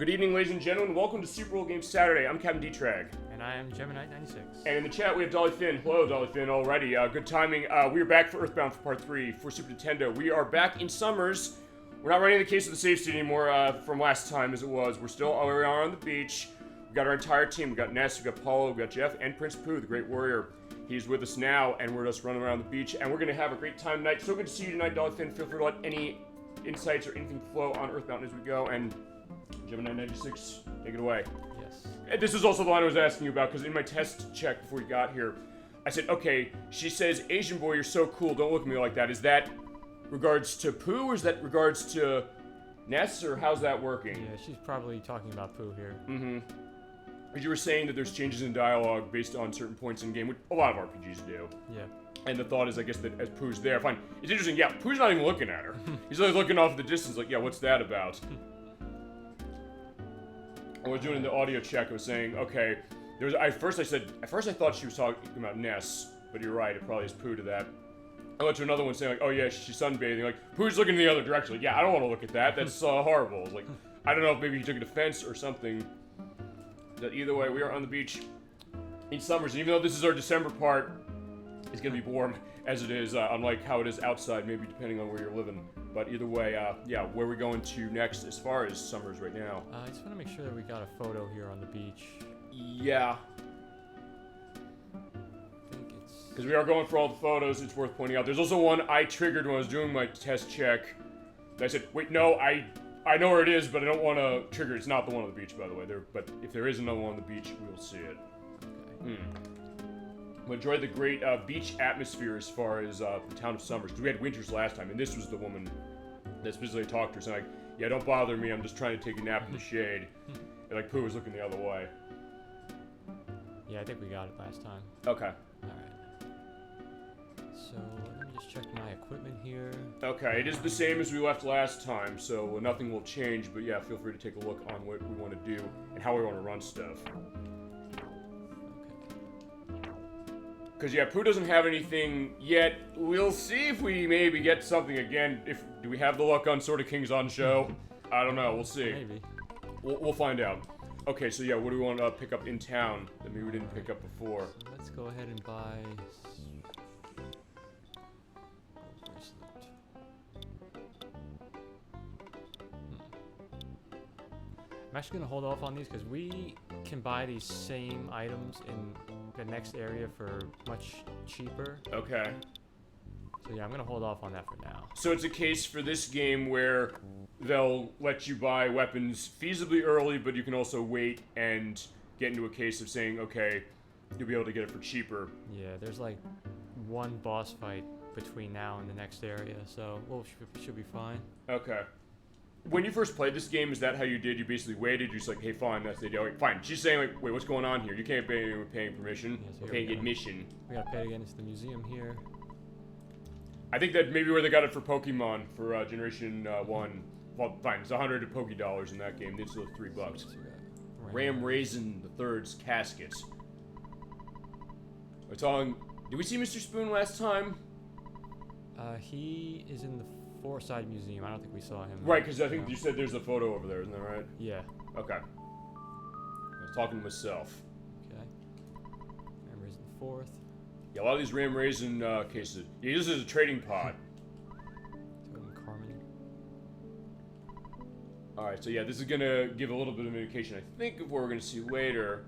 Good evening, ladies and gentlemen. Welcome to Super Bowl Game Saturday. I'm Captain D-Trag. And I am Gemini96. And in the chat, we have Dolly Finn. Hello, Dolly Finn, already. Good timing. We are back for EarthBound for Part 3 for Super Nintendo. We are back in Summers. We're not running the case of the safe state anymore from last time as it was. We are on the beach. We got our entire team. We got Ness, we got Paulo, we got Jeff, and Prince Pooh, the great warrior. He's with us now, and we're just running around the beach, and we're going to have a great time tonight. So good to see you tonight, Dolly Finn. Feel free to let any insights or anything flow on EarthBound as we go, and Gemini96, take it away. Yes. And this is also the line I was asking you about, because in my test check before you got here, I said, okay, she says, Asian boy, you're so cool, don't look at me like that. Is that regards to Pooh, or is that regards to Ness, or how's that working? Yeah, she's probably talking about Pooh here. Mm-hmm. Because you were saying that there's changes in dialogue based on certain points in game, which a lot of RPGs do. Yeah. And the thought is, I guess, that as Pooh's there, fine. It's interesting, yeah, Pooh's not even looking at her. He's like looking off in the distance, like, yeah, what's that about? I was doing the audio check, I was saying, okay, at first I thought she was talking about Ness, but you're right, it probably is Pooh to that. I went to another one saying, like, oh yeah, she's sunbathing, like, Pooh's looking in the other direction, like, yeah, I don't want to look at that, that's horrible. Like, I don't know if maybe he took an offense or something. That either way, we are on the beach in Summers, and even though this is our December part, it's gonna be warm as it is, unlike how it is outside, maybe depending on where you're living. But either way, yeah, where are we going to next as far as Summers right now? I just want to make sure that we got a photo here on the beach. Yeah. I think it's... Because we are going for all the photos, it's worth pointing out. There's also one I triggered when I was doing my test check. I said, wait, no, I know where it is, but I don't want to trigger. It's not the one on the beach, by the way. But if there is another one on the beach, we'll see it. Okay. We enjoyed the great beach atmosphere as far as the town of Summers. Because we had winters last time, and this was the woman that specifically talked to her, saying, like, yeah, don't bother me, I'm just trying to take a nap in the shade. And, like, Pooh was looking the other way. Yeah, I think we got it last time. Okay. Alright. So, let me just check my equipment here. Okay, it is the same as we left last time, so nothing will change, but yeah, feel free to take a look on what we want to do and how we want to run stuff. Because, yeah, Pooh doesn't have anything yet. We'll see if we maybe get something again. Do we have the luck on Sword of Kings on show? I don't know, we'll see. Maybe. We'll find out. Okay, so yeah, what do we want to pick up in town that maybe we didn't pick up before? So let's go ahead and buy... I'm actually going to hold off on these because we can buy these same items in the next area for much cheaper. Okay. So yeah, I'm going to hold off on that for now. So it's a case for this game where they'll let you buy weapons feasibly early, but you can also wait and get into a case of saying, okay, you'll be able to get it for cheaper. Yeah, there's like one boss fight between now and the next area, so we'll should be fine. Okay. When you first played this game, is that how you did? You basically waited, you're just like, hey, fine, that's the idea. Like, fine. She's saying, like, wait, what's going on here? You can't pay anyone paying permission, Yeah, so paying admission. We gotta pay to get into the museum here. I think that maybe where they got it for Pokemon for Generation 1. Well, fine, it's 100 Poké Dollars in that game. It's still $3. So we got Ram Raisin III's caskets. We're talking. Did we see Mr. Spoon last time? He is in the Foreside Museum. I don't think we saw him. Right, because I think you said there's a photo over there, isn't that right? Yeah. Okay. I was talking to myself. Okay. Ram Raisin the 4th. Yeah, a lot of these Ram Raisin cases. Yeah, this is a trading pod. Totem Carmine. Alright, so yeah, this is gonna give a little bit of indication, I think, of what we're gonna see later.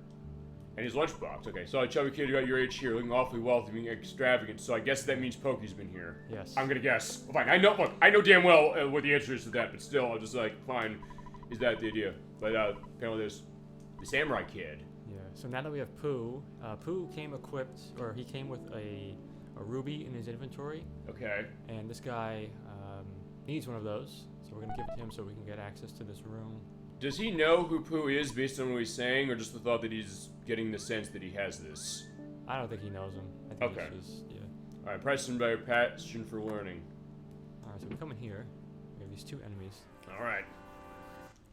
And his lunchbox. Okay, so chubby kid, you got your age here, looking awfully wealthy, being extravagant. So I guess that means Pokey's been here. Yes. I'm gonna guess. Fine. I know damn well what the answer is to that, but still, I'm just like, fine. Is that the idea? But apparently there's the samurai kid. Yeah. So now that we have Pooh, Pooh came equipped, or he came with a ruby in his inventory. Okay. And this guy needs one of those, so we're gonna give it to him so we can get access to this room. Does he know who Pooh is based on what he's saying, or just the thought that he's getting the sense that he has this? I don't think he knows him. I think Okay. it's just, yeah. Alright, passion by your passion for learning. Alright, so we come in here. We have these two enemies. Alright.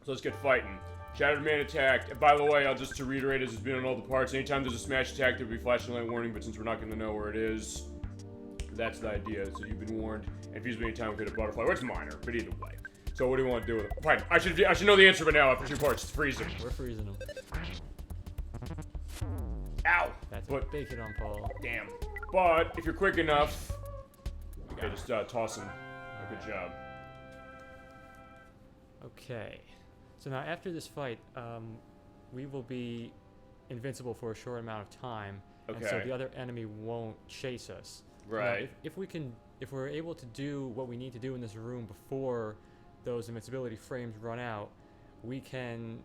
So let's get fighting. Shattered Man attacked. And by the way, just to reiterate, as it's been on all the parts, anytime there's a smash attack, there'll be flashing light warning, but since we're not going to know where it is, that's the idea. So you've been warned. And if you use any time, we get a butterfly. Well, it's minor, but either way. So what do you want to do with it? Fine. I should know the answer by now after 2 parts. It's freezing. We're freezing them. Ow! That's a big hit on Paul. Damn. But if you're quick enough, okay, just toss him. Good job. Okay. So now after this fight, we will be invincible for a short amount of time, and so Okay. the other enemy won't chase us. Right. Now, if we're able to do what we need to do in this room before those invincibility frames run out, we can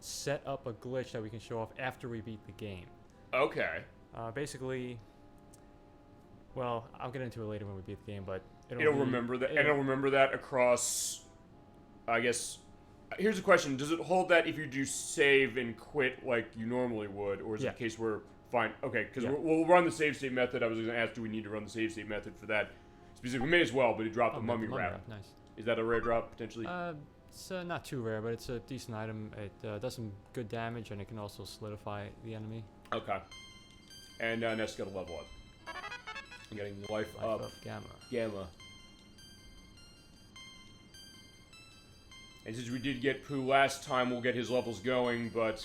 set up a glitch that we can show off after we beat the game. Okay. Basically, well, I'll get into it later when we beat the game, but It'll remember that, and it'll remember that across. I guess. Here's a question: does it hold that if you do save and quit like you normally would, or is it a case where fine? Okay, because we'll run the save state method. I was going to ask, do we need to run the save state method for that? Specifically, we may as well, but it dropped the mummy wrap. Nice. Is that a rare drop potentially? It's not too rare, but it's a decent item. It does some good damage, and it can also solidify the enemy. Okay. And Ness got a level up. I'm getting life up. Gamma. And since we did get Pooh last time, we'll get his levels going, but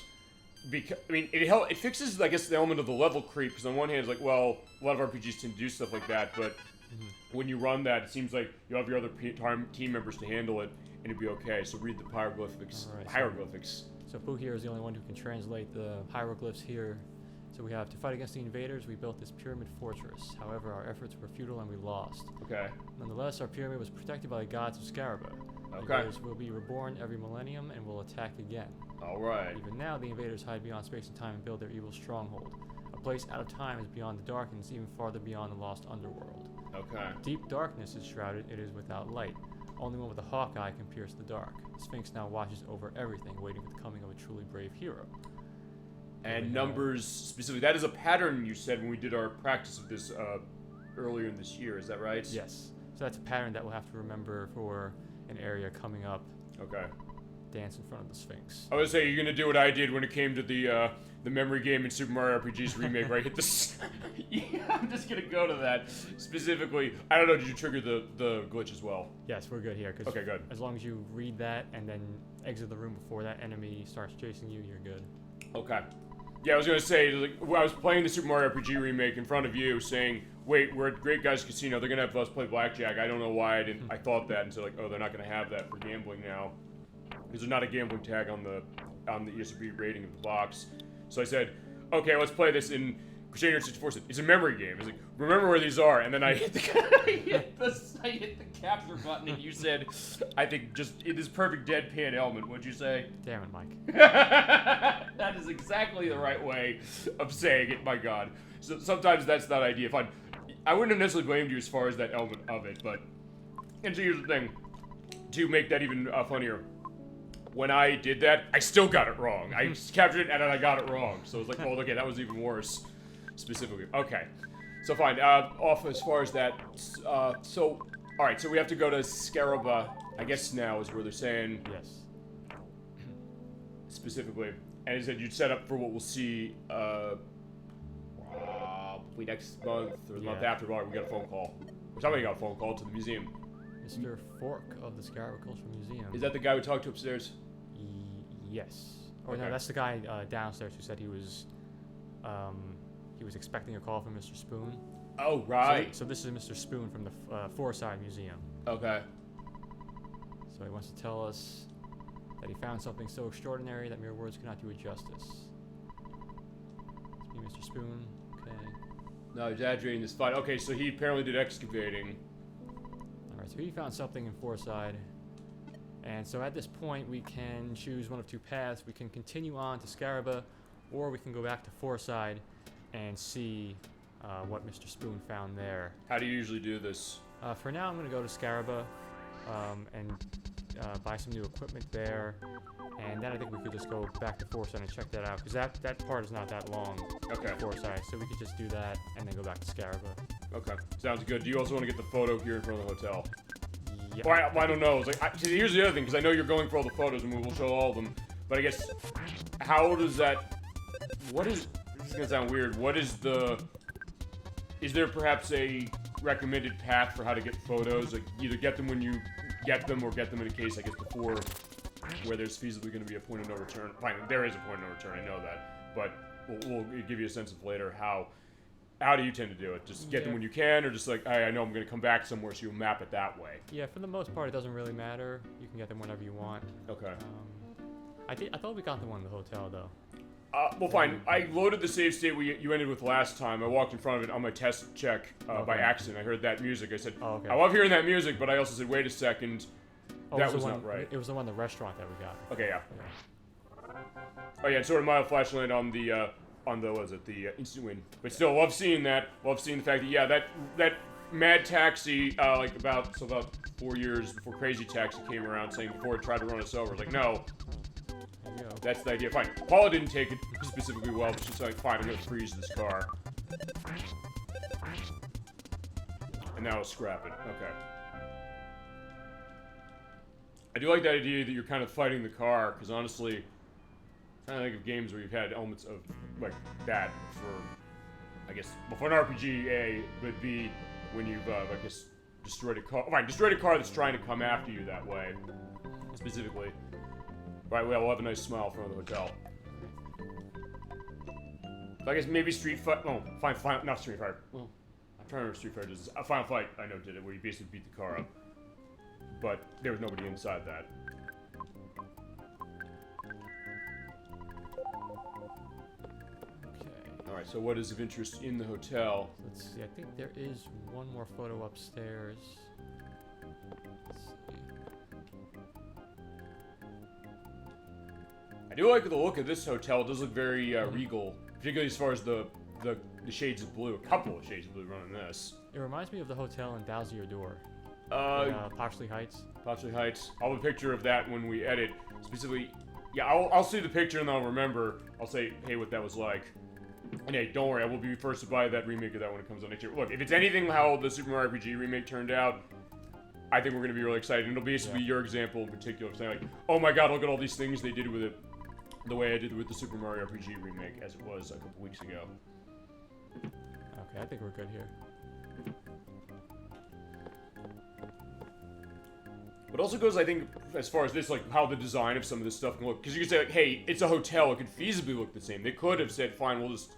it fixes, I guess, the element of the level creep, because on one hand, it's like, well, a lot of RPGs tend to do stuff like that, but when you run that, it seems like you'll have your other team members to handle it, and it'd be okay. So read the hieroglyphics. Right, hieroglyphics. So Pooh here is the only one who can translate the hieroglyphs here. So we have to fight against the invaders. We built this pyramid fortress. However, our efforts were futile and we lost. Okay. Nonetheless, our pyramid was protected by the gods of Scaraba. Okay. Invaders will be reborn every millennium and will attack again. All right. Even now, the invaders hide beyond space and time and build their evil stronghold. A place out of time is beyond the dark and is even farther beyond the lost underworld. Okay. Deep darkness is shrouded. It is without light. Only one with a hawk eye can pierce the dark. The Sphinx now watches over everything, waiting for the coming of a truly brave hero. And numbers specifically, that is a pattern you said when we did our practice of this earlier in this year, is that right? Yes. So that's a pattern that we'll have to remember for an area coming up. Okay. Dance in front of the Sphinx. I was say you're gonna do what I did when it came to the memory game in Super Mario RPG's remake, where I hit this. Yeah, I'm just gonna go to that specifically. I don't know. Did you trigger the glitch as well? Yes, we're good here. Okay, good. As long as you read that and then exit the room before that enemy starts chasing you, you're good. Okay. Yeah, I was gonna say, like, I was playing the Super Mario RPG remake in front of you, saying, "Wait, we're at Great Guys Casino. They're gonna have us play blackjack." I don't know why I thought that, and so like, oh, they're not gonna have that for gambling now, because there's not a gambling tag on the ESRB rating of the box. So I said, "Okay, let's play this in Crusader 64." It's a memory game. It's like, remember where these are, and then I hit I hit the capture button, and you said, I think just in this perfect deadpan element. What'd you say? Damn it, Mike. That is exactly the right way of saying it. My God. So sometimes that's not idea. I wouldn't have necessarily blamed you as far as that element of it, but and so here's the thing. To make that even funnier, when I did that, I still got it wrong. I captured it and then I got it wrong. So it's like, well, okay, that was even worse. Specifically. Okay. So fine. Off as far as that. So, all right. So we have to go to Scaraba. I guess now is where they're saying. Yes. Specifically, and he said you'd set up for what we'll see. Probably next month or the month after. We got a phone call. Or somebody got a phone call to the museum. Mr. Fork of the Scaraba Cultural Museum. Is that the guy we talked to upstairs? Yes. Or Okay. no, that's the guy downstairs who said he was expecting a call from Mr. Spoon. Oh, right. So this is Mr. Spoon from the Foreside Museum. Okay. So he wants to tell us that he found something so extraordinary that mere words cannot do it justice. It's me, Mr. Spoon. Okay. No, exaggerating this fight. Okay, so he apparently did excavating. Alright, so he found something in Foreside. And so at this point, we can choose one of two paths. We can continue on to Scaraba, or we can go back to Foreside and see what Mr. Spoon found there. How do you usually do this? For now, I'm going to go to Scaraba and buy some new equipment there. And then I think we could just go back to Foreside and check that out, because that part is not that long. Okay. Foreside, so we could just do that and then go back to Scaraba. Okay. Sounds good. Do you also want to get the photo here in front of the hotel? Yeah. Well, I don't know. It's like, see, here's the other thing, because I know you're going for all the photos, and we will show all of them. But I guess, how does that? This is gonna sound weird. Is there perhaps a recommended path for how to get photos? Like, either get them when you get them or get them in a case, I guess, before where there's feasibly going to be a point of no return. Fine, there is a point of no return, I know that. But we'll give you a sense of later how do you tend to do it? Just get them when you can, or just like, hey, I know I'm going to come back somewhere, so you'll map it that way? Yeah, for the most part, it doesn't really matter. You can get them whenever you want. Okay. I thought we got the one in the hotel, though. Well, fine. I loaded the save state you ended with last time. I walked in front of it on my test check by accident. I heard that music. I said, I love hearing that music, but I also said, wait a second. That was not right. It was the one in the restaurant that we got. Okay, yeah. Oh, yeah, and sort of mild flashlight on the instant win. But still, love seeing that. Love seeing the fact that, yeah, that Mad Taxi, about 4 years before Crazy Taxi came around, saying before it tried to run us over. It's like, no. That's the idea. Fine. Paula didn't take it specifically well, but she's like, fine, I'm gonna freeze this car. And now I'll scrap it. Okay. I do like that idea that you're kind of fighting the car, because honestly, I'm trying to think of games where you've had elements of, like, that for, I guess, well, for an RPG, A, but B, when you've, I guess, destroyed a car. Fine, destroyed a car that's trying to come after you that way, specifically. Right, well, we'll have a nice smile in front of the hotel. So I guess maybe Street Fighter. Oh, fine, not Street Fighter. Well, I'm trying to remember Street Fighter. A Final Fight, I know, did it, where you basically beat the car up. But there was nobody inside that. Okay. Alright, so what is of interest in the hotel? Let's see, I think there is one more photo upstairs. Let's see. I do like the look of this hotel. It does look very regal, particularly as far as the shades of blue. A couple of shades of blue running this. It reminds me of the hotel in Dowsier Door. Poxley Heights. Poxley Heights. I'll have a picture of that when we edit. Specifically, yeah, I'll see the picture and then I'll remember. I'll say, hey, what that was like. And hey, don't worry, I will be first to buy that remake of that when it comes out next year. Look, if it's anything how the Super Mario RPG remake turned out, I think we're going to be really excited. And it'll basically be your example in particular of saying like, oh my god, look at all these things they did with it. The way I did with the Super Mario RPG remake, as it was a couple weeks ago. Okay, I think we're good here. But also goes, I think, as far as this, like, how the design of some of this stuff can look. Because you could say, like, hey, it's a hotel, it could feasibly look the same. They could have said, fine, we'll just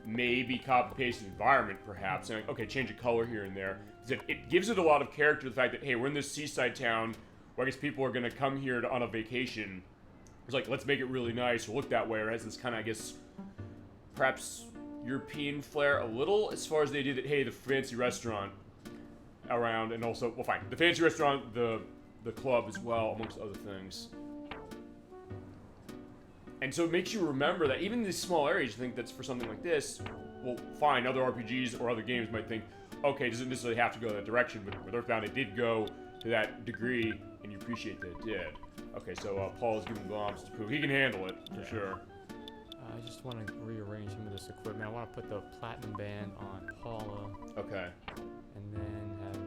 maybe copy-paste the environment, perhaps. And, like, okay, change the color here and there. It gives it a lot of character, the fact that, hey, we're in this seaside town, where I guess people are going to come here on a vacation. It's like, let's make it really nice, or look that way, or has this kind of, I guess, perhaps European flair a little, as far as they did that, hey, the fancy restaurant around, and also, well, fine, the fancy restaurant, the club as well, amongst other things. And so it makes you remember that even in these small areas, you think that's for something like this, well, fine, other RPGs or other games might think, okay, it doesn't necessarily have to go that direction, but with EarthBound, it did go to that degree, and you appreciate that it did. Okay, so Paul's giving bombs to Pooh. He can handle it, for sure. I just want to rearrange some of this equipment. I want to put the Platinum Band on Paula. Okay. And then have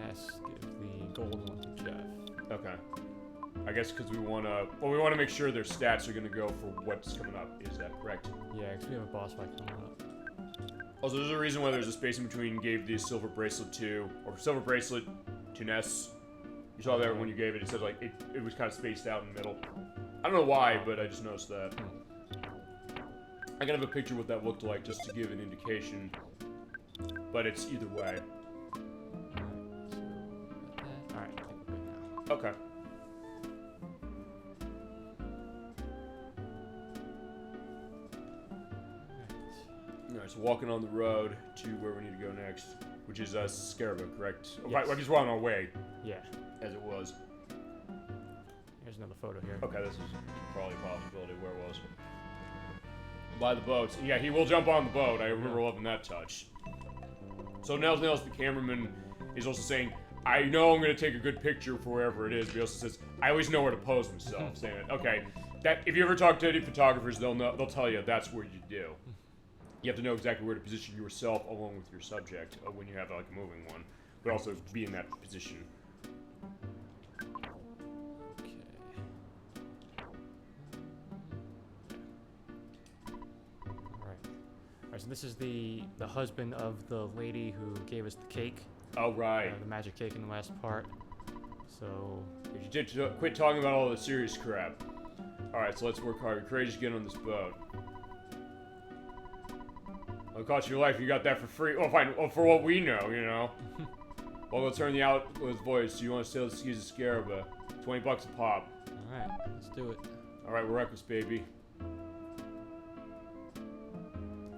Ness give the gold one to Jeff. Okay. I guess because we want to make sure their stats are going to go for what's coming up. Is that correct? Yeah, because we have a boss fight coming up. Also, there's a reason why there's a space in between gave the silver bracelet to, or silver bracelet to Ness. You saw that when you gave it, it said like, it was kind of spaced out in the middle. I don't know why, but I just noticed that. I can have a picture of what that looked like just to give an indication. But it's either way. Alright, I think we're good now. Okay. Alright, so walking on the road to where we need to go next, which is Scaraba, correct? Yes. Right, I guess we're on our way. Yeah. As it was. Here's another photo here. Okay, this is probably a possibility where it was. By the boats. Yeah, he will jump on the boat. I remember loving that touch. So Nels, the cameraman, is also saying, I know I'm going to take a good picture for wherever it is, but he also says, I always know where to pose myself. Saying that, okay, that if you ever talk to any photographers, they'll tell you that's what you do. You have to know exactly where to position yourself along with your subject when you have like a moving one, but also be in that position. Okay. Alright, so this is the husband of the lady who gave us the cake. Oh, right. The magic cake in the last part. So So You did quit talking about all the serious crap. Alright, so let's work hard. Courageous get on this boat. Well, it cost you your life, you got that for free. Oh, fine. Well, for what we know, you know. Well, let's turn the outward voice. So you want to sail the seas of Scaraba. $20 a pop. Alright, let's do it. Alright, we're reckless, baby.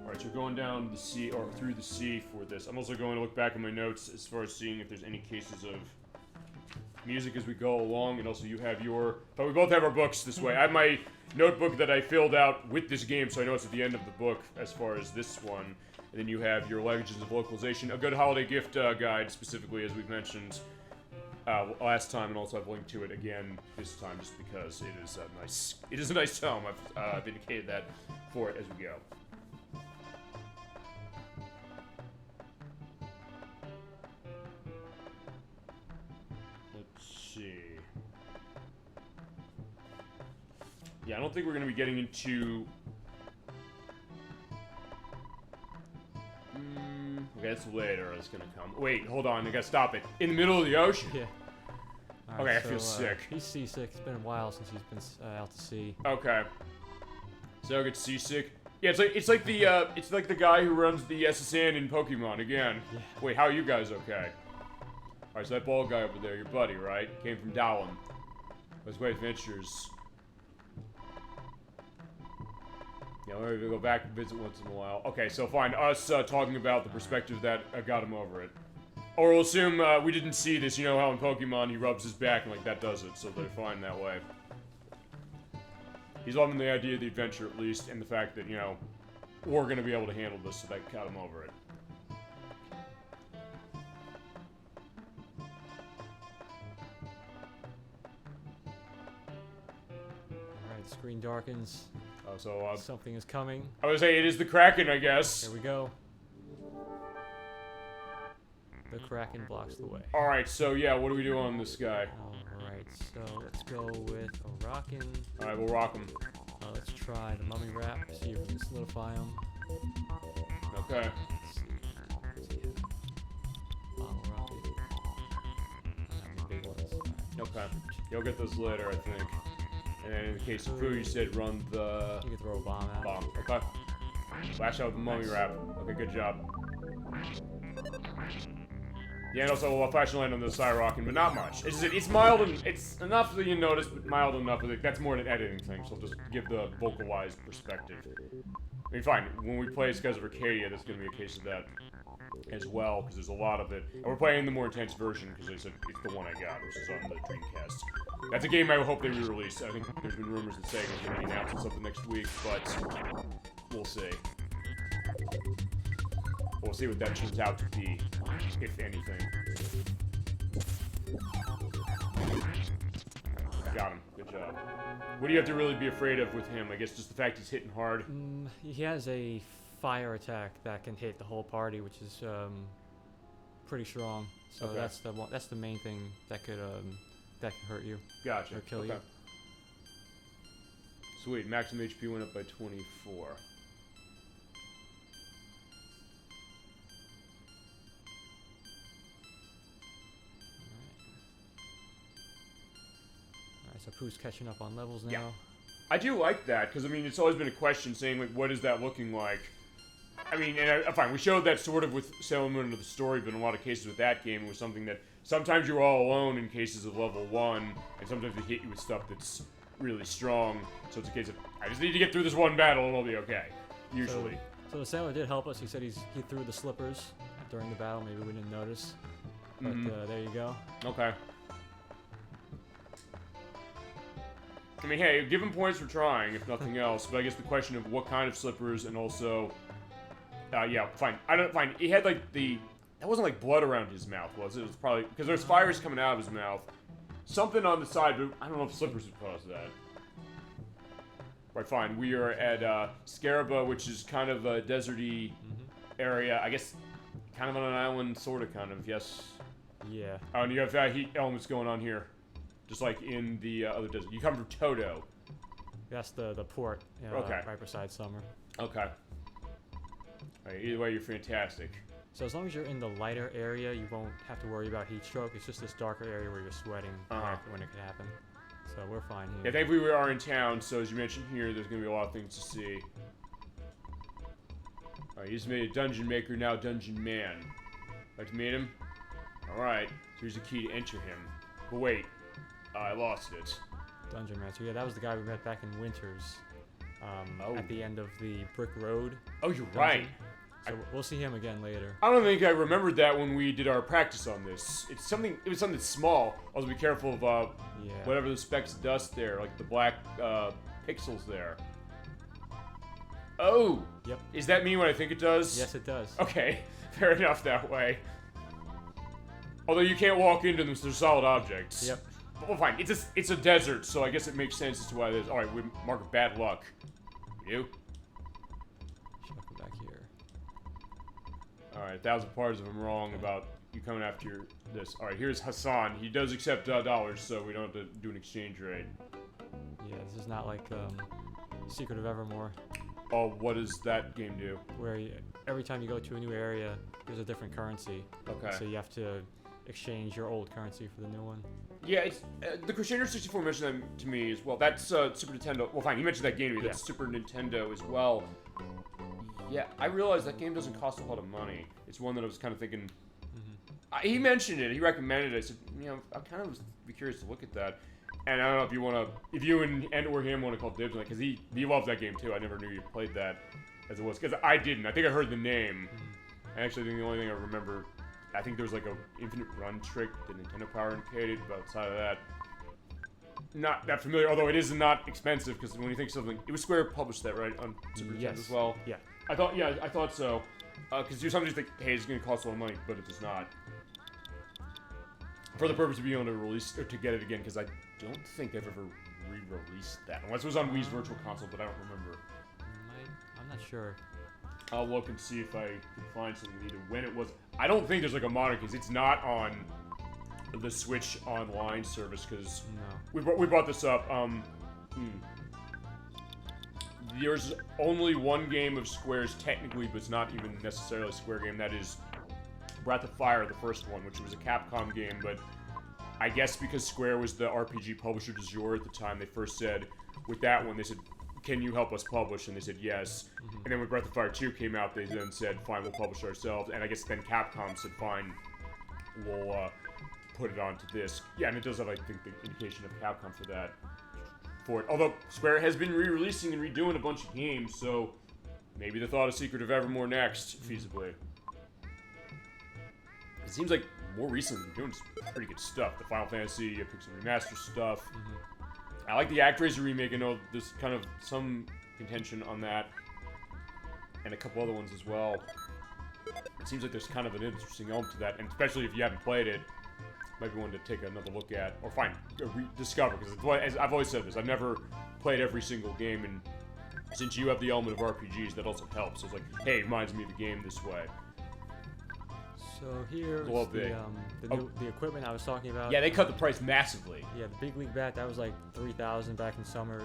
Alright, so we're going down the sea, or through the sea for this. I'm also going to look back at my notes as far as seeing if there's any cases of music as we go along, and also you have your... But we both have our books this way. I have my notebook that I filled out with this game, so I know it's at the end of the book as far as this one. And then you have your Legends of Localization, a good holiday gift guide, specifically, as we've mentioned last time, and also I've linked to it again this time, just because it is a nice tome. I've indicated that for it as we go. Yeah, I don't think we're going to be getting into... Okay, that's later. It's going to come. Wait, hold on. I got to stop it. In the middle of the ocean? Yeah. Okay, I feel sick. He's seasick. It's been a while since he's been out to sea. Okay. So I get seasick. Yeah, it's like the guy who runs the SSN in Pokemon again. Yeah. Wait, how are you guys okay? Alright, so that bald guy over there, your buddy, right? Came from Dowlin. Let's go adventures. Yeah, we're gonna go back and visit once in a while. Okay, so fine. Us talking about the perspective that got him over it. Or we'll assume we didn't see this. You know how in Pokemon he rubs his back and like that does it, so they're fine that way. He's loving the idea of the adventure at least, and the fact that, you know, we're gonna be able to handle this, so that got him over it. Alright, screen darkens. So, Something is coming. I would say it is the Kraken, I guess. Here we go. The Kraken blocks the way. Alright, so yeah, what do we do on this guy? Alright, so let's go with a rockin'. Alright, we'll rock him. Let's try the mummy wrap, see if we can solidify him. Okay. Let's see. Bottle rocket. Big ones. Okay. You'll get those later, I think. And then in the case of Pooh, you said run the... You can throw a bomb at bomb. Okay. Flash out with the mummy wrap. Okay, good job. Yeah, and also we'll flash and land on the Cyrocken, but not much. It's mild and it's enough that you notice, but mild enough that that's more an editing thing. So I'll just give the vocalized perspective. I mean, fine. When we play Skies of Arcadia, that's going to be a case of that as well, because there's a lot of it. And we're playing the more intense version because I said it's the one I got, which is on the Dreamcast. That's a game I hope they re-release. I think there's been rumors that say it's going to be announcing something next week, but we'll see. We'll see what that turns out to be, if anything. Got him. Good job. What do you have to really be afraid of with him? I guess just the fact he's hitting hard. He has a fire attack that can hit the whole party, which is pretty strong. So okay. That's the main thing that could hurt you. Gotcha. Or kill you. Sweet. Maximum HP went up by 24. So Pooh's catching up on levels now. Yeah. I do like that, because, I mean, it's always been a question saying, like, what is that looking like? I mean, and fine, we showed that sort of with Sailor Moon into the story, but in a lot of cases with that game, it was something that sometimes you're all alone in cases of level 1, and sometimes they hit you with stuff that's really strong, so it's a case of, I just need to get through this one battle and I'll be okay, usually. So the sailor did help us. He said he threw the slippers during the battle. Maybe we didn't notice, but there you go. Okay. I mean, hey, give him points for trying, if nothing else. But I guess the question of what kind of slippers, and also, yeah, fine. Fine. He had like that wasn't like blood around his mouth, was it? It was probably because there's fires coming out of his mouth. Something on the side, but I don't know if slippers would cause that. Right, fine. We are at Scaraba, which is kind of a deserty area. I guess, kind of on an island, sort of, kind of. Yes. Yeah. Oh, and you have heat elements going on here. Just like in the other desert. You come from Toto. That's the port. Okay. Right beside Summer. Okay. Alright, either way, you're fantastic. So as long as you're in the lighter area, you won't have to worry about heat stroke. It's just this darker area where you're sweating when it could happen. So we're fine here. Yeah, thankfully we are in town, so as you mentioned here, there's going to be a lot of things to see. Alright, he's made a dungeon maker, now dungeon man. Like to meet him? Alright, so here's the key to enter him. But wait, I lost it. Dungeon Master. Yeah, that was the guy we met back in Winters. At the end of the Brick Road. Oh, you're dungeon. right. So we'll see him again later. I don't think I remembered that when we did our practice on this. It was something small. Also be careful of whatever the specks of dust there, like the black pixels there. Oh! Yep. Is that mean what I think it does? Yes, it does. Okay, fair enough that way. Although you can't walk into them, so they're solid objects. Yep. Well, fine. It's a desert, so I guess it makes sense as to why it is. Alright, we mark it bad luck. You? Shuffle back here. Alright, 1,000 parts if I'm wrong about you coming after this. Alright, here's Hassan. He does accept dollars, so we don't have to do an exchange rate. Yeah, this is not like Secret of Evermore. Oh, what does that game do? Where every time you go to a new area, there's a different currency. Okay. So you have to exchange your old currency for the new one. Yeah, it's the Crusader 64 mentioned that to me as well. That's Super Nintendo. Well, fine, you mentioned that game to me. That's Super Nintendo as well. Yeah, I realized that game doesn't cost a lot of money. It's one that I was kind of thinking. He mentioned it. He recommended it. I said, you know, I kind of was be curious to look at that. And I don't know if you want to, if you and or him want to call dibs on it, because he loves that game too. I never knew you played that as it was, because I didn't. I think I heard the name. Actually, I think the only thing I remember, I think there was like a infinite run trick that Nintendo Power indicated, but outside of that, not that familiar. Although it is not expensive, because when you think something, it was Square published that, right, on Super Nintendo as well. Yeah. I thought so. Because you sometimes think, hey, it's going to cost a lot of money, but it does not. For the purpose of being able to release, or to get it again, because I don't think I've ever re-released that. Unless it was on Wii's Virtual Console, but I don't remember. I'm not sure. I'll look and see if I can find something either when it was. I don't think there's like a modern case. It's not on the Switch Online service, because we brought this up. There's only one game of Square's technically, but it's not even necessarily a Square game. That is Breath of Fire, the first one, which was a Capcom game, but I guess because Square was the RPG publisher du jour at the time, they first said, with that one, they said, can you help us publish? And they said yes. And then when Breath of Fire 2 came out, they then said, fine, we'll publish ourselves. And I guess then Capcom said, fine, we'll put it onto disc. Yeah, and it does have, I think, the indication of Capcom for that. For it. Although Square has been re-releasing and redoing a bunch of games, so maybe the thought of Secret of Evermore next, feasibly. It seems like more recently they're doing some pretty good stuff. The Final Fantasy, Pixel Remaster stuff. I like the ActRaiser remake. I know there's kind of some contention on that. And a couple other ones as well. It seems like there's kind of an interesting element to that, and especially if you haven't played it, might be one to take another look at, or rediscover, because as I've always said this, I've never played every single game, and since you have the element of RPGs, that also helps. So it's like, hey, it reminds me of the game this way. So here's the equipment I was talking about. Yeah, they cut the price massively. Yeah, the Big League Bat, that was like $3,000 back in Summers.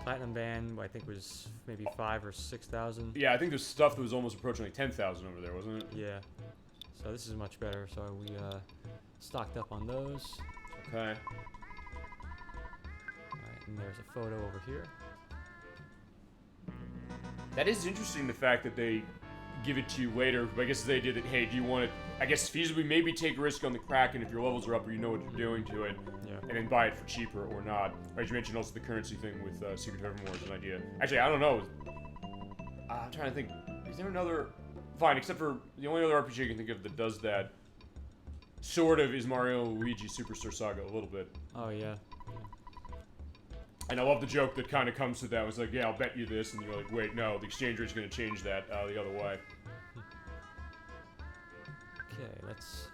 Platinum Band, I think, was maybe $5,000 or $6,000. Yeah, I think there's stuff that was almost approaching like 10,000 over there, wasn't it? Yeah. So this is much better. So we stocked up on those. Okay. Alright, and there's a photo over here. That is interesting, the fact that they give it to you later. I guess they did it, hey, do you want it, I guess feasibly maybe take a risk on the Kraken if your levels are up or you know what you're doing to it, and then buy it for cheaper or not. Right, you mentioned also the currency thing with Secret of Evermore is an idea. Actually, I don't know. I'm trying to think, is there another, fine, except for the only other RPG I can think of that does that, sort of, is Mario and Luigi Superstar Saga a little bit. Oh, yeah. And I love the joke that kind of comes to that. It was like, yeah, I'll bet you this. And you're like, wait, no, the exchange rate's going to change that the other way. Okay, let's...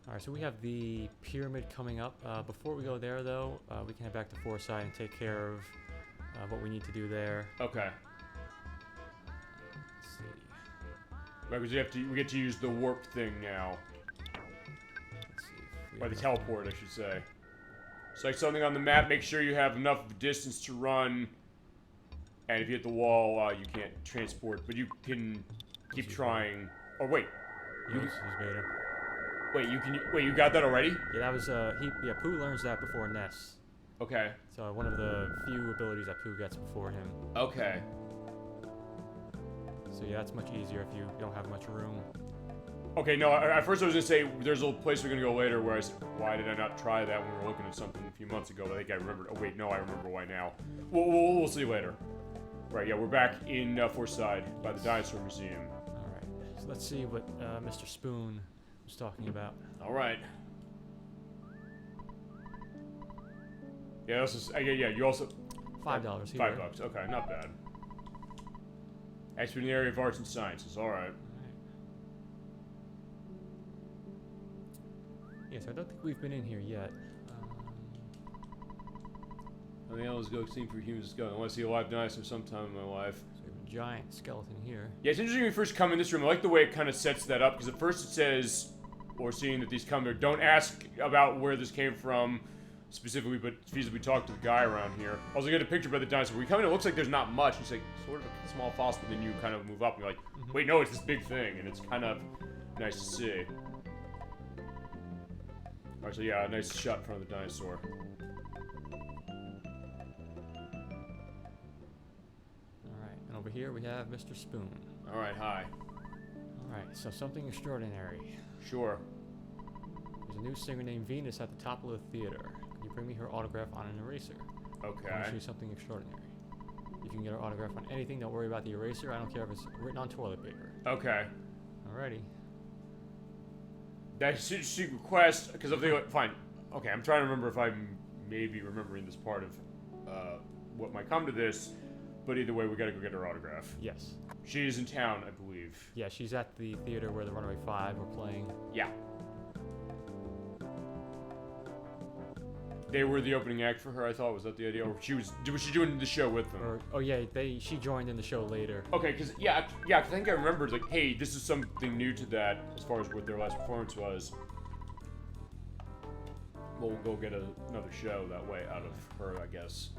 Alright, so we have the pyramid coming up. Before we go there, though, we can head back to Foresight and take care of what we need to do there. Okay. Let's see. Right, because we get to use the warp thing now. Or the teleport, I should say. Select something on the map, make sure you have enough distance to run. And if you hit the wall, you can't transport, but you can keep trying. Oh wait, Yes, he's beta. wait, you got that already? Yeah, that was Pooh learns that before Ness. Okay. So one of the few abilities that Pooh gets before him. Okay. So yeah, that's much easier if you don't have much room. Okay, no, at first I was gonna say there's a place we're gonna go later where I said, why did I not try that when we were looking at something a few months ago? I think I remembered. Oh wait, no, I remember why now. We'll see later. Right, yeah, we're back in Forsyth by the Dinosaur Museum. Alright, so let's see what Mr. Spoon was talking about. Alright. Yeah, this is, yeah, you also... $5 here. $5, okay, not bad. Expert in the area of arts and sciences, alright. Yes, I don't think we've been in here yet. The animals go extinct for humans to go. I want to see a live dinosaur sometime in my life. So we have a giant skeleton here. Yeah, it's interesting when you first come in this room. I like the way it kind of sets that up, because at first it says, or seeing that these come there, don't ask about where this came from specifically, but feasibly talk to the guy around here. I also get a picture by the dinosaur. Where you come in, it looks like there's not much. It's like sort of a small fossil, but then you kind of move up and you're like, wait, no, it's this big thing, and it's kind of nice to see. Alright, so yeah, a nice shot in front of the dinosaur. Alright, and over here we have Mr. Spoon. Alright, hi. Alright, so something extraordinary. Sure. There's a new singer named Venus at the top of the theater. Can you bring me her autograph on an eraser? Okay. I'm going to show you something extraordinary. You can get her autograph on anything, don't worry about the eraser. I don't care if it's written on toilet paper. Okay. Alrighty. That she request, because if they fine. Okay, I'm trying to remember if I'm maybe remembering this part of what might come to this, but either way, we gotta go get her autograph. Yes. She's in town, I believe. Yeah, she's at the theater where the Runaway Five were playing. Yeah. They were the opening act for her, I thought. Was that the idea? Or was she doing the show with them? Or, oh yeah, she joined in the show later. Okay, because, yeah, I think I remembered, like, hey, this is something new to that, as far as what their last performance was. We'll go get another show that way out of her, I guess.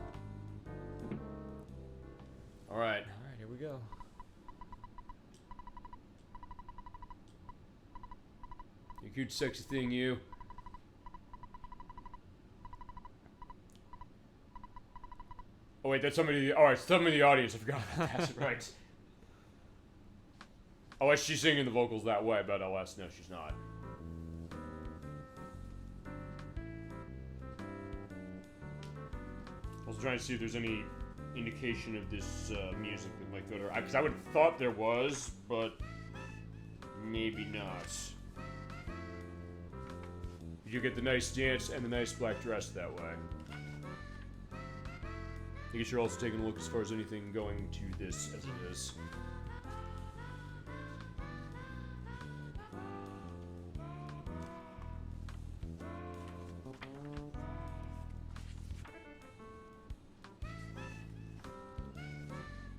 Alright. Alright, here we go. You cute, sexy thing, you. Oh wait, that's somebody. All right, somebody in the audience. I forgot about that. Right. Oh, she's singing the vocals that way, but alas, no, she's not. I was trying to see if there's any indication of this music that might go to her. Because I would have thought there was, but maybe not. You get the nice dance and the nice black dress that way. I guess you're also taking a look as far as anything going to this as it is.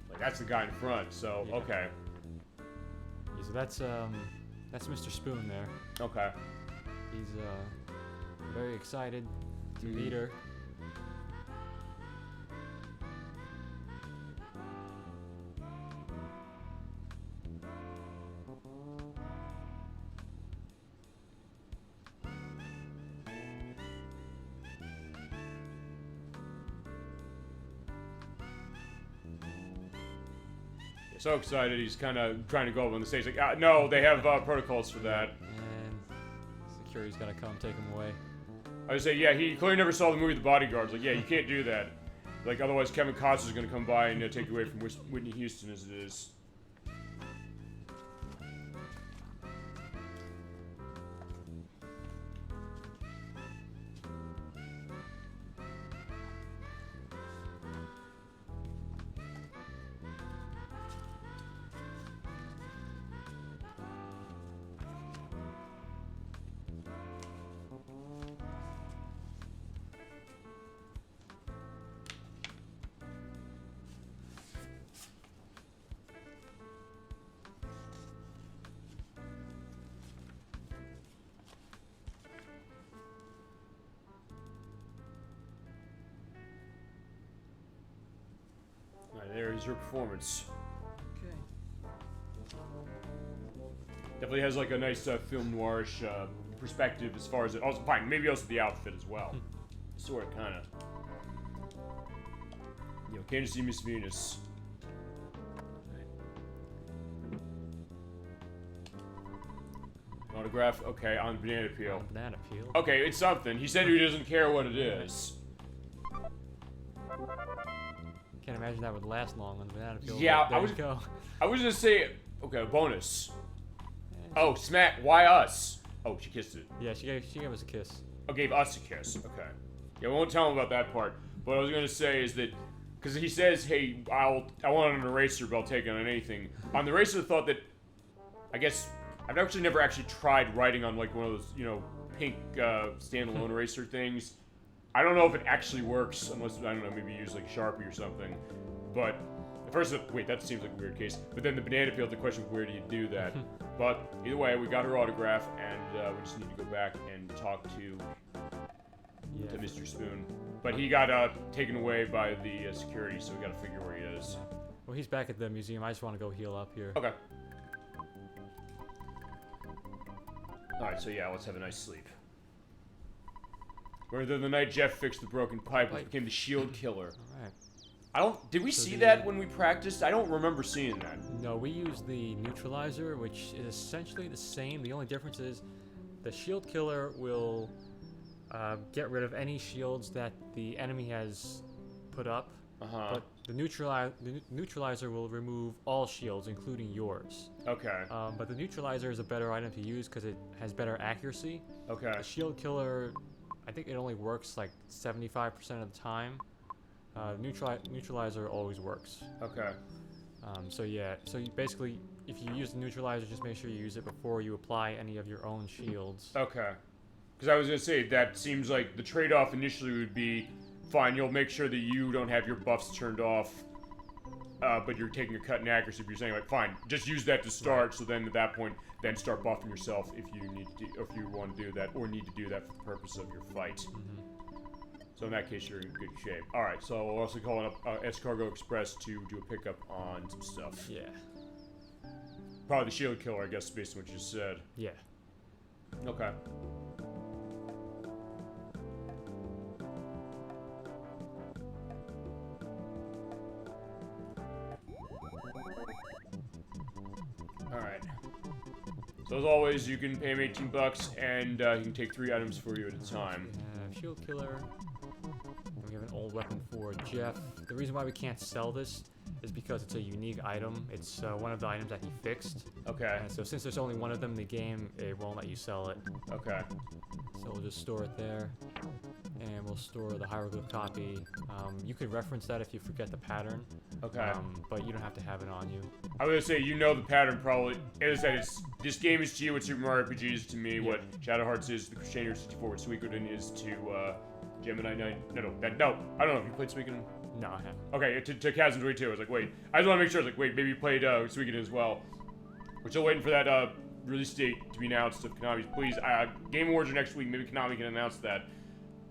Like, that's the guy in front, so, Yeah. okay. Yeah, so that's Mr. Spoon there. Okay. He's very excited to meet her. So excited, he's kind of trying to go up on the stage. Like, no, they have protocols for that. And security's gonna come take him away. I would say, yeah, he clearly never saw the movie The Bodyguards. Like, yeah, you can't do that. Like, otherwise Kevin Costner's gonna come by and take you away from Whitney Houston as it is. Alright, there's your performance. Okay. Definitely has like a nice film noirish perspective as far as it. Also, fine, maybe also the outfit as well. Sort of, kind of. You know, came to see Miss Venus. Autograph, okay, on banana peel. Banana peel. Okay, it's something. He said he doesn't care what it is. Can't imagine that would last long on the banana peel. Yeah, there you go. I was gonna say, okay, bonus. Oh, smack, why us? Oh, she kissed it. Yeah, she gave us a kiss. Oh, gave us a kiss, okay. Yeah, we won't tell him about that part. But what I was gonna say is that, because he says, hey, I want an eraser, but I'll take it on anything. On the eraser, I thought that, I guess, I've actually never tried writing on like one of those, you know, pink standalone eraser things. I don't know if it actually works, unless, I don't know, maybe use like Sharpie or something. But at first, wait, that seems like a weird case. But then the banana peel, the question was, where do you do that? But either way, we got her autograph, and we just need to go back and talk to Mr. Spoon. But he got taken away by the security, so we gotta figure where he is. Well, he's back at the museum. I just want to go heal up here. Okay. Alright, so yeah, let's have a nice sleep. Where the night Jeff fixed the broken pipe, which became the shield killer. Alright. Did we see that when we practiced? I don't remember seeing that. No, we used the neutralizer, which is essentially the same. The only difference is the shield killer will get rid of any shields that the enemy has put up. But the neutralizer will remove all shields, including yours. Okay. But the neutralizer is a better item to use because it has better accuracy. Okay. The shield killer, I think it only works like 75% of the time. Neutralizer always works. Okay. So yeah, so basically, if you use the neutralizer, just make sure you use it before you apply any of your own shields. Okay. Because I was gonna say, that seems like the trade-off initially would be, fine, you'll make sure that you don't have your buffs turned off, but you're taking a cut in accuracy. If you're saying like, fine, just use that to start. So then at that point, then start buffing yourself if you need to, or if you want to do that, or need to do that for the purpose of your fight. So in that case, you're in good shape. All right. So we're also calling up S-Cargo Express to do a pickup on some stuff. Yeah. Probably the shield killer, I guess, based on what you just said. Yeah. Okay. Alright. So as always, you can pay him $18 and he can take 3 items for you at a time. We have shield killer. And we have an old weapon for Jeff. The reason why we can't sell this is because it's a unique item. It's one of the items that he fixed. Okay. And so since there's only one of them in the game, it won't let you sell it. Okay. So we'll just store it there. And we'll store the hieroglyph copy. You could reference that if you forget the pattern. Okay. But you don't have to have it on you. I was gonna say, you know the pattern probably. As I said, this game is to you what Super Mario RPG is to me, Yeah. what Shadow Hearts is to Crusader 64, what Suikoden is to Gemini 9. No, I don't know if you played Suikoden. No, I haven't. Okay, to Chasm 22. I was like, wait. I just want to make sure. I was like, wait, maybe you played Suikoden as well. We're still waiting for that release date to be announced of Konami's. Please, Game Awards are next week. Maybe Konami can announce that.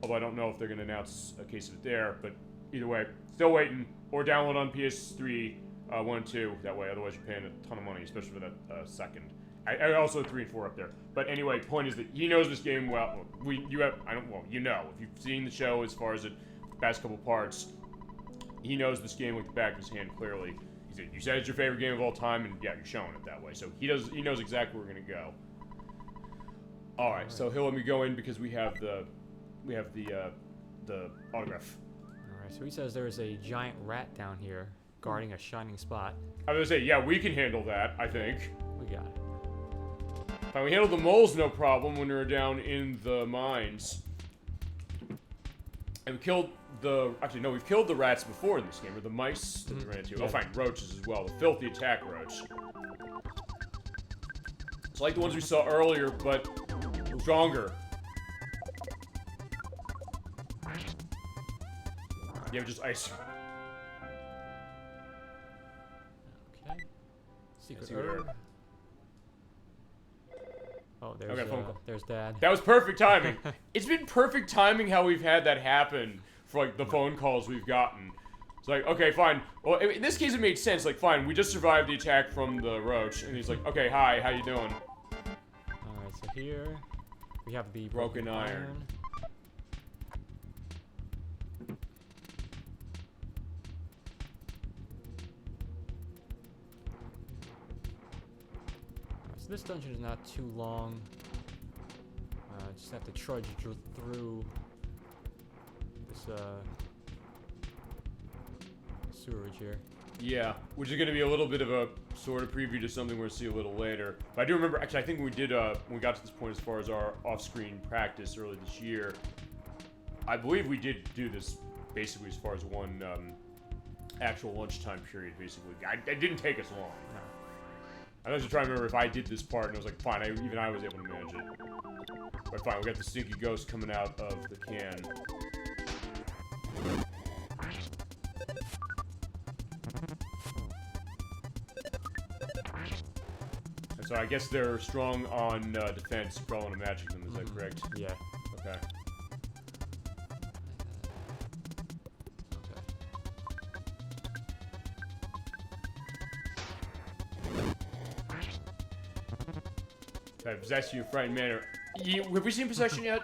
Although I don't know if they're going to announce a case of it there. But either way, still waiting. Or download on PS3 1 and 2. That way, otherwise you're paying a ton of money, especially for that second. I also 3 and 4 up there. But anyway, point is that he knows this game well. You know, if you've seen the show as far as the past couple parts, he knows this game like the back of his hand clearly. He said, you said it's your favorite game of all time, and yeah, you're showing it that way. So he knows exactly where we're gonna go. All right, so he'll let me go in because we have the autograph. All right. So he says there's a giant rat down here guarding a shining spot. I was gonna say, yeah, we can handle that. I think. We got it. Fine, we handled the moles no problem when we were down in the mines, and we killed the. Actually, no, we've killed the rats before in this game, or the mice that we ran into. Yeah. Oh, fine, roaches as well. The filthy attack roach. It's like the ones we saw earlier, but stronger. Yeah, just ice. Okay. Secret Secret herb. herb. Oh, I got a phone call. there's Dad. That was perfect timing. It's been perfect timing how we've had that happen for like the phone calls we've gotten. It's like, okay, fine. Well, in this case, it made sense. Like, fine, we just survived the attack from the roach, and he's like, okay, hi, how you doing? Alright, so here we have the Broken iron. So this dungeon is not too long. Just have to trudge through this sewerage here. Yeah, which is going to be a little bit of a sort of preview to something we'll see a little later. But I do remember, actually, I think we did, when we got to this point as far as our off-screen practice early this year, I believe we did do this basically as far as one actual lunchtime period, basically. It didn't take us long. No. I was just trying to remember if I did this part, and I was like, fine, even I was able to manage it. But fine, we got the stinky ghost coming out of the can. And so I guess they're strong on defense, probably on magic them, is that correct? Yeah. Okay. I possess you in a frightened manner. Have we seen possession yet?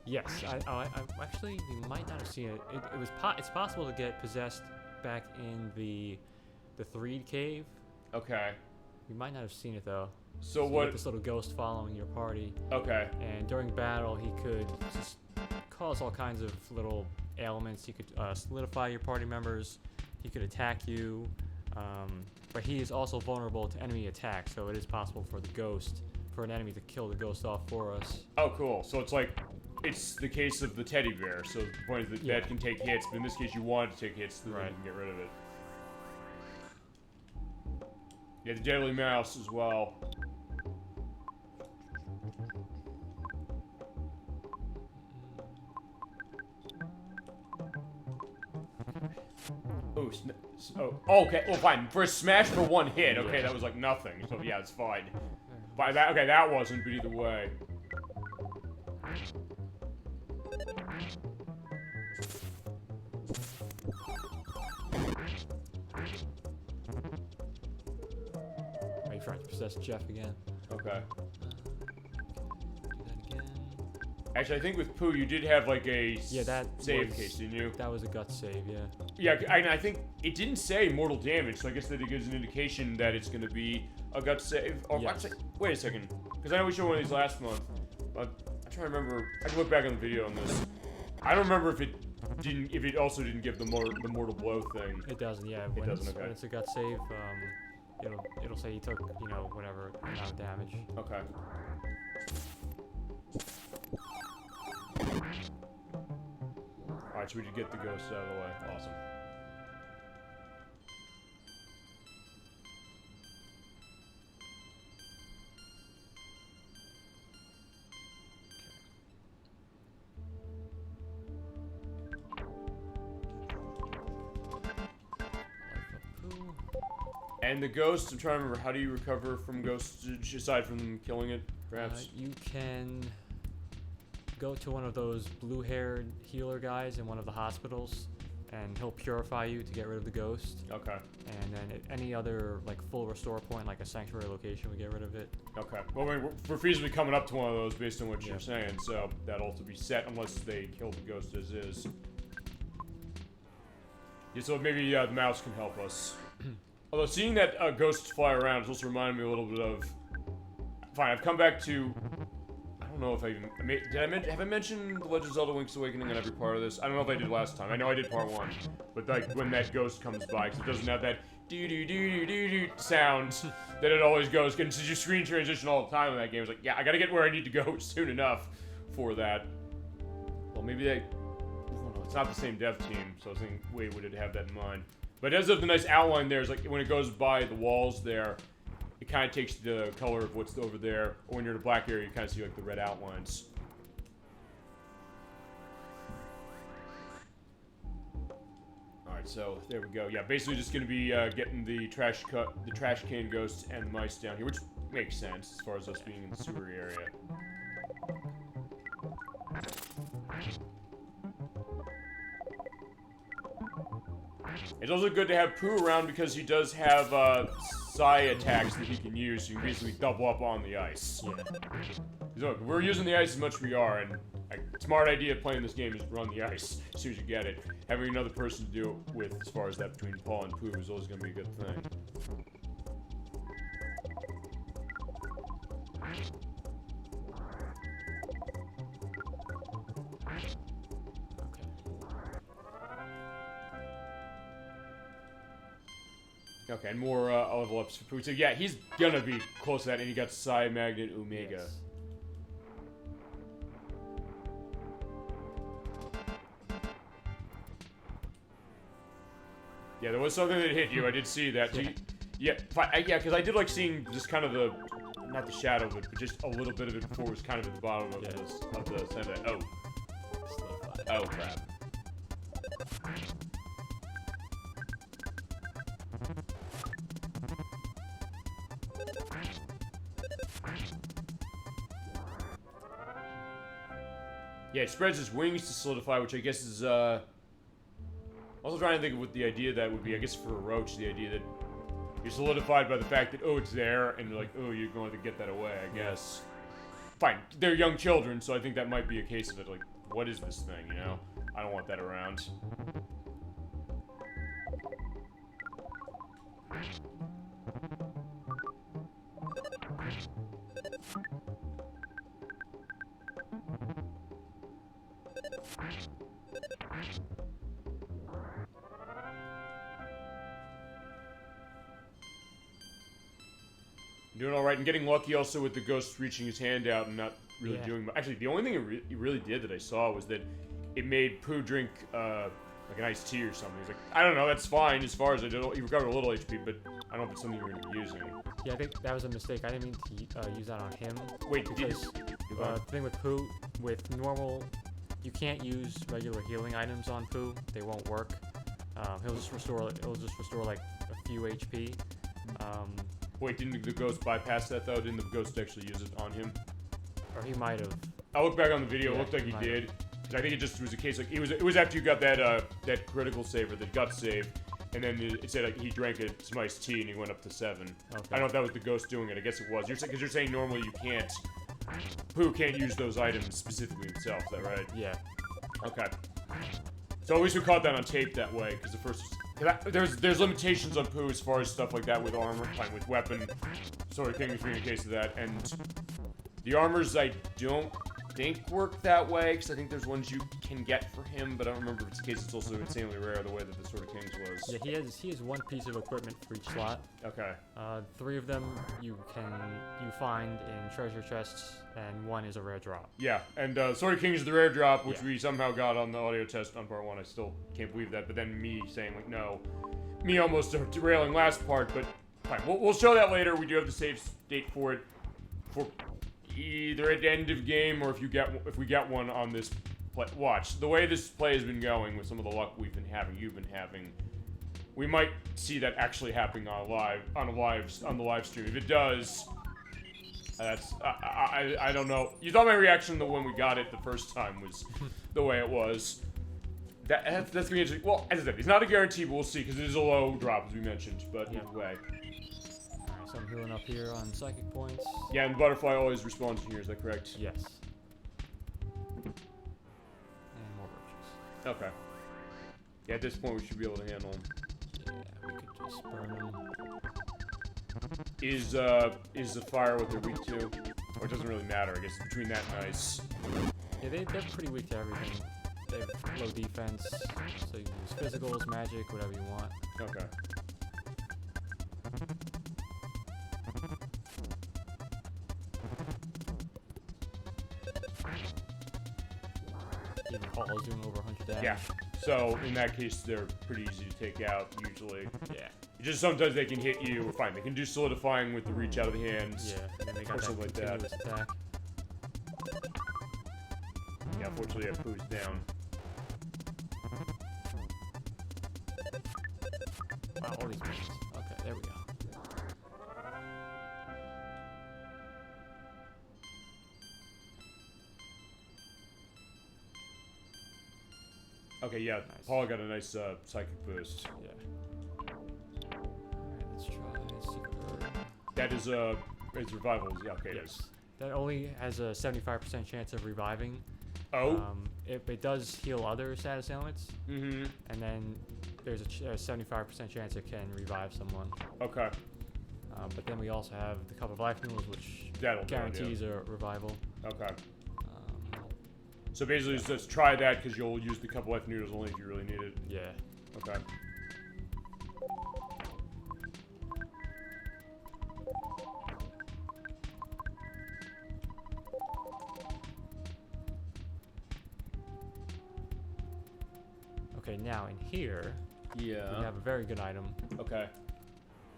Yes. I actually, you might not have seen it. It's possible to get possessed back in the Threed cave. Okay. You might not have seen it though. So you what? get this little ghost following your party. Okay. And during battle, he could just cause all kinds of little ailments. He could solidify your party members. He could attack you. But he is also vulnerable to enemy attack, so it is possible for an enemy to kill the ghost off for us. Oh, cool. So it's like, it's the case of the teddy bear. So the point is that that can take hits, but in this case you want it to take hits so that you can get rid of it. Yeah, the deadly mouse as well. Oh, okay. Well, fine. For a smash for one hit, okay, that was like nothing. So yeah, it's fine. But that, okay, that wasn't, but either way. Are you trying to possess Jeff again? Okay. Do that again. Actually, I think with Pooh, you did have like a save case, didn't you? That was a gut save, yeah. Yeah, I think it didn't say mortal damage, so I guess that it gives an indication that it's going to be a gut save. Oh, yes. Wait a second, because I know we showed one of these last month, but I'm trying to remember. I can look back on the video on this. I don't remember if it also didn't give the mortal blow thing. It doesn't, yeah. It doesn't. Okay. When it's a gut save, it'll say you took, whatever amount of damage. Okay. Alright, so we did get the ghost out of the way. Awesome. And the ghost, I'm trying to remember, how do you recover from ghosts aside from killing it, perhaps? You can go to one of those blue-haired healer guys in one of the hospitals, and he'll purify you to get rid of the ghost. Okay. And then at any other full restore point, like a sanctuary location, would get rid of it. Okay. Well, we're feasibly coming up to one of those based on what you're saying, so that'll also be set unless they kill the ghost as is. Yeah, so maybe the mouse can help us. Although seeing that ghosts fly around has also reminded me a little bit of... Fine, I've come back to... I don't know if I even... Have I mentioned The Legend of Zelda Link's Awakening on every part of this? I don't know if I did last time. I know I did part 1. But when that ghost comes by, because it doesn't have that do-do-do-do-do-do sound that it always goes. And since you screen transition all the time in that game, it's like, yeah, I gotta get where I need to go soon enough for that. Well, maybe they... Oh, no, it's not the same dev team, so I was thinking, wait, would it have that in mind? But it does have the nice outline there. It's like when it goes by the walls there, it kind of takes the color of what's over there. Or when you're in a black area, you kind of see like the red outlines. Alright, so there we go. Yeah, basically just gonna be getting the trash can ghosts and the mice down here, which makes sense as far as us being in the sewer area. It's also good to have Pooh around because he does have psi attacks that he can use. So you can basically double up on the ice. Yeah. Look, we're using the ice as much as we are, and a smart idea of playing this game is run the ice as soon as you get it. Having another person to do it with, as far as that between Paul and Pooh, is always going to be a good thing. Okay, and more level ups for Pooh. So yeah, he's gonna be close to that, and he got Psi, Magnet, Omega. Yes. Yeah, there was something that hit you. I did see that. Yeah, yeah, because I did like seeing just kind of the, not the shadow of it, but just a little bit of it before it was kind of at the bottom of the center. Oh. Oh, crap. Yeah, it spreads his wings to solidify, which I guess is, also trying to think of what the idea that would be. I guess for a roach, the idea that you're solidified by the fact that, oh, it's there, and you're like, oh, you're going to get that away, I guess. Fine, they're young children, so I think that might be a case of it, like, what is this thing, you know? I don't want that around. Doing alright, and getting lucky also with the ghost reaching his hand out and not really doing much. Actually, the only thing it really did that I saw was that it made Pooh drink, like an iced tea or something. He's like, I don't know, that's fine as far as I did. He recovered a little HP, but I don't know if it's something you're going to be using. Yeah, I think that was a mistake. I didn't mean to use that on him. Wait, because the thing with Pooh, with normal, you can't use regular healing items on Pooh. They won't work. It'll just restore like a few HP. Wait, didn't the ghost bypass that though? Didn't the ghost actually use it on him? Or he might have. I looked back on the video. It looked like he did. I think it just was a case like it was after you got that that critical save or the gut save, and then it said like he drank some iced tea and he went up to 7. Okay. I don't know if that was the ghost doing it. I guess it was. Because you're saying normally you can't. Pooh can't use those items specifically himself. Is that right? Yeah. Okay. So at least we caught that on tape that way, because the first. There's limitations on Pooh as far as stuff like that with armor, with weapon, sort of thing in the case of that, and the armors I don't think work that way, because I think there's ones you can get for him, but I don't remember if it's the case it's also insanely rare the way that the Sword of Kings was. Yeah, he has one piece of equipment for each slot. Okay. 3 of them you find in treasure chests, and 1 is a rare drop. Yeah, and Sword of Kings is the rare drop, which we somehow got on the audio test on part 1. I still can't believe that, but then me saying like no, me almost derailing last part, but fine. We'll show that later. We do have the save state for it, for either at the end of game or if we get one on this play. Watch the way this play has been going with some of the luck you've been having. We might see that actually happening on the live stream. If it does, that's I don't know. You thought my reaction to when we got it the first time was the way it was. That's gonna be interesting. Well, as I said, it's not a guarantee, but we'll see because it is a low drop as we mentioned. But either way. So I'm healing up here on psychic points. Yeah, and the butterfly always respawns in here, is that correct? Yes. And more roaches. Okay. Yeah, at this point we should be able to handle them. Yeah, we could just burn them. Is the fire what they're weak to? Or it doesn't really matter, I guess, between that and ice. Yeah, they're pretty weak to everything. They have low defense, so you can use physicals, magic, whatever you want. Okay. Even Paul is doing over 100 damage. Yeah. So in that case, they're pretty easy to take out usually. Yeah. Just sometimes they can hit you. Fine, they can do solidifying with the reach out of the hands. Yeah. And then they got something like that. Attack. Yeah, unfortunately, that Pooh's down. Wow, all these missions. Okay, there we go. Okay, yeah. Nice. Paul got a nice psychic boost. Yeah. Alright, let's try Secret Herb. That is it's revival. Yeah, okay. It is. That only has a 75% chance of reviving. Oh. It does heal other status ailments, Mm-hmm. and then there's a 75% chance it can revive someone. Okay. But then we also have the Cup of Life noodles, which That'll do it, guarantees a revival. Okay. Um, So basically, just try that because you'll use the couple life noodles only if you really need it. yeah. Okay. Okay, now in here, Yeah. we have a very good item. Okay.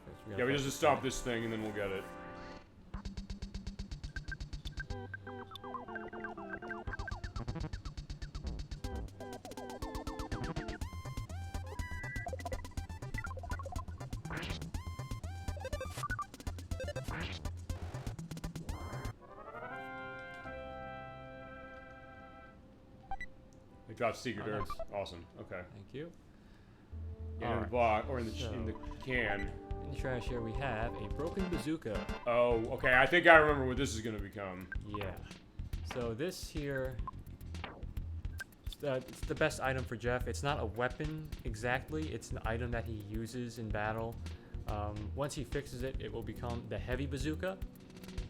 First, Yeah, we just stop this thing and then we'll get it. We dropped secret Oh, herb. nice. Awesome. Okay. Thank you. In the Alright, box or in the so- in the can. In the trash here we have a broken bazooka. Oh, okay. I think I remember what this is gonna become. Yeah. So this here, it's the best item for Jeff. It's not a weapon exactly. It's an item that he uses in battle. Once he fixes it, it will become the heavy bazooka.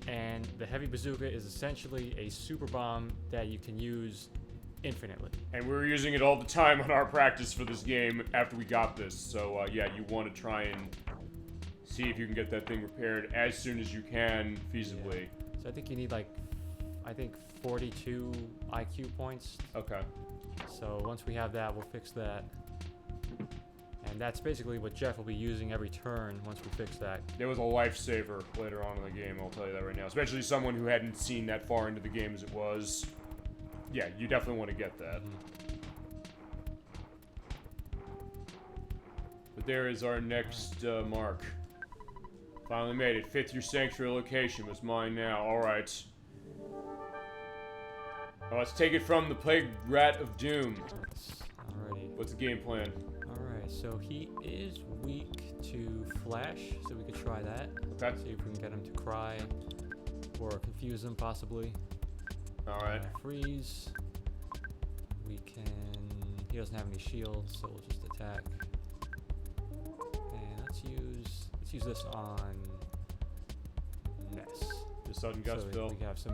And the heavy bazooka is essentially a super bomb that you can use infinitely. And we were using it all the time on our practice for this game after we got this. So yeah, you want to try and see if you can get that thing repaired as soon as you can, feasibly. So I think you need like, I think 42 IQ points. Okay. So once we have that, we'll fix that. And that's basically what Jeff will be using every turn once we fix that. It was a lifesaver later on in the game, I'll tell you that right now. Especially someone who hadn't seen that far into the game as it was. Yeah, you definitely want to get that. But there is our next mark. Finally made it. Fifth your sanctuary location was mine now. Alright. Now let's take it from the plague rat of doom. Alrighty. What's the game plan? Alright, so he is weak to flash, so we could try that. Okay. See if we can get him to cry or confuse him possibly. Alright. Freeze. We can. He doesn't have any shields, so we'll just attack. And let's use this on Ness. The sudden gust so bill. we can have some,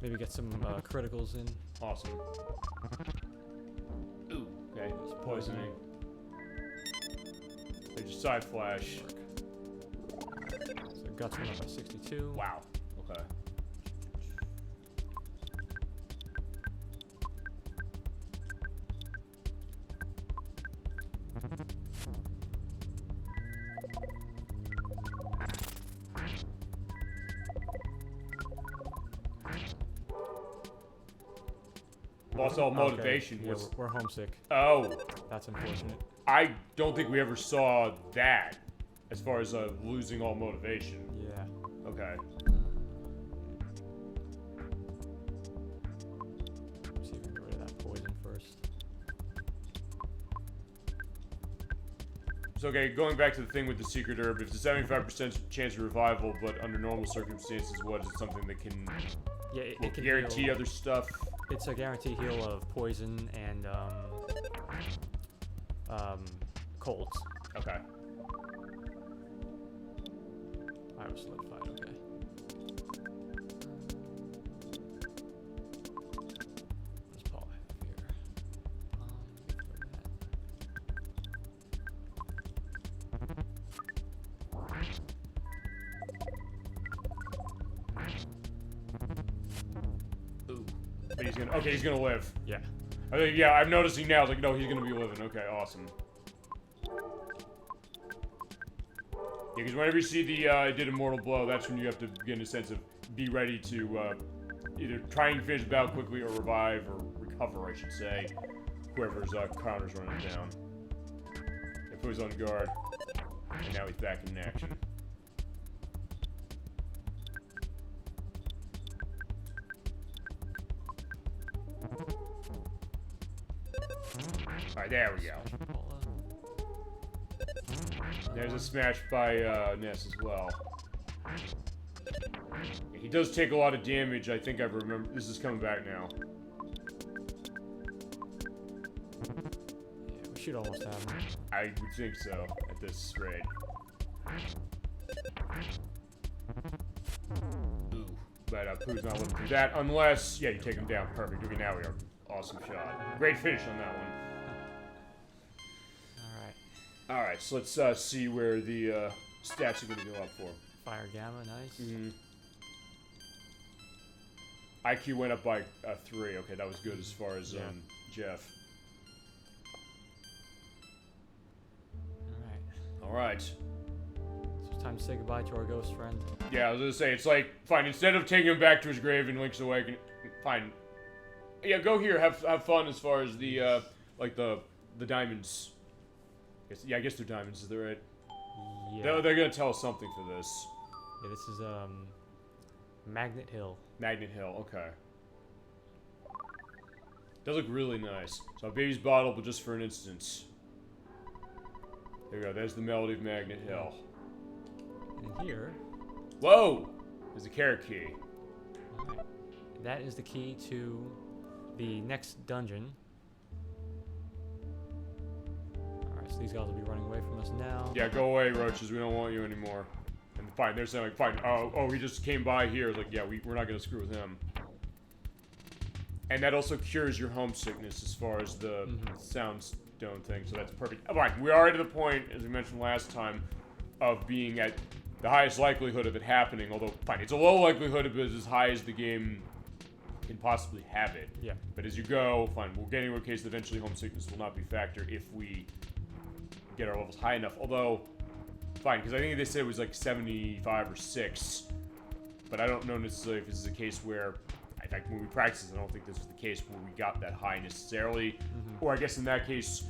maybe get some criticals in. Awesome. Ooh. Okay. It's poisoning. They just side flash. So guts went up by 62. Wow. Okay. Lost all motivation. Okay. Yeah, Was we're homesick. oh, That's unfortunate. I don't think we ever saw that as far as losing all motivation. Yeah. Okay. See if we can get rid of that poison first. So okay, going back to the thing with the secret herb, if it's a 75% chance of revival, but under normal circumstances, what is it? Something that can Yeah, it can guarantee heal. other stuff? It's a guarantee heal of poison and colds. Okay. I was solidified. Okay. What does Paul have here? Ooh. But he's gonna. Okay, he's gonna live. Yeah. I think. Yeah, I'm noticing now. It's like, no, he's gonna be living. Okay, awesome. Yeah, because whenever you see the did a mortal blow, that's when you have to get in a sense of be ready to either try and finish the battle quickly or revive or recover, I should say, whoever's counter's running down. They put his on guard, and now he's back in action. Alright, there we go. There's a smash by Ness as well. He does take a lot of damage. I think I remember. This is coming back now. Yeah, we should almost have him. I would think so at this rate. Ooh. But Pooh's not living through that unless, yeah, you take him down. Perfect. Okay, now we are. Awesome shot. Great finish on that one. Alright, so let's see where the stats are going to go up for. Fire Gamma, nice. Mm-hmm. IQ went up by 3. Okay, that was good as far as Jeff. Alright. So it's time to say goodbye to our ghost friend. Yeah, I was going to say, it's like, fine, instead of taking him back to his grave in Link's Awakening, fine. Yeah, go here, have fun as far as the, like, the diamonds. Yeah, I guess they're diamonds, is that right? Yeah. They're gonna tell us something for this. Yeah, this is, Magnet Hill. Magnet Hill, okay. Does look really nice. So a baby's bottle, but just for an instance. There you go, there's the melody of Magnet Hill. And here... Whoa! There's a carrot key. Alright. That is the key to the next dungeon. So these guys will be running away from us now. Yeah, go away, roaches. We don't want you anymore. And fine, they're saying like, fine. Oh, he just came by here. It's like, yeah, we're not gonna screw with him. And that also cures your homesickness as far as the soundstone thing. So that's perfect. Fine, we are at the point, as we mentioned last time, of being at the highest likelihood of it happening. Although, fine, it's a low likelihood of it as high as the game can possibly have it. Yeah. But as you go, fine, we're getting to a case that eventually homesickness will not be a factor if we get our levels high enough. Although, fine, because I think they said it was like 75 or 6. But I don't know necessarily if this is a case where, in fact, when we practiced, I don't think this was the case where we got that high necessarily. Or I guess in that case,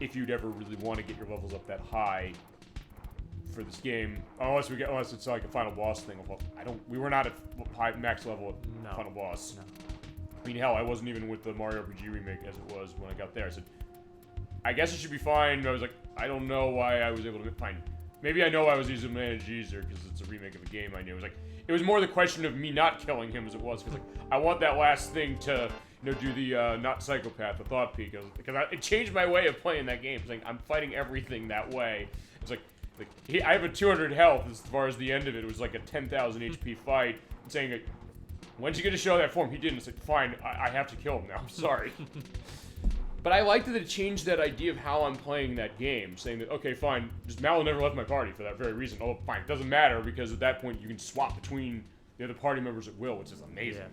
if you'd ever really want to get your levels up that high for this game, unless it's like a final boss thing. We were not at high max level at final boss. No. I mean, hell, I wasn't even with the Mario RPG remake as it was when I got there. I said, I guess it should be fine. I was like, I don't know why I was able to find. Maybe I know I was using managed user because it's a remake of a game I knew. It was more the question of me not killing him as it was because I want that last thing to do the not psychopath, the thought peak, because it changed my way of playing that game. It's like I'm fighting everything that way. It's like I have a 200 health as far as the end of it. It was like a 10,000 HP fight. I'm saying like, when's he gonna show that form? He didn't. It's like fine, I have to kill him now. I'm sorry. But I liked that it changed that idea of how I'm playing that game, saying that, okay, fine, just Mallow never left my party for that very reason. Oh, fine, it doesn't matter, because at that point you can swap between the other party members at will, which is amazing.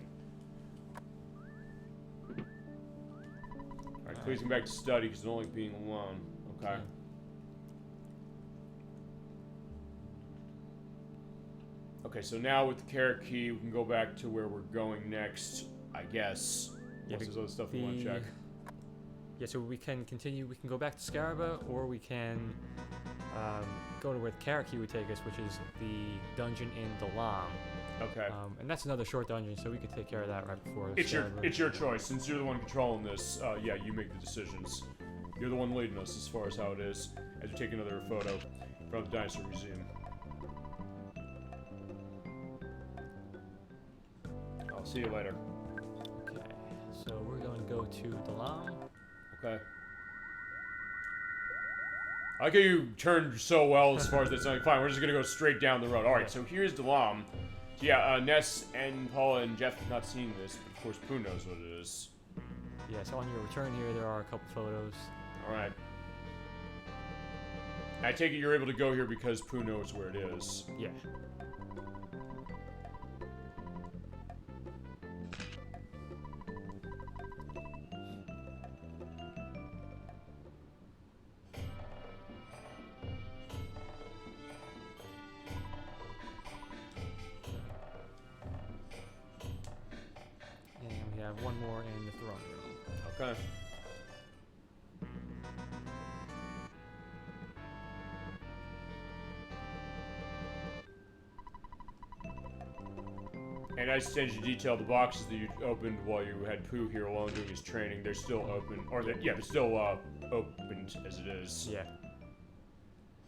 Yeah. Alright, please come back to study, because I don't like being alone. Okay. Okay, so now with the carrot key, we can go back to where we're going next, I guess. Yeah, there's other stuff we want to check. Yeah, so we can continue. We can go back to Scaraba, or we can go to where the carrot key would take us, which is the dungeon in Dalam. Okay. And that's another short dungeon, so we could take care of that right before. It's your choice. Since you're the one controlling this, yeah, you make the decisions. You're the one leading us as far as how it is. As we take another photo from the Dinosaur Museum. I'll see you later. Okay, so we're going to go to Dalam. Okay. I like how you turned so well as far as that's like, fine, we're just gonna go straight down the road. Alright, so here's Dalam. So yeah, Ness and Paula and Jeff have not seen this, but of course Pooh knows what it is. Yeah, so on your return here, there are a couple photos. Alright. I take it you're able to go here because Pooh knows where it is. Yeah. One more in the throne room. Okay. And nice attention to detail, the boxes that you opened while you had Pooh here alone doing his training, they're still open. Or, they're still opened as it is. Yeah.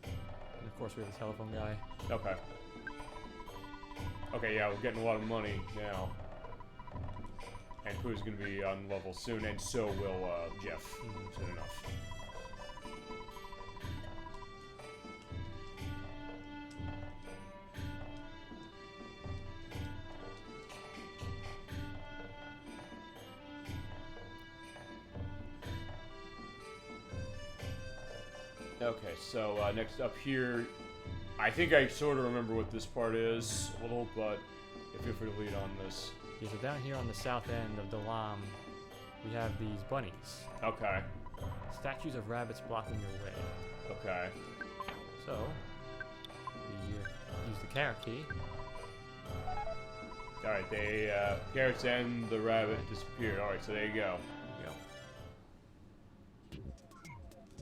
And of course, we have the telephone guy. Okay. Okay, yeah, we're getting a lot of money now. And Pooh's gonna be on level soon, and so will Jeff. Soon enough. Okay, so next up here, I think I sort of remember what this part is a little, but feel free to lead on this. Yeah, so down here on the south end of Dalam, we have these bunnies. Okay. Statues of rabbits blocking your way. Okay. So, we use the carrot key. Alright, they, carrots and the rabbit disappeared. Alright, so there you go.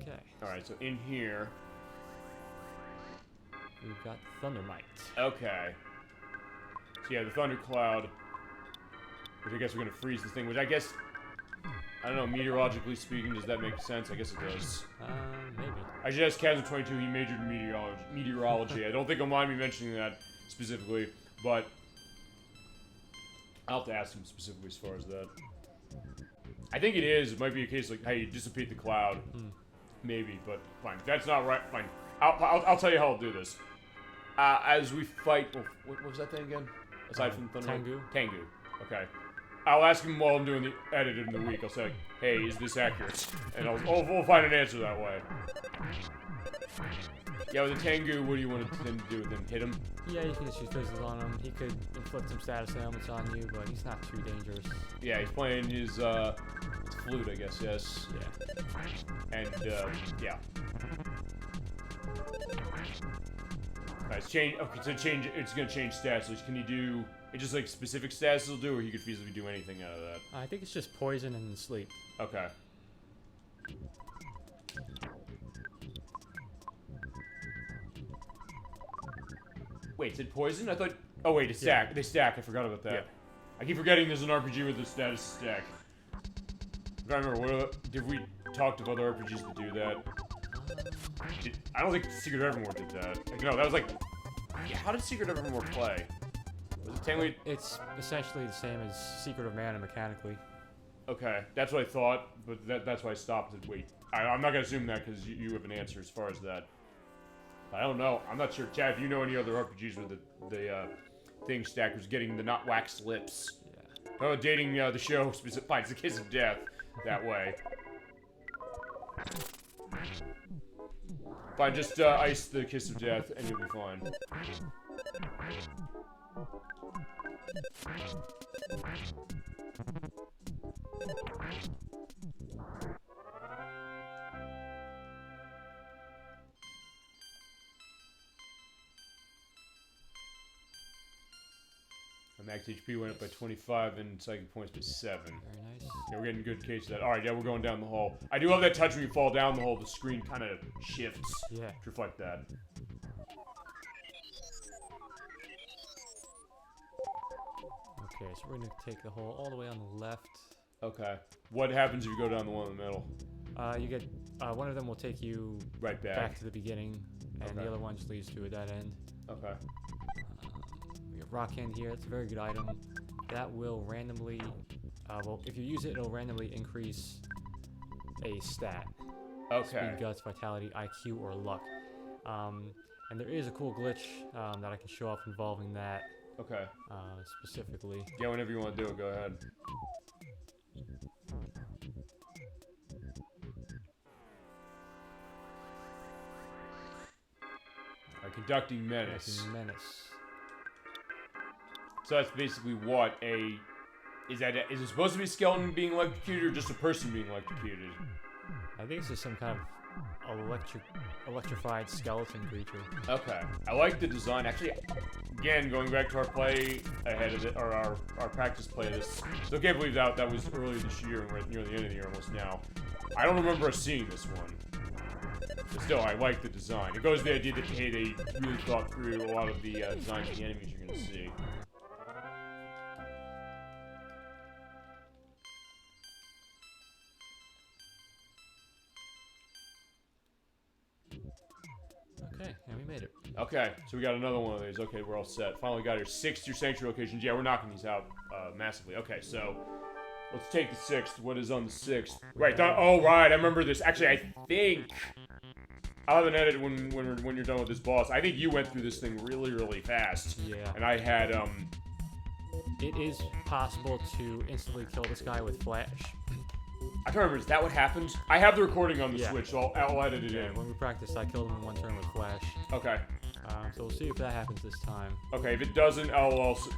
Okay. Alright, so in here... we've got Thundermite. Okay. So yeah, the thundercloud, which I guess we're gonna freeze the thing, which I guess, I don't know, meteorologically speaking, does that make sense? I guess it does. Maybe. I should ask Chasm22, he majored in meteorology. I don't think he'll mind me mentioning that specifically, but I'll have to ask him specifically as far as that. I think it is. It might be a case like, hey, you dissipate the cloud. Maybe, but fine. If that's not right, fine. I'll tell you how I'll do this. As we fight... Oh, what was that thing again? Aside from Thunder? Tengu. Tengu. Okay. I'll ask him while I'm doing the edit in the week. I'll say, hey, is this accurate? And we'll find an answer that way. Yeah, with the Tengu, what do you want him to do with him? Hit him? Yeah, you can just use fizzles on him. He could inflict some status ailments on you, but he's not too dangerous. Yeah, he's playing his flute, I guess, yes. Yeah. And, yeah. It's change. Okay, so change. It's gonna change stats. So can he do? It's just like specific stats he'll do, or he could feasibly do anything out of that. I think it's just poison and sleep. Okay. Wait, is it poison? I thought. Oh wait, it's stack. They stack. I forgot about that. Yeah. I keep forgetting there's an RPG with the status stack. I'm trying to remember. Did we talk to other RPGs that do that? I don't think Secret of Evermore did that. Like, no, that was like... Yeah, how did Secret of Evermore play? Was it technically... It's essentially the same as Secret of Mana mechanically. Okay, that's what I thought, but that's why I stopped and wait. I'm not gonna assume that because you have an answer as far as that. I don't know. I'm not sure. Chad, if you know any other RPGs where the thing stackers getting the not waxed lips. Yeah. Oh, dating the show finds the kiss of death that way. Fine, just ice the kiss of death and you'll be fine. My max HP went up by 25 and psychic points by 7. Very nice. Yeah, we're getting a good case of that. Alright, yeah, we're going down the hall. I do love that touch when you fall down the hall, the screen kind of shifts to reflect that. Okay, so we're going to take the hole all the way on the left. Okay. What happens if you go down the one in the middle? You get... one of them will take you right back to the beginning, and the other one just leads to a dead end. Okay. We got Rock Hand here. That's a very good item. That will randomly... well, if you use it, it'll randomly increase a stat. Okay. Speed, Guts, Vitality, IQ, or Luck. And there is a cool glitch that I can show off involving that. Okay. Specifically. Yeah, whenever you want to do it, go ahead. Conducting menace. So that's basically what a... Is it supposed to be a skeleton being electrocuted or just a person being electrocuted? I think it's just some kind of electrified skeleton creature. Okay. I like the design. Actually, again, going back to our play ahead of it, or our practice play of this. Still can't believe that was earlier this year and we're near the end of the year almost now. I don't remember us seeing this one. But still, I like the design. It goes to the idea that, hey, they really thought through a lot of the designs of the enemies you're going to see. Okay, and we made it. Okay, so we got another one of these. Okay, we're all set. Finally got our 6th your sanctuary locations. Yeah, we're knocking these out massively. Okay, so let's take the 6th. What is on the 6th? Right, oh, right, I remember this. Actually, I think I'll have an edit when you're done with this boss. I think you went through this thing really, really fast. Yeah. And I had, It is possible to instantly kill this guy with flash. I can't remember, is that what happened? I have the recording on the Yeah. Switch, so I'll edit it in. When we practiced, I killed him in one turn with flash. Okay. So we'll see if that happens this time. Okay, if it doesn't, I'll also...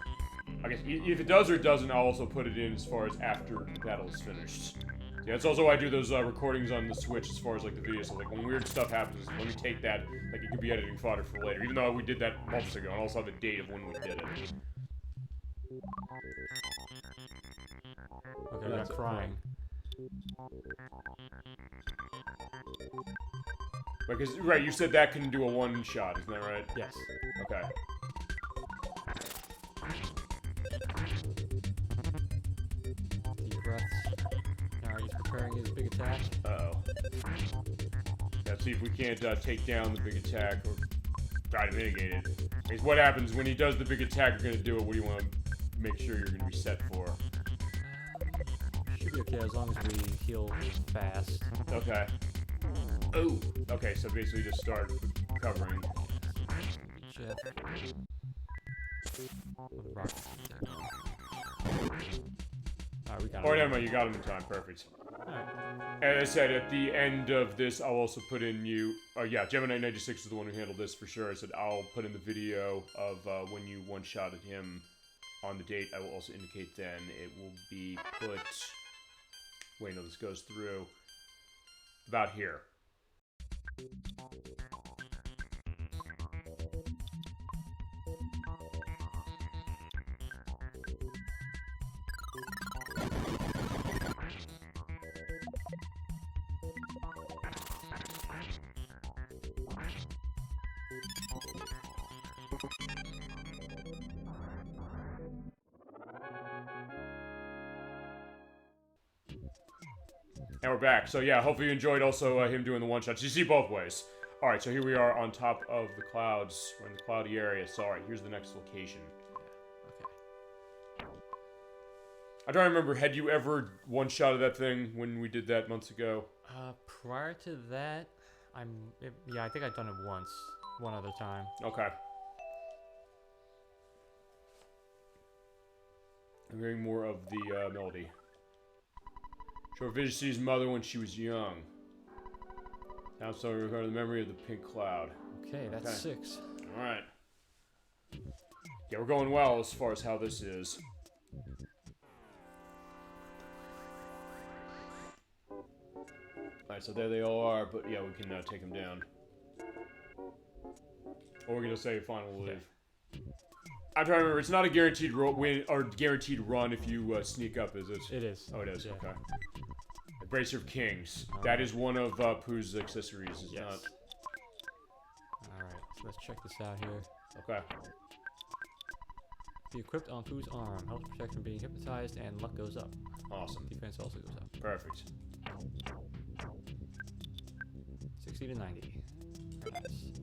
I guess, if it does or doesn't, I'll also put it in as far as after battle is finished. Yeah, that's also why I do those recordings on the Switch as far as, like, the videos. So, like, when weird stuff happens, let me take that. Like, it could be editing fodder for later. Even though we did that months ago, and also have the date of when we did it. Okay, we're not crying. Because, right, you said that can do a one-shot, isn't that right? Yes. Okay. Deep breaths. Alright, he's preparing his big attack. Uh-oh. Let's see if we can't take down the big attack, or try to mitigate it. Because what happens when he does the big attack, you're gonna do it, what do you want to make sure you're gonna be set for? Should be okay as long as we heal fast. Okay. Oh. Okay, so basically just start covering. Shit. Alright, we got him. Oh, never mind, you got him in time, perfect. Alright. And I said at the end of this, I'll also put in you. Oh yeah, Gemini96 is the one who handled this for sure. I said I'll put in the video of when you one-shotted him on the date. I will also indicate then it will be put. Wait, no, this goes through about here. And we're back. So yeah, hopefully you enjoyed also him doing the one-shots. You see both ways. Alright, so here we are on top of the clouds. We're in the cloudy area. So alright, here's the next location. Okay. I don't remember, had you ever one-shotted that thing when we did that months ago? Prior to that, yeah, I think I've done it once. One other time. Okay. I'm hearing more of the melody. Show visited his mother when she was young. Sounds so regarding the memory of the pink cloud. Okay, that's 6. Alright. Yeah, we're going well as far as how this is. Alright, so there they all are, but yeah, we can take them down. Or we're gonna say final leave. I'm trying to remember, it's not a guaranteed win or guaranteed run if you sneak up, is it? It is. Oh, it is, yeah. okay. Bracer of Kings. That is one of Pooh's accessories, is Yes. not? Alright, so let's check this out here. Okay. Be equipped on Pooh's arm. Helps protect from being hypnotized, and luck goes up. Awesome. Defense also goes up. Perfect. 60 to 90. Nice.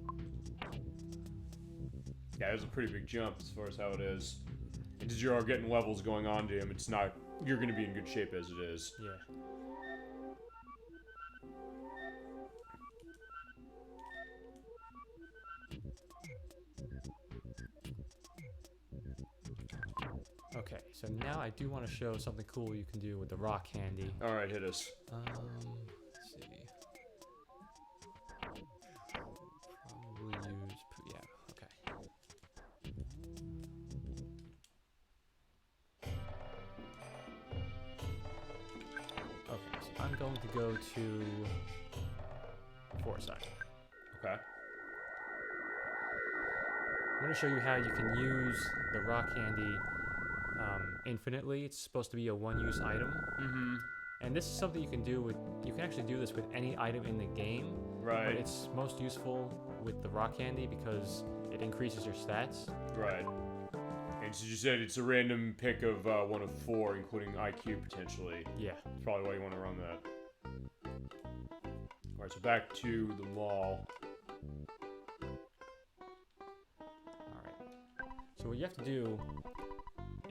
Yeah, it was a pretty big jump as far as how it is. And as you are getting levels going on to him, it's not... You're going to be in good shape as it is. Yeah. Okay, so now I do want to show something cool you can do with the rock candy. Alright, hit us. Let's see. Probably use, yeah, okay. Okay, so I'm going to go to Foresight. Okay. I'm going to show you how you can use the rock candy infinitely. It's supposed to be a one-use item. Mm-hmm. And this is something you can do with, you can actually do this with any item in the game. Right. But it's most useful with the rock candy because it increases your stats. Right. And so you said it's a random pick of 1 of 4, including IQ potentially. Yeah. That's probably why you want to run that. Alright, so back to the mall. So what you have to do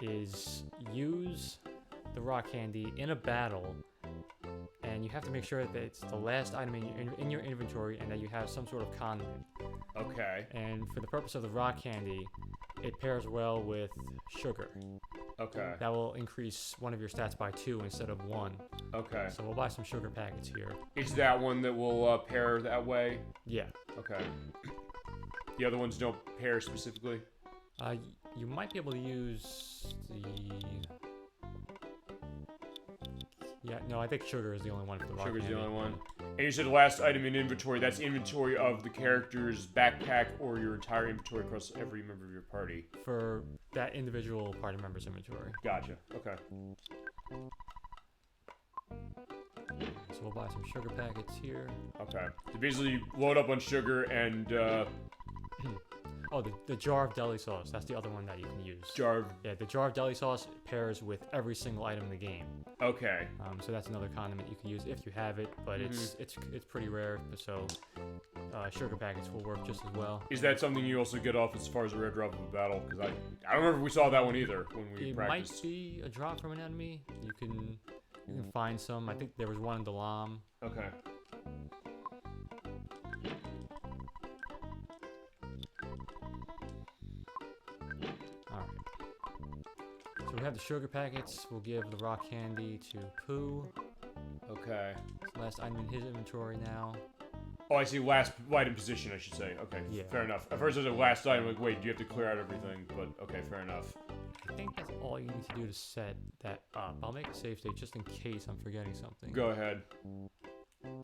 is use the rock candy in a battle, and you have to make sure that it's the last item in your inventory and that you have some sort of condiment. Okay. And for the purpose of the rock candy, it pairs well with sugar. Okay. That will increase one of your stats by 2 instead of 1. Okay. So we'll buy some sugar packets here. Is that one that will pair that way? Yeah. Okay. The other ones don't pair specifically? You might be able to use the... Yeah, no, I think sugar is the only one for the rock Sugar's candy. the only one. And you said last item in inventory, that's inventory of the character's backpack or your entire inventory across every member of your party. For that individual party member's inventory. Gotcha. Okay. So we'll buy some sugar packets here. Okay. So basically, you load up on sugar and, Oh, the jar of deli sauce. That's the other one that you can use. jar of... Yeah, the jar of deli sauce pairs with every single item in the game. Okay. So that's another condiment you can use if you have it, but it's pretty rare. So sugar packets will work just as well. Is that something you also get off as far as a rare drop of a battle? Because I don't remember if we saw that one either when we It practiced. might be a drop from an enemy. You can find some. I think there was one in Dalam. Okay. Alright. So we have the sugar packets. We'll give the rock candy to Pooh. Okay. It's the last item in his inventory now. Oh, I see. Last item position, I should say. Okay. Yeah. Fair enough. At first, it was a last item. Like, wait, do you have to clear out everything? But okay, fair enough. I think that's all you need to do to set that up. I'll make a save state just in case I'm forgetting something. Go ahead. But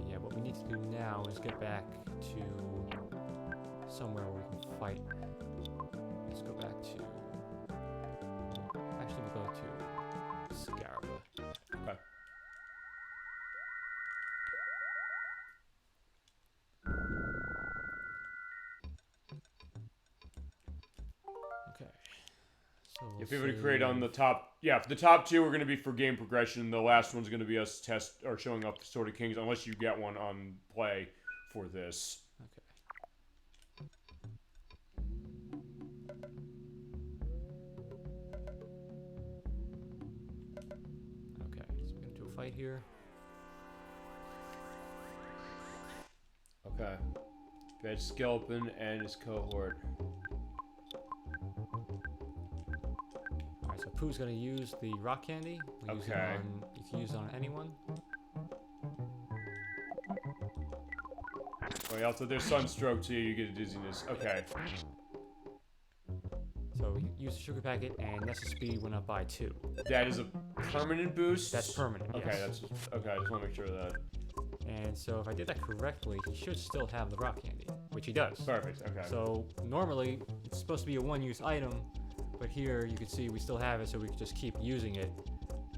yeah, what we need to do now is get back to somewhere where we can fight. Let's go back to... Actually, we'll go to Scaraba. Okay. Okay. So we'll If we were to create save- on the top, yeah, the top two are going to be for game progression. The last one's going to be us test or showing up the Sword of Kings, unless you get one on play for this. Okay. Okay, so we're gonna do a fight here. Okay. Bad Skeleton and his cohort. Alright, so Pooh's gonna use the rock candy. We'll use it Okay. you can use it on anyone. Oh, yeah, also there's Sunstroke too, you get a dizziness. Okay. So we use the sugar packet, and Nessa speed went up by 2. That is a permanent boost? That's permanent. Okay, yes. okay, I just want to make sure of that. And so if I did that correctly, he should still have the rock candy, which he does. Perfect, okay. So normally it's supposed to be a one-use item, but here you can see we still have it, so we can just keep using it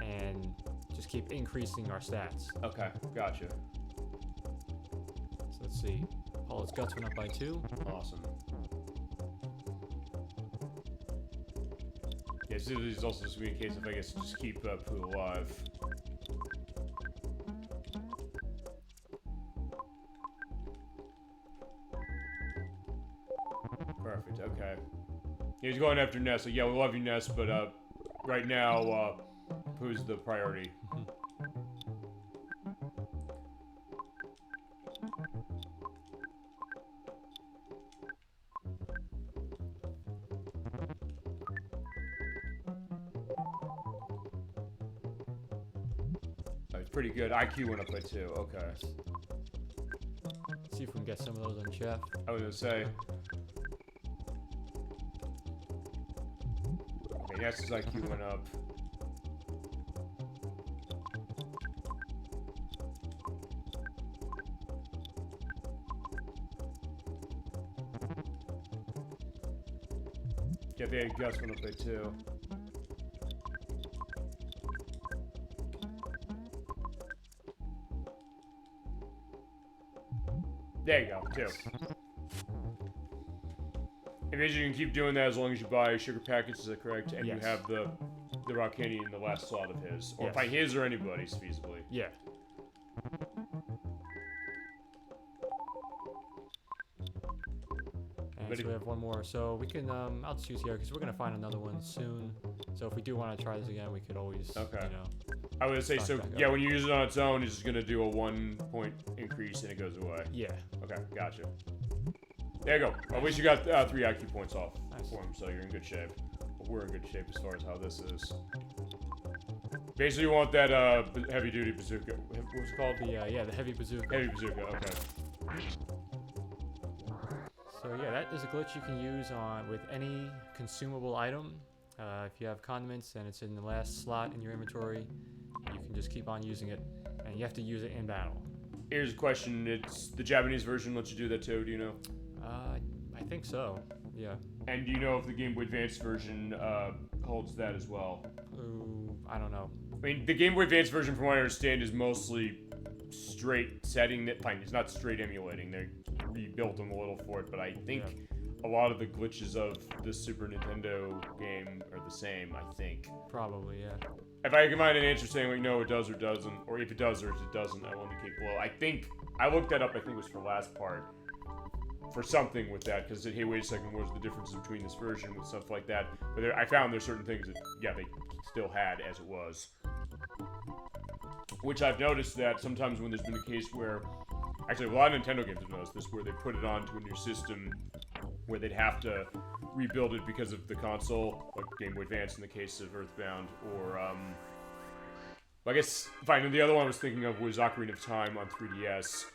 and just keep increasing our stats. Okay, gotcha. So let's see. Paul's guts went up by 2. Awesome. Yeah, so this is also just be in case if I guess just keep Pooh alive. Perfect, okay. Yeah, he's going after Ness, so yeah, we love you, Ness, but right now, Pooh's the priority. It's pretty good. IQ went up by 2. Okay. See if we can get some of those on Jeff. I was gonna say. Okay, Ness's IQ went up. Yeah, the Gus went up by 2. There you go, 2. And as you can keep doing that as long as you buy sugar packets, is that correct? And Yes. you have the rock candy in the last slot of his. Or Yes. by his or anybody's, feasibly. Yeah. And so we have one more. So we can, I'll just use here because we're going to find another one soon. So if we do want to try this again, we could always, you know. I would say, so yeah, when you use it on its own, it's just going to do a 1 point increase and it goes away. Yeah. Okay, gotcha. There you go. At least you got 3 IQ points off for him, so you're in good shape. We're in good shape as far as how this is. Basically, you want that heavy-duty bazooka. What's it called? The heavy bazooka. Heavy bazooka, okay. So yeah, that is a glitch you can use with any consumable item. If you have condiments and it's in the last slot in your inventory, you can just keep on using it, and you have to use it in battle. Here's a question. It's the Japanese version lets you do that too, do you know? I think so, yeah. And do you know if the Game Boy Advance version holds that as well? Ooh, I don't know. I mean, the Game Boy Advance version, from what I understand, is mostly straight setting. Fine, it's not straight emulating. They rebuilt them a little for it, but I think a lot of the glitches of the Super Nintendo game are the same, I think. Probably, yeah. If I can find an answer saying, like, no, it does or doesn't, or if it does or if it doesn't, I will indicate below. I think, I looked that up, I think it was for last part, for something with that, because it said, hey, wait a second, what was the difference between this version with stuff like that? But I found there's certain things that, yeah, they still had as it was. Which I've noticed that sometimes when there's been a case where, actually a lot of Nintendo games have noticed this, where they put it onto a new system where they'd have to rebuild it because of the console, like Game Boy Advance in the case of EarthBound, or, I guess, fine, and the other one I was thinking of was Ocarina of Time on 3DS.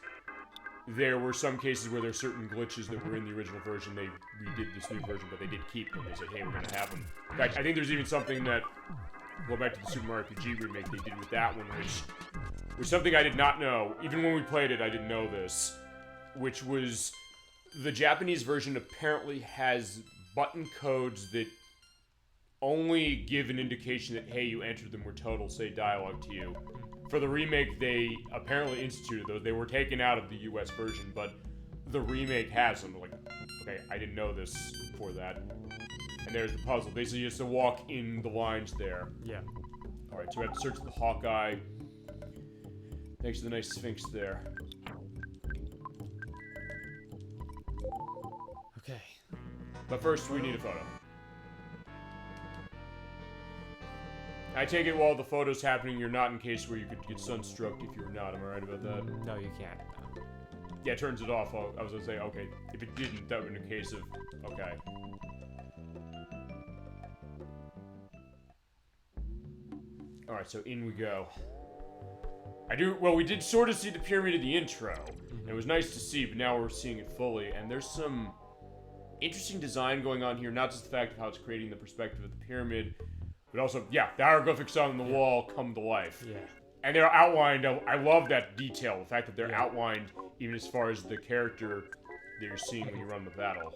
There were some cases where there's certain glitches that were in the original version. They redid this new version, but they did keep them. They said, hey, we're going to have them. In fact, I think there's even something that, going back to the Super Mario RPG remake they did with that one, which was something I did not know. Even when we played it, I didn't know this. Which was, the Japanese version apparently has button codes that only give an indication that, hey, you entered them, were total, say, dialogue to you. For the remake, they apparently instituted those. They were taken out of the US version, but the remake has them. Like, okay, I didn't know this before that. And there's the puzzle. Basically, you have to walk in the lines there. Yeah. Alright, so we have to search the Hawkeye. Thanks to the nice Sphinx there. Okay. But first, we need a photo. I take it while the photo's happening, you're not in case where you could get sunstroked if you're not. Am I right about that? No, you can't. Yeah, it turns it off. I was gonna say, okay, if it didn't, that would be a case of, okay. Alright, so in we go. Well, we did sort of see the pyramid in the intro, and it was nice to see, but now we're seeing it fully, and there's some interesting design going on here, not just the fact of how it's creating the perspective of the pyramid, but also, yeah, the hieroglyphics on the wall come to life. Yeah. And they're outlined. I love that detail, the fact that they're outlined even as far as the character that you're seeing when you run the battle.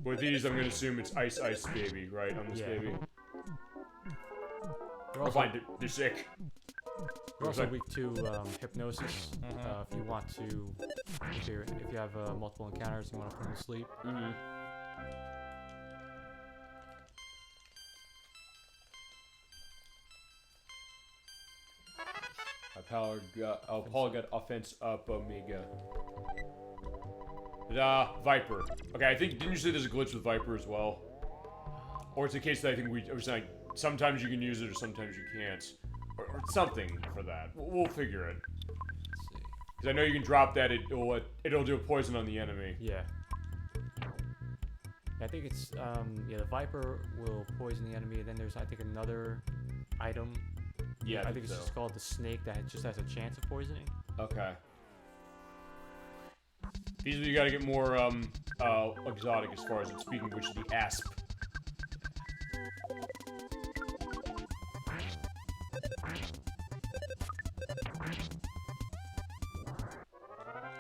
With these, I'm going to assume it's Ice Ice Baby, right, on this baby? Also, fine, they're sick. We're also weak to hypnosis. If you want to, if you have multiple encounters, you want to put them to sleep. Paul got offense up, Omega. Viper. Okay, I think, didn't you say there's a glitch with Viper as well? Or it's a case that I think we were saying sometimes you can use it or sometimes you can't. Or something for that. We'll figure it. Let's see. Because I know you can drop that, it'll do a poison on the enemy. Yeah. I think it's, the Viper will poison the enemy, and then there's, I think, another item. Yeah, I think it's just called the snake that just has a chance of poisoning. Okay. These you gotta get more exotic as far as it's speaking, which is the asp.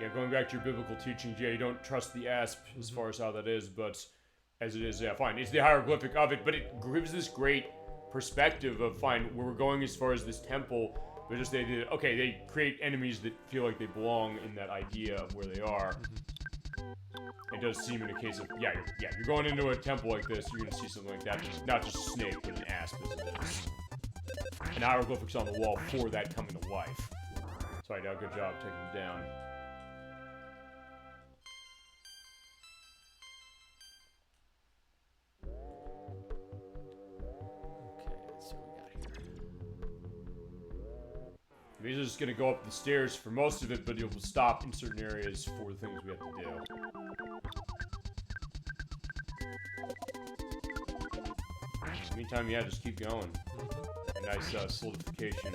Yeah, going back to your biblical teachings, yeah, you don't trust the asp as far as how that is, but as it is, yeah, fine. It's the hieroglyphic of it, but it gives this great perspective of, fine, where we're going as far as this temple, but just they did, okay, they create enemies that feel like they belong in that idea of where they are. It does seem in a case of, you're going into a temple like this, you're gonna see something like that, not just a snake, but an asp as it is. And hieroglyphics on the wall for that coming to life. So I did a good job taking them down. We're just gonna go up the stairs for most of it, but you'll stop in certain areas for the things we have to do. Meantime, yeah, just keep going. Nice solidification.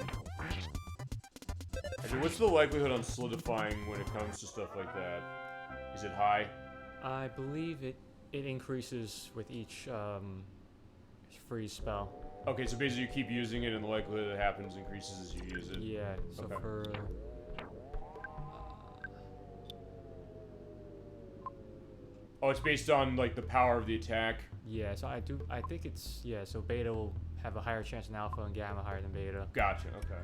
Actually, what's the likelihood on solidifying when it comes to stuff like that? Is it high? I believe it increases with each freeze spell. Okay, so basically you keep using it and the likelihood that it happens increases as you use it. Yeah, so Okay. for... Oh, it's based on, like, the power of the attack? yeah, so I think it's... Yeah, so beta will have a higher chance than alpha and gamma higher than beta. Gotcha, okay.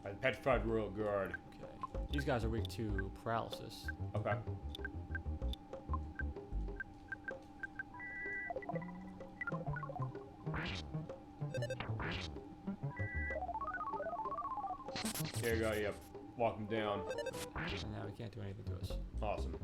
Alright, Petrified Royal Guard. Okay. These guys are weak to paralysis. Okay. There you go, yep. Walk him down. And now we can't do anything to us. Awesome.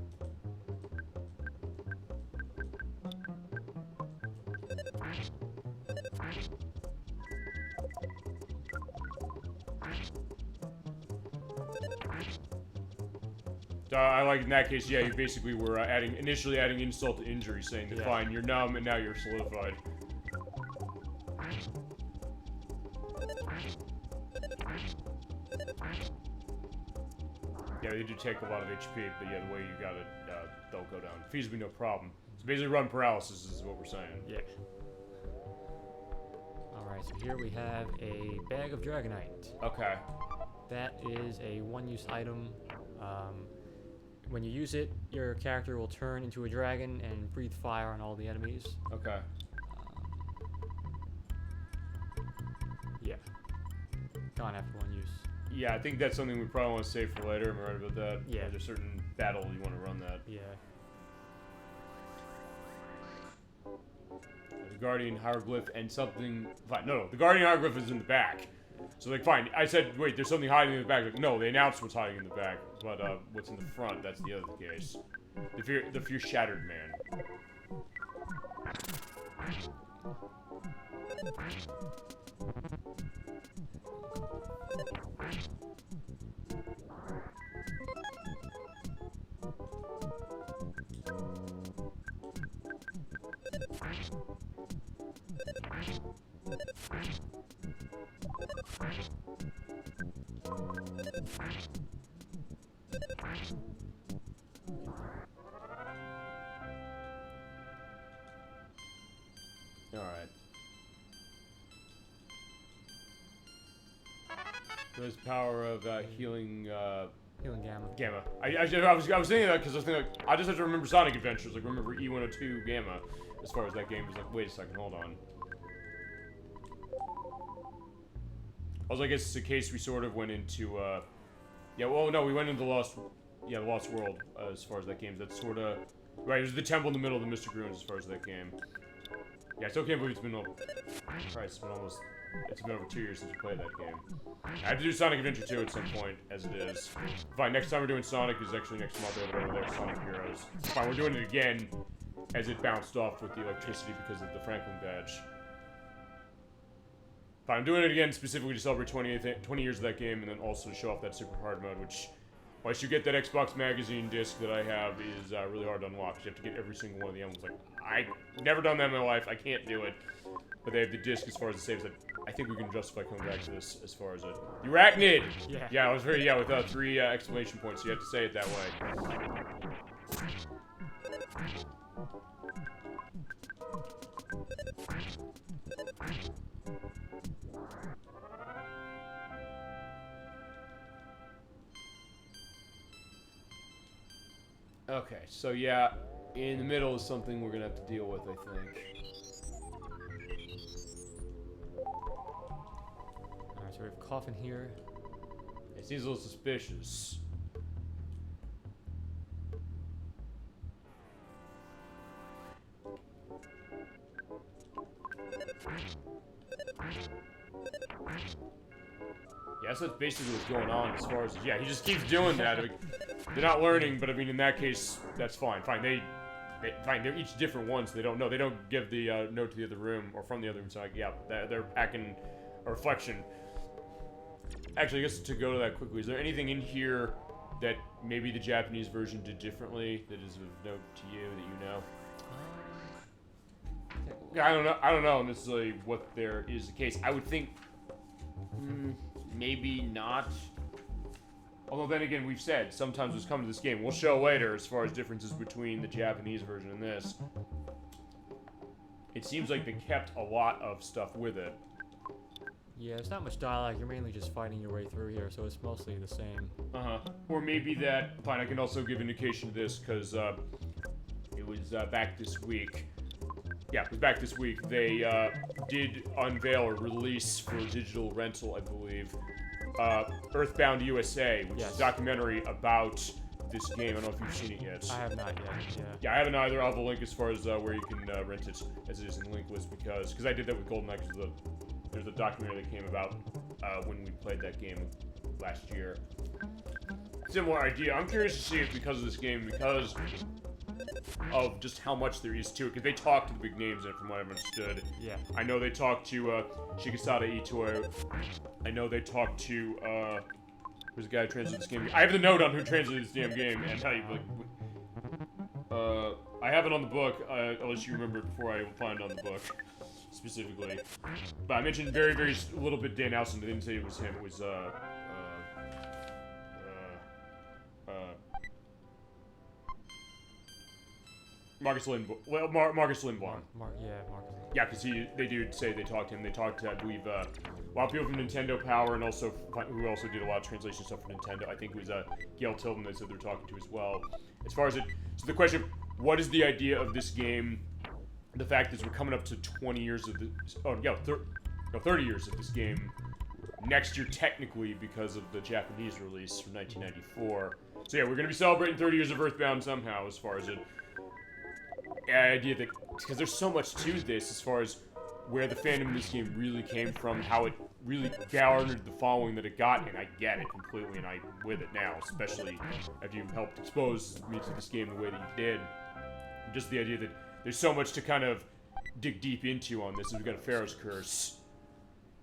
I like in that case, yeah, you basically were initially adding insult to injury, saying that Yeah. fine, you're numb and now you're solidified. Yeah, they do take a lot of HP, but yeah, the way you got it, they'll go down. Feasibly no problem. So basically run paralysis is what we're saying. Yeah. Alright, so here we have a bag of Dragonite. Okay. That is a one-use item. When you use it, your character will turn into a dragon and breathe fire on all the enemies. Okay. Yeah. Gone after one use. Yeah, I think that's something we probably want to save for later. Am I right about that? Yeah. There's a certain battle you want to run that. Yeah. The Guardian Hieroglyph and something... Fine, no, the Guardian Hieroglyph is in the back. So, like, fine. I said, wait, there's something hiding in the back. Like, no, they announced what's hiding in the back. But, what's in the front, that's the other case. The fear Shattered Man. Alright. There's power of healing Healing Gamma. Gamma. I was thinking that because I was thinking like, I just have to remember Sonic Adventures, like remember E102 Gamma as far as that game was like, wait a second, hold on. Also, I guess it's a case we sort of went into yeah, well no, we went into the Lost World as far as that game. That's sort of right, there's the temple in the middle of the Mystic Ruins as far as that game. Yeah, I still can't believe it's been it's been over 2 years since we played that game. I have to do Sonic Adventure 2 at some point, as it is. Fine, next time we're doing Sonic is actually next month over there, Sonic Heroes. Fine, we're doing it again, as it bounced off with the electricity because of the Franklin badge. Fine, I'm doing it again specifically to celebrate 20 years of that game, and then also to show off that super hard mode, which, once you get that Xbox Magazine disc that I have, is really hard to unlock, because you have to get every single one of the emblems. Like, I've never done that in my life, I can't do it. But they have the disc as far as the saves that I think we can justify coming back to this as far as it. Arachnid! Yeah. Yeah, I was very, with 3 exclamation points, so you have to say it that way. Okay, so yeah, in the middle is something we're gonna have to deal with, I think. Alright, so we have a coffin here. It seems a little suspicious. Yeah, so that's basically what's going on as far as... Yeah, he just keeps doing that. I mean, they're not learning, but I mean, in that case, that's fine. Fine, fine, they're each different ones. They don't know. They don't give the note to the other room or from the other room. So like, yeah, they're packing a reflection. Actually, I guess to go to that quickly, is there anything in here that maybe the Japanese version did differently that is of note to you that you know? I don't know necessarily what there is the case. I would think maybe not. Although then again, we've said sometimes what's come to this game. We'll show later as far as differences between the Japanese version and this. It seems like they kept a lot of stuff with it. Yeah, there's not much dialogue. You're mainly just fighting your way through here, so it's mostly the same. Or maybe that. Fine, I can also give indication of this because it was back this week. Yeah, it was back this week. They did unveil or release for digital rental, I believe, EarthBound USA, which is a documentary about this game. I don't know if you've seen it yet. I have not yet, Yeah, I haven't either. I'll have a link as far as where you can rent it, as it is in the link list, because I did that with GoldenEye, because there's a documentary that came about when we played that game last year. Similar idea. I'm curious to see it because of this game, because of just how much there is to it, because they talk to the big names in it, from what I've understood. Yeah. I know they talked to Shigesada Ito. I know they talked to who's the guy who translated this game. I have the note on who translated this damn game, and how you I have it on the book. Unless you remember it before I find it on the book specifically. But I mentioned very little bit Dan Nelson. I didn't say it was him. It was Marcus Lindblom. Well, Marcus Lindblom. Marcus. Yeah, because they do say they talked to him. They talked to, I believe, a lot of people from Nintendo Power, and also who also did a lot of translation stuff for Nintendo. I think it was Gail Tilden they said they're talking to as well. As far as it, so the question, what is the idea of this game? The fact is we're coming up to 20 years of this. Oh yeah, 30 years of this game. Next year, technically, because of the Japanese release from 1994. So yeah, we're gonna be celebrating 30 years of EarthBound somehow, as far as it. The idea that, because there's so much to this as far as where the fandom of this game really came from, how it really garnered the following that it got, and I get it completely, and I'm with it now, especially after you've helped expose me to this game the way that you did. Just the idea that there's so much to kind of dig deep into on this. We've got a Pharaoh's Curse.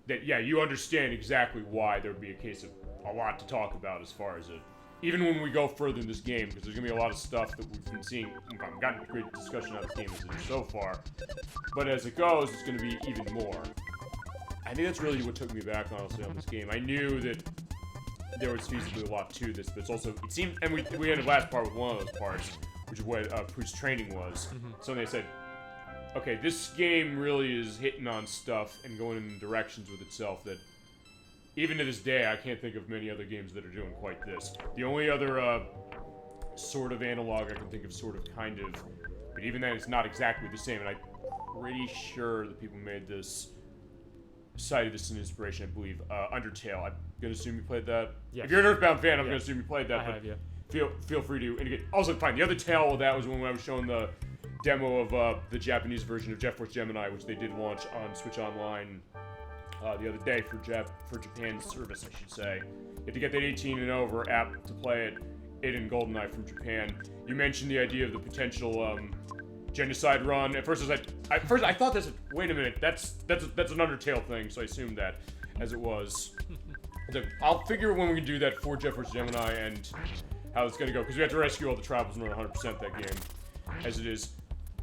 That, yeah, you understand exactly why there would be a case of a lot to talk about as far as it. Even when we go further in this game, because there's going to be a lot of stuff that we've been seeing. We've gotten great discussion out of this game as it is so far. But as it goes, it's going to be even more. I think that's really what took me back, honestly, on this game. I knew that there was feasibly a lot to this, but it's also, it seemed, and we ended last part with one of those parts, which is what Pooh's training was. So they said, okay, this game really is hitting on stuff and going in directions with itself that, even to this day, I can't think of many other games that are doing quite this. The only other sort of analog I can think of, sort of, kind of, but even then it's not exactly the same, and I'm pretty sure the people who made this cited this as an inspiration, I believe. Undertale, I'm going to assume you played that? Yes. If you're an EarthBound fan, I'm going to assume you played that, I have, yeah. Feel free to indicate. Also, fine, the other tale of that was when I was showing the demo of the Japanese version of Jet Force Gemini, which they did launch on Switch Online the other day for Japan's service, I should say. You have to get that 18 and over app to play it in GoldenEye from Japan. You mentioned the idea of the potential genocide run. At first, I thought this. Wait a minute, that's an Undertale thing, so I assumed that, as it was. So I'll figure when we can do that for Jet Force Gemini and how it's gonna go, because we have to rescue all the tribals in order to 100% that game, as it is.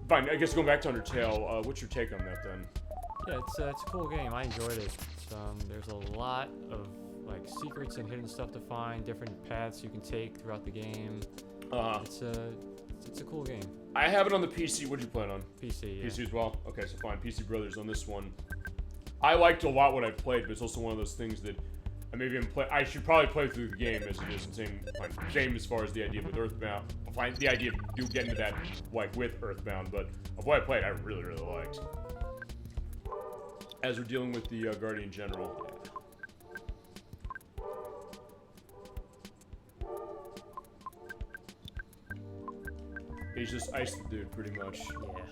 Fine, I guess going back to Undertale, what's your take on that then? Yeah, it's a cool game. I enjoyed it. There's a lot of like secrets and hidden stuff to find, different paths you can take throughout the game. It's a cool game. I have it on the PC. What did you play it on? PC, yeah. PC as well? Okay, so fine. PC Brothers on this one. I liked a lot what I played, but it's also one of those things that I should probably play through the game as it is, and same as far as the idea with EarthBound. The idea of getting to that, like, with EarthBound, but of what I played, I really liked. As we're dealing with the Guardian General. He's just iced the dude, pretty much. Yeah.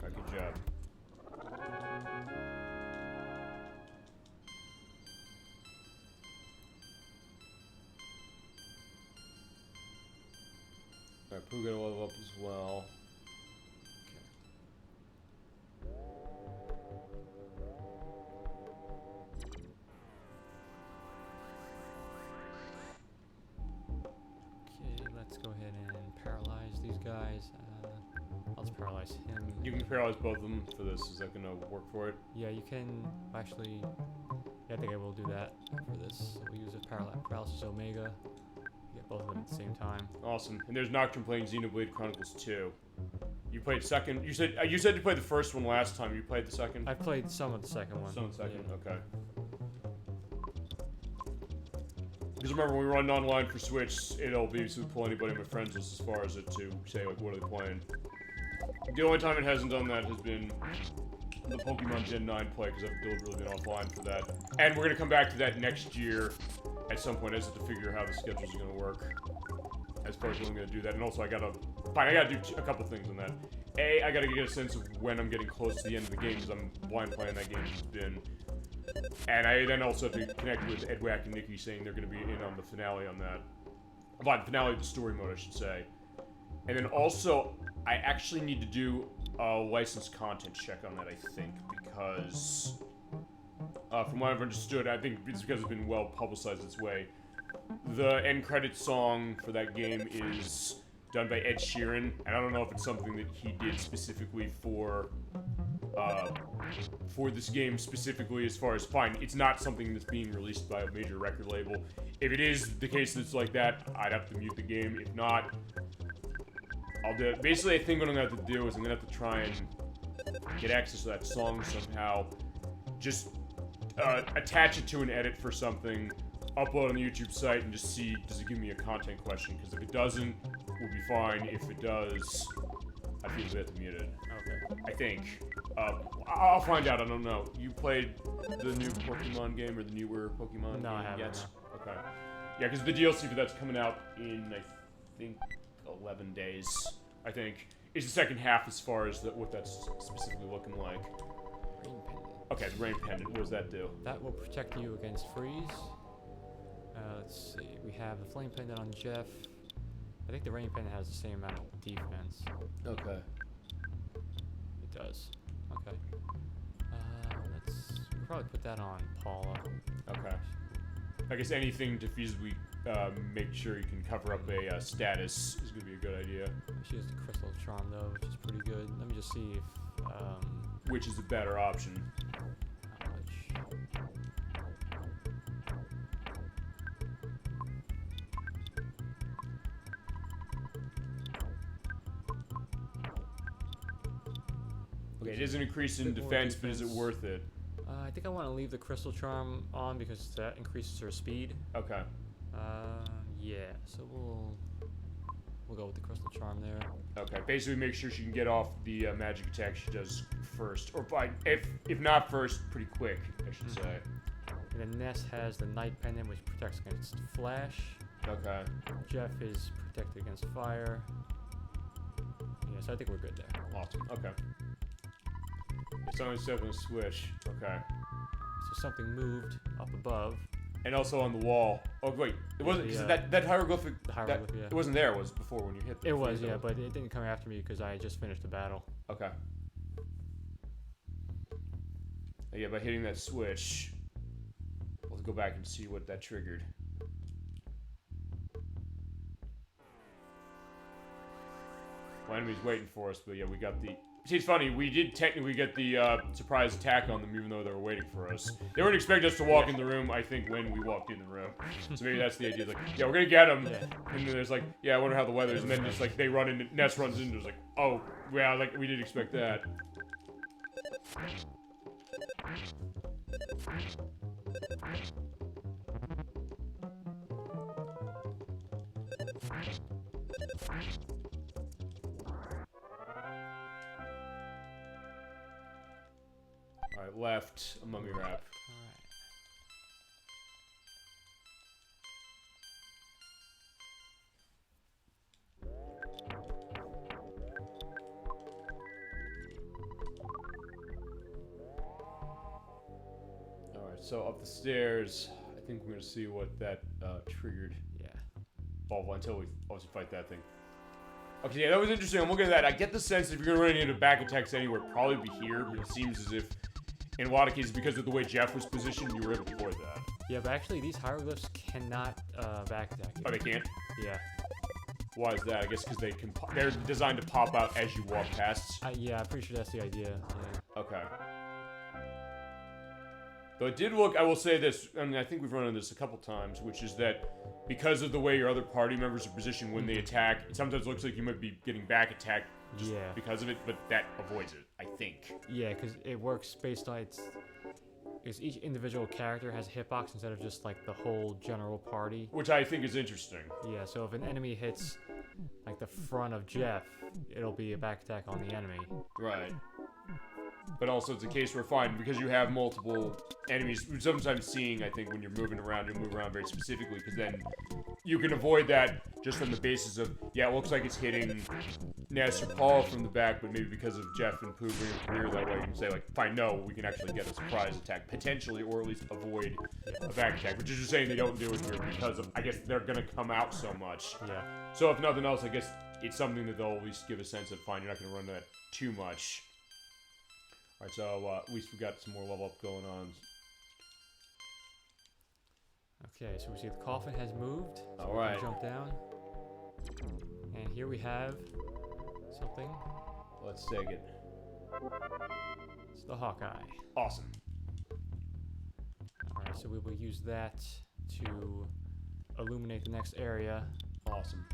Good job. Alright, Pooh got to level up as well. Okay, let's go ahead and paralyze these guys. I'll just paralyze him. You can paralyze both of them for this. Is that gonna work for it? Yeah, you can actually. Yeah, I think I will do that for this. So we'll use a paralysis omega. Get both of them at the same time. Awesome. And there's Nocturne playing Xenoblade Chronicles 2. You played second. You said you played the first one last time. You played the second. I've played some of the second one. Some of the second. Yeah. Okay. Because remember, when we run online for Switch, it'll basically pull anybody on my friends list as far as it to say, like, what are they playing. The only time it hasn't done that has been the Pokemon Gen 9 play, because I've deliberately been offline for that. And we're going to come back to that next year at some point, as to figure out how the schedules are going to work. As far as when I'm going to do that. And also, I got to do a couple things on that. A, I got to get a sense of when I'm getting close to the end of the game, because I'm blind playing that game has been. And I then also have to connect with Edwack and Nikki saying they're going to be in on the finale on that. Well, the finale of the story mode, I should say. And then also, I actually need to do a licensed content check on that, I think, because from what I've understood, I think it's because it's been well publicized its way. The end credits song for that game is done by Ed Sheeran, and I don't know if it's something that he did specifically for this game specifically, as far as, fine, it's not something that's being released by a major record label. If it is the case that's like that, I'd have to mute the game. If not, I'll do it. Basically, I think what I'm going to have to do is I'm going to have to try and get access to that song somehow. Just attach it to an edit for something, upload on the YouTube site, and just see, does it give me a content question? Because if it doesn't, we'll be fine. If it does, I feel a bit muted. Okay. I think. I'll find out. I don't know. You played the new Pokemon game or the newer Pokemon No, game I haven't. yet? Okay. Yeah, because the DLC for that's coming out in, I think, 11 days, I think, is the second half as far as what that's specifically looking like. Rain pendant. Okay, the Rain Pendant. What does that do? That will protect you against freeze. Let's see. We have the Flame Pendant on Jeff. I think the Rain Pendant has the same amount of defense. Okay. It does. Okay. We'll probably put that on Paula. Okay. I guess anything to feasibly make sure you can cover up a status is going to be a good idea. She has the Crystal Charm though, which is pretty good. Let me just see if which is a better option? knowledge. Okay, it is an increase in Bit more defense, but is it defense. worth it? I think I want to leave the Crystal Charm on because that increases her speed. Okay. Yeah. So we'll go with the Crystal Charm there. Okay. Basically, make sure she can get off the magic attack she does first, or by if not first, pretty quick, I should say. And then Ness has the Night Pendant, which protects against flash. Okay. Jeff is protected against fire. Yeah, so I think we're good there. Awesome. Okay. It's only 7 switch. Okay. So something moved up above. And also on the wall. Oh wait, it wasn't. Cause that hieroglyphic. The hieroglyph, yeah. It wasn't there. It was before when you hit. The It was, field. yeah, but it didn't come after me because I just finished the battle. Okay. Yeah, by hitting that switch, let's go back and see what that triggered. Well, enemy's waiting for us, but yeah, we got the... See, it's funny, we did technically get the surprise attack on them, even though they were waiting for us. They weren't expecting us to walk in the room, I think, when we walked in the room. So maybe that's the idea, like, yeah, we're gonna get them. Yeah. And then there's like, yeah, I wonder how the weather is, and then just like, they run in, Ness runs into us, like, oh, yeah, like, we didn't expect that. Alright, left, a mummy wrap. Alright. Alright, so up the stairs, I think we're gonna see what that triggered. Yeah. Well, until we obviously fight that thing. Okay, yeah, that was interesting. I'm looking at that. I get the sense if you're gonna run into back attacks anywhere, it'd probably be here. But it seems as if, in a lot of cases, because of the way Jeff was positioned, you were able to avoid that. Yeah, but actually, these hieroglyphs cannot back attack you. Oh, they can't? Yeah. Why is that? I guess because they're designed to pop out as you walk past. Yeah, I'm pretty sure that's the idea. Yeah. Okay. Though it did look, I will say this, I mean, I think we've run into this a couple times, which is that because of the way your other party members are positioned when they attack, it sometimes looks like you might be getting back attacked just because of it, but that avoids it, I think. Yeah, because it works based on because each individual character has a hitbox instead of just like the whole general party. Which I think is interesting. Yeah, so if an enemy hits like the front of Jeff, it'll be a back attack on the enemy. Right. But also it's a case where fine, because you have multiple enemies, sometimes seeing, I think, when you're moving around, you'll move around very specifically, because then you can avoid that just from the basis of, yeah, it looks like it's hitting Ness or Paul from the back, but maybe because of Jeff and Pooh bringing the rear that way, you can say, like, fine, no, we can actually get a surprise attack, potentially, or at least avoid a back attack, which is just saying they don't do it here because of, I guess, they're gonna come out so much. Yeah. So if nothing else, I guess it's something that they'll at least give a sense of, fine, you're not gonna run that too much. Alright, so at least we got some more level up going on. Okay, so we see the coffin has moved. So Alright. Jump down. And here we have something. Let's take it. It's the Hawkeye. Awesome. Alright, so we will use that to illuminate the next area. Awesome.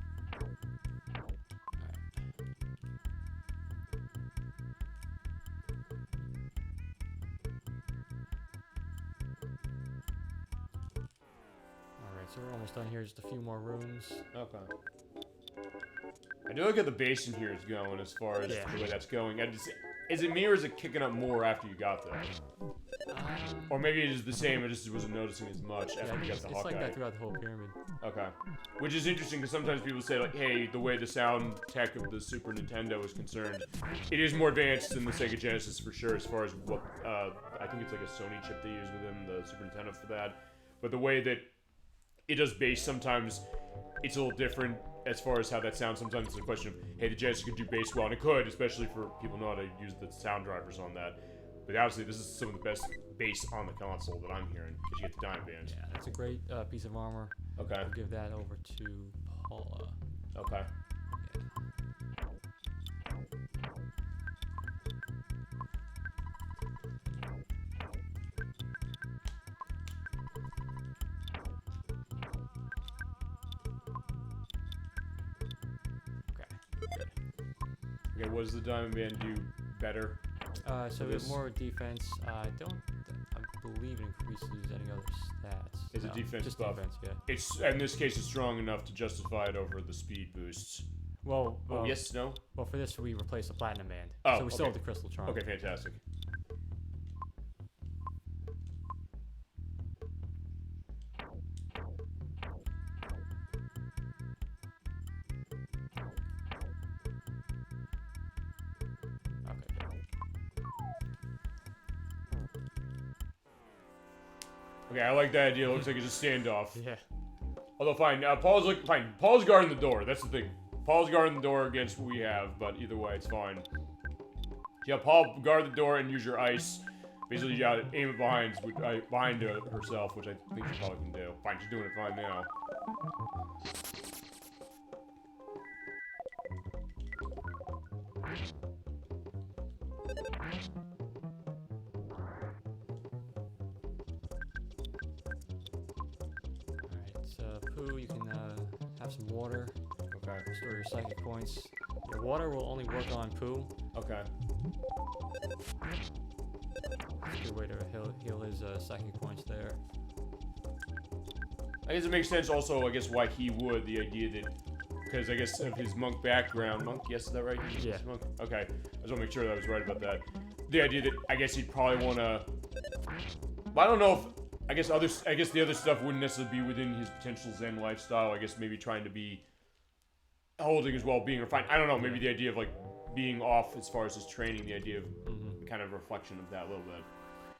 So we're almost done here, just a few more rooms. Okay. I do look at the bass in here is going as far as the way that's going. Is it me or is it kicking up more after you got there? Or maybe it is the same, I just wasn't noticing as much after you got the Hawkeye. It's like that throughout the whole pyramid. Okay. Which is interesting because sometimes people say like, hey, the way the sound tech of the Super Nintendo is concerned, it is more advanced than the Sega Genesis for sure as far as what, I think it's like a Sony chip they use within the Super Nintendo for that. But the way that it does bass, sometimes it's a little different as far as how that sounds. Sometimes it's a question of, hey, the Genesis could do bass well, and it could, especially for people who know how to use the sound drivers on that. But obviously, this is some of the best bass on the console that I'm hearing, because you get the Diamond Band. Yeah, that's a great piece of armor. Okay. I'll give that over to Paula. Okay. Okay, what does the Diamond Band do better? So it's more defense. I believe it increases any other stats. Is it defense just buff? Defense, yeah. It's, in this case, it's strong enough to justify it over the speed boosts. Well, yes, no? Well, for this, we replace the Platinum Band. Oh, so we still have the Crystal Charm. Okay, fantastic. Okay, I like that idea. It looks like it's a standoff. Yeah. Although, fine. Paul's guarding the door. That's the thing. Paul's guarding the door against what we have, but either way, it's fine. Yeah, Paul, guard the door and use your ice. Basically, you gotta aim it behind herself, which I think she probably can do. Fine, she's doing it fine now. Pooh, you can have some water. Okay. Store your psychic points. Your water will only work on Pooh. Okay. It's a good way to heal his psychic points there. I guess it makes sense also, I guess, why he would. The idea that, because I guess of his monk background. Monk, yes, is that right? Yeah. Monk? Okay. I just want to make sure that I was right about that. The idea that, I guess he'd probably want to... I don't know if... I guess the other stuff wouldn't necessarily be within his potential Zen lifestyle. I guess maybe trying to be holding his well-being or fine. I don't know. Maybe the idea of like being off as far as his training. The idea of kind of reflection of that a little bit.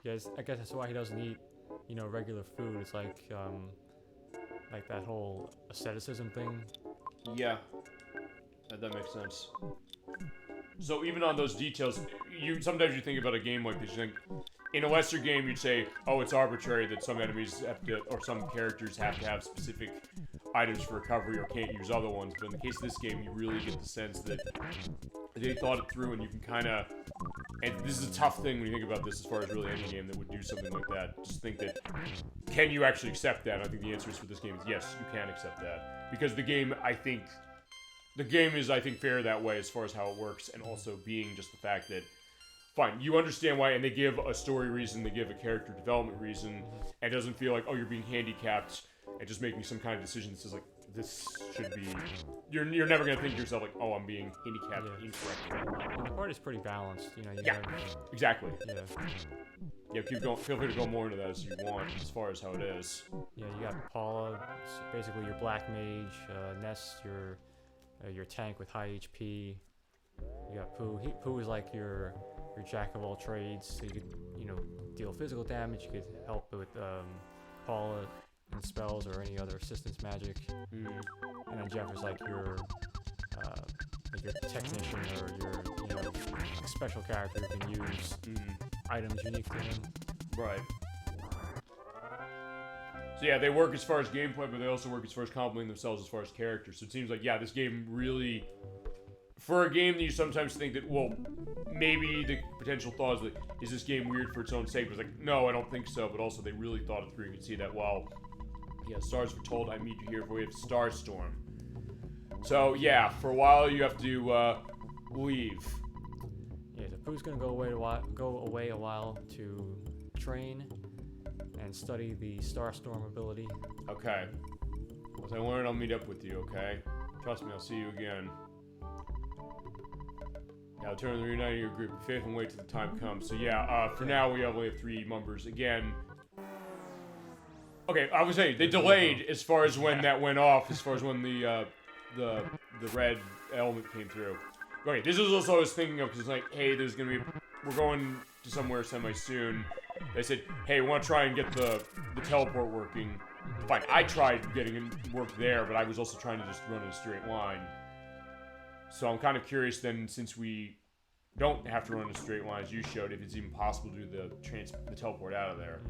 Yeah, I guess that's why he doesn't eat, regular food. It's like that whole asceticism thing. Yeah. That makes sense. So even on those details, sometimes you think about a game like this, you think, in a lesser game you'd say, oh, it's arbitrary that some enemies have to, or some characters have to have specific items for recovery or can't use other ones, but in the case of this game, you really get the sense that they thought it through, and you can kind of, and this is a tough thing when you think about this as far as really any game that would do something like that. Just think that, can you actually accept that? I think the answer is for this game is yes, you can accept that. Because the game is, I think, fair that way as far as how it works, and also being just the fact that, fine, you understand why, and they give a story reason, they give a character development reason, and it doesn't feel like, oh, you're being handicapped, and just making some kind of decision that says, like, this should be, you're never going to think to yourself, like, oh, I'm being handicapped incorrectly. And the part is pretty balanced, you know. Exactly. Yeah. Yeah, keep going. Feel free to go more into that as you want, as far as how it is. Yeah, you got Paula, basically your black mage, Ness, your tank with high HP. You got Pooh. Pooh is like your jack of all trades. So you could, deal physical damage. You could help with Paula and spells or any other assistance magic. And then Jeff is like your technician or your special character who can use items unique to him. Right. So yeah, they work as far as gameplay, but they also work as far as complementing themselves as far as characters. So it seems like, yeah, this game really, for a game that you sometimes think that, well, maybe the potential thought is like, is this game weird for its own sake? But it's like, no, I don't think so. But also they really thought it through. You can see that, well, yeah, stars were told, I meet you here, for we have Starstorm. So yeah, for a while you have to leave. Yeah, so Pooh's gonna go away a while to train and study the Starstorm ability. Okay. Once I learn, I'll meet up with you, okay? Trust me, I'll see you again. Now turn to reuniting your group of faith and wait till the time comes. So yeah, for now we only have 3 members. Again, okay, I was saying, they delayed as far as when that went off, as far as when the red element came through. Okay, this is also what I was thinking of, because it's like, hey, we're going to somewhere semi-soon. They said, hey, we want to try and get the teleport working. Fine, I tried getting it work there, but I was also trying to just run in a straight line. So I'm kind of curious then, since we don't have to run in a straight line, as you showed, if it's even possible to do the teleport out of there.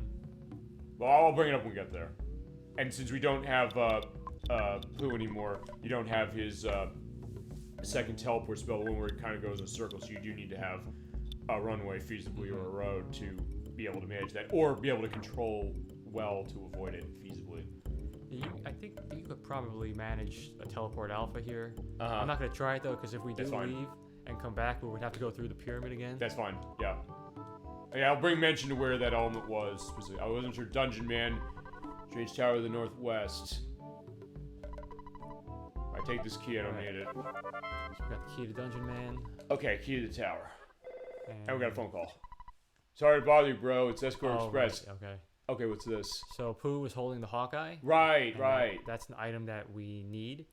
Well, I'll bring it up when we get there. And since we don't have Pooh anymore, you don't have his second teleport spell, the one where it kind of goes in a circle, so you do need to have a runway feasibly or a road to be able to manage that, or be able to control well to avoid it feasibly. I think you could probably manage a teleport alpha here. Uh-huh. I'm not going to try it though, because if we do fine. leave and come back, we would have to go through the pyramid again. That's fine, yeah. Yeah, I'll bring mention to where that element was specifically. I wasn't sure. Dungeon Man, Strange Tower of the Northwest. I take this key, I don't need it. So we got the key to Dungeon Man. Okay, key to the tower. And we got a phone call. Sorry to bother you, bro. It's Escort Express. Right, okay. Okay, what's this? So Pooh was holding the Hawkeye. Right. That's an item that we need.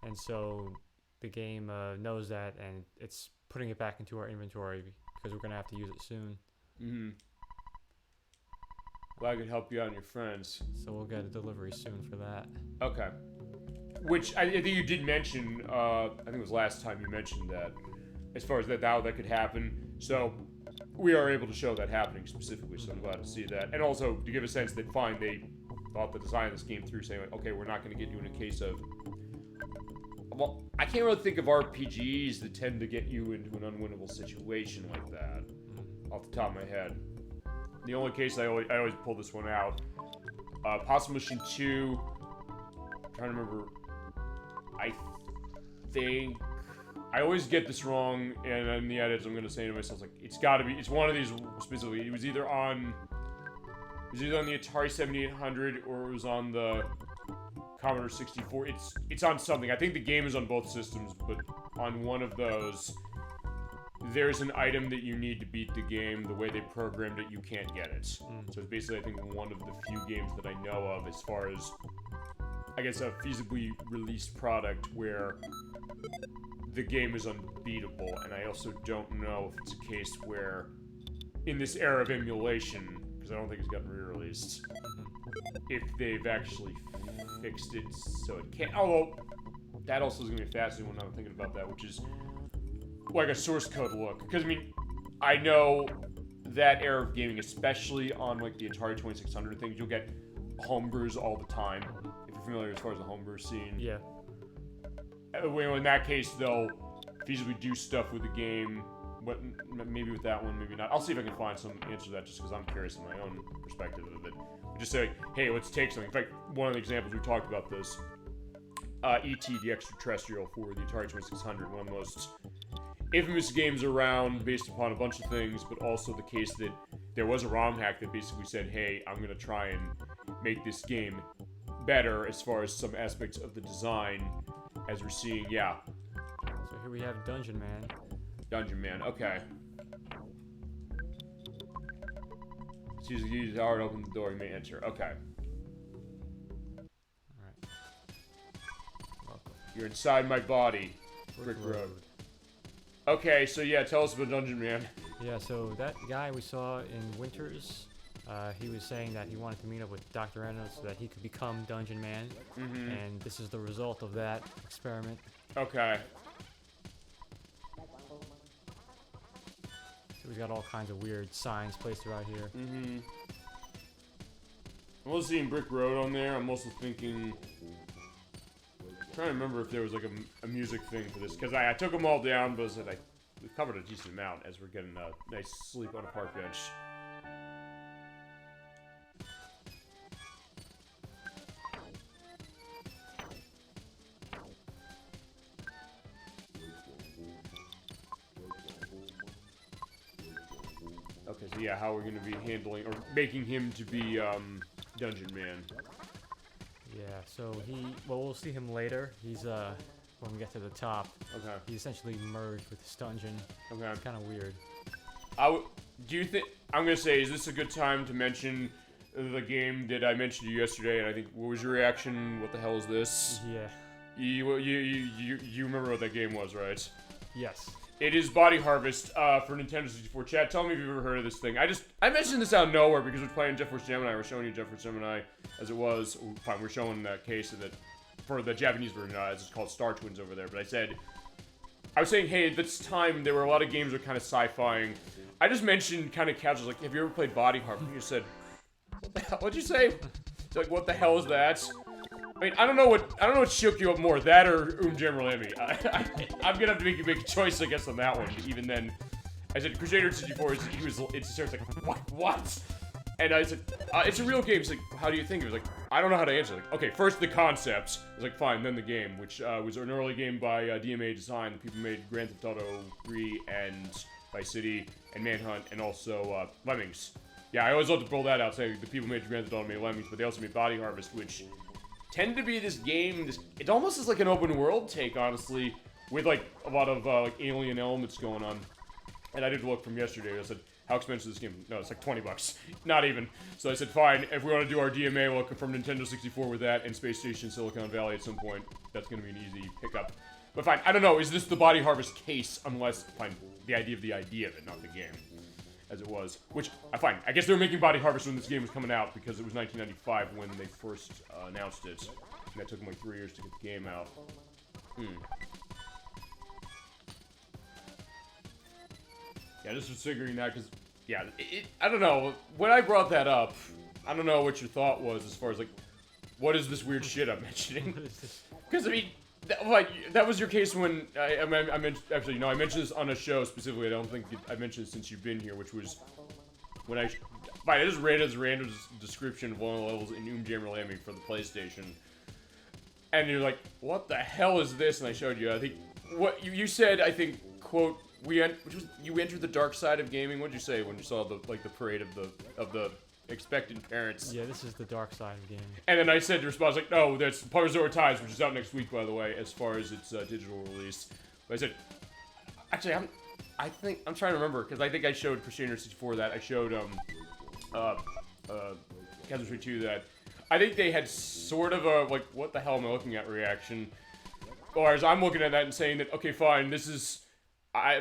And so the game knows that, and it's putting it back into our inventory because we're going to have to use it soon. Mm-hmm. Well, I could help you out and your friends. So we'll get a delivery soon for that. Okay. Which, I think you did mention, I think it was last time you mentioned that, as far as that could happen. So, we are able to show that happening specifically, so I'm glad to see that. And also, to give a sense that, fine, they thought the design of this game through, saying, like, okay, we're not going to get you in a case of... Well, I can't really think of RPGs that tend to get you into an unwinnable situation like that, off the top of my head. The only case I always pull this one out. Possible Machine 2, I'm trying to remember... I think I always get this wrong, and in the edits I'm gonna say to myself, like, it's one of these specifically. It was either on the Atari 7800 or it was on the Commodore 64. It's on something. I think the game is on both systems, but on one of those, there's an item that you need to beat the game. The way they programmed it, you can't get it. So it's basically, I think, one of the few games that I know of as far as, I guess, a feasibly released product where the game is unbeatable. And I also don't know if it's a case where, in this era of emulation, because I don't think it's gotten re-released, if they've actually fixed it so it can't. Although, that also is gonna be a fascinating one. I'm thinking about that, which is like a source code look. Because I mean, I know that era of gaming, especially on like the Atari 2600 things, you'll get homebrews all the time. If you're familiar as far as the homebrew scene. Yeah. Well, in that case, they'll feasibly do stuff with the game. But maybe with that one, maybe not. I'll see if I can find some answer to that, just because I'm curious in my own perspective of it. Just say, hey, let's take something. In fact, one of the examples we talked about this, E.T. the Extraterrestrial for the Atari 2600, one of the most infamous games around, based upon a bunch of things, but also the case that there was a ROM hack that basically said, hey, I'm gonna try and make this game better as far as some aspects of the design, as we're seeing, yeah. So here we have Dungeon Man. Dungeon Man, okay. Use the tower to open the door, you may enter. Okay. Alright. Welcome. You're inside my body. Brick Road. Okay, so yeah, tell us about Dungeon Man. Yeah, so that guy we saw in Winters, he was saying that he wanted to meet up with Dr. Enno so that he could become Dungeon Man. Mm-hmm. And this is the result of that experiment. Okay. So we've got all kinds of weird signs placed around here. Mm-hmm. I'm also seeing Brick Road on there. I'm also thinking... I'm trying to remember if there was like a music thing for this, because I took them all down, but we covered a decent amount as we're getting a nice sleep on a park bench. Okay, so yeah, how we're going to be handling, or making him to be, Dungeon Man. Yeah, so we'll see him later. He's, when we get to the top. Okay. He's essentially merged with this dungeon. Okay. It's kind of weird. Do you think, I'm going to say, is this a good time to mention the game that I mentioned to you yesterday, and I think, what was your reaction? What the hell is this? Yeah. You remember what that game was, right? Yes. It is Body Harvest for Nintendo 64. Chat, tell me if you've ever heard of this thing. I mentioned this out of nowhere because we're playing Jet Force Gemini. We're showing you Jet Force Gemini as it was. Fine, we're showing that case of it for the Japanese version, as it's called Star Twins over there. But I was saying, hey, at this time there were a lot of games that were kind of sci-fi-ing. I just mentioned kind of casual, like, have you ever played Body Harvest? And you said, what the hell? What'd you say? It's like, what the hell is that? I mean, I don't know what shook you up more, that or General Emmy. I'm gonna have to make you make a choice, I guess, on that one. But even then, I said Crusader 64. It's like, what? And I said, it's a real game. He's like, how do you think? He was like, I don't know how to answer. Like, okay, first the concepts. I was like, fine. Then the game, which was an early game by DMA Design. The people made Grand Theft Auto 3 and Vice City and Manhunt, and also Lemmings. Yeah, I always love to pull that out. Saying the people made Grand Theft Auto, made Lemmings, but they also made Body Harvest, which tend to be this game, it almost is like an open world take, honestly, with like a lot of like alien elements going on. And I did look from yesterday, I said, how expensive is this game? No, it's like 20 bucks. Not even. So I said, fine, if we want to do our DMA look from Nintendo 64 with that and Space Station Silicon Valley at some point, that's going to be an easy pickup. But fine, I don't know, is this the Body Harvest case, unless, fine, the idea of it, not the game. As it was, which I find. I guess they were making Body Harvest when this game was coming out because it was 1995 when they first announced it, and that took them like 3 years to get the game out. Yeah, this was figuring that because, yeah, I don't know. When I brought that up, I don't know what your thought was as far as like, what is this weird shit I'm mentioning? Because I mean, that was your case when I mentioned, actually, no, I mentioned this on a show specifically. I don't think I mentioned it since you've been here, which was when I just read as a random description of one of the levels in General Emmy for the PlayStation, and you're like, what the hell is this? And I showed you. I think what you said. I think quote you entered the dark side of gaming. What'd you say when you saw the parade of the expectant parents? Yeah, this is the dark side of gaming. And then I said to response like, no, that's Parzora Ties, which is out next week, by the way, as far as its digital release. But I said, actually, I'm trying to remember, because I think I showed Crusader 64 that. I showed, Chasm 2 that. I think they had sort of a, like, what the hell am I looking at reaction. Or as I'm looking at that and saying that, okay, fine, this is...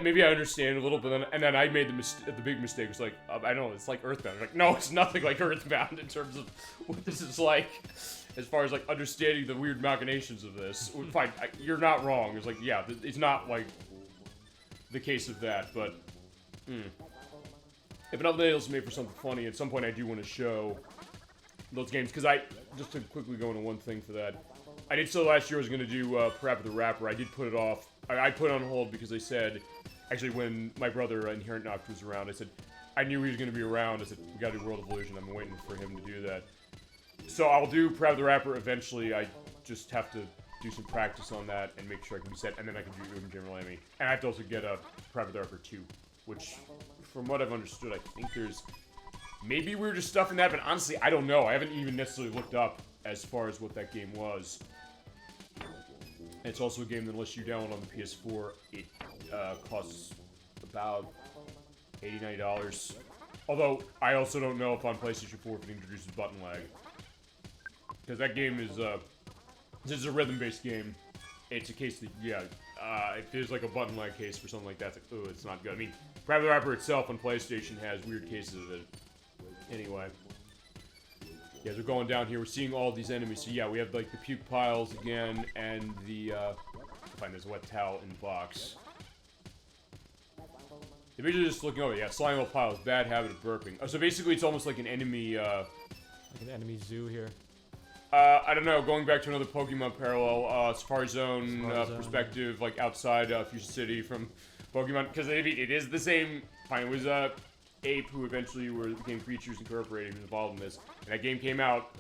maybe I understand a little bit, and then I made the big mistake. It's like, I know, it's like EarthBound. Like, no, it's nothing like EarthBound in terms of what this is like. as far as like understanding the weird machinations of this. Fine, you're not wrong. It's like, yeah, it's not like the case of that, but if nothing else, made for something funny. At some point, I do want to show those games because just to quickly go into one thing for that. I did so last year. I was going to do Parappa the Rapper. I did put it off. I put it on hold because they said, actually, when my brother Inherent Noct was around, I said, I knew he was going to be around. I said, we got to do World of Illusion. I've been waiting for him to do that. So I'll do Parappa the Rapper eventually. I just have to do some practice on that and make sure I can be set, and then I can do Urban General Amy. And I have to also get a Parappa the Rapper 2, which, from what I've understood, I think there's maybe weirder stuff in that, but honestly, I don't know. I haven't even necessarily looked up as far as what that game was. It's also a game that unless you download on the PS4, it costs about $80, $90. Although, I also don't know if on PlayStation 4 if it introduces button lag. Because that game is, this is a rhythm-based game. It's a case that, yeah, if there's like a button lag case for something like that, it's like, oh, it's not good. I mean, Parappa the Rapper itself on PlayStation has weird cases of it. Anyway. Yeah, we're going down here. We're seeing all these enemies. So yeah, we have like the puke piles again, and the find this wet towel in the box. The visual just looking over. Yeah, slime piles. Bad habit of burping. Oh, so basically, it's almost like an enemy. Like an enemy zoo here. I don't know. Going back to another Pokemon parallel, Safari Zone perspective, like outside Fuchsia City from Pokemon, because I mean, it is the same. Fine, it was ape who eventually became Creatures Incorporated who's involved in this. And that game came out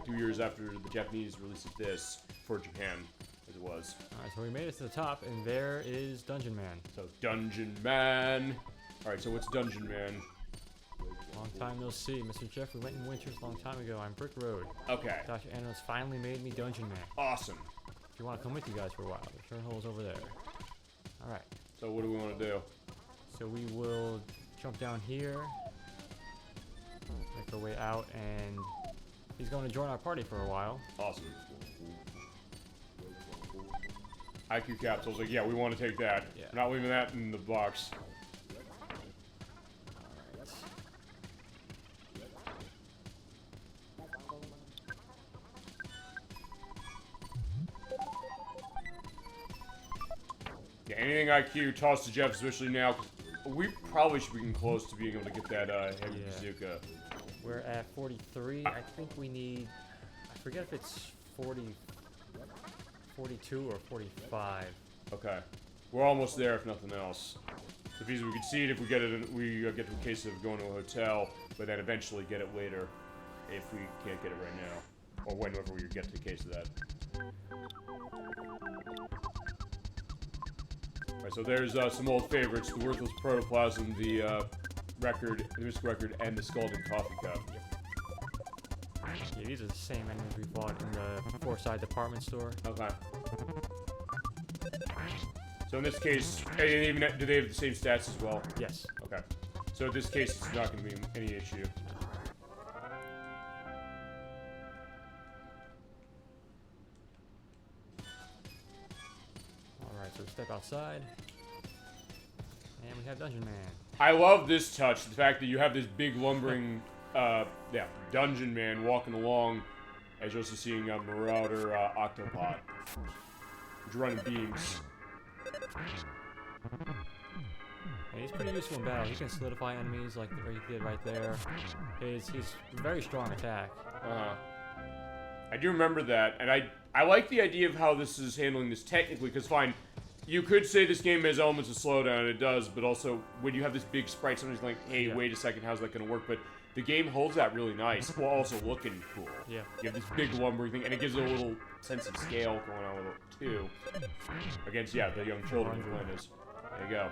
2 years after the Japanese release of this for Japan, as it was. Alright, so we made it to the top, and there is Dungeon Man. So, Dungeon Man. Alright, so what's Dungeon Man? Long time no see. Mr. Jeffrey went in Winters a long time ago on Brick Road. Okay. Dr. Anos finally made me Dungeon Man. Awesome. If you want to come with you guys for a while, the turn hole's over there. Alright. So what do we want to do? So we will jump down here, make our way out, and he's going to join our party for a while. Awesome. IQ capsules, like, yeah, we want to take that. Yeah. We're not leaving that in the box. Alright. Yeah, anything IQ, toss to Jeff, especially now, 'cause we probably should be getting close to being able to get that heavy bazooka. We're at 43. I think we need, I forget if it's 40, 42 or 45. Okay. We're almost there, if nothing else. So we can see it if we get it. We get to a case of going to a hotel, but then eventually get it later if we can't get it right now, or whenever we get to the case of that. Alright, so there's some old favorites: the Worthless Protoplasm, the record, the Mystic Record, and the Scalding Coffee Cup. Yeah, these are the same enemies we bought in the Foreside department store. Okay. So in this case, even do they have the same stats as well? Yes. Okay. So in this case, it's not going to be any issue. Alright, so we step outside. And we have Dungeon Man. I love this touch, the fact that you have this big lumbering, Dungeon Man walking along, as you're also seeing a Marauder Octopod, which are running beams. And he's pretty useful in battle. He can solidify enemies like he did right there. He's a very strong attack. I do remember that, and I like the idea of how this is handling this technically, because fine, you could say this game has elements of slowdown, and it does, but also when you have this big sprite, somebody's like, hey, wait a second, how's that going to work? But the game holds that really nice, while also looking cool. Yeah. You have this big lumbering thing, and it gives it a little sense of scale going on with it, too. Against, yeah, the young children of Linus. There you go.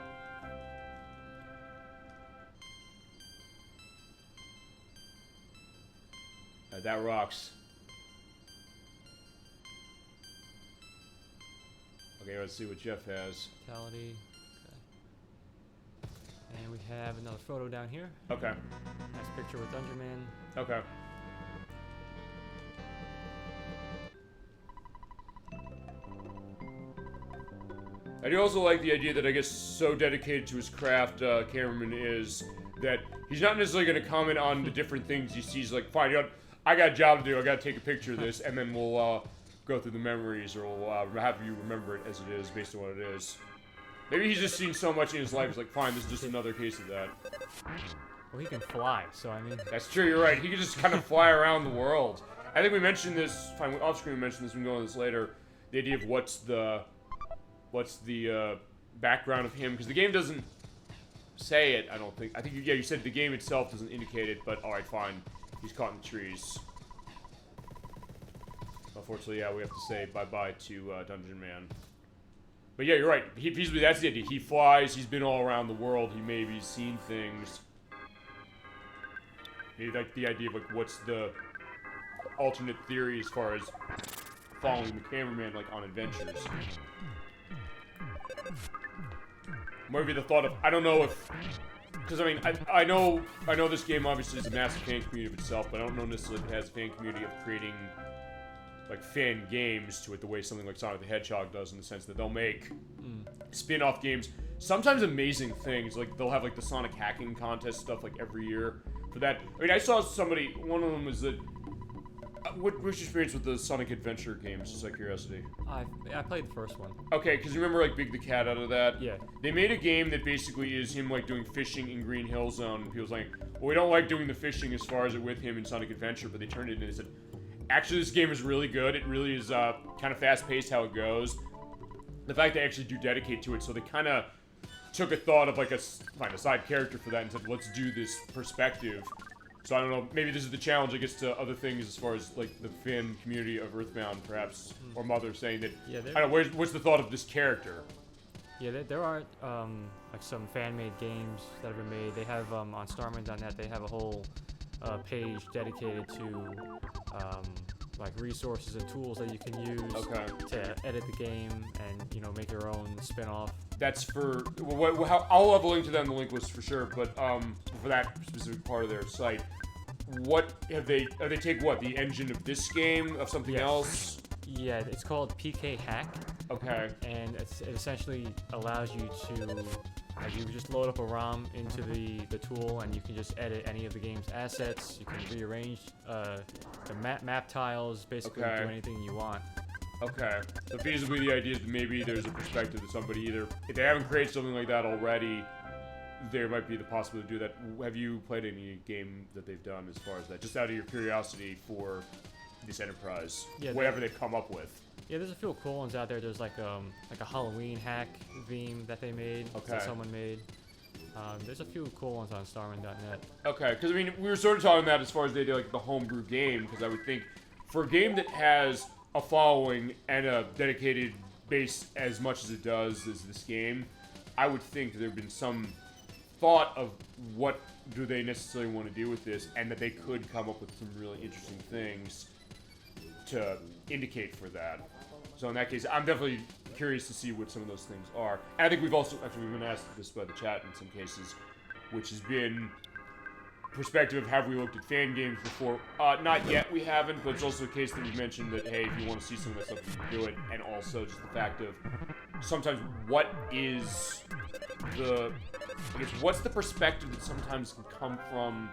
That rocks. Okay, let's see what Jeff has. Vitality. Okay. And we have another photo down here. Okay. Nice picture with Dungeon Man. Okay. I do also like the idea that I guess so dedicated to his craft, cameraman is, that he's not necessarily going to comment on the different things he sees. Like, fine, I got a job to do. I got to take a picture of this, and then we'll go through the memories, or we'll have you remember it as it is, based on what it is. Maybe he's just seen so much in his life, he's like, fine, this is just another case of that. Well, he can fly, so I mean... That's true, you're right. He can just kind of fly around the world. I think we mentioned this, fine, off screen we mentioned this, we can go on this later, the idea of what's the background of him, because the game doesn't say it, I don't think. I think, yeah, you said the game itself doesn't indicate it, but alright, fine. He's caught in the trees. Unfortunately, yeah, we have to say bye-bye to Dungeon Man. But yeah, you're right. Feasibly, that's the idea. He flies, he's been all around the world, he maybe seen things. Maybe like the idea of like what's the alternate theory as far as following the cameraman like on adventures. Maybe the thought of, I don't know if, because I mean, I know this game obviously is a massive fan community of itself, but I don't know necessarily if it has a fan community of creating like fan games to it the way something like Sonic the Hedgehog does, in the sense that they'll make spin-off games, sometimes amazing things, like they'll have like the Sonic hacking contest stuff like every year for that. I mean, I saw somebody, one of them was that, what's your experience with the Sonic Adventure games, just out of curiosity? I played the first one. Okay, because you remember like Big the Cat out of that? Yeah. They made a game that basically is him like doing fishing in Green Hill Zone, and people's like, well, we don't like doing the fishing as far as it with him in Sonic Adventure, but they turned it in and they said, actually, this game is really good. It really is kind of fast-paced how it goes. The fact they actually do dedicate to it, so they kind of took a thought of like a side character for that and said, let's do this perspective. So I don't know, maybe this is the challenge, I guess, to other things as far as like the fan community of EarthBound, perhaps, or Mother saying that, Yeah, I don't know, what's the thought of this character? Yeah, there are like some fan-made games that have been made. They have on Starman.net, they have a whole page dedicated to like resources and tools that you can use to edit the game and, you know, make your own spin-off. That's for, I'll have a link to that in the link list for sure, but for that specific part of their site, what have they take what, the engine of this game, of something else? Yeah, it's called PK Hack. Okay. And it essentially allows you to, you just load up a ROM into the tool, and you can just edit any of the game's assets. You can rearrange the map tiles, basically do anything you want. Okay. So feasibly the idea is that maybe there's a perspective that somebody either, if they haven't created something like that already, there might be the possibility to do that. Have you played any game that they've done as far as that? Just out of your curiosity for this enterprise, whatever they've come up with. Yeah, there's a few cool ones out there. There's like a Halloween hack theme that they made, that someone made. There's a few cool ones on Starman.net. Okay, because I mean, we were sort of talking about as far as they do like the homebrew game, because I would think for a game that has a following and a dedicated base as much as it does as this game, I would think there'd been some thought of what do they necessarily want to do with this, and that they could come up with some really interesting things to indicate for that. So in that case, I'm definitely curious to see what some of those things are. And I think we've been asked this by the chat in some cases, which has been perspective of have we looked at fan games before? Not yet, we haven't, but it's also a case that we've mentioned that, hey, if you want to see some of that stuff, you can do it. And also just the fact of sometimes what is the, I guess, what's the perspective that sometimes can come from,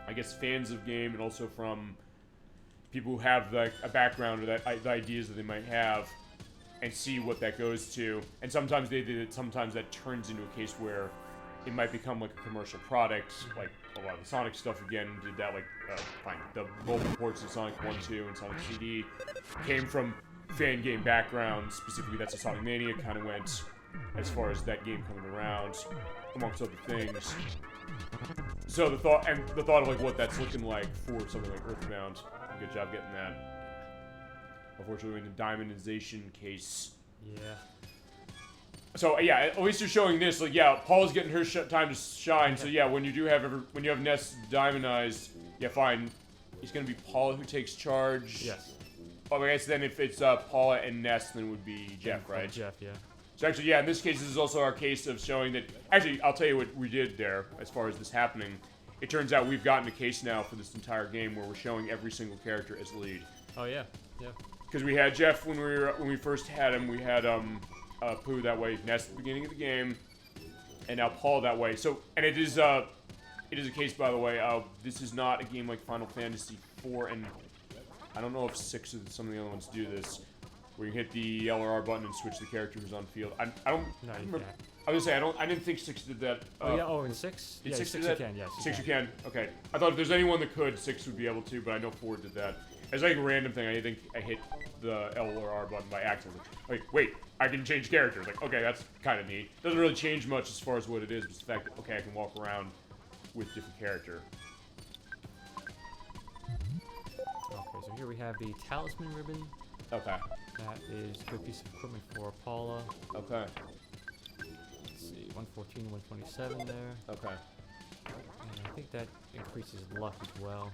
I guess, fans of game and also from people who have like a background or the ideas that they might have, and see what that goes to. And sometimes sometimes that turns into a case where it might become like a commercial product, like a lot of the Sonic stuff again did that, like the mobile ports of Sonic 1, 2, and Sonic CD came from fan game backgrounds. Specifically, that's how Sonic Mania kind of went as far as that game coming around, amongst other things. So the thought of like what that's looking like for something like EarthBound, good job getting that. Unfortunately, in the diamondization case. Yeah. So yeah, at least you're showing this. Like, yeah, Paul's getting her time to shine. So yeah, when you have Ness diamondized, yeah, fine. It's gonna be Paula who takes charge. Yes. Oh, I guess then if it's Paula and Ness, then it would be Jeff, right? Jeff, yeah. So actually, yeah, in this case, this is also our case of showing that. Actually, I'll tell you what we did there as far as this happening. It turns out we've gotten a case now for this entire game where we're showing every single character as lead. Oh yeah, yeah. Because we had Jeff when we first had him. We had Pooh that way, Ness at the beginning of the game, and now Paul that way. So, and it is a case, by the way. This is not a game like Final Fantasy 4 and I don't know if 6 of some of the other ones do this, where you hit the L or R button and switch the character who's on field. I don't. No, you remember. can't. I was gonna say I didn't think 6 did that. Oh yeah. Oh, in 6? Did Yeah, 6 do 6 that? you can. Yes. 6 you can. Okay. I thought if there's anyone that could, 6 would be able to, but I know 4 did that. As like a random thing, I think I hit the L or R button by accident. Like, wait, I can change characters. Like, okay, that's kind of neat. Doesn't really change much as far as what it is, but the fact that okay, I can walk around with different character. Okay, so here we have the talisman ribbon. Okay. That is a good piece of equipment for Paula. Okay. Let's see, 114, 127 there. Okay. And I think that increases luck as well.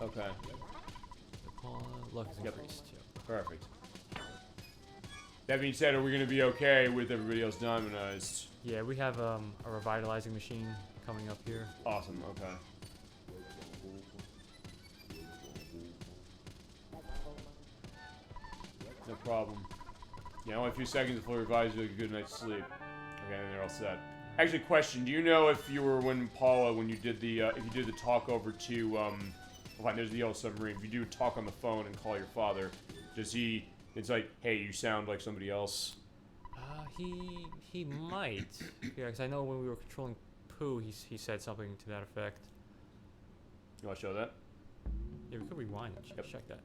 Okay. So Paula, luck is increased. Yep. Perfect. That being said, are we gonna be okay with everybody else diamondized? Yeah, we have a revitalizing machine coming up here. Awesome. Okay. No problem. Yeah, only a few seconds before revives you like a good night's sleep. Okay, then they're all set. Actually, question: do you know if you were when you did the if you did the talk over to fine, there's the yellow submarine. If you do talk on the phone and call your father, does he? It's like, hey, you sound like somebody else. He might. Yeah, because I know when we were controlling Pooh, he said something to that effect. You want to show that? Yeah, we could rewind and check that.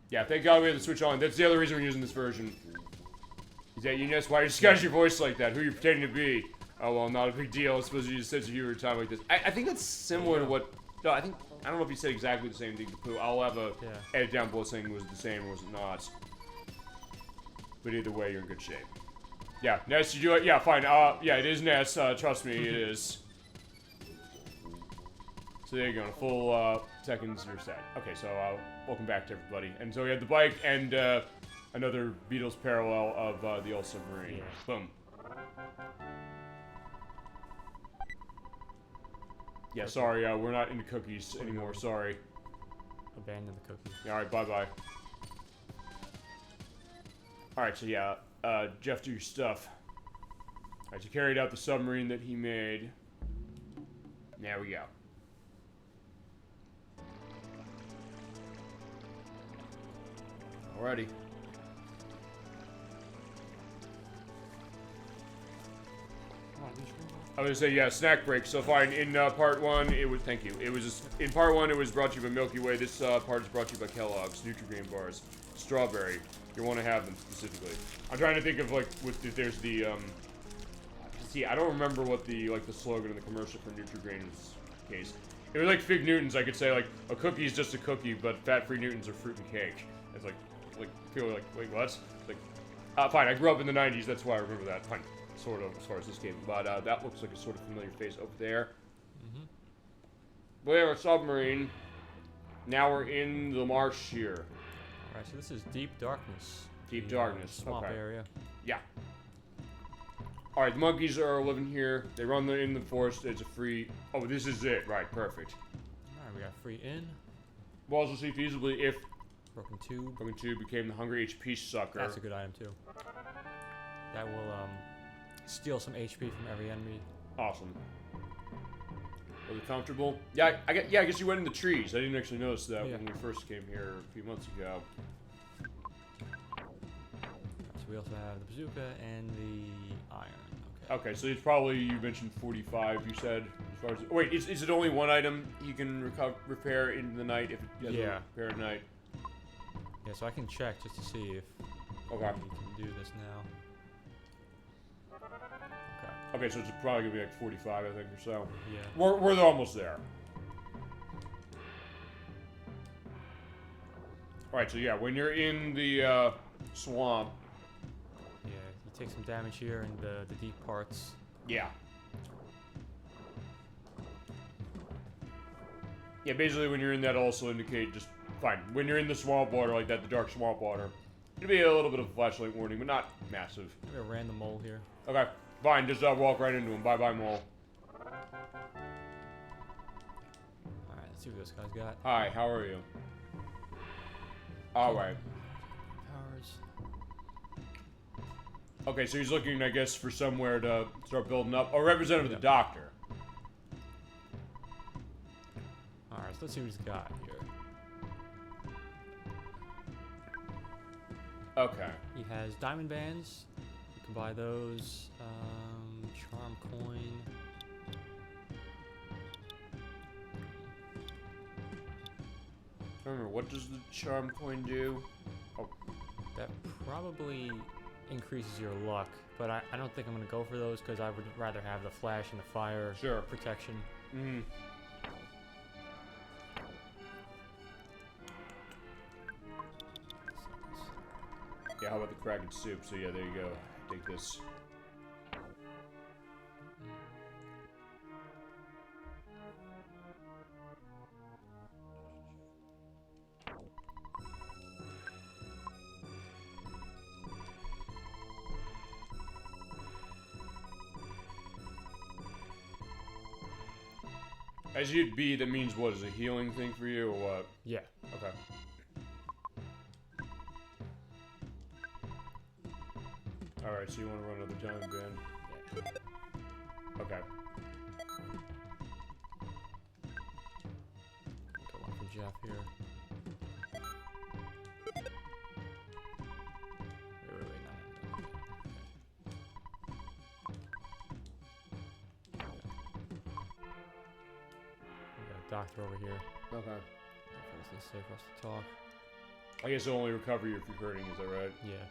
Yeah, thank God we have the switch on. That's the other reason we're using this version. Is that you know why you disguise your voice like that? Who are you pretending to be? Oh well, not a big deal. I suppose you just sense of humor at a time like this. I think that's similar to what. No, I don't know if he said exactly the same thing to Pooh. I'll have a edit down below saying was it the same or was it not. But either way, you're in good shape. Yeah, Ness, you do it. Yeah, fine. Yeah, it is Ness. Trust me, it is. So there you go. In a full seconds, you're set. Okay, so welcome back to everybody. And so we had the bike and another Beatles parallel of the old submarine. Yeah. Boom. Yeah, sorry, we're not into cookies anymore. Sorry. Abandon the cookie. Yeah, all right, bye-bye. All right, so yeah, Jeff, do your stuff. All right, so carried out the submarine that he made. There we go. Alrighty. I was gonna say, yeah, snack break. So fine, in part 1, it was, thank you. It was, in part 1, it was brought to you by Milky Way. This part is brought to you by Kellogg's, Nutri-Grain bars, strawberry. You want to have them specifically. I'm trying to think of, like, if there's the, see, I don't remember what the, like, the slogan in the commercial for Nutri-Grain's case. It was like Fig Newtons. I could say, like, a cookie is just a cookie, but fat-free Newtons are fruit and cake. It's like, people are like, wait, what? Like, fine, I grew up in the 90s, that's why I remember that. Fine. Sort of, as far as this game, but that looks like a sort of familiar face over there. Mm-hmm. We have a submarine. Now we're in the marsh here. Alright, so this is Deep Darkness. Deep Darkness, Swamp okay. area. Yeah. Alright, the monkeys are living here. They run in the forest. It's a free... Oh, this is it. Right, perfect. Alright, we got free in. We'll also see feasibly if... Broken tube. Broken tube became the hungry HP sucker. That's a good item, too. That will, steal some HP from every enemy. Awesome. Was it comfortable? Yeah, I guess you went in the trees. I didn't actually notice that when we first came here a few months ago. So we also have the bazooka and the iron. Okay, so it's probably, you mentioned 45, you said, as far as... Wait, is it only one item you can repair in the night if it doesn't repair at night? Yeah, so I can check just to see if we can do this now. Okay, so it's probably gonna be like 45, I think, or so. Yeah. We're almost there. Alright, so yeah, when you're in the swamp. Yeah, you take some damage here in the deep parts. Yeah. Yeah, basically when you're in that also indicate just fine. When you're in the swamp water like that, the dark swamp water, it'll be a little bit of a flashlight warning, but not massive. Maybe a random mole here. Okay. Fine, just walk right into him. Bye-bye, mole. Alright, let's see what this guy's got. Hi, how are you? Alright. Powers. Okay, so he's looking, I guess, for somewhere to start building up. Oh, representative of the doctor. let's see what he's got here. Okay. He has diamond bands. You can buy those. Charm coin. Remember, what does the charm coin do? Oh. That probably increases your luck, but I don't think I'm going to go for those because I would rather have the flash and the fire protection. Mm-hmm. Yeah, how about the Kraken soup? So yeah, there you go. Take this. As you'd be, that means what? Is a healing thing for you or what? Yeah. Okay. Alright, so you want to run another diamond band? Yeah. Okay. Got one for Jeff here. Wait, no. We got a doctor over here. Okay. Is this safe for us to talk? I guess it'll only recover you if you're hurting, is that right? Yeah.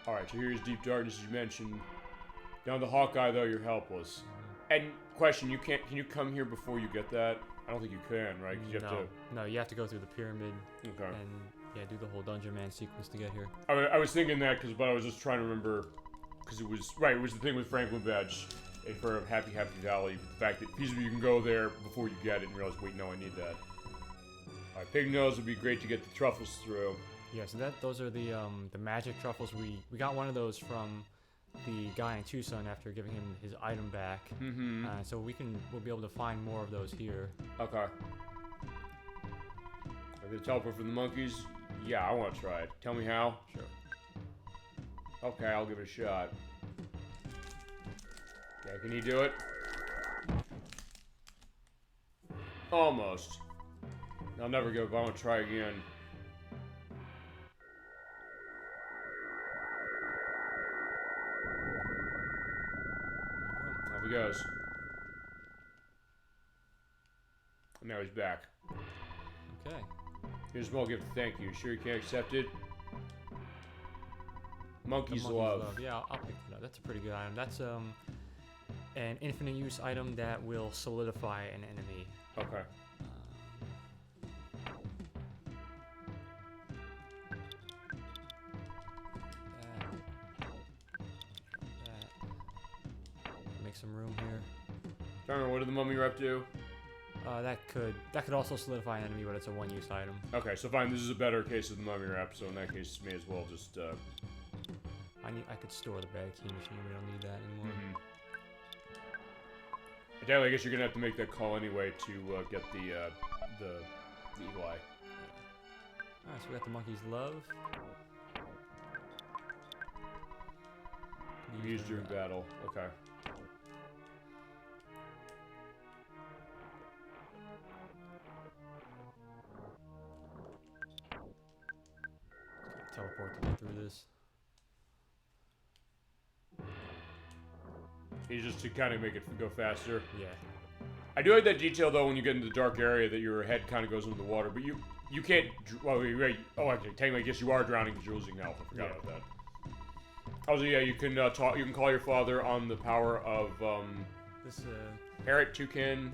Alright, so here's Deep Darkness, as you mentioned. Down the Hawkeye, though, you're helpless. And, question, can you come here before you get that? I don't think you can, right? 'Cause you have to... No, you have to go through the pyramid Okay. and, yeah, do the whole Dungeon Man sequence to get here. I was thinking that, but I was just trying to remember... Because it was... Right, it was the thing with Franklin Badge for Happy Valley. The fact that feasible you can go there before you get it and realize, wait, no, I need that. Alright, Pig Nose would be great to get the truffles through. Yeah, so those are the magic truffles. We got one of those from the guy in Tucson after giving him his item back. Mm-hmm. So we'll be able to find more of those here. Okay. Are they teleport for the monkeys? Yeah, I want to try it. Tell me how. Sure. Okay, I'll give it a shot. Okay, can you do it? Almost. I'll never give up. I want to try again. Off he goes. And now he's back. Okay. Here's a small gift. Thank you. Sure you can't accept it? Monkey's Love. Yeah, I'll pick it up. That's a pretty good item. That's an infinite use item that will solidify an enemy. Okay. Make some room here. Remember, what did the mummy rep do? That could also solidify an enemy, but it's a one-use item. Okay, so fine. This is a better case of the mummy rep, so in that case, may as well just. I could store the bad key machine. We don't need that anymore. Damn, I guess you're gonna have to make that call anyway to get the eagle eye. Alright, so we got the monkey's love. Used during battle. Okay. Teleport to get through this. He's just to kind of make it go faster. Yeah. I do like that detail though when you get into the dark area that your head kind of goes into the water, but you can't. Well, wait. Oh, actually, technically, I guess you are drowning because you're losing health. I forgot about that. Also, yeah, you can talk. You can call your father on the power of this parrot, toucan.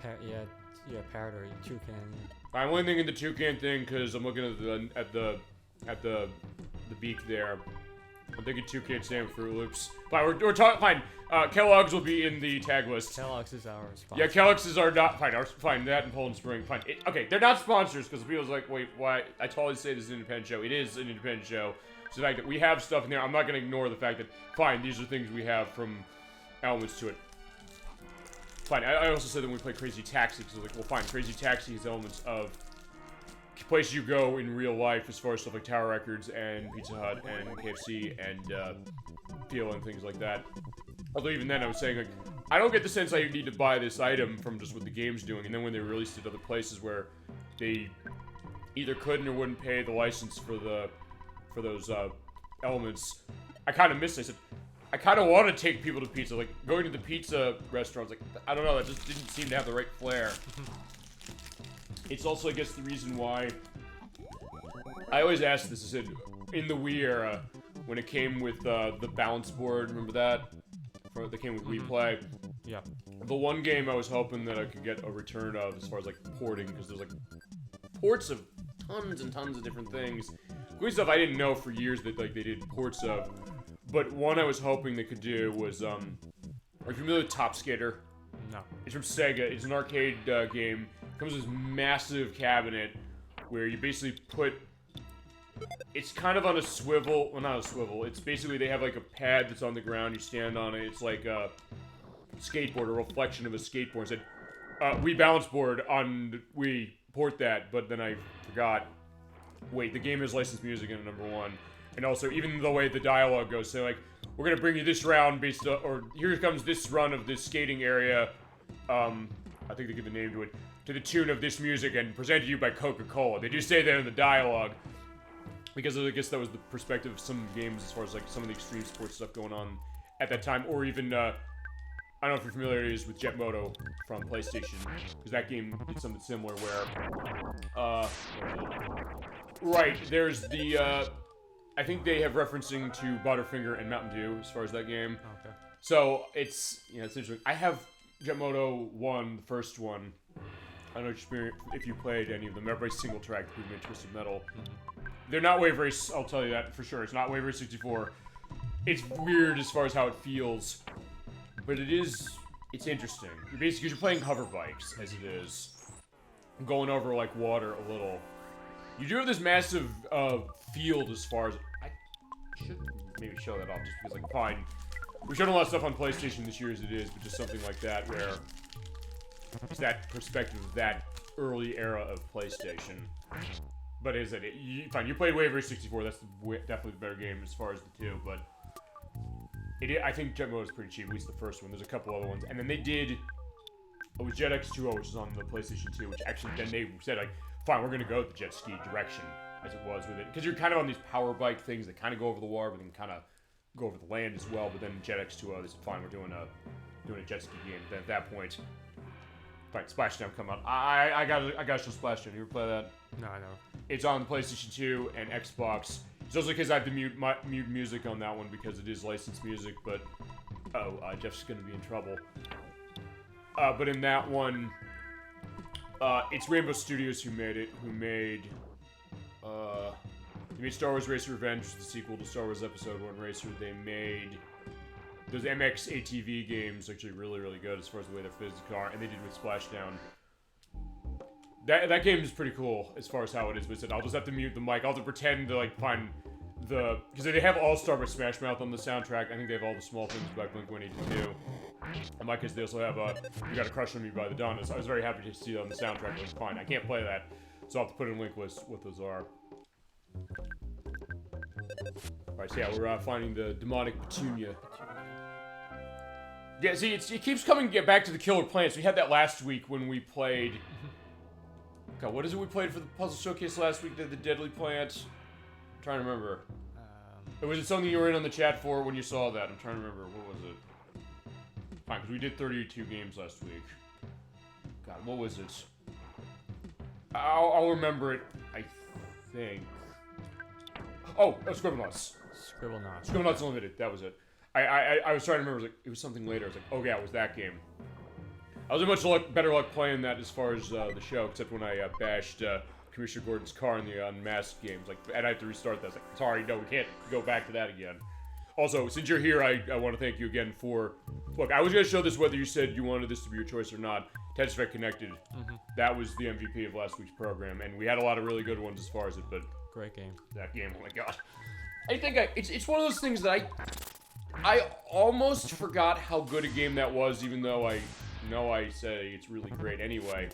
Parrot or toucan. Yeah. I'm only thinking the toucan thing because I'm looking at the beak there. I'm thinking toucan stand for Fruit Loops. Fine, we're talking. Fine. Kellogg's will be in the tag list. Kellogg's is our sponsor. Yeah, Kellogg's is our not fine. Fine, that and Poland Spring. Fine. Okay, they're not sponsors because people's like, wait, why? I totally say this is an independent show. It is an independent show. So the fact that we have stuff in there, I'm not going to ignore the fact that, fine, these are things we have from elements to it. Fine, I also said that when we play Crazy Taxi, because I was like, well, fine, Crazy Taxi has elements of places you go in real life as far as stuff like Tower Records and Pizza Hut and KFC and Peel and things like that. Although even then I was saying, like, I don't get the sense I need to buy this item from just what the game's doing, and then when they released it other places where they either couldn't or wouldn't pay the license for those elements. I kind of missed it. I said, I kind of want to take people to pizza. Like, going to the pizza restaurants, like, I don't know, that just didn't seem to have the right flair. It's also, I guess, the reason why I always ask this. I said, in the Wii era, when it came with the balance board, remember that? That came with Wii Play. Yeah. The one game I was hoping that I could get a return of, as far as like porting, because there's like ports of tons and tons of different things. Including stuff I didn't know for years that like they did ports of. But one I was hoping they could do was, are you familiar with Top Skater? No. It's from Sega. It's an arcade game. It comes with this massive cabinet where you basically put... It's kind of on a swivel. Well, not a swivel. It's basically, they have like a pad that's on the ground. You stand on it. It's like a skateboard, a reflection of a skateboard. It said, Wii balance board on Wii. Port that. But then I forgot. Wait, the game has licensed music in it, number one. And also, even the way the dialogue goes, so like, we're gonna bring you this round based on, or here comes this run of this skating area, I think they give a name to it, to the tune of this music and presented to you by Coca-Cola. They do say that in the dialogue, because I guess that was the perspective of some games as far as like some of the extreme sports stuff going on at that time, or even, I don't know if you're familiar with Jet Moto from PlayStation, because that game did something similar where, right, there's the, I think they have referencing to Butterfinger and Mountain Dew as far as that game. Okay. So it's, you know, it's interesting. I have Jet Moto 1, the first one. I don't know if you played any of them. They're very single track, the made Twisted Metal. They're not Wave Race, I'll tell you that for sure. It's not Wave Race 64. It's weird as far as how it feels, but it's interesting. You're basically, you're playing hover bikes as it is, going over like water a little. You do have this massive field as far as... I should maybe show that off just because, like, fine. We've shown a lot of stuff on PlayStation this year as it is, but just something like that where it's that perspective of that early era of PlayStation. But is it? Fine, you played Wave Race 64, that's definitely the better game as far as the two, but... I think Jet Moto is pretty cheap, at least the first one. There's a couple other ones. And then they did... It was Jet X2O, which is on the PlayStation 2, which actually then they said, like, fine, we're gonna go the jet ski direction as it was with it, because you're kind of on these power bike things that kind of go over the water, but then kind of go over the land as well. But then Jet X2O, they said, fine, we're doing a jet ski game. Then at that point, fine, Splashdown come out. I got show Splashdown. You ever play that? No, I know. It's on the PlayStation 2 and Xbox. It's also because I have to mute music on that one because it is licensed music. But Jeff's gonna be in trouble. But in that one. It's Rainbow Studios who made it, they made Star Wars Racer Revenge, which is the sequel to Star Wars Episode 1 Racer. They made those MX ATV games, actually really, really good as far as the way their physics are, and they did with Splashdown. That game is pretty cool as far as how it is, but I'll just have to mute the mic. I'll have to pretend to, like, find the... Because they have All-Star by Smash Mouth on the soundtrack. I think they have all the small things by Blink-182. In my case, they also have You Got a Crush on Me by the Donnas. I was very happy to see that on the soundtrack. It was fine. I can't play that, so I'll have to put in a link list what those are. Alright, so yeah, we're finding the demonic Petunia. Yeah, see, it keeps coming back to the killer plants. We had that last week when we played... God, what is it we played for the Puzzle Showcase last week? The Deadly Plant? I'm trying to remember. Was it something you were in on the chat for when you saw that? I'm trying to remember. What was it? Fine, because we did 32 games last week. God, what was it? I'll remember it, I think. Oh, Scribblenauts. Scribblenauts. Scribblenauts Unlimited, that was it. I was trying to remember, it was something later. I was like, oh yeah, it was that game. I was in much better luck playing that as far as the show, except when I bashed Commissioner Gordon's car in the Unmasked games. Like, and I had to restart that. I was like, sorry, no, we can't go back to that again. Also, since you're here, I want to thank you again for... Look, I was going to show this whether you said you wanted this to be your choice or not. Tetris Effect Connected. That was the MVP of last week's program, and we had a lot of really good ones as far as it, but... Great game. That game, oh my god. I think it's one of those things that I almost forgot how good a game that was, even though I know I say it's really great anyway.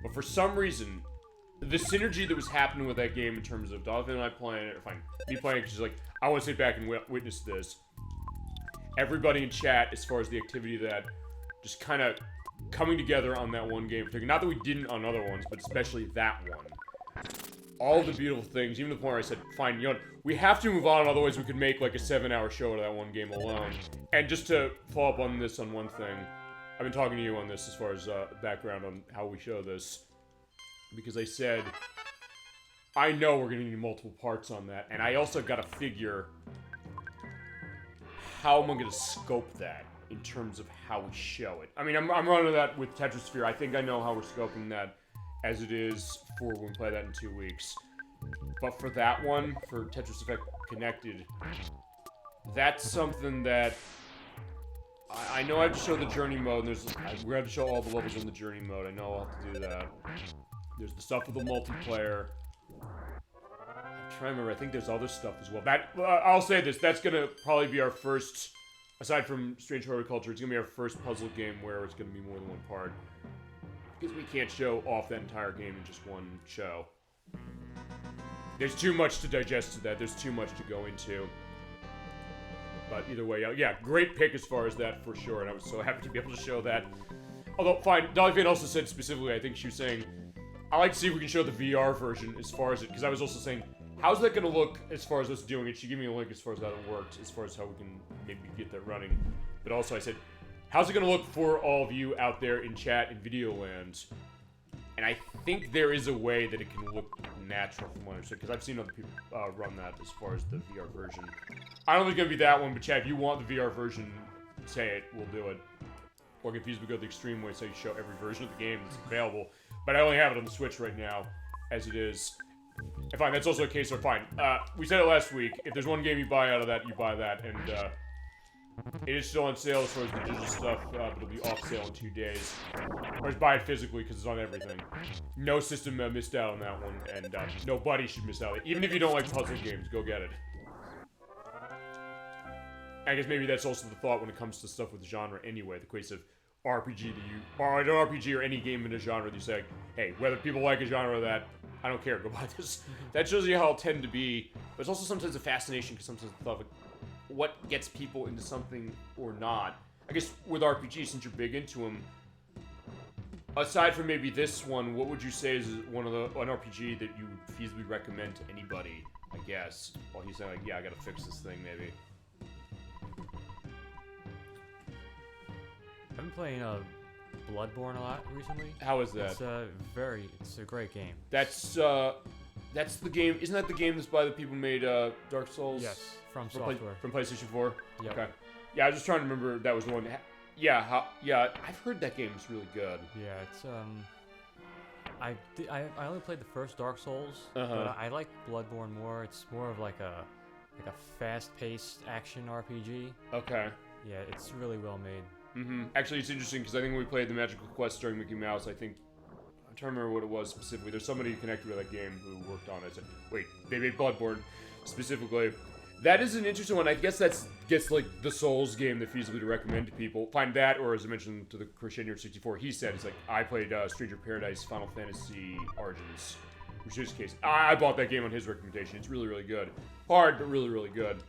But for some reason, the synergy that was happening with that game in terms of Donovan and I playing it, or fine, me playing it, just like, I want to sit back and witness this. Everybody in chat, as far as the activity that just kind of coming together on that one game in particular. Not that we didn't on other ones, but especially that one. All the beautiful things, even to the point where I said, fine, you know what, we have to move on, otherwise we could make like a 7-hour show out of that one game alone. And just to follow up on this on one thing, I've been talking to you on this as far as background on how we show this. Because I said, I know we're gonna need multiple parts on that, and I also gotta figure how am I gonna scope that in terms of how we show it. I mean, I'm running that with Tetrasphere. I think I know how we're scoping that as it is for when we play that in 2 weeks. But for that one, for Tetris Effect Connected, that's something that I know I have to show the journey mode, and we're gonna have to show all the levels in the journey mode. I know I'll have to do that. There's the stuff with the multiplayer. I'm trying to remember, I think there's other stuff as well. I'll say this, that's gonna probably be our first, aside from Strange Horticulture, it's gonna be our first puzzle game where it's gonna be more than one part. Because we can't show off that entire game in just one show. There's too much to digest to that, there's too much to go into. But either way, yeah, great pick as far as that for sure, and I was so happy to be able to show that. Although, fine, Dolly Fane also said specifically, I think she was saying, I like to see if we can show the VR version as far as it, because I was also saying, how's that going to look as far as us doing it? She gave me a link as far as how it worked, as far as how we can maybe get that running. But also I said, how's it going to look for all of you out there in chat and video land? And I think there is a way that it can look natural from what I understood, because I've seen other people run that as far as the VR version. I don't think it's going to be that one, but chat, if you want the VR version, say it, we'll do it. Or Confused would go the extreme way, so you show every version of the game that's available. But I only have it on the Switch right now, as it is. And fine, that's also a case of fine. We said it last week, if there's one game you buy out of that, you buy that, and it is still on sale as far as the digital stuff, but it'll be off sale in 2 days. Or just buy it physically, because it's on everything. No system missed out on that one, and nobody should miss out. Even if you don't like puzzle games, go get it. I guess maybe that's also the thought when it comes to stuff with the genre anyway, the case of RPG or an RPG or any game in a genre that you say, hey, whether people like a genre or that, I don't care, go buy this. That shows you how it'll tend to be, but it's also sometimes a fascination, because sometimes the thought of what gets people into something or not. I guess with RPGs, since you're big into them, aside from maybe this one, what would you say is an RPG that you would feasibly recommend to anybody, I guess, while he's saying, like, yeah, I gotta fix this thing, maybe. I've been playing Bloodborne a lot recently. How is that? It's a great game. That's the game. Isn't that the game that's by the people who made Dark Souls? Yes, from software. From PlayStation 4. Yep. Okay. Yeah, I was just trying to remember that was the one. Yeah, I've heard that game is really good. Yeah, it's I only played the first Dark Souls, but I like Bloodborne more. It's more of like a fast-paced action RPG. Okay. Yeah, it's really well made. Actually, it's interesting because I think when we played the Magical Quest during Mickey Mouse, I'm trying to remember what it was specifically. There's somebody connected with that game who worked on it. I said, wait, they made Bloodborne specifically. That is an interesting one. I guess that's gets like the Souls game that feasibly to recommend to people. Find that, or as I mentioned to the Crusader 64, he said, it's like, I played Stranger Paradise Final Fantasy Origins, which is his case. I bought that game on his recommendation. It's really, really good. Hard, but really, really good.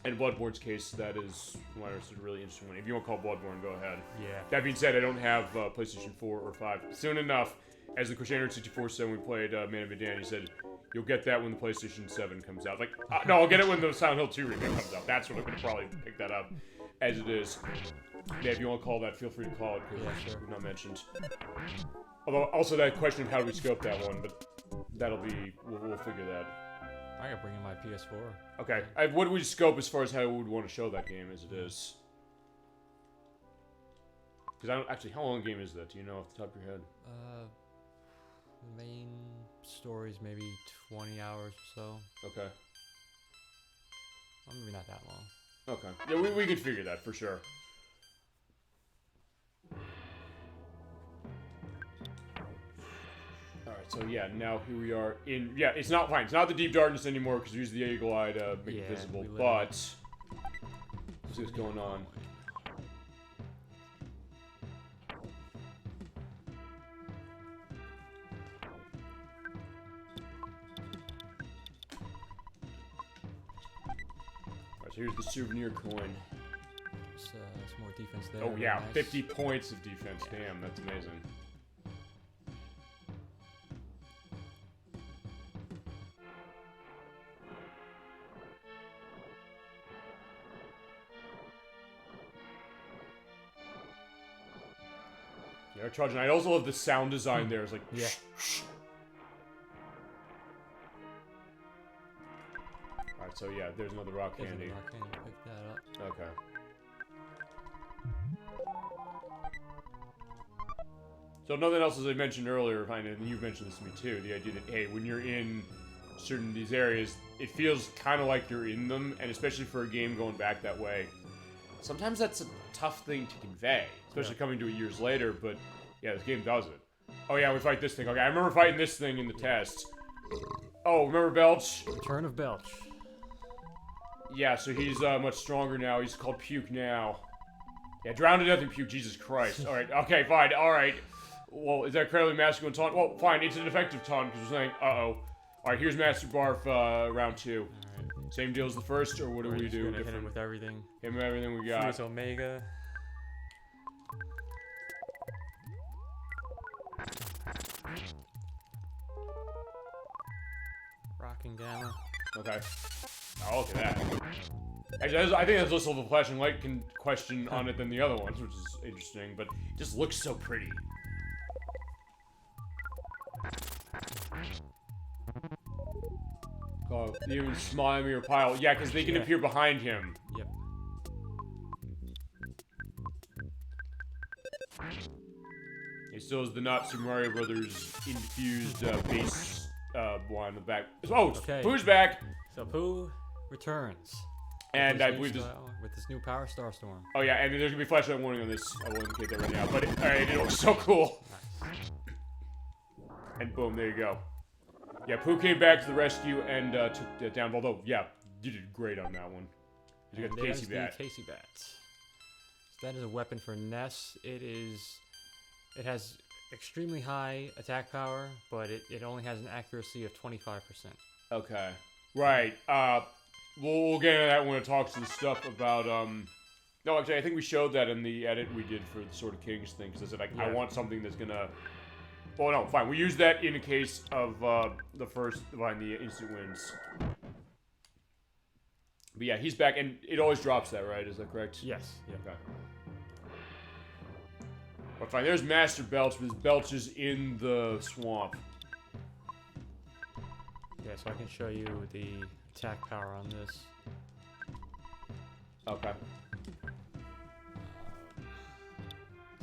And Bloodborne's case, that is one of a really interesting one. If you want to call Bloodborne, go ahead. Yeah. That being said, I don't have PlayStation 4 or 5. Soon enough, as the Crusader 64 said when we played Man of Medan, he said, you'll get that when the PlayStation 7 comes out. Like, no, I'll get it when the Silent Hill 2 remake comes out. That's when I'm going to probably pick that up, as it is. Yeah, if you want to call that, feel free to call it, because we've not mentioned. Although, also that question of how do we scope that one, but that'll be, we'll figure that. I gotta bring in my PS4. Okay. What do we scope as far as how we would want to show that game as it is? Because I don't actually. How long a game is that? Do you know off the top of your head? Main story's maybe 20 hours or so. Okay. Well, maybe not that long. Okay. Yeah, we could figure that for sure. Alright, so yeah, now here we are in... Yeah, it's not fine. It's not the Deep Darkness anymore because we use the Eagle Eye to make it visible, but... Let's see what's going on. Alright, so here's the souvenir coin. some more defense there. Oh Very yeah, nice. 50 points of defense. Damn, that's amazing. Yeah, Trojan. I also love the sound design there. It's like Yeah. Alright, so yeah, there's another rock There's candy. another rock candy. Pick that up. Okay. So nothing else, as I mentioned earlier, and you've mentioned this to me too, the idea that, hey, when you're in certain of these areas, it feels kind of like you're in them, and especially for a game going back that way, sometimes that's a tough thing to convey, especially coming to it years later, but yeah, this game does it. Oh yeah, we fight this thing. Okay, I remember fighting this thing in the test. Oh, remember Belch? Return of Belch. Yeah, so he's much stronger now. He's called Puke now. Yeah, drowned to death in Puke. Jesus Christ. Alright, okay, fine. Alright. Well, is that incredibly masculine taunt? Well, fine. It's an effective taunt because we're saying, uh-oh. Alright, here's Master Barf, round 2. Alright. Same deal as the first, or what do we do? Hit him with everything. Hit him with everything we got. Fuse Omega. Rocking Gamma. Okay. Oh, look at that. Actually, I think that's less of a flashing light question on it than the other ones, which is interesting, but it just looks so pretty. Oh, even Slimy or Pile. Yeah, because they can appear behind him. Yep. He still has the not Super Mario Brothers infused bass one in the back. Oh, Okay. Pooh's back! So Pooh returns. And With I his believe new this. style- with this new power Starstorm. Oh yeah, and there's gonna be flashlight warning on this. I will indicate that right now. But alright, it looks so cool. Nice. And boom, there you go. Yeah, Pooh came back to the rescue and took that down. Although, yeah, you did great on that one. You got the There's Casey bat. The Casey bat. So that is a weapon for Ness. It has extremely high attack power, but it only has an accuracy of 25%. Okay. Right. We'll get into that when it talks to the stuff about No, actually, I think we showed that in the edit we did for the Sword of Kings thing. Because I said I want something that's gonna. Well, no, fine. We used that in the case of the first line, the instant wins. But yeah, he's back, and it always drops that, right? Is that correct? Yes. Yeah. Okay. But fine, there's Master Belch, but his Belch is in the swamp. Yeah, so I can show you the attack power on this. Okay.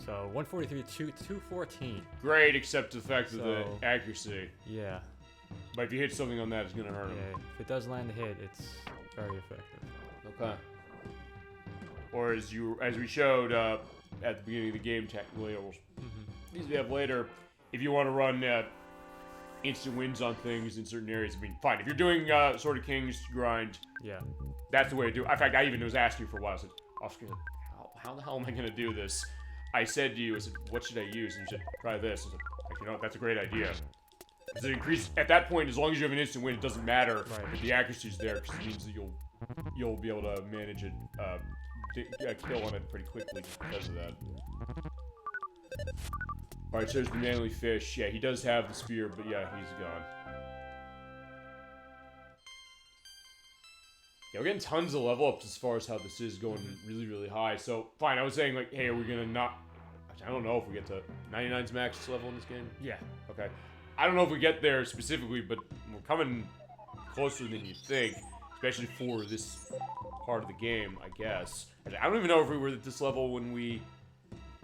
So 143 to 214. Great, except the fact of the So- accuracy. Yeah. But if you hit something on that, it's gonna hurt him. Yeah. If it does land a hit, it's very effective. Okay. Or as we showed at the beginning of the game, technically, or these we have later, if you want to run instant wins on things in certain areas, I mean, fine. If you're doing Sword of Kings grind, Yeah. that's the way to do it. In fact, I even was asking for a while. I said, Oscar, how the hell am I going to do this? I said to you, I said, what should I use? And you said, try this. I said, you know what, that's a great idea. Because it increases, at that point, as long as you have an instant win, it doesn't matter if the accuracy's there, because it means that you'll be able to manage it, kill on it pretty quickly because of that. Alright, so there's the manly fish. Yeah, he does have the spear, but yeah, he's gone. Yeah, we're getting tons of level ups as far as how this is going really, really high. So, fine, I was saying, like, hey, are we gonna not... I don't know if we get to 99's max level in this game. Yeah. Okay. I don't know if we get there specifically, but we're coming closer than you think, especially for this part of the game, I guess. I don't even know if we were at this level when we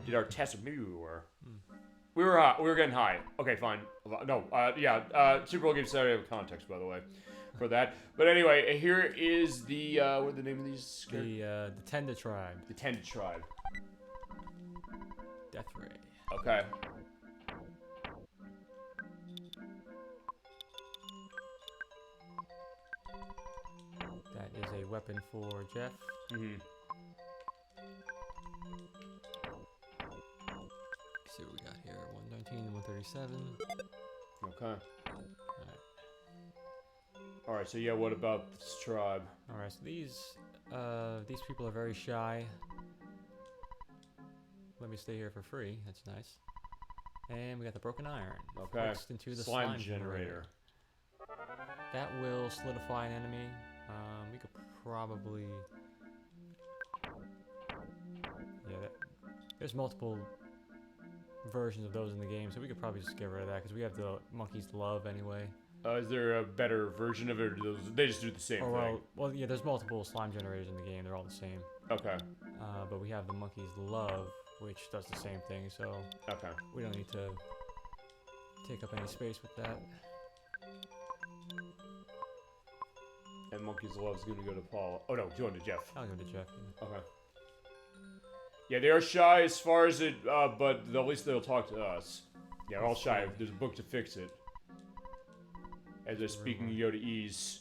did our test, or maybe we were. We were high. We were getting high. Okay, fine. No, Super Bowl Game Saturday have context, by the way, for that. But anyway, here is the, what are the name of these? The Tenda tribe. The Tenda tribe. Death Ray. Okay. That is a weapon for Jeff. Mm-hmm. See what we got here. 119 and 137. Okay. Alright, so yeah, what about this tribe? Alright, so these people are very shy. let me stay here for free. That's nice. And we got the broken iron. Okay. Mixed into the Slime generator. That will solidify an enemy. We could probably... Yeah, there's multiple versions of those in the game, so we could probably just get rid of that, because we have the monkey's love anyway. Is there a better version of it, or do those, they just do the same thing? Well, yeah, there's multiple slime generators in the game. They're all the same. Okay. But we have the monkey's love, which does the same thing, so Okay. we don't need to take up any space with that. And Monkey's Love's gonna go to Paul. Oh no, going to Jeff. I'll go to Jeff. Yeah. Okay. Yeah, they are shy as far as it, but at least they'll talk to us. Yeah, they're all shy. There's a book to fix it. As they're speaking Yoda ease.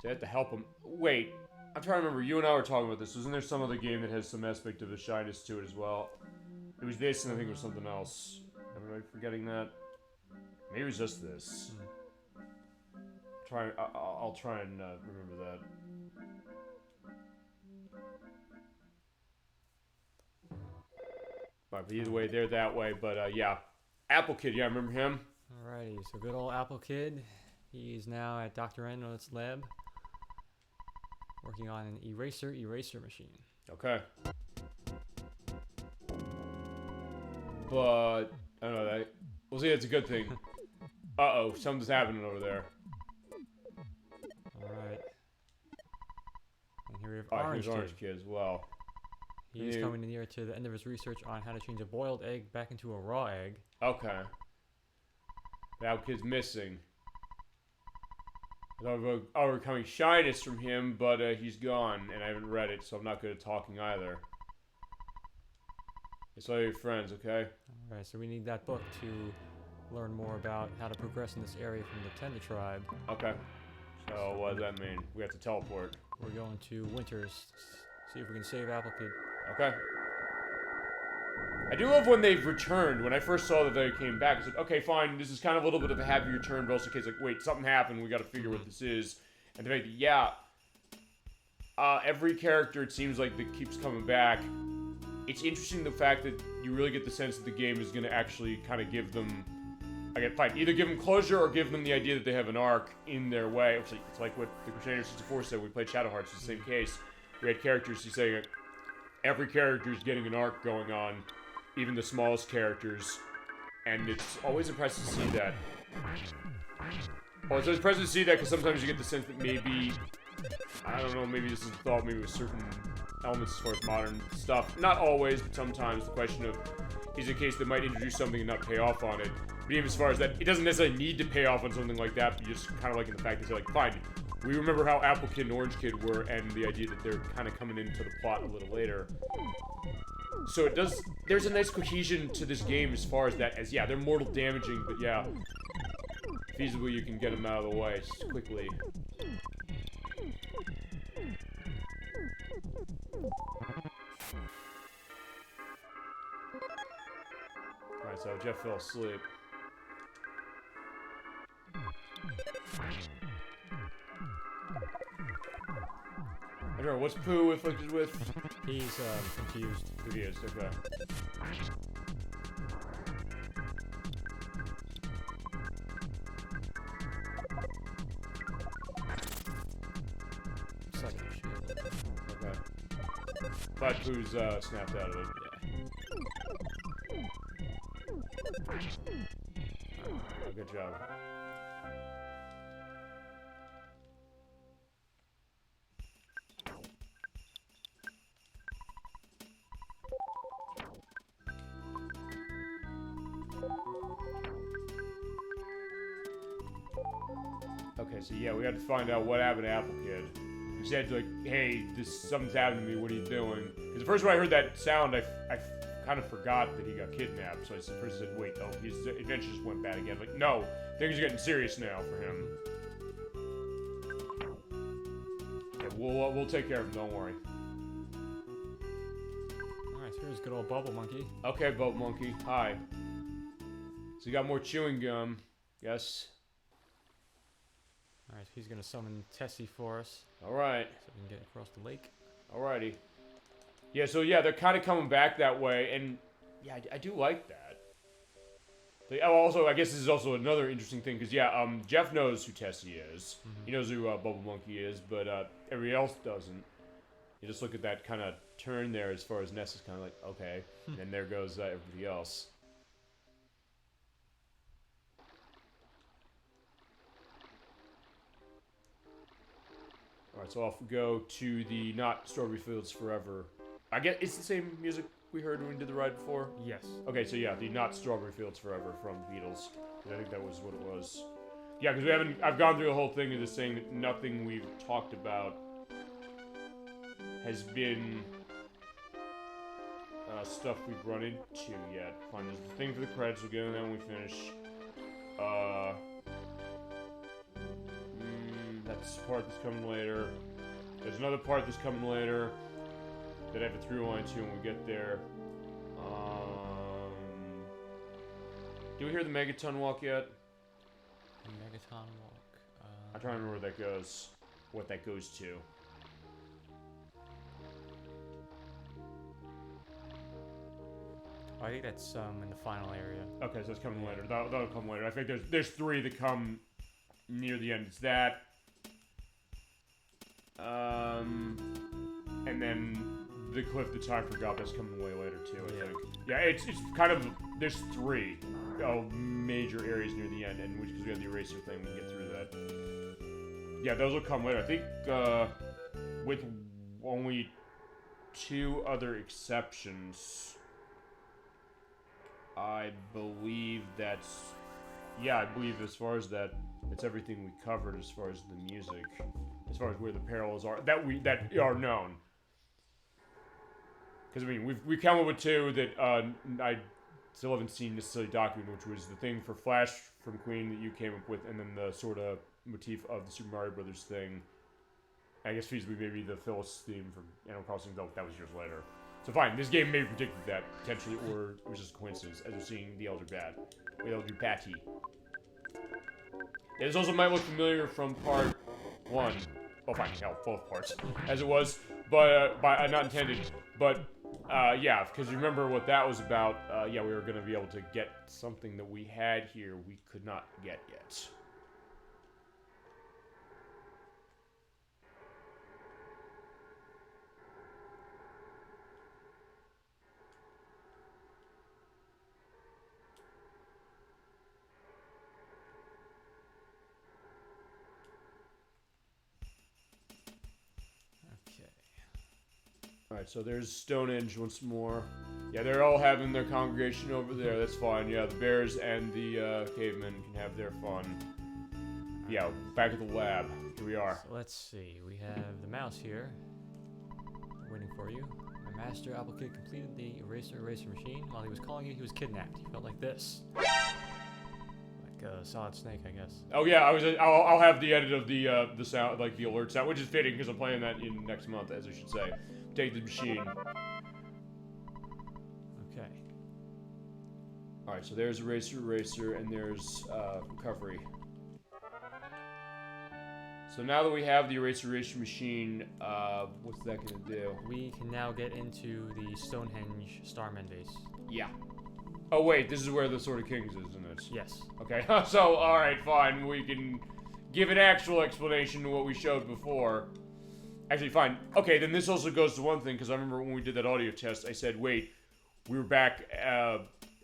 So I have to help them. Wait, I'm trying to remember. You and I were talking about this. Wasn't there some other game that has some aspect of the shyness to it as well? It was this, and I think it was something else. Am I forgetting that? Maybe it was just this. I'll try and remember that. Right, but either way, they're that way. But yeah, Apple Kid. Yeah, I remember him. Alrighty, so good old Apple Kid. He's now at Dr. Enot's lab, working on an eraser machine. Okay. But I don't know that. We'll see. That's a good thing. Uh-oh, something's happening over there. Alright. And here we have Here's Orange Kid as well. He's coming near to the end of his research on how to change a boiled egg back into a raw egg. Okay. The Apple Kid's missing. I thought we were overcoming shyness from him, but he's gone, and I haven't read it, so I'm not good at talking either. It's all your friends, okay? Alright, so we need that book to learn more about how to progress in this area from the Tenda tribe. Okay. So what does that mean? We have to teleport. We're going to Winters, see if we can save Apple Kid. Okay. I do love when they've returned. When I first saw that they came back, I said, okay, fine, this is kind of a little bit of a happy return, but also the kid's like, wait, something happened, we gotta figure what this is. And the fact that, yeah, every character, it seems like, that keeps coming back. It's interesting the fact that you really get the sense that the game is gonna actually kind of give them, fine, either give them closure or give them the idea that they have an arc in their way. It's like what the Crusader 64 said when we played Shadow Hearts, it's the same case. We had characters who say every character is getting an arc going on, even the smallest characters, and it's always impressive to see that. Well, it's always impressive to see that because sometimes you get the sense that maybe, I don't know, maybe this is a thought, maybe with certain elements as far as modern stuff. Not always, but sometimes the question of, is it a case that might introduce something and not pay off on it? But even as far as that, it doesn't necessarily need to pay off on something like that, but you just kind of like in the fact that you're like, fine, we remember how Apple Kid and Orange Kid were, and the idea that they're kind of coming into the plot a little later. So it does, there's a nice cohesion to this game as far as that, as yeah, they're mortal damaging, but yeah, feasibly you can get them out of the way quickly. Alright, so Jeff fell asleep. I don't know, what's Pooh afflicted with? He's confused. Confused, okay. Such a shit. Okay. But Pooh's snapped out of it. Oh, good job. Okay, so yeah, we had to find out what happened to Apple Kid. He said, like, hey, something's happened to me, what are you doing? Because the first when I heard that sound, I kind of forgot that he got kidnapped. So I first said, wait, no, his adventure just went bad again. Like, no, things are getting serious now for him. Yeah, we'll take care of him, don't worry. Alright, so here's good old Bubble Monkey. Okay, Boat Monkey, hi. So you got more chewing gum, yes? Alright, so he's gonna summon Tessie for us, Alright. so we can get across the lake. Alrighty. Yeah, so yeah, they're kind of coming back that way, and yeah, I do like that. Also, I guess this is also another interesting thing, because yeah, Jeff knows who Tessie is. Mm-hmm. He knows who Bubble Monkey is, but everybody else doesn't. You just look at that kind of turn there as far as Ness is kind of like, okay, and there goes everybody else. Alright, so off we go to the Not Strawberry Fields Forever. I guess it's the same music we heard when we did the ride before? Yes. Okay, so yeah, the Not Strawberry Fields Forever from Beatles. I think that was what it was. Yeah, because we haven't... I've gone through the whole thing of just saying that nothing we've talked about has been stuff we've run into yet. Fine, there's the thing for the credits. We'll get into that when we finish. That's the part that's coming later. There's another part that's coming later that I have a through line to when we get there. Do we hear the Megaton walk yet? Megaton walk. I'm trying to remember where that goes. What that goes to. I think that's in the final area. Okay, so it's coming later. That'll come later. I think there's three that come near the end. It's that. And then the cliff the time forgot that's coming way later too, I think. Yeah, it's kind of, there's three major areas near the end, and because we have the eraser thing, we can get through that. Yeah, those will come later. I think with only two other exceptions, I believe that's, yeah, I believe as far as that, it's everything we covered as far as the music, as far as where the parallels are, that are known. Because, I mean, we've come up with two that I still haven't seen necessarily documented, which was the thing for Flash from Queen that you came up with, and then the sort of motif of the Super Mario Brothers thing. I guess feasibly maybe the Phyllis theme from Animal Crossing, though that was years later. So fine, this game may predicted that, potentially, or it was just a coincidence, as we're seeing the Elder Bat. Or the Elder Batty. Yeah, this also might look familiar from part 1. Well, fine, hell, both parts, as it was, but, not intended. But, yeah, because you remember what that was about, yeah, we were going to be able to get something that we had here we could not get yet. Alright, so there's Stonehenge once more. Yeah, they're all having their congregation over there. That's fine. Yeah, the bears and the cavemen can have their fun. Yeah, back at the lab. Here we are. So let's see. We have the mouse here. Waiting for you. My master applicant completed the eraser machine. While he was calling you, he was kidnapped. He felt like this. Like a Solid Snake, I guess. Oh yeah, I'll have the edit of the sound, like the alert sound, which is fitting because I'm playing that in next month, as I should say. Take the machine. Okay. Alright, so there's eraser, and there's recovery. So now that we have the eraser machine, what's that gonna do? We can now get into the Stonehenge Starman base. Yeah. Oh wait, this is where the Sword of Kings is, isn't it? Yes. Okay, so alright, fine. We can give an actual explanation to what we showed before. Actually, fine. Okay, then this also goes to one thing, because I remember when we did that audio test, I said, wait, we were back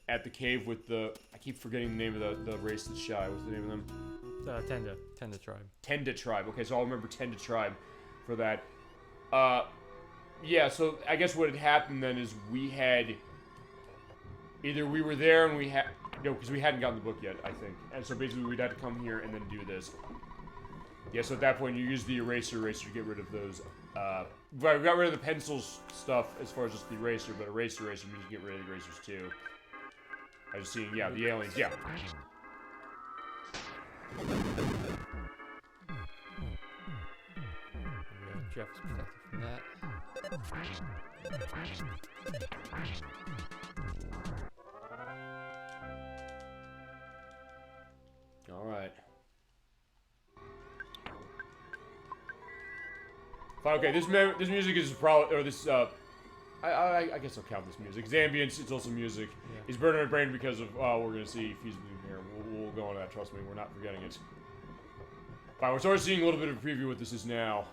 at the cave with the... I keep forgetting the name of the race that's shy. What's the name of them? Tenda Tribe. Tenda Tribe. Okay, so I'll remember Tenda Tribe for that. Yeah, so I guess what had happened then is we had... Either we were there and we had... No, because we hadn't gotten the book yet, I think. And so basically we'd have to come here and then do this. Yeah, so at that point you use the eraser to get rid of those, we got rid of the pencils stuff as far as just the eraser, but eraser means you get rid of the erasers too. I was seeing, yeah, the aliens, yeah. Jeff is protected from that. Alright. Fine, okay, this music is probably, or this, I guess I'll count this music. It's ambience, it's also music. Yeah. It's burning my brain because of, we're gonna see feasibly here. We'll go on that, trust me, we're not forgetting it. Fine, we're sort of seeing a little bit of a preview of what this is now.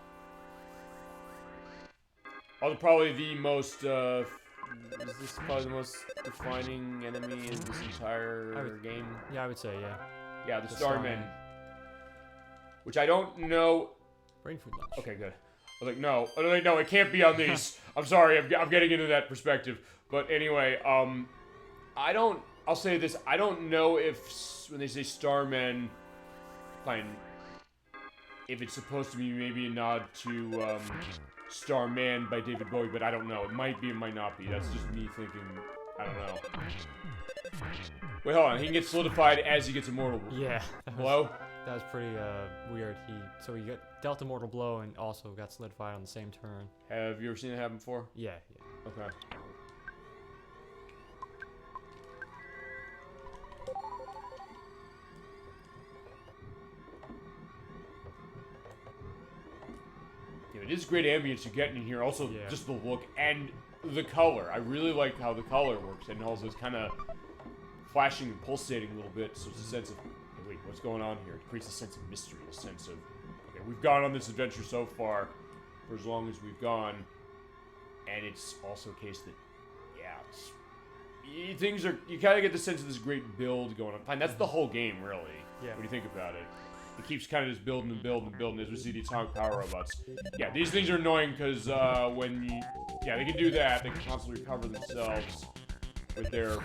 Also, probably the most, is this probably the most defining enemy in this entire game? Yeah, I would say, yeah. Yeah, the The Starmen. Starmen. Which I don't know. Brain food lunch. Okay, good. I was like, no. I was like, no, it can't be on these. I'm sorry, I'm getting into that perspective. But anyway, I'll say this. I don't know if, when they say Starmen, fine, if it's supposed to be maybe a nod to, Starman by David Bowie, but I don't know. It might be, it might not be. That's just me thinking, I don't know. Wait, hold on. He can get solidified as he gets immortal. Yeah. Blow? That was pretty weird. So he got dealt a mortal blow and also got solidified on the same turn. Have you ever seen that happen before? Yeah. Okay. Yeah, it is great ambience you're getting in here. Also, just the look and the color. I really like how the color works, and also it's kind of flashing and pulsating a little bit. So it's a sense of, hey, wait, what's going on here? It creates a sense of mystery, a sense of, okay, we've gone on this adventure so far for as long as we've gone, and it's also a case that, things are, you kind of get the sense of this great build going on. Fine, that's the whole game, really, when you think about it. It keeps kind of just building and building and building as we see the atomic power robots. Yeah, these things are annoying because when you, they can do that. They can constantly recover themselves with their,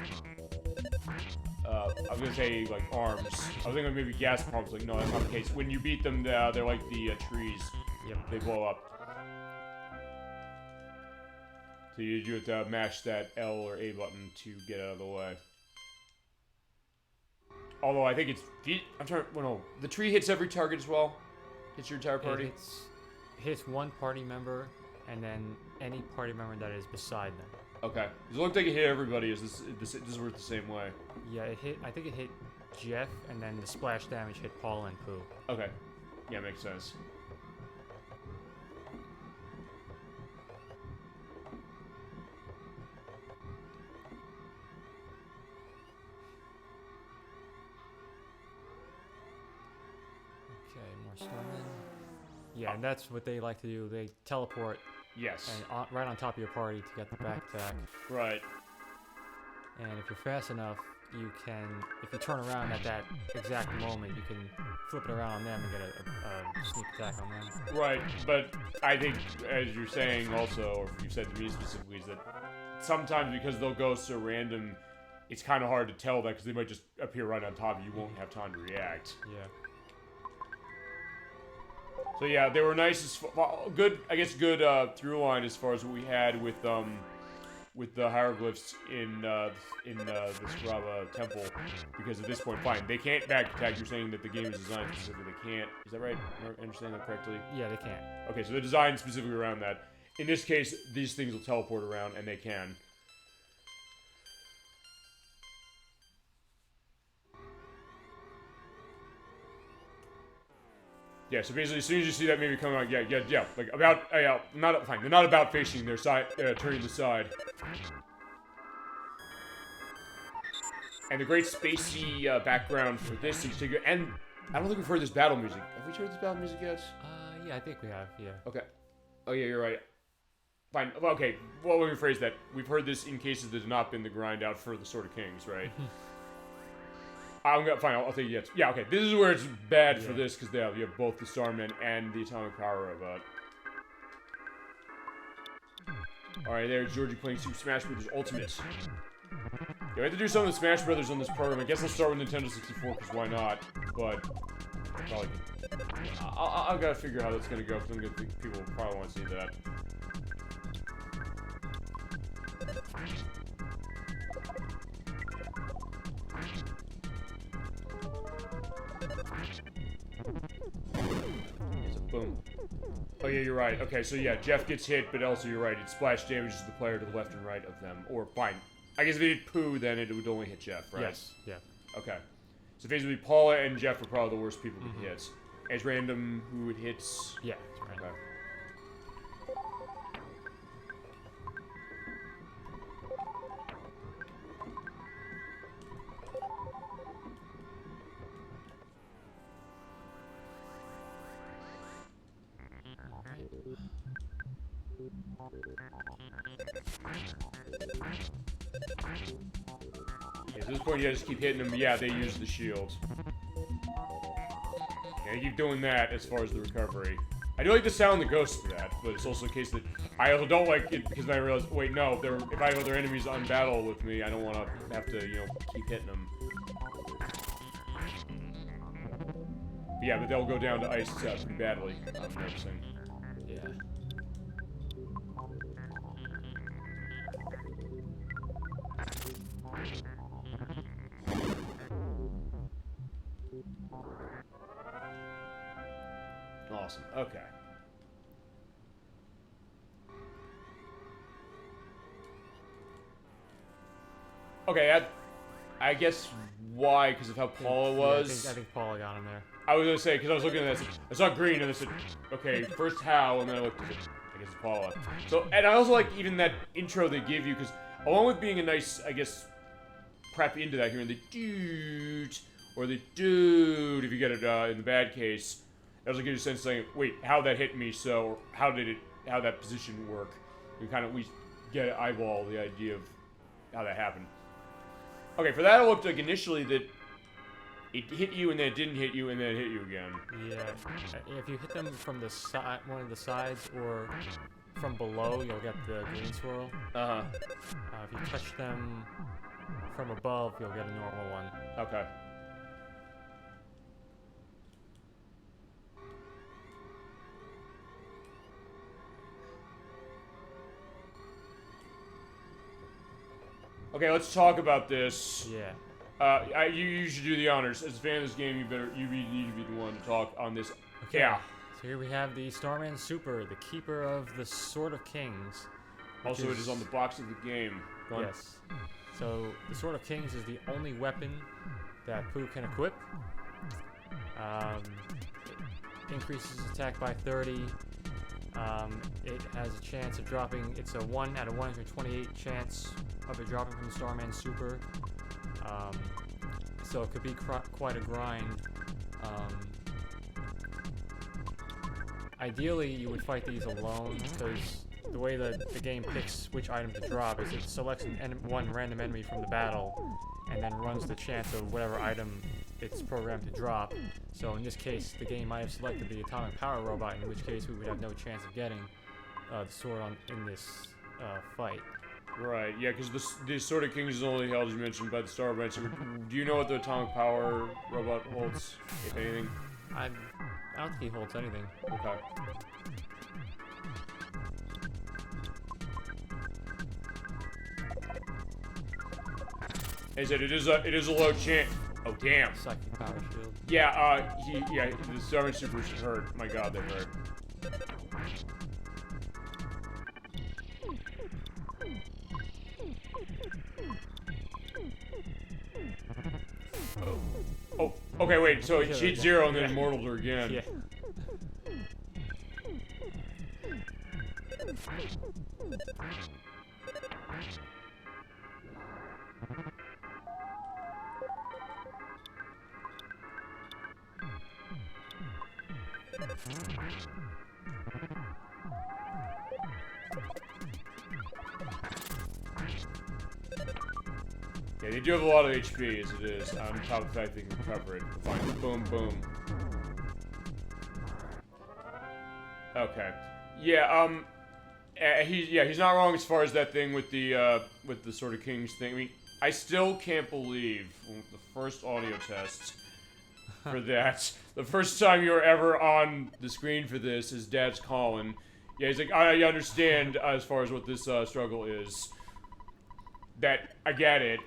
I was gonna say like arms. I was thinking maybe gas pumps. Like, no, that's not the case. When you beat them, they're like the trees. Yep. They blow up. So you have to mash that L or A button to get out of the way. Although I think it's, I'm trying. Well, no, the tree hits every target as well. Hits your entire party. It hits one party member, and then any party member that is beside them. Okay. Does it look like it hit everybody? Is this works the same way? Yeah, it hit. I think it hit Jeff, and then the splash damage hit Paul and Pooh. Okay. Yeah, makes sense. Starman. Yeah, and that's what they like to do. They teleport. Yes. And right on top of your party to get the back attack. Right. And if you're fast enough, you can, if you turn around at that exact moment, you can flip it around on them and get a sneak attack on them. Right, but I think, as you're saying also, or you said to me specifically, is that sometimes because they'll go so random, it's kind of hard to tell that because they might just appear right on top of you. You won't have time to react. Yeah. So yeah, they were nice. Good, I guess. Good through line as far as what we had with the hieroglyphs in the Scaraba temple. Because at this point, fine, they can't back attack. You're saying that the game is designed specifically. They can't. Is that right? Am I understanding that correctly? Yeah, they can't. Okay, so they're designed specifically around that. In this case, these things will teleport around, and they can. Yeah, so basically, as soon as you see that maybe coming out, yeah, like about, not fine. They're not about facing their side, turning the side. And the great spacey background for this in particular, and I don't think we've heard this battle music. Have we heard this battle music yet? Yeah, I think we have. Yeah. Okay. Oh yeah, you're right. Fine. Well, okay. Well, let me rephrase that. We've heard this in cases that have not been the grind out for the Sword of Kings, right? Fine, I'll take yes. Yeah, okay. This is where it's bad for this, because you have both the Starman and the Atomic Power Robot. Alright, there's Georgie playing Super Smash Bros. Ultimate. Yeah, we have to do some of the Smash Brothers on this program. I guess I'll start with Nintendo 64, because why not? But, probably, I've got to figure out how that's going to go, because I'm going to think people will probably want to see that. Boom. Oh yeah, you're right. Okay, so yeah, Jeff gets hit, but also you're right. It splash damages the player to the left and right of them. Or, fine. I guess if it hit Pooh, then it would only hit Jeff, right? Yes. Yeah. Okay. So basically, Paula and Jeff are probably the worst people to hit. As random who it hits. Yeah, it's random. Okay. this point, you just keep hitting them. Yeah, they use the shield. Yeah, you keep doing that as far as the recovery. I do like the sound of the ghosts for that, but it's also a case that I also don't like it because then I realize, wait, no, if I have other enemies on battle with me, I don't want to have to, you know, keep hitting them. But yeah, but they'll go down to ice pretty badly, I'm noticing. Yeah. Awesome. Okay. Okay, I guess why? Because of how Paula was? Yeah, I think Paula got him there. I was gonna say, because I was looking at this, I saw green and I said, okay, first how, and then I looked at it, I guess it's Paula. So, and I also like even that intro they give you, because along with being a nice, I guess, prep into that, hearing the dude, or the dude, if you get it in the bad case, it also gives you a sense of saying, wait, how that hit me, so how that position work? You kind of at least get an eyeball the idea of how that happened. Okay, for that it looked like initially that it hit you and then it didn't hit you and then it hit you again. Yeah, if you hit them from the side, one of the sides, or from below, you'll get the green swirl. If you touch them from above, you'll get a normal one. Okay. Okay, let's talk about this. Yeah. You should do the honors. As a fan of this game, you need to be the one to talk on this. Okay. Yeah. So here we have the Starman Super, the keeper of the Sword of Kings. Also, it is on the box of the game. Go on. Yes. So the Sword of Kings is the only weapon that Pooh can equip. It increases attack by 30. It has a chance of dropping. It's a 1 out of 128 chance of it dropping from the Starman Super. So it could be quite a grind. Ideally, you would fight these alone, because the way that the game picks which item to drop is it selects one random enemy from the battle, and then runs the chance of whatever item it's programmed to drop. So in this case, the game might have selected the Atomic Power Robot, in which case we would have no chance of getting the sword in this fight. Right, yeah, because the Sword of Kings is only held, as you mentioned, by the Star Branch. So do you know what the Atomic Power Robot holds, if anything? I don't think he holds anything. Okay. As I said, it is a low chance. Oh damn. Psychic Power Shield. Yeah, the Star Branch Supers hurt. My God, they hurt. Oh, okay, wait, so she hit 0 and then immortaled her again. Yeah. Yeah, they do have a lot of HP as it is, on top of the fact they can recover it. Fine, boom, boom. Okay. Yeah, he's not wrong as far as that thing with the Sword of Kings thing. I mean, I still can't believe the first audio test for that. The first time you were ever on the screen for this is Dad's calling. Yeah, he's like, I understand as far as what this struggle is. That, I get it.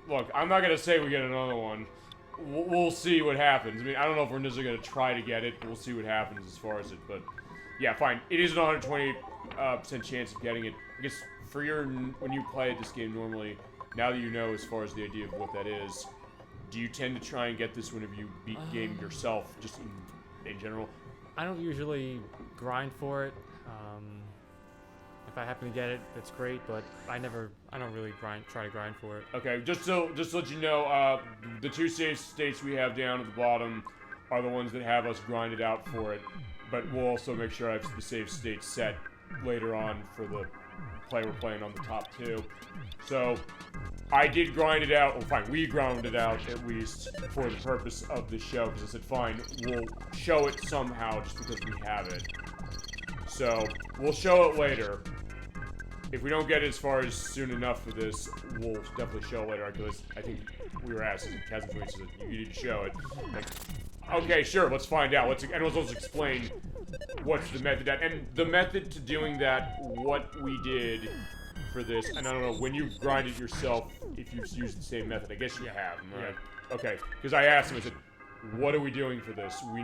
Look, I'm not gonna say we get another one. We'll see what happens. I mean, I don't know if we're necessarily gonna try to get it, but we'll see what happens as far as it, but yeah, fine. It is an 128% chance of getting it. I guess for when you play this game normally, now that you know as far as the idea of what that is, do you tend to try and get this whenever you beat the game yourself, just in general? I don't usually grind for it. If I happen to get it, that's great, but I don't really try to grind for it. Okay, just to let you know, the two save states we have down at the bottom are the ones that have us grinded out for it, but we'll also make sure I have the save state set later on for the play we're playing on the top two. So, I did grind it out. Well, fine, we ground it out at least for the purpose of the show, because I said, fine, we'll show it somehow just because we have it. So, we'll show it later. If we don't get it as far as soon enough for this, we'll definitely show it later, because I think we were asked, Kazan Twins said, you need to show it. Like, okay, sure, let's find out. Let's explain what's the method. And the method to doing that, what we did for this, and I don't know, when you grind it yourself, if you've used the same method, I guess you have, right? Yeah. Okay, because I asked him, I said, what are we doing for this? We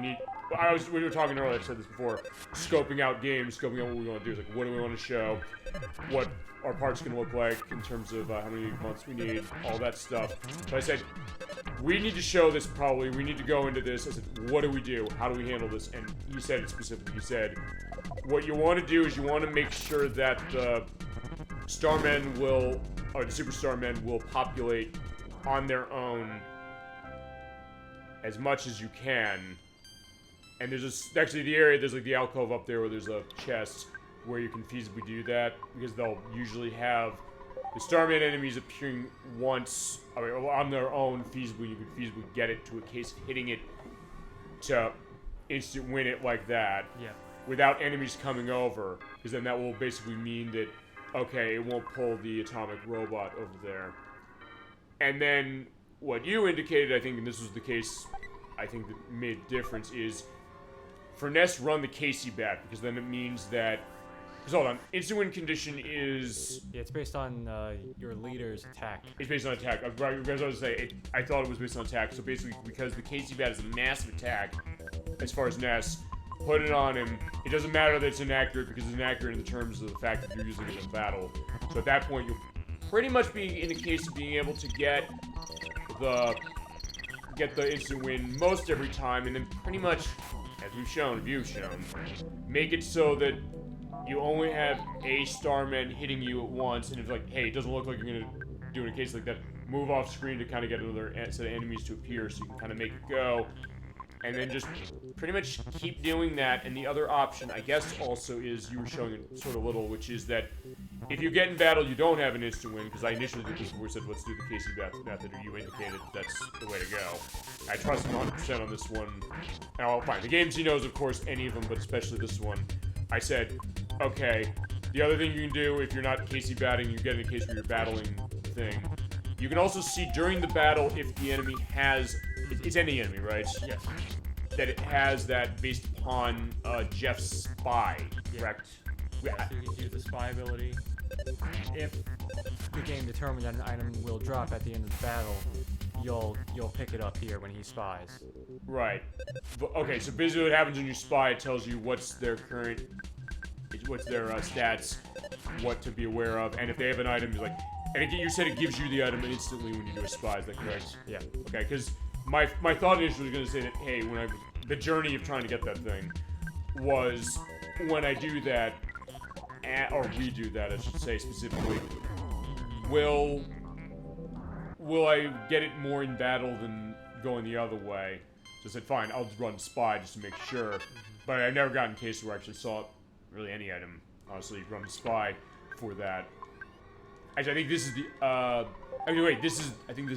were talking earlier, I said this before, scoping out games, scoping out what we want to do. It's like, what do we want to show? What our parts can look like in terms of how many months we need, all that stuff. So I said, we need to show this probably, we need to go into this. I said, what do we do? How do we handle this? And he said it specifically. He said, what you want to do is you want to make sure that the Starmen will, or the Super Starmen will populate on their own as much as you can. And there's actually the area, there's like the alcove up there where there's a chest where you can feasibly do that, because they'll usually have the Starman enemies appearing once, on their own feasibly. You can feasibly get it to a case of hitting it to instant win it like that. Yeah. Without enemies coming over, because then that will basically mean that, okay, it won't pull the atomic robot over there. And then what you indicated, I think, and this was the case, I think that made a difference, is for Ness, run the Casey back, because then it means that. Because hold on, instant win condition is. Yeah, it's based on your leader's attack. It's based on attack. I was going to say, I thought it was based on attack. So basically, because the Casey bat is a massive attack, as far as Ness, put it on him. It doesn't matter that it's inaccurate, because it's inaccurate in the terms of the fact that you're using it in battle. So at that point, you'll pretty much be in a case of being able to get the instant win most every time, and then pretty much, as you've shown, make it so that you only have a Starman hitting you at once, and it's like, hey, it doesn't look like you're gonna do in a case like that. Move off screen to kind of get another set of enemies to appear, so you can kind of make it go. And then just pretty much keep doing that. And the other option, I guess, also is, you were showing it sort of little, which is that if you get in battle, you don't have an instant win, because I initially did this before, said, let's do the Casey method, or you indicated that's the way to go. I trust him 100% on this one. Now, fine, the games he knows, of course, any of them, but especially this one. I said, okay, the other thing you can do, if you're not Casey batting, you get in a case where you're battling thing. You can also see during the battle if the enemy has, it's any enemy, right? Yes. That it has that based upon Jeff's spy, correct? Yeah, so you can use the spy ability. If the game determines that an item will drop at the end of the battle, you'll pick it up here when he spies. Right. But, okay, so basically what happens when you spy, it tells you what's their current, what's their stats, what to be aware of, and if they have an item, like, and you said it gives you the item instantly when you do a spy, is that correct? Yeah. Okay, because my thought initially was going to say that, hey, the journey of trying to get that thing was, when I do that, or redo that, I should say specifically, will I get it more in battle than going the other way? So I said, fine, I'll run spy just to make sure. But I never got in case where I actually saw really any item. Honestly, run spy for that. Actually, I think this is the, I think this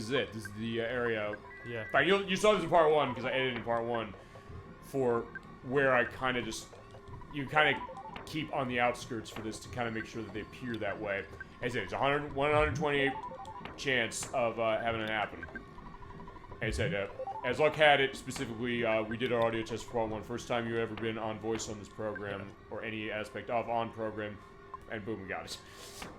is it. This is the area. Yeah. Fine, you saw this in part 1, because I edited in part 1, for where I kind of just, you kind of keep on the outskirts for this to kind of make sure that they appear that way. As I said, it's 128 chance of having it happen. As I said, as luck had it, specifically, we did our audio test for part 1. First time you've ever been on voice on this program, or any aspect of on program, and boom, we got it.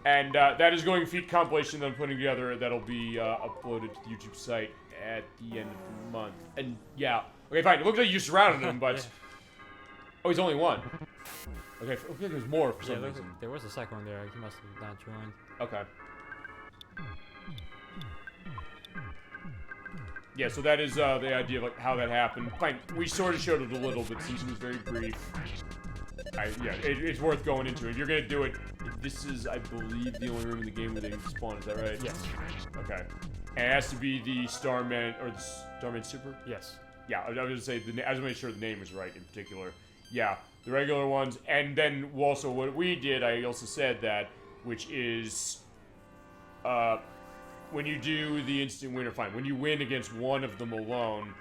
And that is going feat compilation that I'm putting together that'll be uploaded to the YouTube site at the end of the month. And yeah, okay, fine. It looks like you surrounded him, but oh, he's only one. Okay, it looks like there's more for some reason. There was a second one there. He must have not joined. Okay. Yeah, so that is the idea of like how that happened. Fine, we sort of showed it a little, but since it was very brief, it's worth going into. If you're gonna do it, this is, I believe, the only room in the game where they spawn. Is that right? Yes. Okay. And it has to be the Starman, or the Starman Super? Yes. Yeah, I was gonna say, I was making sure the name was right in particular. Yeah, the regular ones, and then also what we did, I also said that, which is, when you do the instant winner, fine. When you win against one of them alone,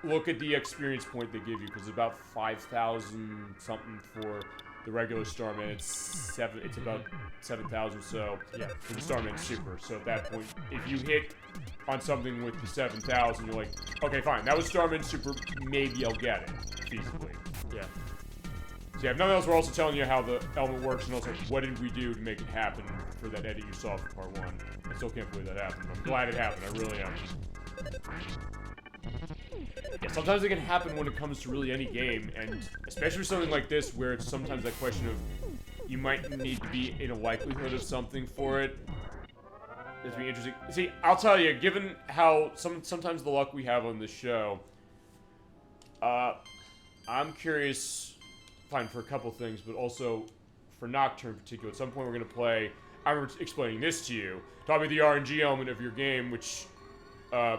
look at the experience point they give you, because it's about 5,000 something for the regular Starman. It's about 7,000 so for the Starman Super. So at that point, if you hit on something with the 7,000, you're like, okay, fine, that was Starman Super. Maybe I'll get it feasibly. Yeah. So yeah, if nothing else, we're also telling you how the element works, and also what did we do to make it happen for that edit you saw for part 1. I still can't believe that happened. I'm glad it happened. I really am. Yeah, sometimes it can happen when it comes to really any game, and especially something like this, where it's sometimes that question of you might need to be in a likelihood of something for it. It's be interesting. See, I'll tell you, given how sometimes the luck we have on this show, I'm curious, fine, for a couple things, but also for Nocturne in particular. At some point, we're gonna play. I remember explaining this to you, talking about the RNG element of your game, which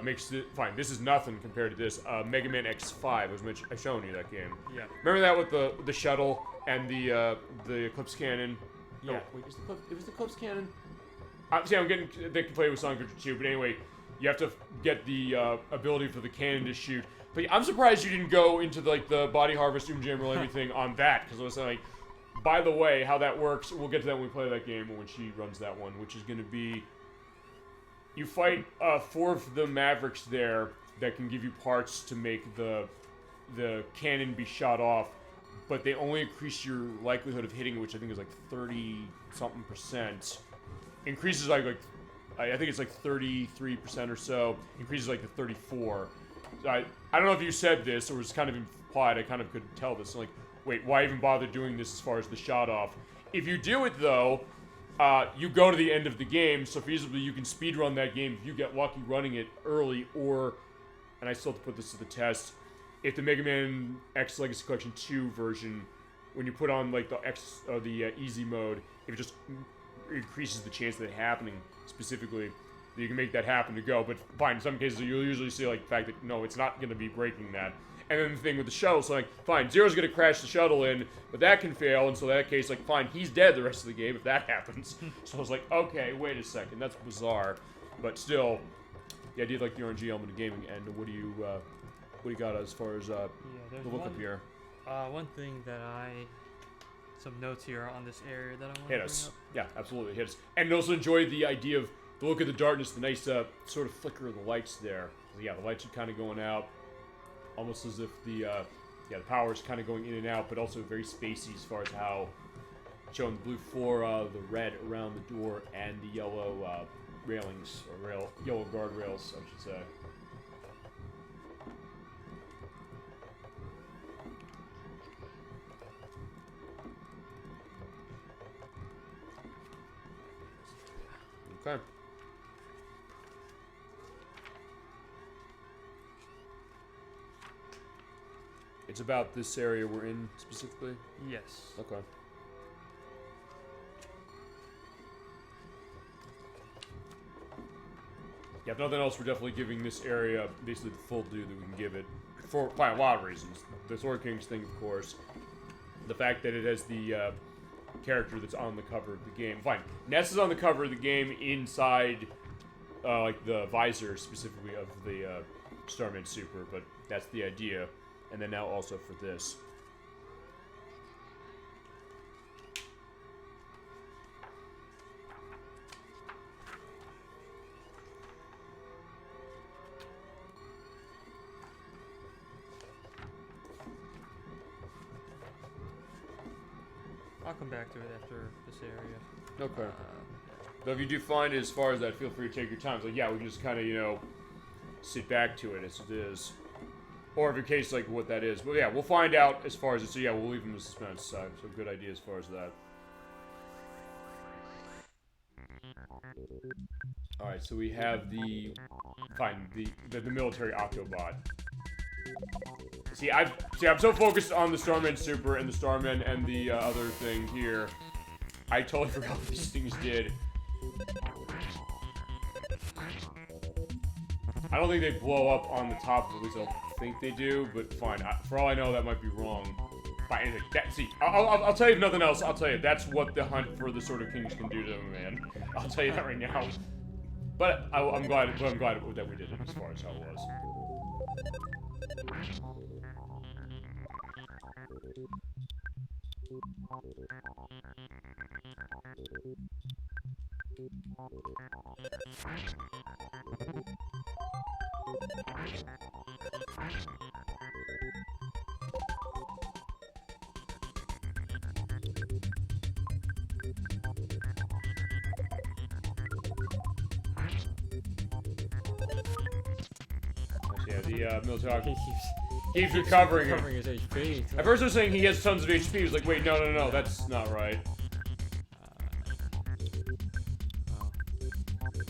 makes it fine. This is nothing compared to this. Mega Man X5 was I've shown you that game. Yeah. Remember that with the shuttle and the Eclipse Cannon? Yeah. No, wait, it was the Eclipse Cannon? See, I'm getting they can play with Sonic Adventure 2, but anyway, you have to get the ability for the cannon to shoot. But I'm surprised you didn't go into like the Body Harvest, Jammer, everything on that, because I was like, by the way, how that works, we'll get to that when we play that game, or when she runs that one, which is going to be, you fight 4 of the Mavericks there that can give you parts to make the cannon be shot off, but they only increase your likelihood of hitting it, which I think is like 30-something%. Increases like I think it's like 33% or so. Increases like to 34. So I don't know if you said this or it was kind of implied. I kind of could tell this. I'm like, wait, why even bother doing this as far as the shot off? If you do it though, you go to the end of the game, so feasibly you can speedrun that game if you get lucky running it early, or, and I still have to put this to the test, if the Mega Man X Legacy Collection 2 version, when you put on like the easy mode, if it just increases the chance of it happening specifically, that you can make that happen to go. But fine, in some cases you'll usually see like the fact that no, it's not going to be breaking that. And then the thing with the shuttle, so like, fine, Zero's gonna crash the shuttle in, but that can fail, and so in that case, like, fine, he's dead the rest of the game if that happens. So I was like, okay, wait a second, that's bizarre. But still, the idea of like the RNG element of gaming, and what do you got as far as the look up here? One thing that some notes here on this area that I want to Hit us. Yeah, absolutely, hit us. And also enjoy the idea of the look of the darkness, the nice sort of flicker of the lights there. So, yeah, the lights are kind of going out. Almost as if the power is kind of going in and out, but also very spacey as far as how showing the blue floor, the red around the door, and the yellow railings, or yellow guardrails, I should say. Okay. It's about this area we're in specifically? Yes. Okay. Yeah, if nothing else, we're definitely giving this area basically the full due that we can give it. For a lot of reasons. The Sword Kings thing, of course. The fact that it has the character that's on the cover of the game. Fine. Ness is on the cover of the game inside, like, the visor, specifically, of the Starman Super, but that's the idea. And then now also for this. I'll come back to it after this area. Okay. Though if you do find it as far as that, feel free to take your time. It's like, yeah, we can just kind of, sit back to it as it is. Or if your case, like, what that is. Well, yeah, we'll find out as far as it. So, yeah, we'll leave them in suspense. So, good idea as far as that. Alright, so we have the military Octobot. See, I'm so focused on the Starman Super and the Starman and the other thing here. I totally forgot what these things did. I don't think they blow up on the top, at least I don't think they do, but fine. For all I know, that might be wrong. Fine, see, I'll tell you if nothing else, I'll tell you, that's what the hunt for the Sword of Kings can do to them, man. I'll tell you that right now. But I'm glad that we did it as far as how it was. Yeah, the military keeps recovering his HP. At first I was saying he has tons of HP. He was like, wait, no, that's not right.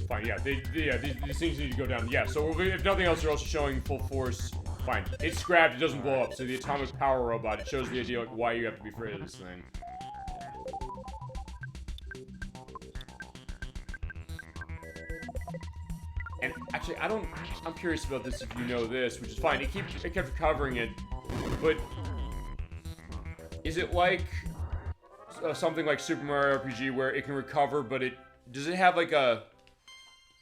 Fine, yeah, these things need to go down. Yeah, so if nothing else, they're also showing full force. Fine, it's scrapped, it doesn't blow up. So the atomic power robot, it shows the idea like why you have to be afraid of this thing. And actually, I'm curious about this if you know this, which is fine. It kept recovering it, but is it like something like Super Mario RPG where it can recover, but does it have like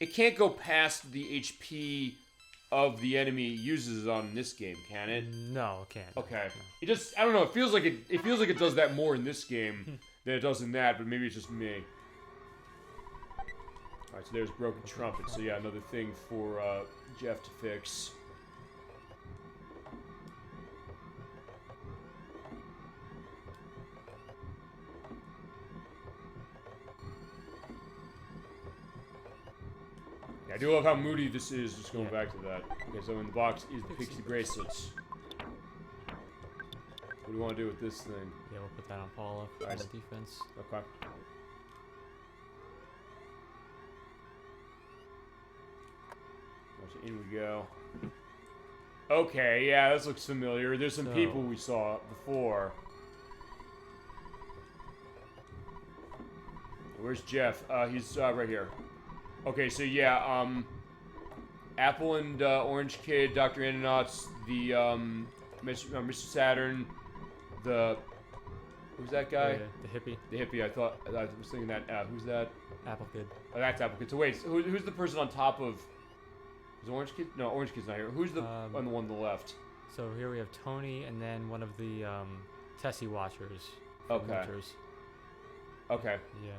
it can't go past the HP of the enemy it uses on this game, can it? No, it can't. Okay. It just, I don't know, it feels like it does that more in this game than it does in that, but maybe it's just me. Alright, so there's Broken Trumpet. So yeah, another thing for Jeff to fix. I do love how moody this is, just going back to that. Okay, so in the box is the Pixie bracelets. What do you want to do with this thing? Yeah, we'll put that on Paula for the defense. Okay. In we go. Okay, yeah, this looks familiar. There's some people we saw before. Where's Jeff? He's right here. Okay, so yeah, Apple and Orange Kid, Dr. Ananauts, the Mr. Saturn, who's that guy? The hippie. The hippie. I was thinking that. Who's that? Apple Kid. Oh, that's Apple Kid. So wait, who's the person on top of? Is Orange Kid? No, Orange Kid's not here. Who's the on the one on the left? So here we have Tony, and then one of the Tessie Watchers. Okay. Okay. Yeah.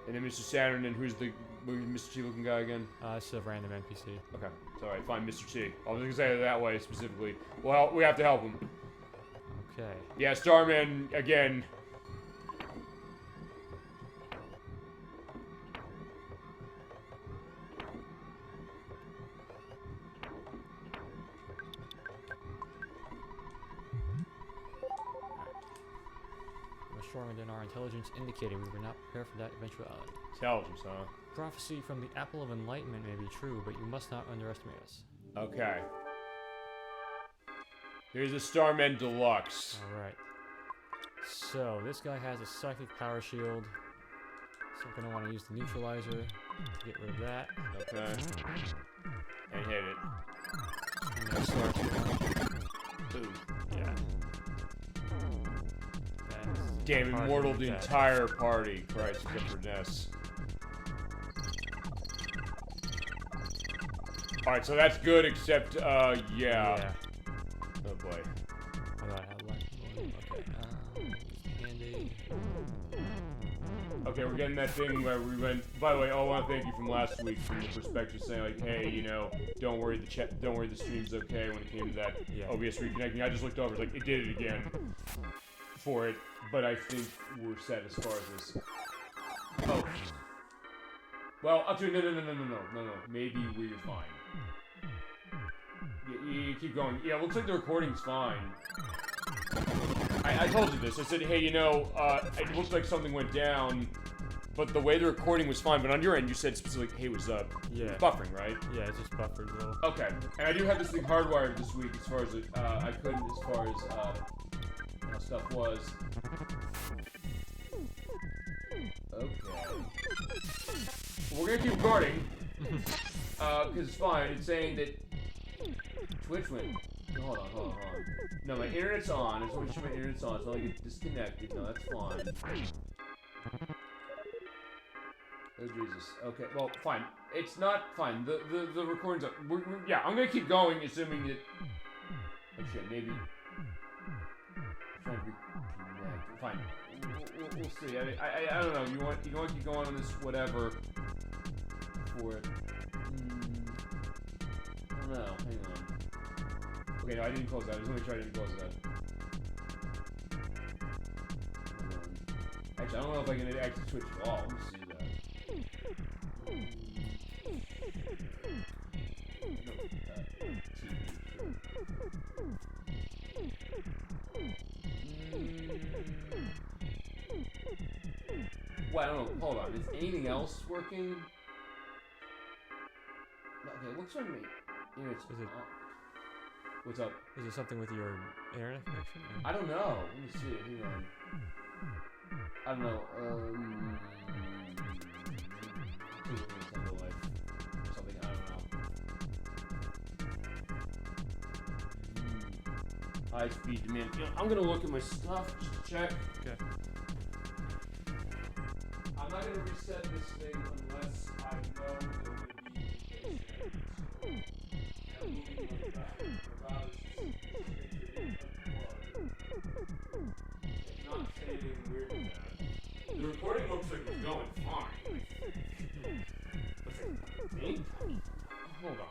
And then Mr. Saturn, and who's the Mr. T looking guy again? It's a random NPC. Okay. It's alright, fine, Mr. T. I was gonna say it that way specifically. Well, we have to help him. Okay. Yeah, Starman again. Stronger than our intelligence indicated, we were not prepared for that eventuality. Intelligence, huh? Prophecy from the Apple of Enlightenment may be true, but you must not underestimate us. Okay. Here's the Starman Deluxe. Alright. So, this guy has a psychic power shield. So we're going to want to use the neutralizer to get rid of that. Okay. And hit it. And then start Boom. Yeah. Damn, immortal the entire party. Christ, except for Ness. Alright, so that's good, except, yeah. Oh boy. I thought I had one. Okay, handy. Okay, we're getting that thing where we went. By the way, I want to thank you from last week from the perspective saying like, hey, you know, don't worry, the stream's okay when it came to that OBS reconnecting. I just looked over, like, it did it again for it, but I think we're set as far as this. Oh. Well, actually, no. Maybe we're fine. You keep going. Yeah, looks like the recording's fine. I told you this. I said, hey, you know, it looks like something went down, but the way the recording was fine. But on your end, you said specifically, hey, it was buffering, right? Yeah, it's just buffered a little. Okay. And I do have this thing hardwired this week as far as I couldn't as far as how stuff was. Okay. We're gonna keep recording because it's fine. It's saying that Twitch went. Hold on. No, my internet's on. I just want to make sure my internet's on. It's not like it's disconnected. No, that's fine. Oh Jesus. Okay. Well, fine. It's not fine. The recording's up. Yeah, I'm gonna keep going, assuming that. Oh shit. Maybe. I'm trying to reconnect. Fine. We'll see. I don't know. You want to keep going on this whatever for it. I don't know. Hang on. Okay, no, I didn't close that. I just want to make sure I didn't close that. Actually, I don't know if I can actually switch at all. Let me see that. Well, I don't know. Hold on. Is anything else working? Okay, what's on me? What's up? Is it something with your internet connection? I don't know. Let me see. Hang on. I don't know. Nintendo Life. Something. I don't know. High speed demand. You know, I'm gonna look at my stuff just to check. Okay. I'm not gonna reset this thing unless I know that I'm gonna be in I'm moving my back. It's not saying anything weird with that. The recording looks like it's going fine. What's it? Hold on.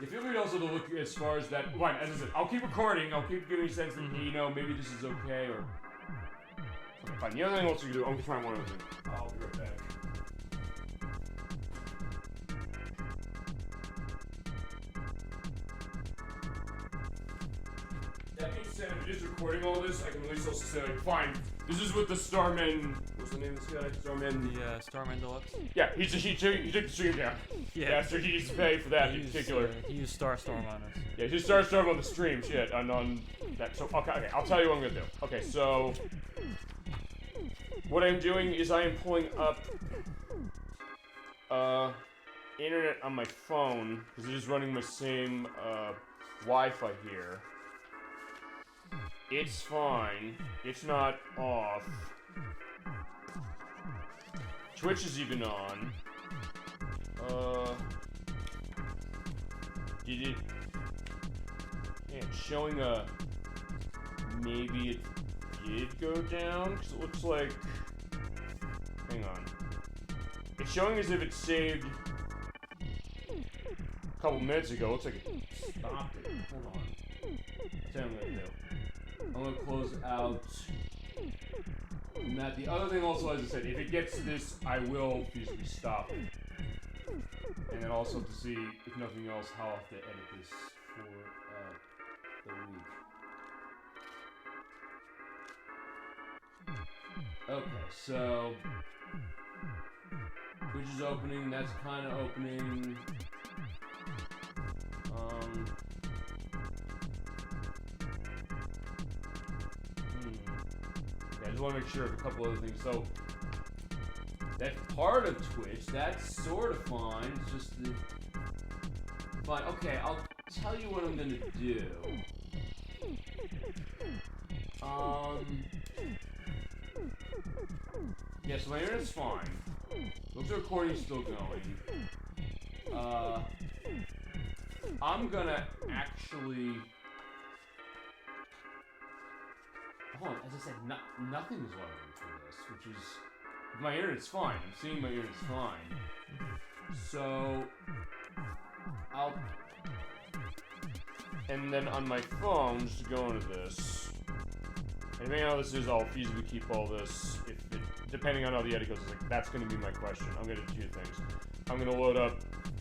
You feel free also to look as far as that. Fine, as I said, I'll keep recording. I'll keep giving you a sense that, you know, maybe this is okay or. Okay, fine. The other thing also you do, I'm gonna try one other thing. I'll be right back. That being said, if it is recording all this, I can at least also say, like, fine, this is what the Starman. What's the name of this guy? Starman. The Starman Deluxe. Yeah, he took the stream down. Yeah, so he needs to pay for that in particular. He used Starstorm on us. Yeah, he just started on the stream, shit, on that. So okay, I'll tell you what I'm gonna do. Okay, so what I'm doing is I am pulling up internet on my phone because it is running my same Wi-Fi here. It's fine. It's not off. Twitch is even on. Did it? Yeah, it's showing a. Maybe it did go down because it looks like. Hang on. It's showing as if it saved a couple minutes ago. Looks like it stopped it. Hold on. That's what I'm gonna do. I'm gonna close out. And that the other thing also, as I said, if it gets to this, I will feasibly stop it. And then also to see, if nothing else, how I'll have to edit this for the week. Okay, so Twitch is opening, that's kind of opening. Yeah, I just want to make sure of a couple other things. So that's part of Twitch. That's sort of fine. It's just the fine. Okay, I'll tell you what I'm gonna do. Yeah, so my internet's fine. Looks like the recording's still going. I'm gonna actually. Hold on, as I said, nothing is loading for this, which is. My internet's fine. I'm seeing my internet's fine. So. I'll. And then on my phone, just to go into this. And depending on how this is, I'll feasibly keep all this. Depending on how the edit goes, like, that's going to be my question. I'm going to do two things. I'm going to load up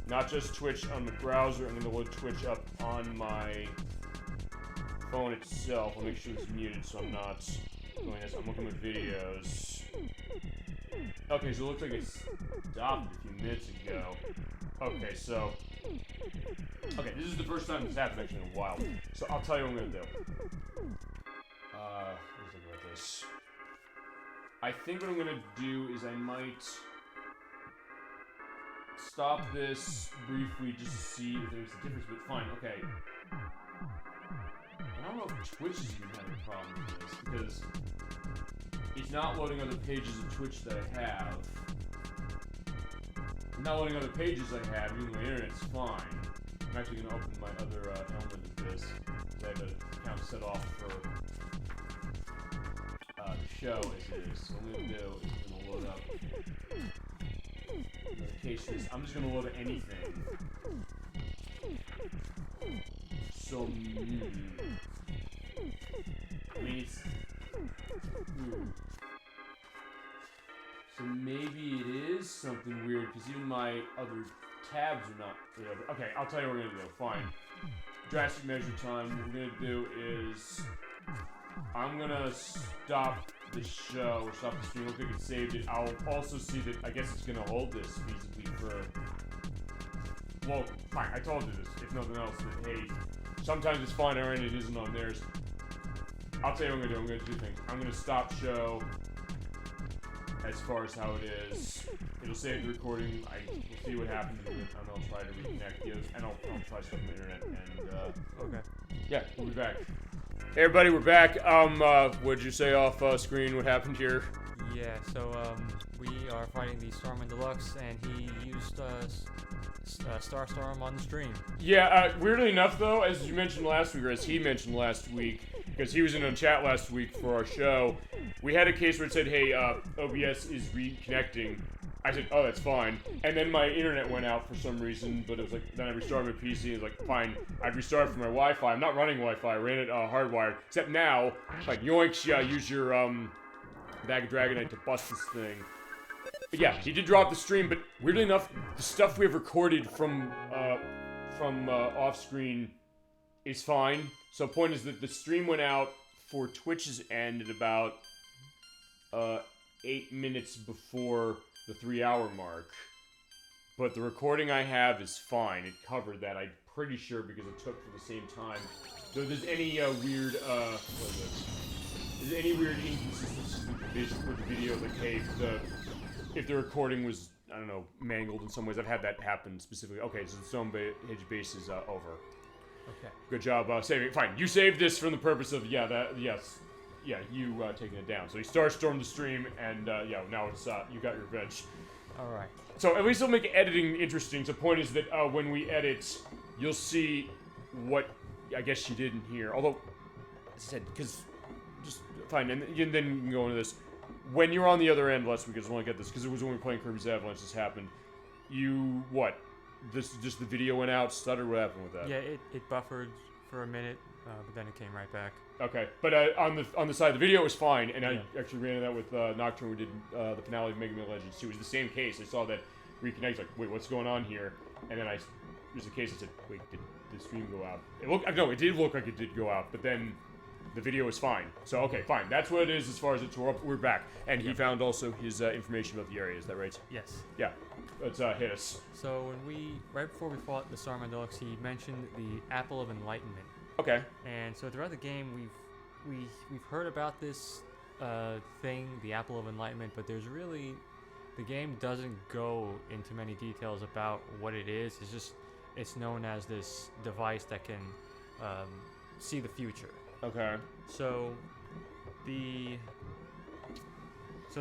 not just Twitch on the browser, I'm going to load Twitch up on my phone itself. I'll make sure it's muted so I'm not doing this. I'm looking at videos. Okay, so it looks like it stopped a few minutes ago. Okay, so. Okay, this is the first time this happened actually in a while. So I'll tell you what I'm going to do. Let's look at this. I think what I'm going to do is I might stop this briefly just to see if there's a difference, but fine, okay. I don't know if Twitch has been having a problem with this, because it's not loading other pages of Twitch that I have. I'm not loading other pages I have, even my internet's fine. I'm actually going to open my other element of this, because I have an account set off for the show as it is. So what I'm going to do is I'm going to load up notifications. I'm just going to load anything. So, I mean, it's... So maybe it is something weird, because even my other tabs are not... Okay, I'll tell you what we're going to do. Fine. Drastic measure time. What we're going to do is... I'm going to stop the show, or stop the stream. Look like it saved it. I'll also see that, I guess it's going to hold this feasibly for... Well, fine, I told you this, if nothing else, that, hey, sometimes it's fine on our end, it isn't on theirs. I'll tell you what I'm going to do. I'm going to do two things. I'm going to stop show as far as how it is. It'll save the recording. We'll see what happens with it, and I'll try to reconnect you, and I'll try stuff on the internet, and, Okay. Yeah, we'll be back. Hey everybody, we're back. What'd you say off screen? What happened here? Yeah, so we are fighting the Starman Deluxe, and he used Starstorm on the stream. Yeah, weirdly enough though, as you mentioned last week, or as he mentioned last week, because he was in a chat last week for our show, we had a case where it said, hey, OBS is reconnecting. I said, oh, that's fine. And then my internet went out for some reason, but it was like, then I restarted my PC, and it was like, fine, I'd restart from my Wi-Fi. I'm not running Wi-Fi, I ran it hardwired. Except now, like, yoinks, yeah, use your, bag of Dragonite to bust this thing. But yeah, he did drop the stream, but weirdly enough, the stuff we have recorded from off-screen is fine. So point is that the stream went out for Twitch's end at about 8 minutes before the 3-hour mark. But the recording I have is fine. It covered that, I'm pretty sure, because it took for the same time. So if there's any weird, what is it? Is there any weird inconsistencies with the video, like, hey, if the recording was, I don't know, mangled in some ways? I've had that happen specifically. Okay, so the Stone Hedge base is over. Okay. Good job saving. Fine, you saved this from the purpose of, you taking it down. So you Starstormed the stream, and now it's you got your revenge. All right. So at least it'll make editing interesting. So the point is that when we edit, you'll see what I guess she did in here. Although, as I said, because just fine, and then you can go into this. When you were on the other end last week, I just want to get this, because it was when we were playing Kirby's Avalanche this happened. You, what? Just the video went out, stuttered, what happened with that? Yeah, it buffered for a minute, but then it came right back. Okay, but on the side of the video it was fine, and I actually ran into that with Nocturne. We did the finale of Mega Man Legends 2. It was the same case. I saw that reconnect, like, wait, what's going on here? And then there's a case I said, wait, did the stream go out? It did look like it did go out, but then the video was fine. So, okay, fine. That's what it is as far as we're back. And he found also his information about the area, is that right? Yes. Yeah. Let's hit us. So right before we fought the Starman Deluxe, he mentioned the Apple of Enlightenment. Okay. And so throughout the game, we've heard about this thing, the Apple of Enlightenment, but the game doesn't go into many details about what it is. It's known as this device that can see the future. Okay. So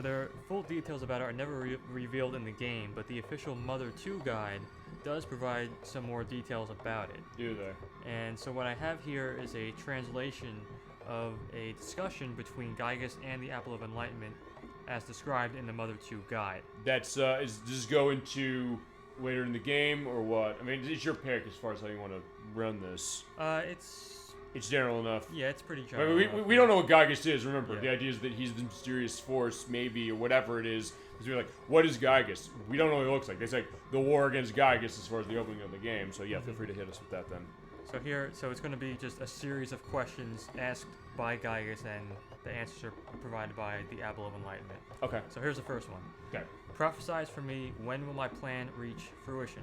their full details about it are never revealed in the game, but the official Mother 2 guide does provide some more details about it. Do they? And so what I have here is a translation of a discussion between Gygas and the Apple of Enlightenment as described in the Mother 2 guide. Does this go into later in the game, or what? I mean, it's your pick as far as how you want to run this. It's general enough. Yeah, it's pretty general. I mean, we don't know what Gygas is, remember. Yeah. The idea is that he's the mysterious force, maybe, or whatever it is. Because we're like, what is Gygas? We don't know what he looks like. It's like the war against Gygas as far as the opening of the game. So yeah, feel free to hit us with that then. So it's going to be just a series of questions asked by Gygas, and the answers are provided by the Apple of Enlightenment. Okay. So here's the first one. Okay. Prophesize for me, when will my plan reach fruition?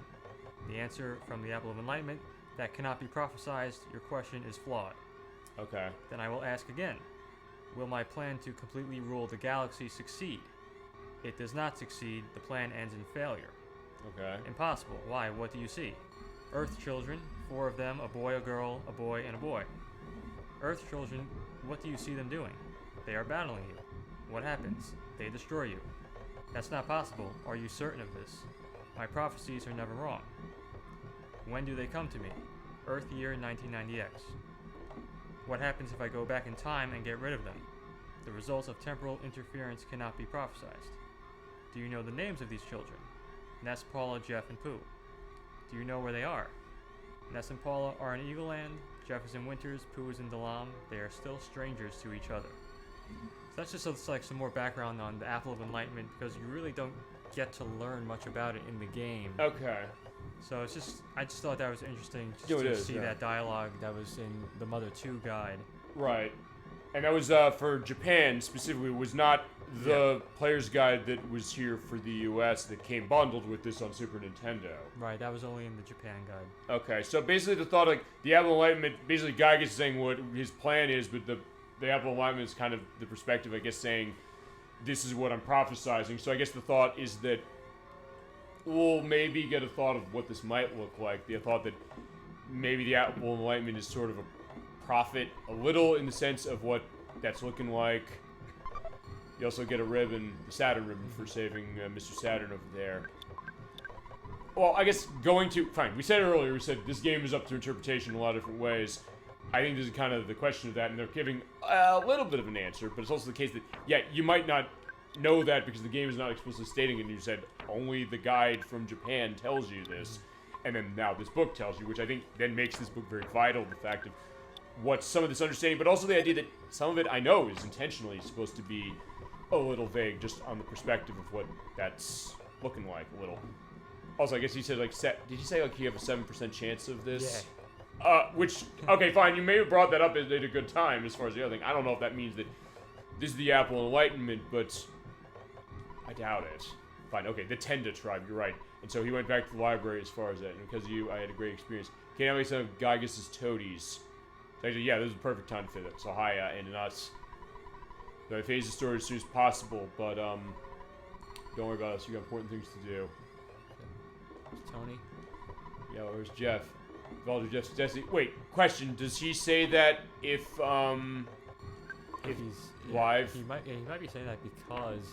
The answer from the Apple of Enlightenment: that cannot be prophesized, your question is flawed. Okay. Then I will ask again, will my plan to completely rule the galaxy succeed? It does not succeed, the plan ends in failure. Okay. Impossible. Why? What do you see? Earth children, 4 of them, a boy, a girl, a boy, and a boy. Earth children, what do you see them doing? They are battling you. What happens? They destroy you. That's not possible. Are you certain of this? My prophecies are never wrong. When do they come to me? Earth year 1990X. What happens if I go back in time and get rid of them? The results of temporal interference cannot be prophesized. Do you know the names of these children? Ness, Paula, Jeff, and Pooh. Do you know where they are? Ness and Paula are in Eagle Land, Jeff is in Winters, Pooh is in Dalam. They are still strangers to each other. So that's just like some more background on the Apple of Enlightenment, because you really don't get to learn much about it in the game. Okay. So it's just, I just thought that was interesting to see that dialogue that was in the Mother 2 guide. Right. And that was for Japan specifically. It was not the player's guide that was here for the US that came bundled with this on Super Nintendo. Right, that was only in the Japan guide. Okay, so basically the thought, like, the Apple of Enlightenment, basically Gygas is saying what his plan is, but the Apple of Enlightenment is kind of the perspective, I guess, saying this is what I'm prophesizing. So I guess the thought is that we'll maybe get a thought of what this might look like. The thought that maybe the Apple of Enlightenment is sort of a prophet, a little in the sense of what that's looking like. You also get a ribbon, the Saturn ribbon, for saving Mr. Saturn over there. Well, I guess fine, we said it earlier, we said this game is up to interpretation in a lot of different ways. I think this is kind of the question of that, and they're giving a little bit of an answer, but it's also the case that, yeah, you might not know that because the game is not explicitly stating it, and you said only the guide from Japan tells you this, and then now this book tells you, which I think then makes this book very vital, the fact of what some of this understanding, but also the idea that some of it, I know, is intentionally supposed to be a little vague, just on the perspective of what that's looking like, a little. Also, I guess he said, like, did he say, like, you have a 7% chance of this? Yeah. Which, okay, fine, you may have brought that up at a good time as far as the other thing. I don't know if that means that this is the Apple of Enlightenment, but I doubt it. Fine, okay, the Tenda tribe, you're right. And so he went back to the library as far as that, and because of you, I had a great experience. Can't have any some of Gygas' toadies. So actually, yeah, this is the perfect time to fit it. So hi, and us. So I phase the story as soon as possible, but, don't worry about us, you got important things to do. Where's Tony? Yeah, where's Jeff? Valder Jeff's Destiny. Wait, question, does he say that if he's live? He might be saying that because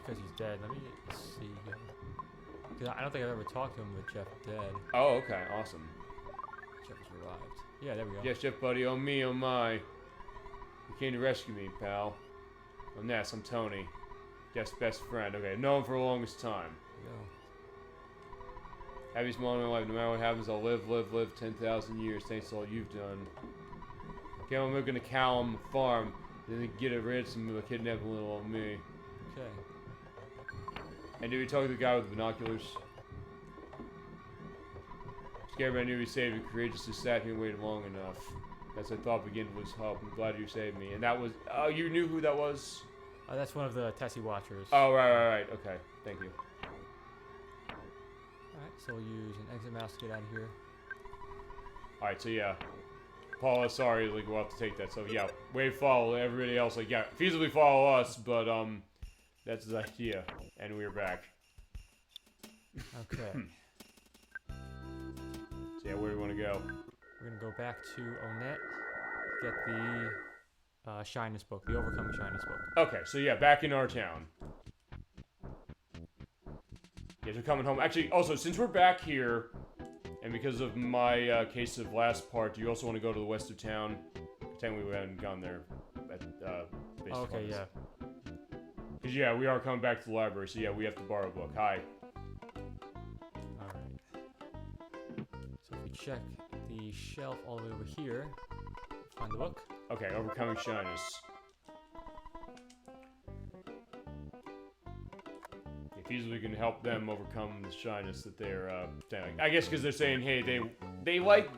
he's dead. Let me see here. Because I don't think I've ever talked to him with Jeff dead. Oh, okay, awesome. Jeff is revived. Yeah, there we go. Yes, Jeff, buddy. Oh, me, oh, my. You came to rescue me, pal. I'm Ness, I'm Tony. Jeff's best friend. Okay, I've known him for the longest time. There we go. Happiest moment of my life. No matter what happens, I'll live 10,000 years. Thanks to all you've done. Okay, I'm looking to Callum farm. Then get a ransom of a kidnapping little old me. Okay. And did we talk to the guy with the binoculars? Scared, but I knew he saved me. Courageously sat here and waited long enough. As I thought began to lose hope. I'm glad you saved me. And that was... Oh, you knew who that was? That's one of the Tessie Watchers. Oh, right. Okay, thank you. Alright, so we'll use an exit mouse to get out of here. Alright, so yeah. Paula, sorry, like, we'll have to take that. So yeah, wave follow everybody else. Like, yeah, feasibly follow us, but, that's his idea. And we're back. Okay. So yeah, where do we want to go? We're gonna go back to Onet, get the Shyness book, the Overcoming Shyness book. Okay, so yeah, back in our town. Yes, we're coming home. Actually, also, since we're back here, and because of my case of last part, do you also want to go to the west of town? Technically, we haven't gone there. Okay, yeah. Because, yeah, we are coming back to the library, so yeah, we have to borrow a book. Hi. Alright. So if we check the shelf all the way over here, find the book. Okay, Overcoming Shyness. If easily can help them overcome the shyness that they're saying. I guess because they're saying, hey, they like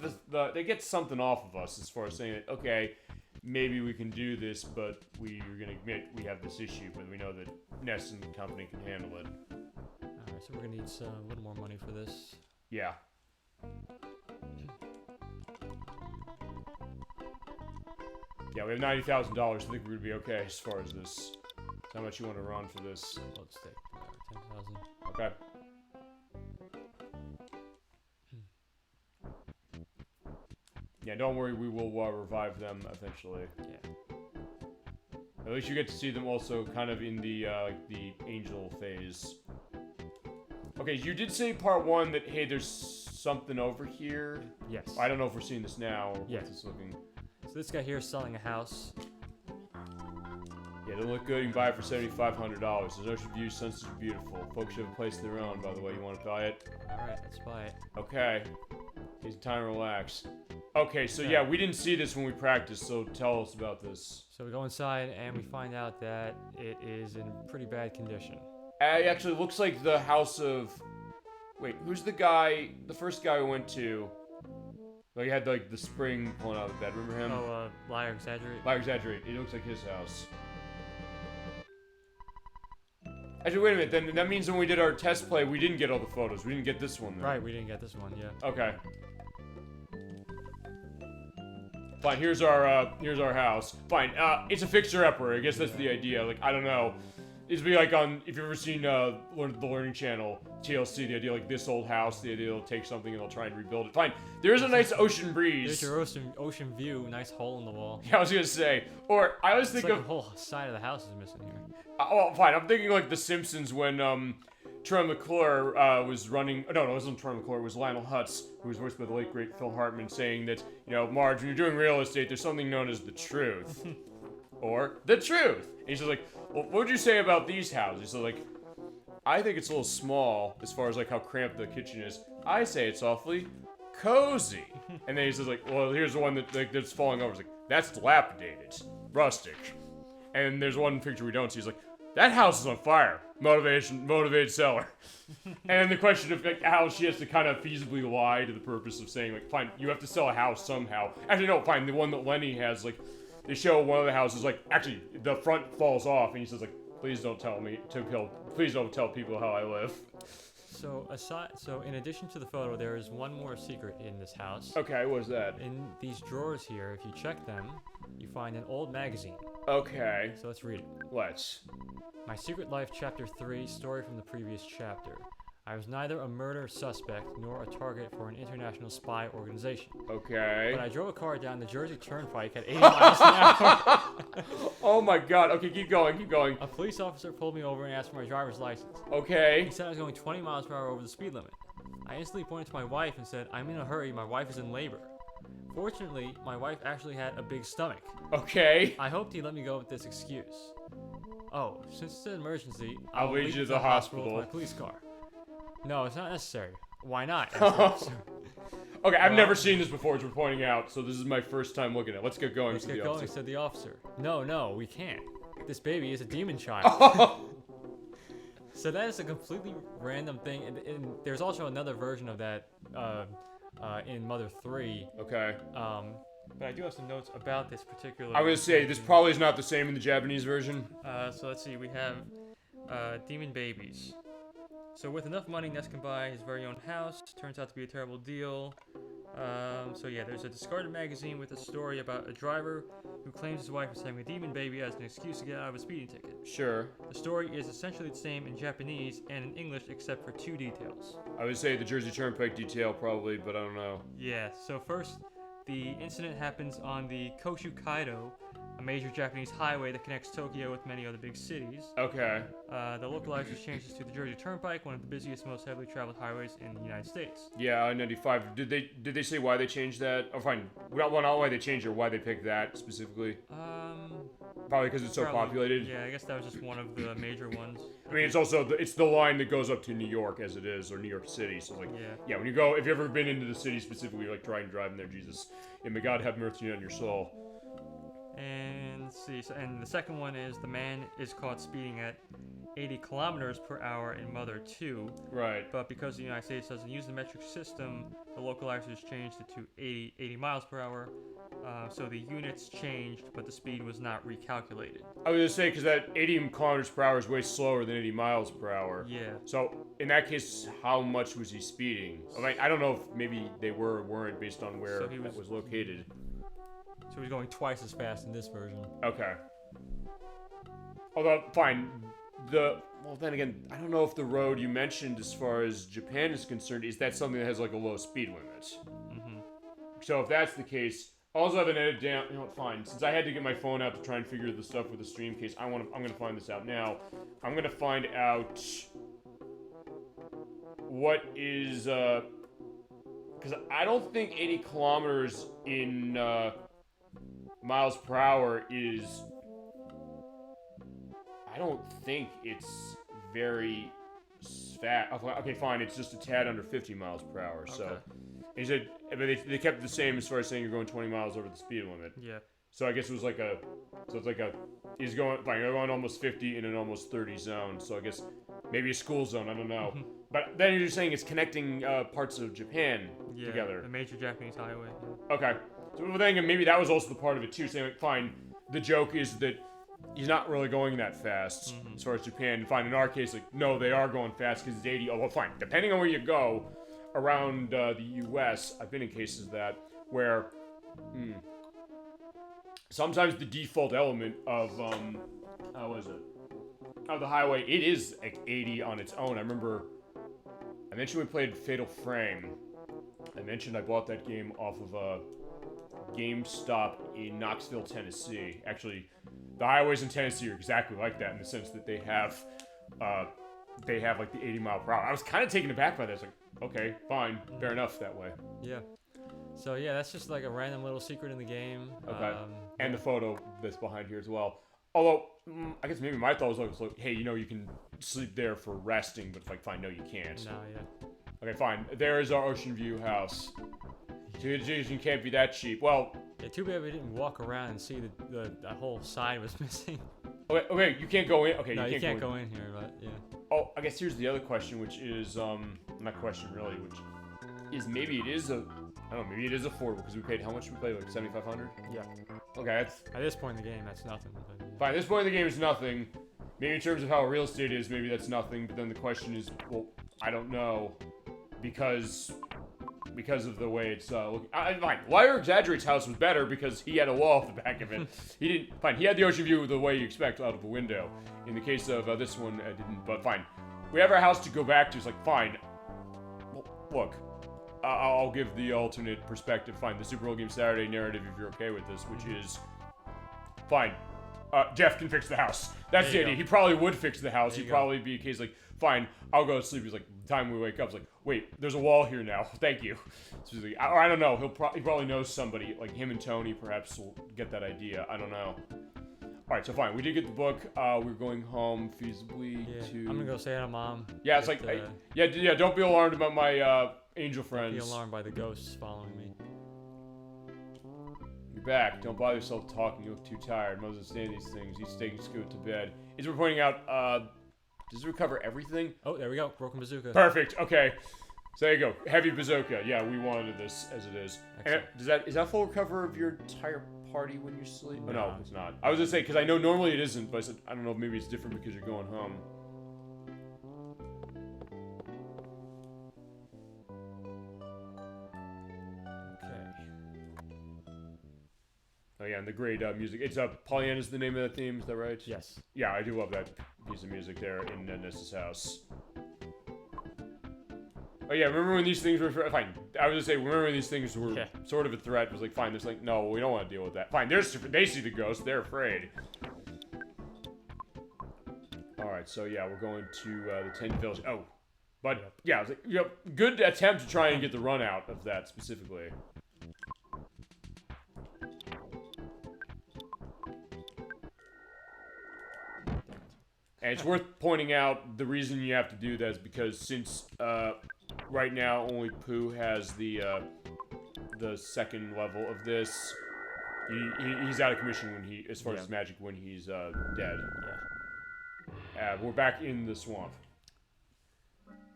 they get something off of us as far as saying that, okay, maybe we can do this, but we're gonna admit we have this issue, but we know that Ness and company can handle it. Alright, so we're gonna need a little more money for this. Yeah. Yeah, we have $90,000. I think we're gonna be okay as far as this. How much you want to run for this? Let's take 10,000. Okay. Yeah, don't worry, we will revive them eventually. Yeah. At least you get to see them also kind of in the angel phase. Okay, you did say part 1 that, hey, there's something over here. Yes. I don't know if we're seeing this now or Yes. what's this looking. So this guy here is selling a house. Yeah, they look good. You can buy it for $7,500. There's ocean view, sunsets are beautiful. Folks should have a place of their own, by the way. You want to buy it? Alright, let's buy it. Okay. Take some time to relax. Okay, so Okay. yeah, we didn't see this when we practiced, so tell us about this. So we go inside and we find out that it is in pretty bad condition. It actually looks like the house of... Wait, who's the guy, the first guy we went to? Like, he had, like, the spring pulling out of the bed, remember him? Oh, liar exaggerate. I exaggerate, it looks like his house. Actually, wait a minute, then that means when we did our test play, we didn't get all the photos. We didn't get this one, then. Right, we didn't get this one, yeah. Okay. Fine, here's our house. Fine, it's a fixer-upper. I guess that's the idea. Like, I don't know. It'd be like on, if you've ever seen the Learning Channel, TLC, the idea like this old house, the idea they'll take something and they'll try and rebuild it. Fine, there is a nice ocean breeze. There's your ocean view, nice hole in the wall. Yeah, I was gonna say. Or, I always think It's like of... the whole side of the house is missing here. well, fine, I'm thinking like The Simpsons when, Troy McClure, was running... No, it wasn't Troy McClure, it was Lionel Hutz, who was voiced by the late, great Phil Hartman, saying that, you know, Marge, when you're doing real estate, there's something known as the truth. Or, the truth! And he's just like, well, what would you say about these houses? So, like, I think it's a little small, as far as, like, how cramped the kitchen is. I say it's awfully cozy. And then he says, like, well, here's the one that, like, that's falling over. It's like, that's dilapidated. Rustic. And there's one picture we don't see. He's like, that house is on fire. Motivated seller. And then the question of, like, how she has to kind of feasibly lie to the purpose of saying, like, fine, you have to sell a house somehow. Actually, no, fine, the one that Lenny has, like, they show one of the houses, like, actually, the front falls off, and he says, like, please don't tell people how I live. So in addition to the photo, there is one more secret in this house. Okay, what is that? In these drawers here, if you check them, you find an old magazine. Okay. So let's read it. Let's. My Secret Life, Chapter 3, story from the previous chapter. I was neither a murder suspect nor a target for an international spy organization. Okay. But I drove a car down the Jersey Turnpike at 80 miles an hour. Oh my god. Okay, keep going. A police officer pulled me over and asked for my driver's license. Okay. He said I was going 20 miles per hour over the speed limit. I instantly pointed to my wife and said, I'm in a hurry, my wife is in labor. Fortunately, my wife actually had a big stomach. Okay. I hoped he'd let me go with this excuse. Oh, since it's an emergency, I'll lead you to the hospital with my police car. No, it's not necessary. Why not? Okay, I've never seen this before, as we're pointing out, so this is my first time looking at it. Let's get going, Let's get going, said the officer. No, we can't. This baby is a demon child. So that is a completely random thing, and there's also another version of that in Mother 3. Okay. But I do have some notes about this particular... I'm gonna say, this probably is not the same in the Japanese version. So let's see, we have demon babies. So with enough money, Ness can buy his very own house. Turns out to be a terrible deal. So yeah, there's a discarded magazine with a story about a driver who claims his wife is having a demon baby as an excuse to get out of a speeding ticket. Sure. The story is essentially the same in Japanese and in English except for 2 details. I would say the Jersey Turnpike detail probably, but I don't know. Yeah, so first, the incident happens on the Koshukaido, a major Japanese highway that connects Tokyo with many other big cities. Okay. The localizers changed this to the Jersey Turnpike, one of the busiest, most heavily traveled highways in the United States. Yeah, I-95. Did they say why they changed that? Oh, fine. Not why they changed it, or why they picked that specifically. Probably because it's so populated. Yeah, I guess that was just one of the major ones. I mean, it's also it's the line that goes up to New York as it is, or New York City. So like, yeah, when you go, if you've ever been into the city specifically, like trying to drive in there, Jesus, and may God have mercy on your soul. And let's see, and the second one is the man is caught speeding at 80 kilometers per hour in Mother 2. Right. But because the United States doesn't use the metric system, the localizers changed it to 80 miles per hour. So the units changed, but the speed was not recalculated. I was gonna say, because that 80 kilometers per hour is way slower than 80 miles per hour. Yeah. So in that case, how much was he speeding? I mean, I don't know if maybe they were or weren't based on where that was located. So he's going twice as fast in this version. Okay. Although, fine. Well, then again, I don't know if the road you mentioned as far as Japan is concerned, is that something that has like a low speed limit? Mm-hmm. So if that's the case, I also have an edit down. You know what? Fine. Since I had to get my phone out to try and figure the stuff with the stream case, I'm gonna find this out now. I'm gonna find out what is because I don't think 80 kilometers in miles per hour is. I don't think it's very fast. Okay, fine. It's just a tad under 50 miles per hour. So. Okay. He said, but they kept it the same as far as saying you're going 20 miles over the speed limit. Yeah. So I guess it was like he's going, fine, you're going almost 50 in an almost 30 zone. So I guess maybe a school zone, I don't know. But then you're saying it's connecting parts of Japan together. The major Japanese highway. Okay. So then maybe that was also the part of it too, saying, like, fine, the joke is that he's not really going that fast as far as Japan. Fine, in our case, like, no, they are going fast because it's 80. Oh, well, fine. Depending on where you go, around the U.S., I've been in cases of that where sometimes the default element of of the highway, it is like 80 on its own. I remember I mentioned we played Fatal Frame. I mentioned I bought that game off of a GameStop in Knoxville, Tennessee. Actually, the highways in Tennessee are exactly like that in the sense that they have like the 80 mile per hour. I was kind of taken aback by that. It's like, okay, fine, fair enough that way. Yeah. So yeah, that's just like a random little secret in the game. Okay. And the photo that's behind here as well. Although, I guess maybe my thought was like, hey, you can sleep there for resting, but like, fine, no, you can't. No, yeah. Okay, fine. There is our Ocean View house. You can't be that cheap. Well, yeah, too bad we didn't walk around and see the whole side was missing. Okay, you can't go in. Okay, no, you can't go in here, but yeah. Oh, I guess here's the other question, which is not question really, which is maybe it is maybe it is affordable because we paid how much? We paid like $7,500. Yeah. Okay, that's at this point in the game, that's nothing. But, yeah. Fine. At this point in the game, it's nothing. Maybe in terms of how real estate is, maybe that's nothing. But then the question is, well, I don't know, because of the way it's looking. Fine. Wire Exaggerate's house was better because he had a wall at the back of it. He had the ocean view the way you expect out of the window. In the case of this one, I didn't. But fine. We have our house to go back to. It's like, fine. Well, look, I'll give the alternate perspective. Fine. The Super Bowl Game Saturday narrative, if you're okay with this, which is fine. Jeff can fix the house. That's the idea. He probably would fix the house. He'd probably be a case like, fine, I'll go to sleep. He's like, the time we wake up, it's like, wait, there's a wall here now. Thank you. So he's like, or I don't know. He probably knows somebody, like him and Tony perhaps will get that idea. I don't know. All right, so fine. We did get the book. We're going home feasibly to... I'm going to go say hi to Mom. Yeah, it's like, yeah, don't be alarmed about my angel friends. Don't be alarmed by the ghosts following me. You're back. Don't bother yourself talking. You look too tired. Mother's saying these things. He's taking Scoot to bed. As we're pointing out, does it recover everything? Oh, there we go. Broken bazooka. Perfect. Okay. So there you go. Heavy bazooka. Yeah, we wanted this as it is. And is that full recover of your entire party when you sleep? No. Oh, no, it's not. I was gonna say because I know normally it isn't, but I said I don't know. Maybe it's different because you're going home. Oh yeah, and the great music. It's Pollyanna's the name of the theme. Is that right? Yes. Yeah, I do love that piece of music there in Ness's house. Oh yeah, remember when these things were fine? I was gonna say, remember when these things were sort of a threat? It was like, fine. There's like, no, we don't want to deal with that. Fine. They see the ghost. They're afraid. All right, so yeah, we're going to the Tin Village. Oh, but yeah, it was like, good attempt to try and get the run out of that specifically. And it's worth pointing out the reason you have to do that is because since right now only Pooh has the second level of this, he's out of commission when as far as magic when he's dead. Yeah. We're back in the swamp.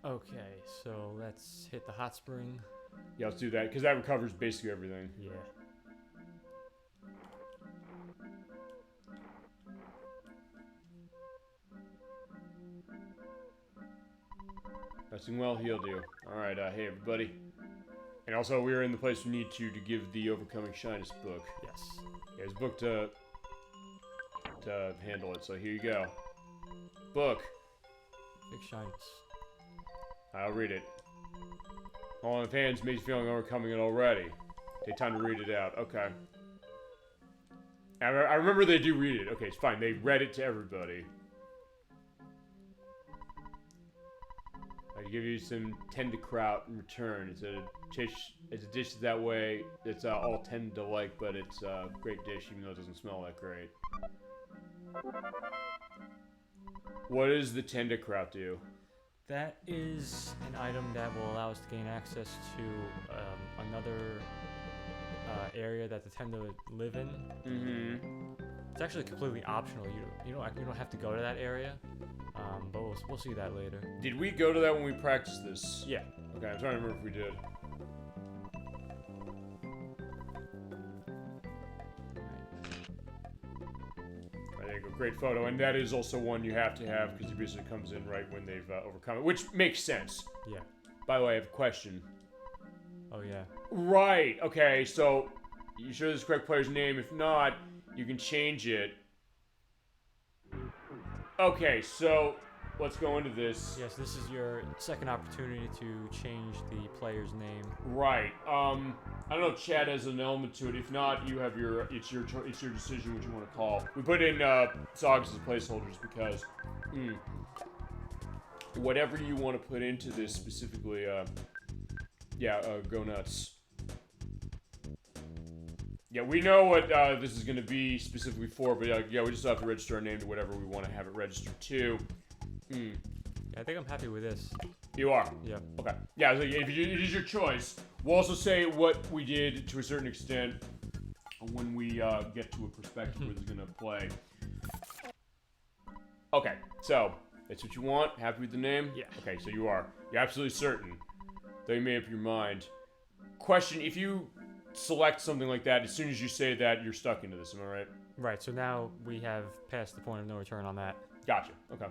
Okay, so let's hit the hot spring. Yeah, let's do that because that recovers basically everything. Yeah. Resting well, he'll do. Alright, hey everybody. And also, we're in the place we need to give the Overcoming Shyness book. Yes. Yeah, his book to handle it, so here you go. Book. Big shyness. I'll read it. All in fans may be feeling overcoming it already. Take time to read it out. Okay. I remember they do read it. Okay, it's fine. They read it to everybody. I give you some tender kraut in return. It's a dish that way. It's all tend to like, but it's a great dish, even though it doesn't smell that great. What does the tender kraut do? That is an item that will allow us to gain access to another area that the Tenda live in. Mm-hmm. It's actually completely optional. You don't have to go to that area, but we'll see that later. Did we go to that when we practiced this? Yeah. Okay, I'm trying to remember if we did. Right, there you go. Great photo, and that is also one you have to have because it basically comes in right when they've overcome it, which makes sense. Yeah. By the way, I have a question. Oh yeah. Right. Okay. So, you sure this is the correct player's name? If not, you can change it. Okay. So, let's go into this. Yes, this is your second opportunity to change the player's name. Right. I don't know if Chad has an element to it. If not, you have it's your decision what you want to call. We put in Sogs as placeholders because whatever you want to put into this specifically, go nuts. Yeah, we know what this is going to be specifically for, but we just have to register our name to whatever we want to have it registered to. Yeah, I think I'm happy with this. You are? Yeah. Okay. Yeah, so if it is your choice. We'll also say what we did to a certain extent when we get to a perspective where this is going to play. Okay, so that's what you want? Happy with the name? Yeah. Okay, so you are. You're absolutely certain. Though you made up your mind. Question, if you select something like that, as soon as you say that, you're stuck into this, am I right? Right, so now we have passed the point of no return on that. Gotcha, okay.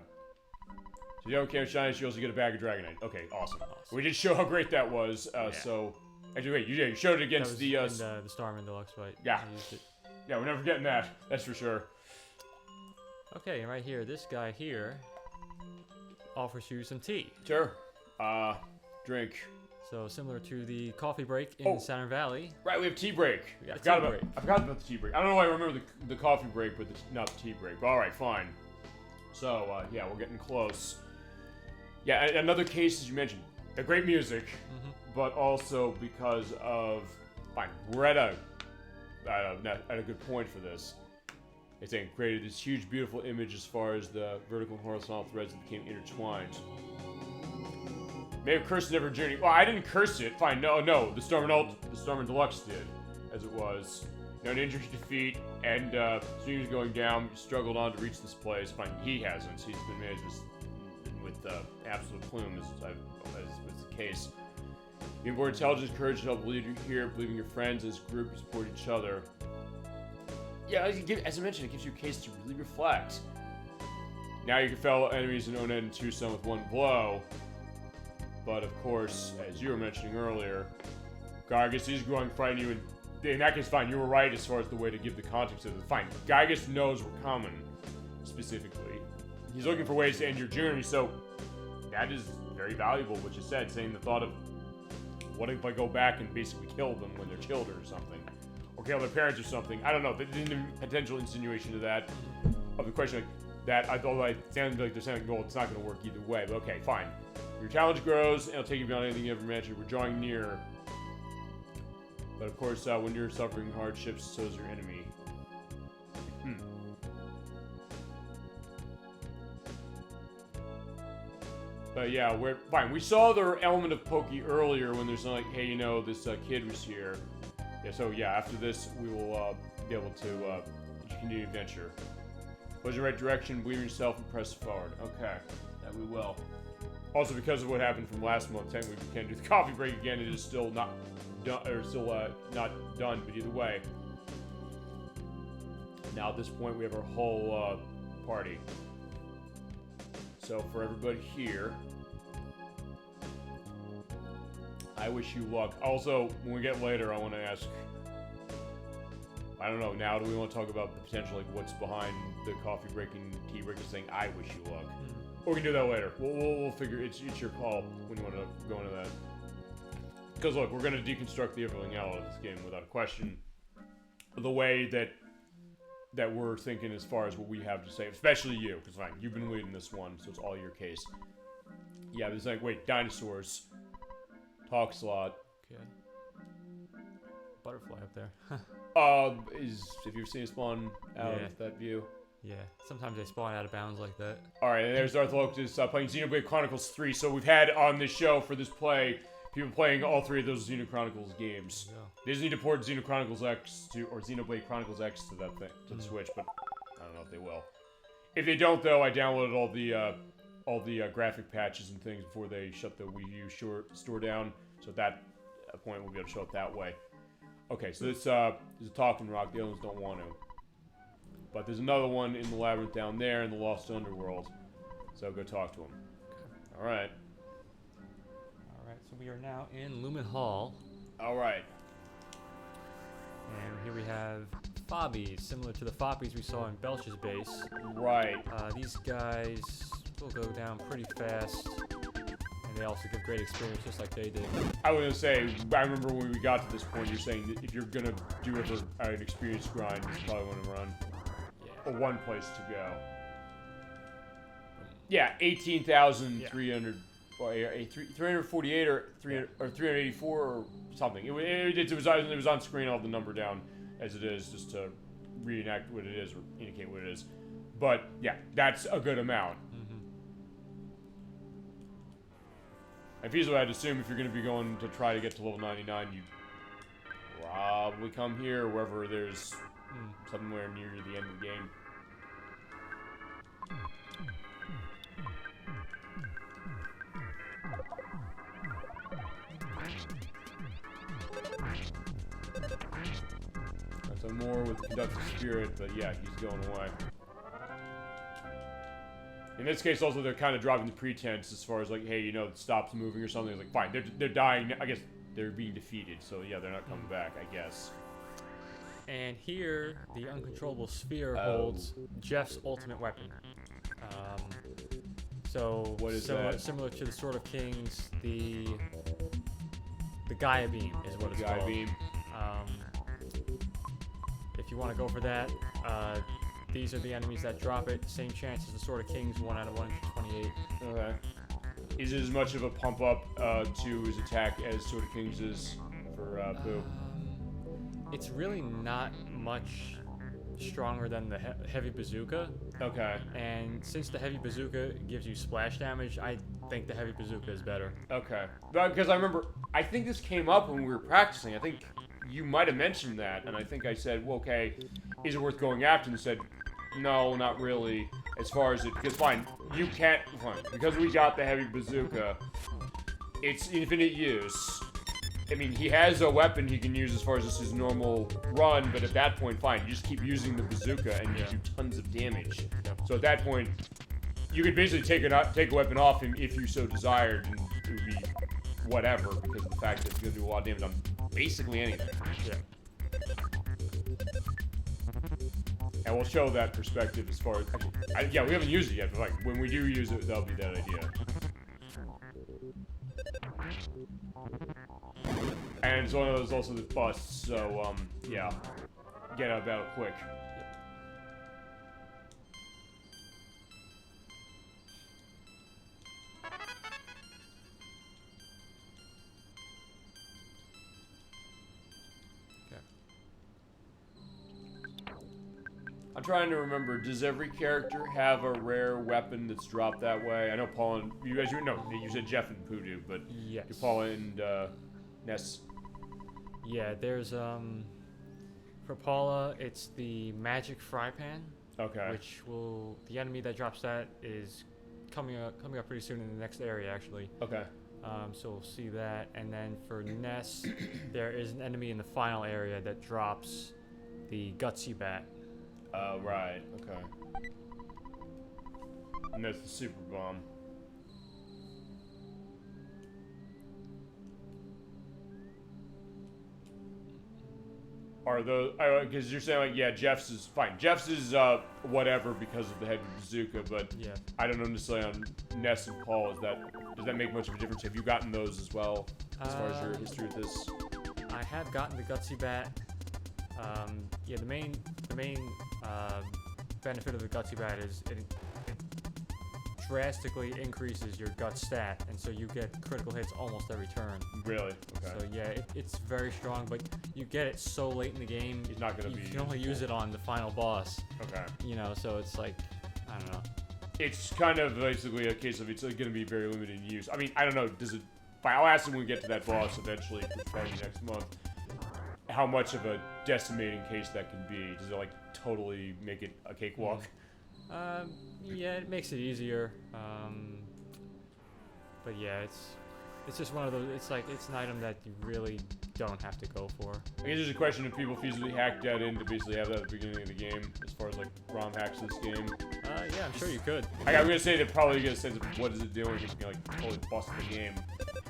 So you don't shine, you also get a bag of Dragonite. Okay, awesome. We did show how great that was, so... Actually, wait, you showed it against the... in the Starman Deluxe fight. Yeah. I used it. Yeah, we're never getting that, that's for sure. Okay, and right here, this guy here offers you some tea. Sure. Drink. So similar to the coffee break in Saturn Valley. Right, we have tea break. I forgot about the tea break. I don't know why I remember the coffee break, but not the tea break. But all right, fine. So, yeah, we're getting close. Yeah, another case, as you mentioned, the great music, but also because of... Fine, we're at a good point for this. It's saying created this huge, beautiful image as far as the vertical and horizontal threads that became intertwined. May have cursed never journey. Well, I didn't curse it. Fine, no. The Starman Deluxe did, as it was. An injury defeat, and he was going down, struggled on to reach this place. Fine, he hasn't. He's been managed with absolute plume, as was the case. The inborn intelligence, courage to help lead you here, believing your friends as a group, you support each other. Yeah, as I mentioned, it gives you a case to really reflect. Now you can fell enemies in Onen and Tucson with one blow. But of course, as you were mentioning earlier, Gygas is going to find you, and in that case, fine, you were right as far as the way to give the context of it. Fine, Gygas knows we're coming, specifically. He's looking for ways to end your journey, so that is very valuable, what you said, saying the thought of, what if I go back and basically kill them when they're children or something? Or kill their parents or something? I don't know, the potential insinuation of that, of the question like that, although it sounds like they're saying, well, it's not going to work either way, but okay, fine. Your challenge grows, and it'll take you beyond anything you ever imagined. We're drawing near. But of course, when you're suffering hardships, so is your enemy. But yeah, we're fine. We saw the element of Pokey earlier when there's like, hey, this kid was here. Yeah, so yeah, after this, we will be able to continue adventure. Was in the right direction, believe in yourself, and press forward. Okay, that we will. Also, because of what happened from last month, technically we can't do the coffee break again. It is still not done, not done. But either way, now at this point we have our whole party. So for everybody here, I wish you luck. Also, when we get later, I want to ask. I don't know. Now, do we want to talk about the potential, like what's behind the coffee breaking, tea breaking, saying "I wish you luck"? Or we can do that later. We'll figure. It's your call when you want to go into that. Because look, we're gonna deconstruct the everything out of this game without a question. The way that we're thinking as far as what we have to say, especially you, because fine, you've been leading this one, so it's all your case. Yeah, but it's like, wait, dinosaurs, talk slot. Okay. Butterfly up there. Have you ever seen it spawn out of that view? Yeah, sometimes they spawn out of bounds like that. Alright, and there's Darth Locus playing Xenoblade Chronicles 3. So we've had on this show for this play, people playing all 3 of those Xenoblade Chronicles games. Yeah. They just need to port Xenoblade Chronicles X to, or Xenoblade Chronicles X to that thing, to the Switch, but I don't know if they will. If they don't, though, I downloaded all the graphic patches and things before they shut the Wii U store down. So at that point, we'll be able to show it that way. Okay, so this is a talking rock. The other ones don't want to. But there's another one in the labyrinth down there in the Lost Underworld. So go talk to him. Okay. Alright. Alright, so we are now in Lumen Hall. Alright. And here we have Fobbies, similar to the Foppies we saw in Belch's base. Right. These guys will go down pretty fast. And they also give great experience just like they did. I was gonna say, I remember when we got to this point, you're saying that if you're gonna do an experience grind, you probably want to run. Or one place to go. Yeah, 18,300, or 348 or 300 or 384 or something. It was on screen. I'll have the number down as it is, just to reenact what it is or indicate what it is. But yeah, that's a good amount. If easily, I'd assume if you're going to be going to try to get to level 99, you probably come here, wherever there's somewhere near the end of the game. So more with the conductive spirit, but yeah, he's going away. In this case, also, they're kind of dropping the pretense as far as like, hey, you know, it stops moving or something. It's like, fine, they're dying. I guess they're being defeated, so yeah, they're not coming back, I guess. And here, the uncontrollable sphere holds Jeff's ultimate weapon. So what is that? Similar to the Sword of Kings, the Gaia Beam is what it's called. Gaia Beam. If you want to go for that, these are the enemies that drop it. Same chance as the Sword of Kings, 1 out of 128. Okay. Is it as much of a pump up to his attack as Sword of Kings is for Pooh? It's really not much stronger than the heavy bazooka. Okay. And since the heavy bazooka gives you splash damage, I think the heavy bazooka is better. Okay. Because I remember, I think this came up when we were practicing. I think you might have mentioned that, and I think I said, well, okay, is it worth going after? And you said, no, not really. As far as it, because fine, you can't, fine, because we got the heavy bazooka, it's infinite use. I mean, he has a weapon he can use as far as just his normal run, but at that point, fine, you just keep using the bazooka and you do tons of damage. So at that point, you could basically take a weapon off him if you so desired, and it would be whatever, because of the fact that it's going to do a lot of damage on basically anything. Yeah. And we'll show that perspective as far as, actually, yeah, we haven't used it yet, but like, when we do use it, that'll be that idea. And it's one of those also that busts, so, yeah. Get out of battle quick. I'm trying to remember, does every character have a rare weapon that's dropped that way? I know Paul and, you said Jeff and Pooh do, but yes. do Paul and, Ness? Yeah, there's, for Paula, it's the magic fry pan. Okay. Which will, the enemy that drops that is coming up pretty soon in the next area, actually. Okay. So we'll see that. And then for Ness, there is an enemy in the final area that drops the gutsy bat. Oh, right. Okay. And that's the super bomb. Are those, because you're saying, like, yeah, Jeff's is fine. Jeff's is, whatever because of the heavy bazooka, but yeah. I don't know necessarily on Ness and Paul, does Does that make much of a difference? Have you gotten those as well, as far as your history with this? I have gotten the Gutsy Bat. Yeah, the main benefit of the Gutsy Bat is it drastically increases your gut stat, and so you get critical hits almost every turn. Really? Okay. So yeah, it's very strong, but you get it so late in the game. It's not gonna be. You can only use it on the final boss. Okay. You know, so it's like, I don't know. It's kind of basically a case of it's going to be very limited in use. I mean, I don't know. Does it? I'll ask him when we get to that boss eventually, probably next month. How much of a decimating case that can be? Does it like totally make it a cakewalk? Yeah, it makes it easier. But yeah, it's just one of those. It's like it's an item that you really don't have to go for. I guess there's a question if people feasibly hack that in to basically have that at the beginning of the game, as far as like ROM hacks of this game. Yeah, I'm sure you could. I'm gonna say that probably get a sense of what is it doing if you can like totally bust the game.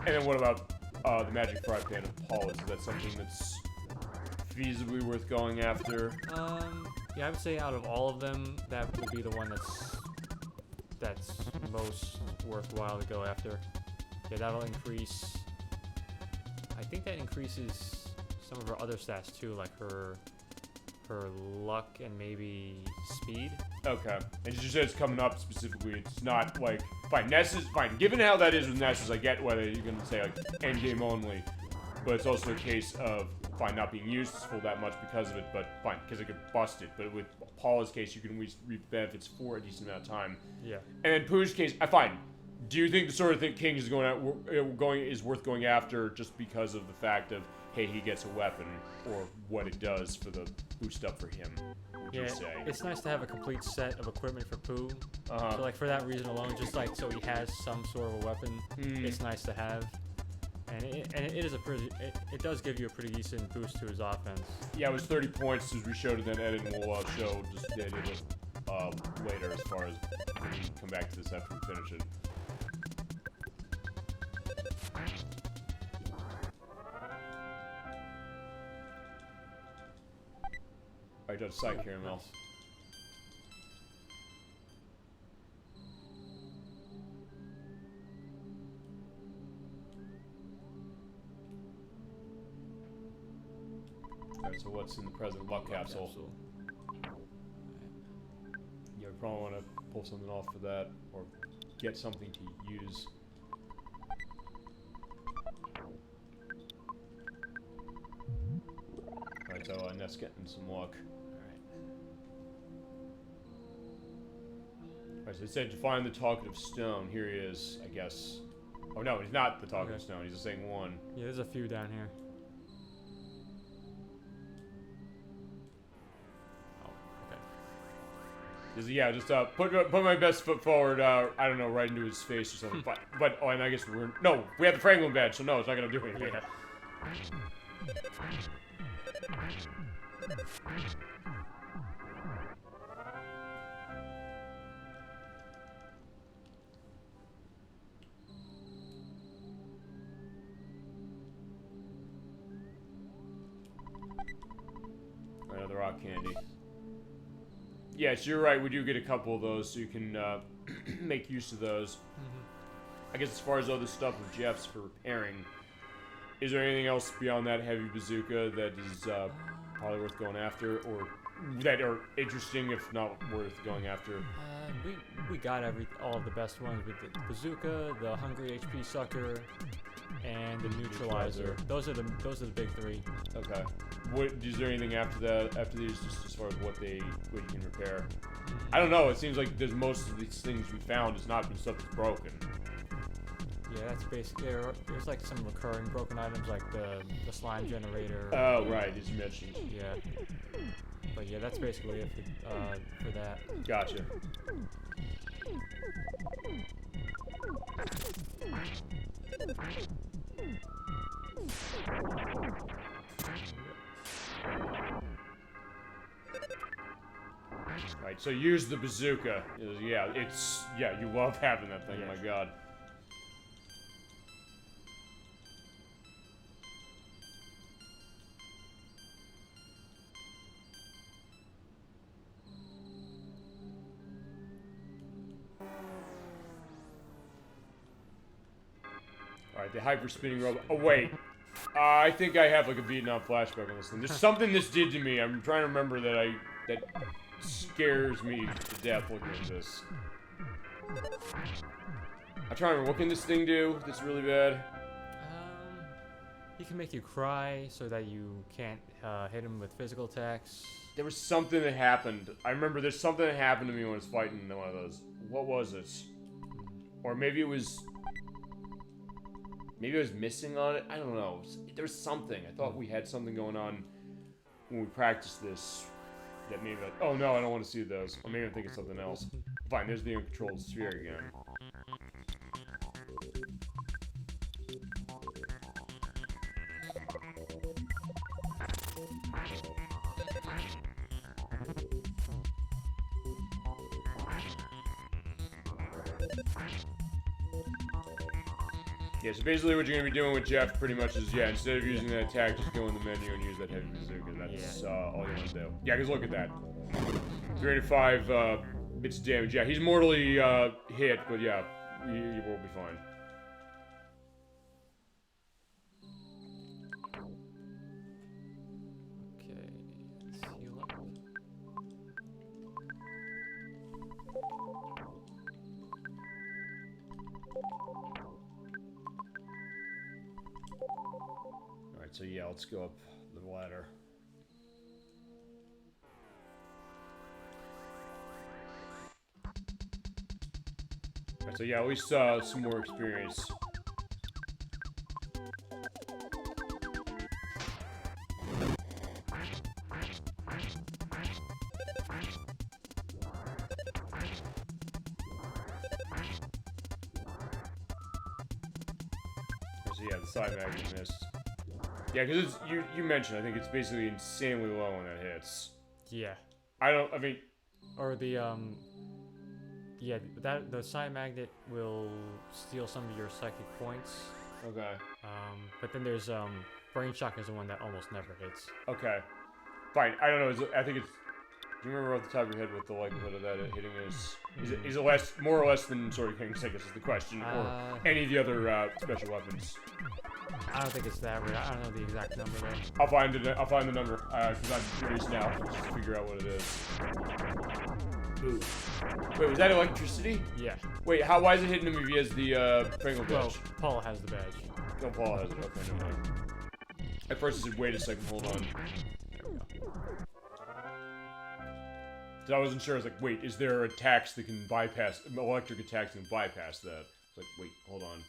And then what about the Magic Fry Pan of Paulus? Is that something that's feasibly worth going after? Yeah, I would say out of all of them, that would be the one that's most worthwhile to go after. Yeah, that'll increase. I think that increases some of her other stats too, like her luck and maybe speed. Okay. And you said it's coming up specifically. It's not like fine. Ness is fine. Given how that is with Nessus, I get whether you're gonna say like end game only, but it's also a case of fine not being useful that much because of it, but fine because it could bust it. But with Paula's case, you can reap benefits for a decent amount of time. Yeah. And in Pooh's case, I find. Do you think the sort of thing King is is worth going after just because of the fact of hey he gets a weapon or what it does for the boost up for him? Would you say? It's nice to have a complete set of equipment for Pooh. Uh-huh. So like for that reason alone, just like so he has some sort of a weapon, it's nice to have. And it is a pretty. It does give you a pretty decent boost to his offense. Yeah, it was 30 points as we showed it. Then Ed and we'll show just the idea of later as far as when we come back to this after we finish it. Alright, just psych here, Mel. Alright, so what's in the present luck capsule? Yeah, we probably want to pull something off for that, or get something to use. Alright, so Ness getting some luck. Alright, so it said to find the talkative stone. Here he is, I guess. Oh no, he's not the talkative stone, he's just saying one. Yeah, there's a few down here. Yeah, just put my best foot forward. I don't know, right into his face or something. but oh, and I guess we have the Franklin badge, so no, it's not gonna do anything. Another rock candy. Yes, you're right. We do get a couple of those, so you can make use of those. I guess as far as other stuff with Jeff's for repairing, is there anything else beyond that heavy bazooka that is probably worth going after, or that are interesting if not worth going after? We got all of the best ones with the bazooka, the hungry HP sucker, and the neutralizer. Those are the big three. Okay. Is there anything after that? After these, just as far as what you can repair? I don't know. It seems like there's most of these things we found has not been stuff that's broken. Yeah, that's basically. There's like some recurring broken items like the slime generator. Oh right, as you mentioned. Yeah. But yeah, that's basically it for that. Gotcha. Right, so use the bazooka. Yeah, you love having that thing, my god. Alright, the hyper spinning robot. Oh, wait. I think I have like a Vietnam flashback on this thing. There's something this did to me. I'm trying to remember that scares me to death looking at this. I'm trying to remember, what can this thing do that's really bad? He can make you cry so that you can't hit him with physical attacks. There was something that happened. I remember there's something that happened to me when I was fighting one of those. What was it? Or maybe it was... Maybe I was missing on it? I don't know. There was something. I thought we had something going on when we practiced this. That made me like, oh no, I don't want to see those. Or maybe I'm thinking something else. Fine, there's the uncontrolled sphere again. Yeah, so basically what you're going to be doing with Jeff pretty much is, yeah, instead of using that attack, just go in the menu and use that heavy bazooka. That's all you want to do. Yeah, because look at that. 305 bits of damage. Yeah, he's mortally hit, but yeah, you will be fine. Okay, let's heal up. Alright, so yeah, let's go up the ladder. Alright, so yeah, at least some more experience. So yeah, the side magnet missed. Yeah, because it's you mentioned. I think it's basically insanely low when that hits. Yeah. I mean. Or the yeah, the side magnet will steal some of your psychic points. Okay. But then there's brain shock is the one that almost never hits. Okay. Fine. I don't know. I think it's. Do you remember off the top of your head what the likelihood of that hitting is? Is it less, more or less than Sword of Kings? I guess is the question, or any of the other special weapons. I don't think it's that rare. I don't know the exact number though. I'll find it. I'll find the number because I'm curious now. Just to figure out what it is. Ooh. Wait, was that electricity? Yeah. Wait, why is it hitting him if he has the Pringle badge? Well, Paul has the badge. No, Paul has it. Okay, never mind. At first I said, wait a second, hold on. So I wasn't sure. I was like, wait, is there attacks that can bypass, electric attacks that can bypass that? It's like, wait, hold on.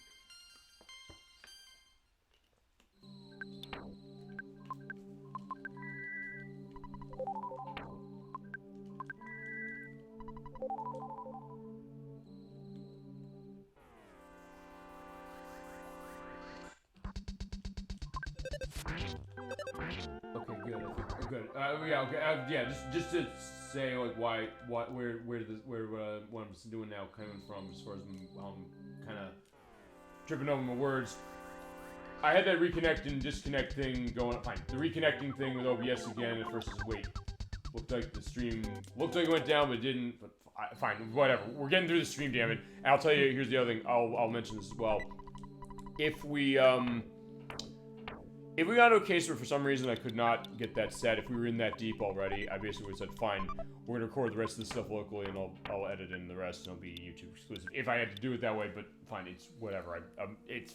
Okay, good. Good. Yeah. Okay. Yeah. Just to say, like, where what I'm doing now coming from, as far as kind of tripping over my words. I had that reconnect and disconnect thing going. Fine. The reconnecting thing with OBS again. At first, is wait. Looked like the stream looked like it went down, but it didn't. But fine. Whatever. We're getting through the stream, damn it. And I'll tell you. Here's the other thing. I'll mention this as well. If we got to a case where for some reason I could not get that set, if we were in that deep already, I basically would have said, fine, we're going to record the rest of this stuff locally and I'll edit in the rest and it'll be YouTube exclusive. If I had to do it that way, but fine, it's whatever.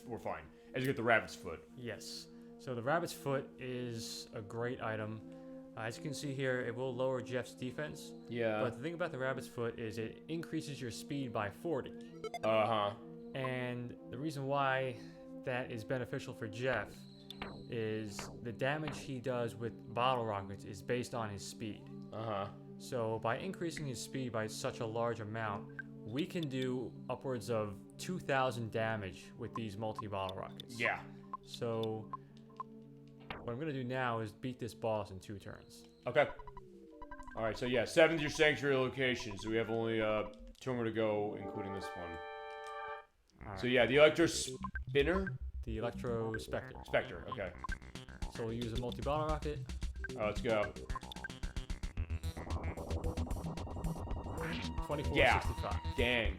We're fine. As you get the rabbit's foot. Yes. So the rabbit's foot is a great item. As you can see here, it will lower Jeff's defense. Yeah. But the thing about the rabbit's foot is it increases your speed by 40. Uh-huh. And the reason why that is beneficial for Jeff is the damage he does with bottle rockets is based on his speed. Uh-huh. So by increasing his speed by such a large amount, we can do upwards of 2,000 damage with these multi-bottle rockets. Yeah. So what I'm going to do now is beat this boss in 2 turns. Okay. Alright, so yeah, 7th your sanctuary location, so we have only 2 more to go, including this one. Right. So yeah, the Electro Spinner? The Electro Spectre. Spectre, okay. So we'll use a multi-bottle rocket. Let's go. 24, yeah. 65. Dang.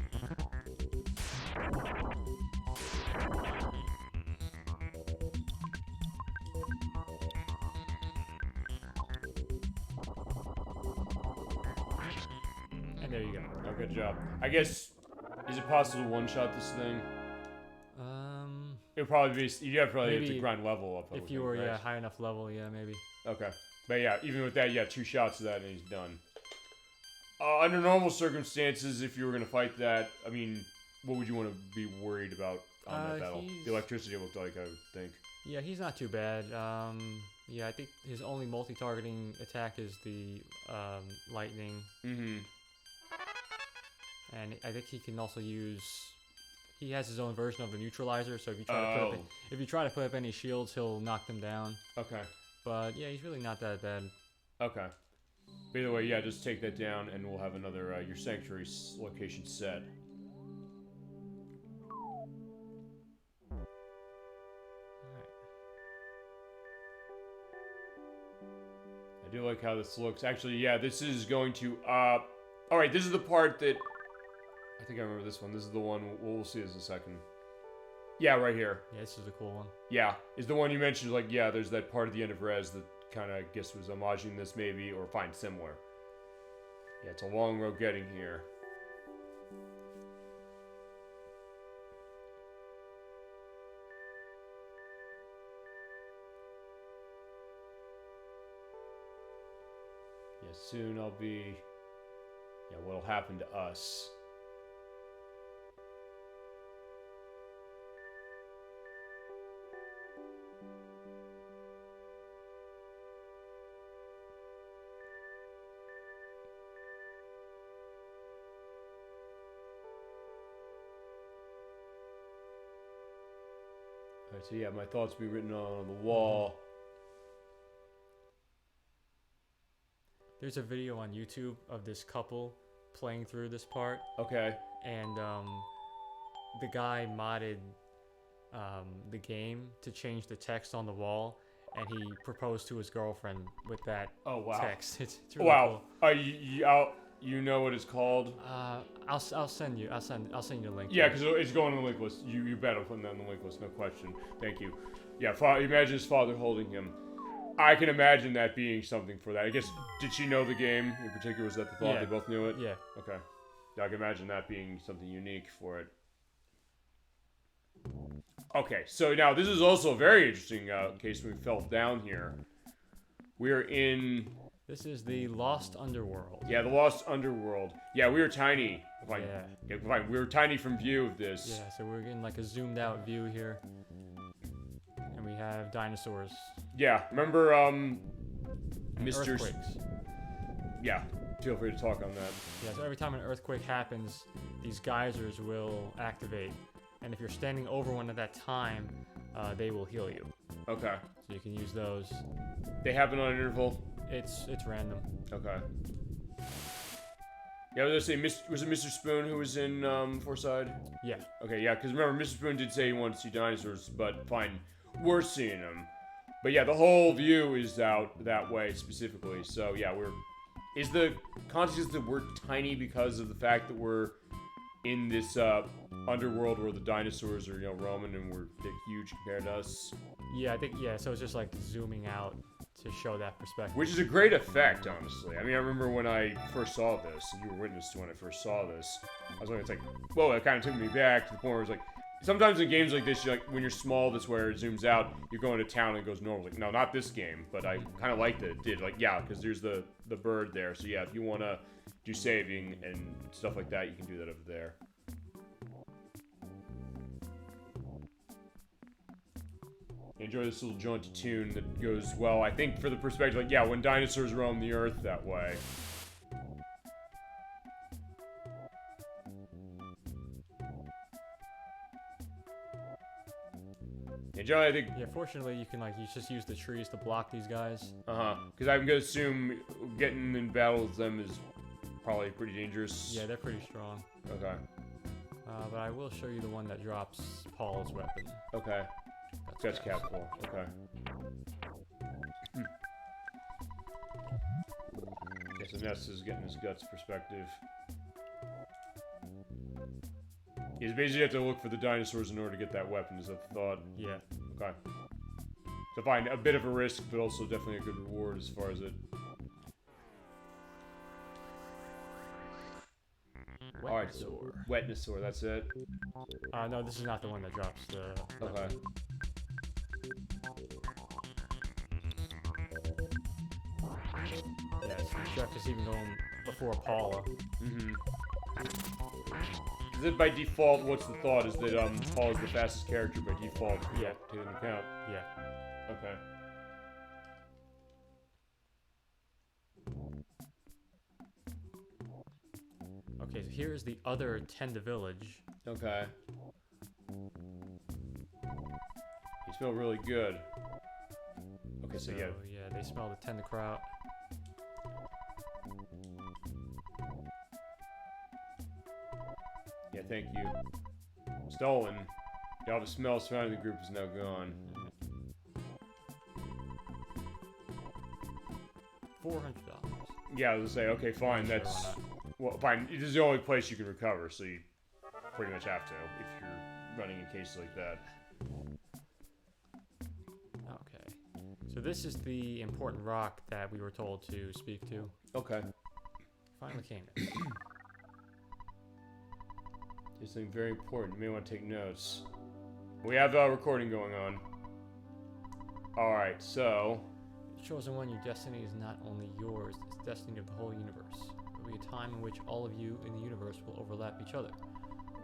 And there you go. Oh, good job. I guess, is it possible to one-shot this thing? It would probably be, you'd probably have to grind level up. If you were, high enough level, yeah, maybe. Okay. But yeah, even with that, 2 shots of that and he's done. Under normal circumstances, if you were going to fight that, I mean, what would you want to be worried about on that battle? The electricity looked like, I would think. Yeah, he's not too bad. Yeah, I think his only multi-targeting attack is the lightning. Mm-hmm. And I think he can also use... He has his own version of the neutralizer, so if you try to put up any shields, he'll knock them down. Okay. But yeah, he's really not that bad. Okay. But either way, yeah, just take that down, and we'll have another your sanctuary location set. I do like how this looks. Actually, yeah, this is going to all right, this is the part that I think I remember this one. This is the one we'll see this in a second. Yeah, right here. Yeah, this is a cool one. Yeah, is the one you mentioned. Like, yeah, there's that part at the end of Res that kind of, I guess, was homaging this maybe, or find similar. Yeah, it's a long road getting here. Yeah, soon I'll be... Yeah, what'll happen to us. Alright, so yeah, my thoughts will be written on the wall. There's a video on YouTube of this couple playing through this part. Okay. And the guy modded the game to change the text on the wall, and he proposed to his girlfriend with that text. It's really cool. You know what it's called? I'll send you the link. Yeah, because it's going on the link list. You bet I'll put that on the link list, no question. Thank you. Yeah, imagine his father holding him. I can imagine that being something for that. I guess, did she know the game in particular? Was that the thought? Yeah. They both knew it? Yeah. Okay. Yeah, I can imagine that being something unique for it. Okay, so now this is also a very interesting case when we fell down here. We're in... This is the Lost Underworld. Yeah, the Lost Underworld. Yeah, we were tiny. Fine. Yeah. Fine. We were tiny from view of this. Yeah, so we're getting like a zoomed out view here. And we have dinosaurs. Yeah, remember, Mr. Earthquakes. Yeah, feel free to talk on that. Yeah, so every time an earthquake happens, these geysers will activate. And if you're standing over one at that time, they will heal you. Okay. So you can use those. They happen on an interval? It's random. Okay. Yeah, I was gonna say, was it Mr. Spoon who was in Forside? Yeah. Okay, yeah, because remember, Mr. Spoon did say he wanted to see dinosaurs, but fine, we're seeing them. But yeah, the whole view is out that way specifically. So yeah, is the consciousness that we're tiny because of the fact that we're in this underworld where the dinosaurs are, roaming and they're huge compared to us? Yeah, I think, so it's just like zooming out to show that perspective. Which is a great effect, honestly. I mean, I remember when I first saw this, and you were witness to when I first saw this, I was like, it's like, whoa, it kind of took me back to the point where it's like, sometimes in games like this, when you're small, that's where it zooms out, you're going to town and it goes normal. Like, no, not this game, but I kind of liked that it did. Like, yeah, because there's the bird there. So yeah, if you want to do saving and stuff like that, you can do that over there. Enjoy this little jaunty tune that goes well, I think, for the perspective, like, yeah, when dinosaurs roam the earth that way. Yeah, generally, I think... Yeah, fortunately, you can, you just use the trees to block these guys. Because I'm going to assume getting in battle with them is probably pretty dangerous. Yeah, they're pretty strong. Okay. But I will show you the one that drops Paul's weapon. Okay. That's capital. Okay. Okay, so Ness is getting his guts perspective. You basically have to look for the dinosaurs in order to get that weapon, is that the thought? Yeah. Okay. So fine, a bit of a risk, but also definitely a good reward as far as it... Alright, so Wetnosaur, that's it. No, this is not the one that drops the... Okay. Yeah, so Jeff is even going before Paula. Mm-hmm. Is it by default, what's the thought? Is that Paula's the fastest character by default? Yeah. Take into account. Yeah. Okay. Okay, so here is the other Tenda village. Okay. You smell really good. Okay, so yeah. Yeah, they smell the Tenda kraut. Yeah, thank you. Stolen. Yeah, all the smell surrounding the group is now gone. $400. Yeah, I was gonna say, okay, fine, Sure, that's... why not? Well, fine, this is the only place you can recover, so you pretty much have to if you're running in cases like that. Okay. So this is the important rock that we were told to speak to. Okay. Finally came there. There's something very important. You may want to take notes. We have a recording going on. Alright, so... Chosen one, your destiny is not only yours, it's the destiny of the whole universe. There will be a time in which all of you in the universe will overlap each other.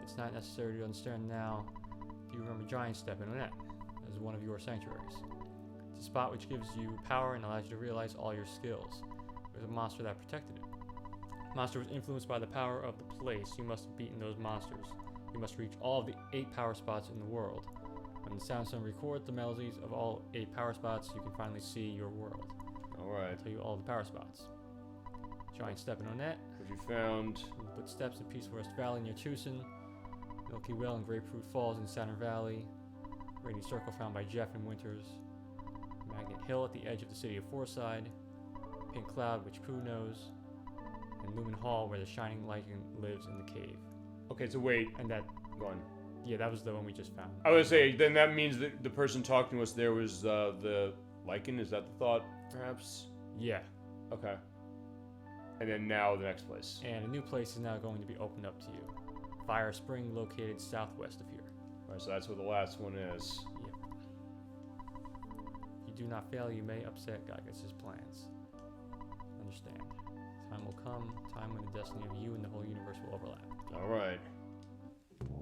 It's not necessary to understand now. Do you remember Giant Step in Onett as one of your sanctuaries? It's a spot which gives you power and allows you to realize all your skills. There's a monster that protected it. The monster was influenced by the power of the place. You must have beaten those monsters. You must reach all of the 8 power spots in the world. When the Sound Stone records the melodies of all 8 power spots, you can finally see your world. Alright. I'll tell you all the power spots. Giant Step in Onett. What you found? We'll put steps in Peace Forest Valley near Tucson. Milky Well and Grapefruit Falls in Saturn Valley. Rainy Circle found by Jeff in Winters. Magnet Hill at the edge of the city of Foreside. Pink Cloud, which Pooh knows. And Lumen Hall, where the Shining Lichen lives in the cave. Okay, so wait. And that... Go on. Yeah, that was the one we just found. I would say, then that means that the person talking to us there was the lichen? Is that the thought, perhaps? Yeah. Okay. And then now the next place. And a new place is now going to be opened up to you. Fire Spring, located southwest of here. Alright, so that's where the last one is. Yep. If you do not fail, you may upset Gygas's plans. Understand. Time will come, time when the destiny of you and the whole universe will overlap. Alright.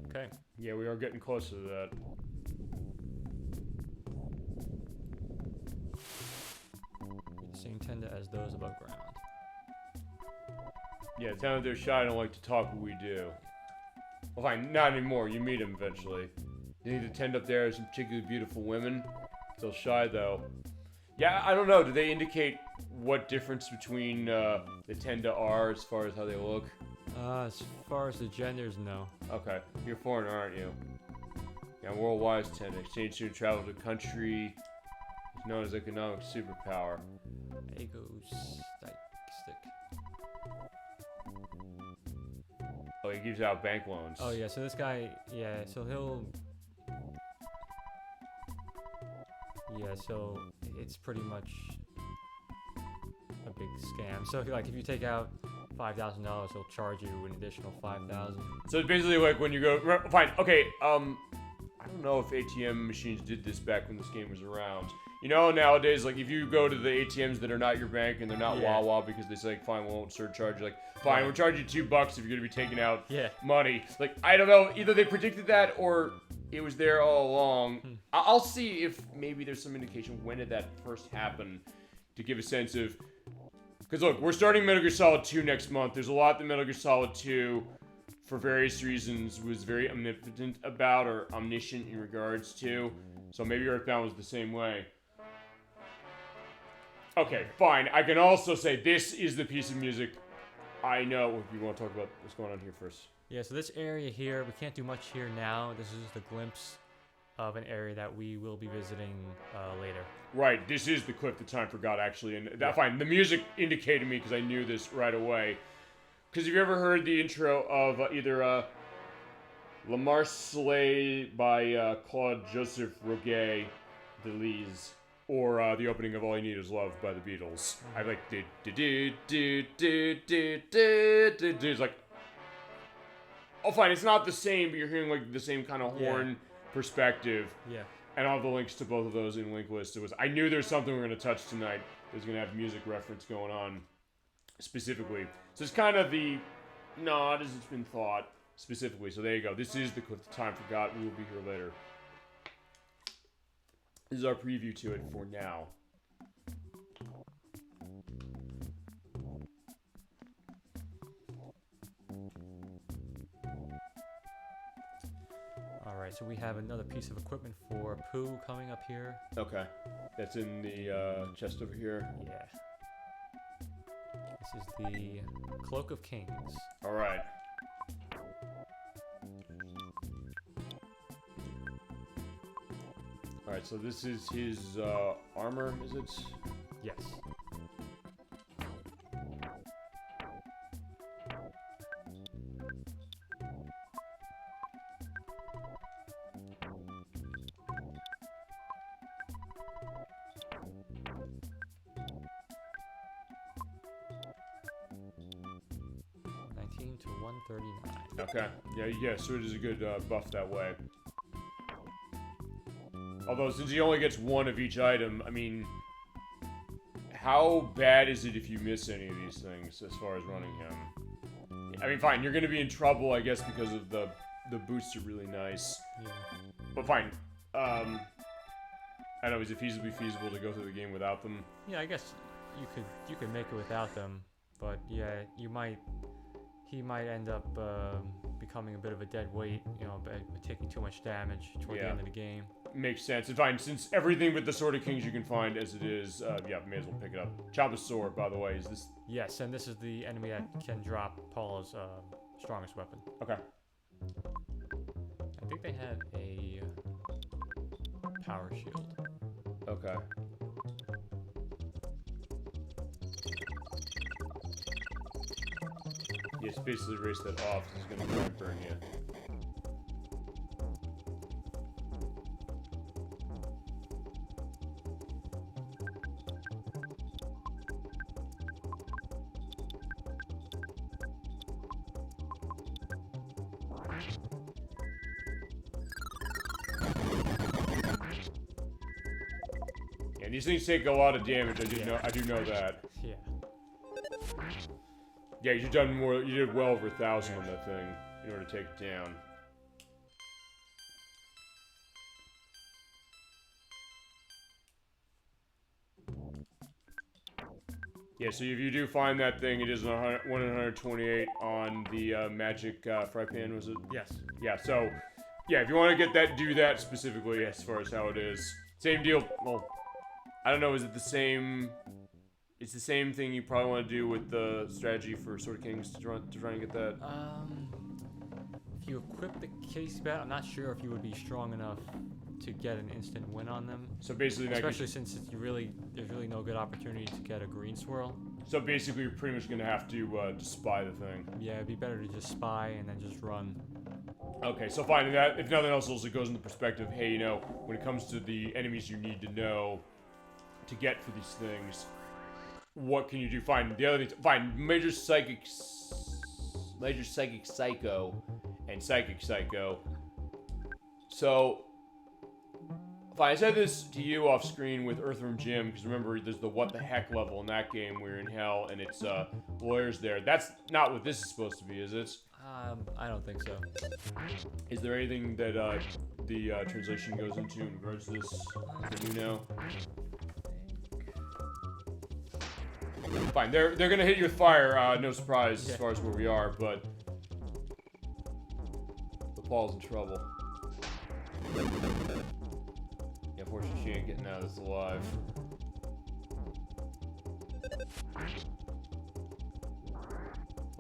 Okay. Yeah, we are getting closer to that. Be the same Tenda as those above ground. Yeah, the town they're shy don't like to talk, but we do. Well, fine, not anymore. You meet them eventually. You need to tend up there some particularly beautiful women. Still shy, though. Yeah, I don't know. Do they indicate what difference between the Tenda are as far as how they look? As far as the genders, no. Okay. You're foreign, aren't you? Yeah, worldwide Tenda. Exchange student travel to country is known as economic superpower. Ego stick. Oh, he gives out bank loans. Oh yeah, so this guy, yeah, so he'll... Yeah, so it's pretty much a big scam. So like if you take out $5,000, he'll charge you an additional $5,000. So it's basically like when you go... Fine, okay, I don't know if ATM machines did this back when this game was around. You know, nowadays, like, if you go to the ATMs that are not your bank and they're not Wawa because they say, like, fine, we won't surcharge you. Like, fine, we'll charge you $2 if you're going to be taking out money. Like, I don't know. Either they predicted that or it was there all along. I'll see if maybe there's some indication when did that first happen to give a sense of... Because, look, we're starting Metal Gear Solid 2 next month. There's a lot that Metal Gear Solid 2, for various reasons, was very omnipotent about or omniscient in regards to. So maybe EarthBound was the same way. Okay, fine. I can also say this is the piece of music I know. You want to talk about what's going on here first? Yeah, so this area here, we can't do much here now. This is just a glimpse of an area that we will be visiting later. Right, this is the clip that Time Forgot, actually. And that, fine, the music indicated me because I knew this right away. Because have you ever heard the intro of either La Marseillaise by Claude Joseph Rouget de Lisle, or the opening of All You Need Is Love by the Beatles? I like it's like Oh, fine. It's not the same, but you're hearing like the same kind of horn perspective. Yeah. And I'll have the links to both of those in link list. I knew there's something we're gonna touch tonight that's gonna have music reference going on specifically. So it's kind of the nod as it's been thought specifically. So there you go. This is the Cliff the Time Forgot. We will be here later. This is our preview to it for now. Alright, so we have another piece of equipment for Pooh coming up here. Okay. That's in the chest over here. Yeah. This is the Cloak of Kings. Alright. Alright, so this is his armor, is it? Yes. To 139. Okay. Yeah, so it is a good buff that way. Although, since he only gets one of each item, I mean, how bad is it if you miss any of these things as far as running him? I mean, fine, you're gonna be in trouble, I guess, because of the boosts are really nice. Yeah. But fine. I don't know, is it feasibly feasible to go through the game without them? Yeah, I guess you could make it without them, but yeah, he might end up becoming a bit of a dead weight, you know, by taking too much damage toward the end of the game. Makes sense. And fine, since everything with the Sword of Kings you can find as it is, yeah, may as well pick it up. Choppa's sword, by the way, is this... Yes, and this is the enemy that can drop Paula's strongest weapon. Okay. I think they have a power shield. Okay. Yeah, it's basically erase that off. It's gonna try and burn you. Yeah, these things take a lot of damage. I do know that. Yeah. Yeah, you did well over 1,000 on that thing in order to take it down. Yeah, so if you do find that thing, it is 128 on the magic fry pan, was it? Yes. Yeah, so, yeah, if you want to get that, do that specifically as far as how it is. Same deal, well, I don't know, is it the same... It's the same thing you probably want to do with the strategy for Sword of Kings to try and get that. If you equip the case bat, I'm not sure if you would be strong enough to get an instant win on them. So basically, especially since there's really no good opportunity to get a green swirl. So basically, you're pretty much gonna have to spy the thing. Yeah, it'd be better to just spy and then just run. Okay, so fine. That if nothing else, also goes into perspective. Hey, you know, when it comes to the enemies you need to know to get for these things. What can you do? Fine. The other thing. Fine. Major Psychic Psycho and Psychic Psycho. So, fine. I said this to you off screen with Earthworm Jim, because remember, there's the what the heck level in that game where you're in hell and it's lawyers there. That's not what this is supposed to be, is it? I don't think so. Is there anything that the translation goes into in regards to this that you know? Fine, they're gonna hit you with fire, no surprise as far as where we are, but the Paul's in trouble. Yeah, unfortunately she ain't getting out of this alive.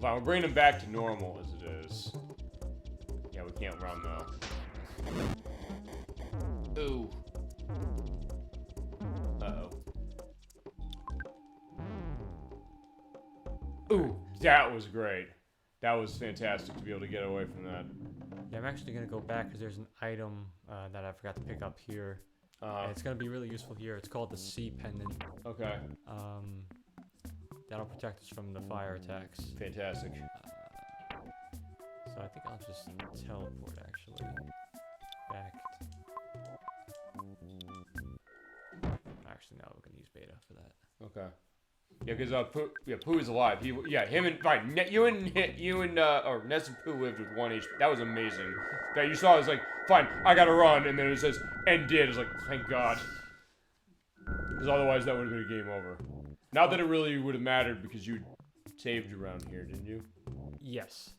Fine, we're bringing him back to normal as it is. Yeah, we can't run though. Ooh. Uh-oh. Ooh, that was great. That was fantastic to be able to get away from that. Yeah, I'm actually going to go back because there's an item that I forgot to pick up here. And it's going to be really useful here. It's called the Sea Pendant. Okay. That'll protect us from the fire attacks. Fantastic. So I think I'll just teleport actually back. Actually, no, we're gonna use beta for that. Okay. Yeah, because Pooh is alive. Him and fine. You and or Ness and Pooh lived with 1 HP. That was amazing. That you saw, it was like, fine, I gotta run, and then it says end did. It's like, thank God. Because otherwise that would have been a game over. Not that it really would have mattered because you saved around here, didn't you? Yes.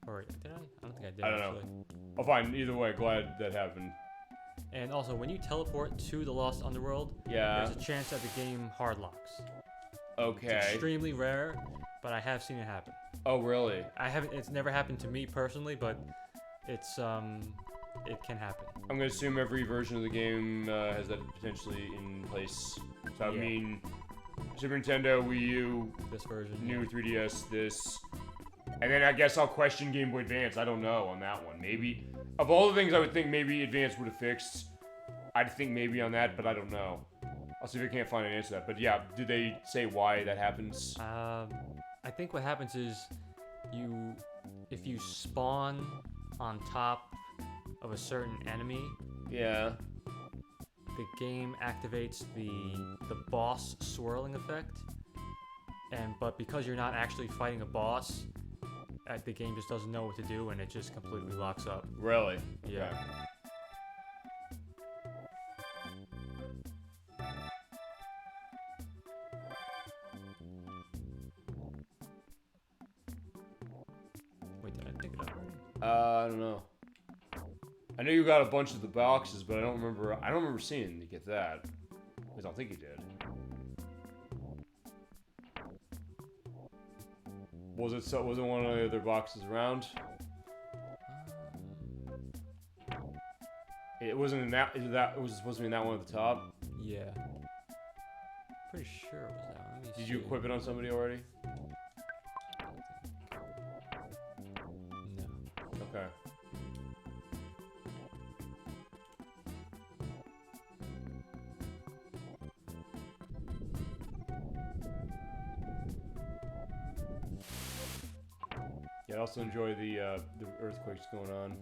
Or did I? I don't think I did. I don't actually. know. Oh, fine. Either way, glad that happened. And also, when you teleport to the Lost Underworld, Yeah. there's a chance that the game hard locks. Okay. It's extremely rare, but I have seen it happen. Oh, really? I haven't. It's never happened to me personally, but it's it can happen. I'm gonna assume every version of the game has that potentially in place. So I mean, Super Nintendo, Wii U, This version. new 3DS, this, and then I guess I'll question Game Boy Advance. I don't know on that one. Maybe of all the things I would think maybe Advance would have fixed, I'd think maybe on that, but I don't know. I'll see if I can't find an answer to that. But yeah, did they say why that happens? I think what happens is if you spawn on top of a certain enemy, Yeah. the game activates the boss swirling effect, but because you're not actually fighting a boss, the game just doesn't know what to do and it just completely locks up. Really? Yeah. Okay. Wait, did I pick it up? I don't know. I know you got a bunch of the boxes, but I don't remember seeing you get that. At least I don't think you did. Was it one of the other boxes around? It wasn't in that. It was supposed to be in that one at the top. Yeah. Pretty sure it was that one. Let me Did you see. equip it on somebody already? No. Okay. Yeah, I also enjoy the earthquakes going on.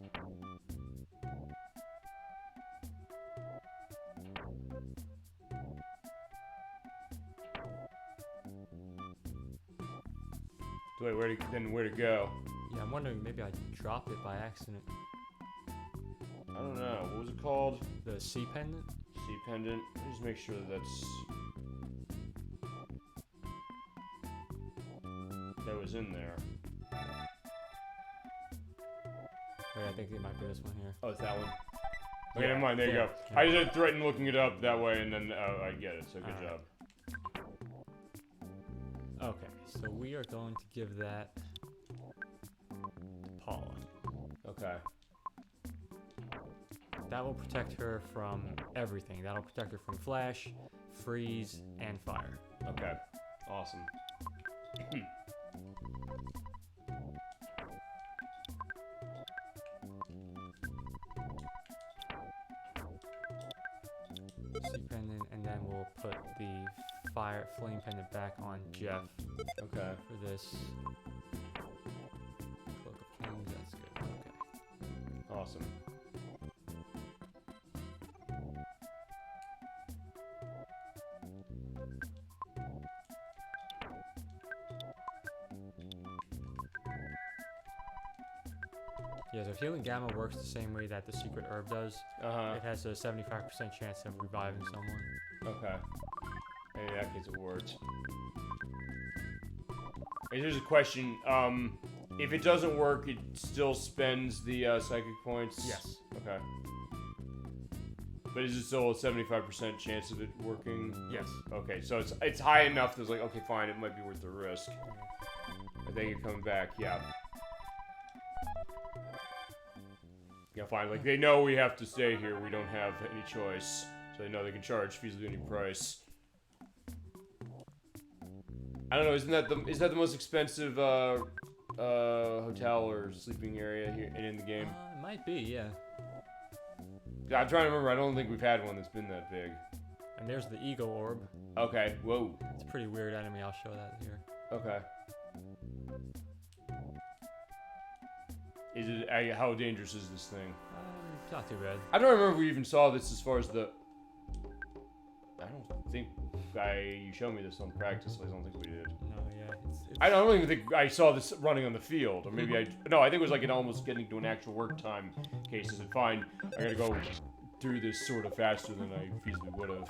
So wait, where to go? Yeah, I'm wondering maybe I dropped it by accident. I don't know. What was it called? The sea pendant? Sea pendant. Let me just make sure that was in there. Wait, I think it might be this one here. Oh, it's that one. Okay, Yeah, never mind. There you yeah, go. yeah. I just had threatened looking it up that way, and then I get it. So good Alright. job. Okay, so we are going to give that to Paula. Okay. That will protect her from everything. That'll protect her from flash, freeze, and fire. Okay. Awesome. Sea pendant, and then we'll put the flame pendant back on Jeff Okay. for this. Cloak of Kings, that's good. Okay. Awesome. Yeah, so Healing Gamma works the same way that the Secret Herb does. Uh-huh. It has a 75% chance of reviving someone. Okay. In that case, it worked. Hey, here's a question. If it doesn't work, it still spends the psychic points? Yes. Okay. But is it still a 75% chance of it working? Yes. Okay, so it's high enough that it's like, okay, fine, it might be worth the risk. I think you're coming back, yeah. Yeah, fine. Like, they know we have to stay here. We don't have any choice. So they know they can charge feasibly any price. I don't know, is that the most expensive hotel or sleeping area here in the game? It might be, yeah. I'm trying to remember. I don't think we've had one that's been that big. And there's the Ego Orb. Okay. Whoa. It's a pretty weird enemy. I'll show that here. Okay. Is it? How dangerous is this thing? It's not too bad. I don't remember if we even saw this as far as the. I don't think you showed me this on practice. I don't think we did. No, yeah. I don't even think I saw this running on the field, or maybe no. I think it was like it almost getting to an actual work time case. I said, fine, I gotta go through this sort of faster than I feasibly would have.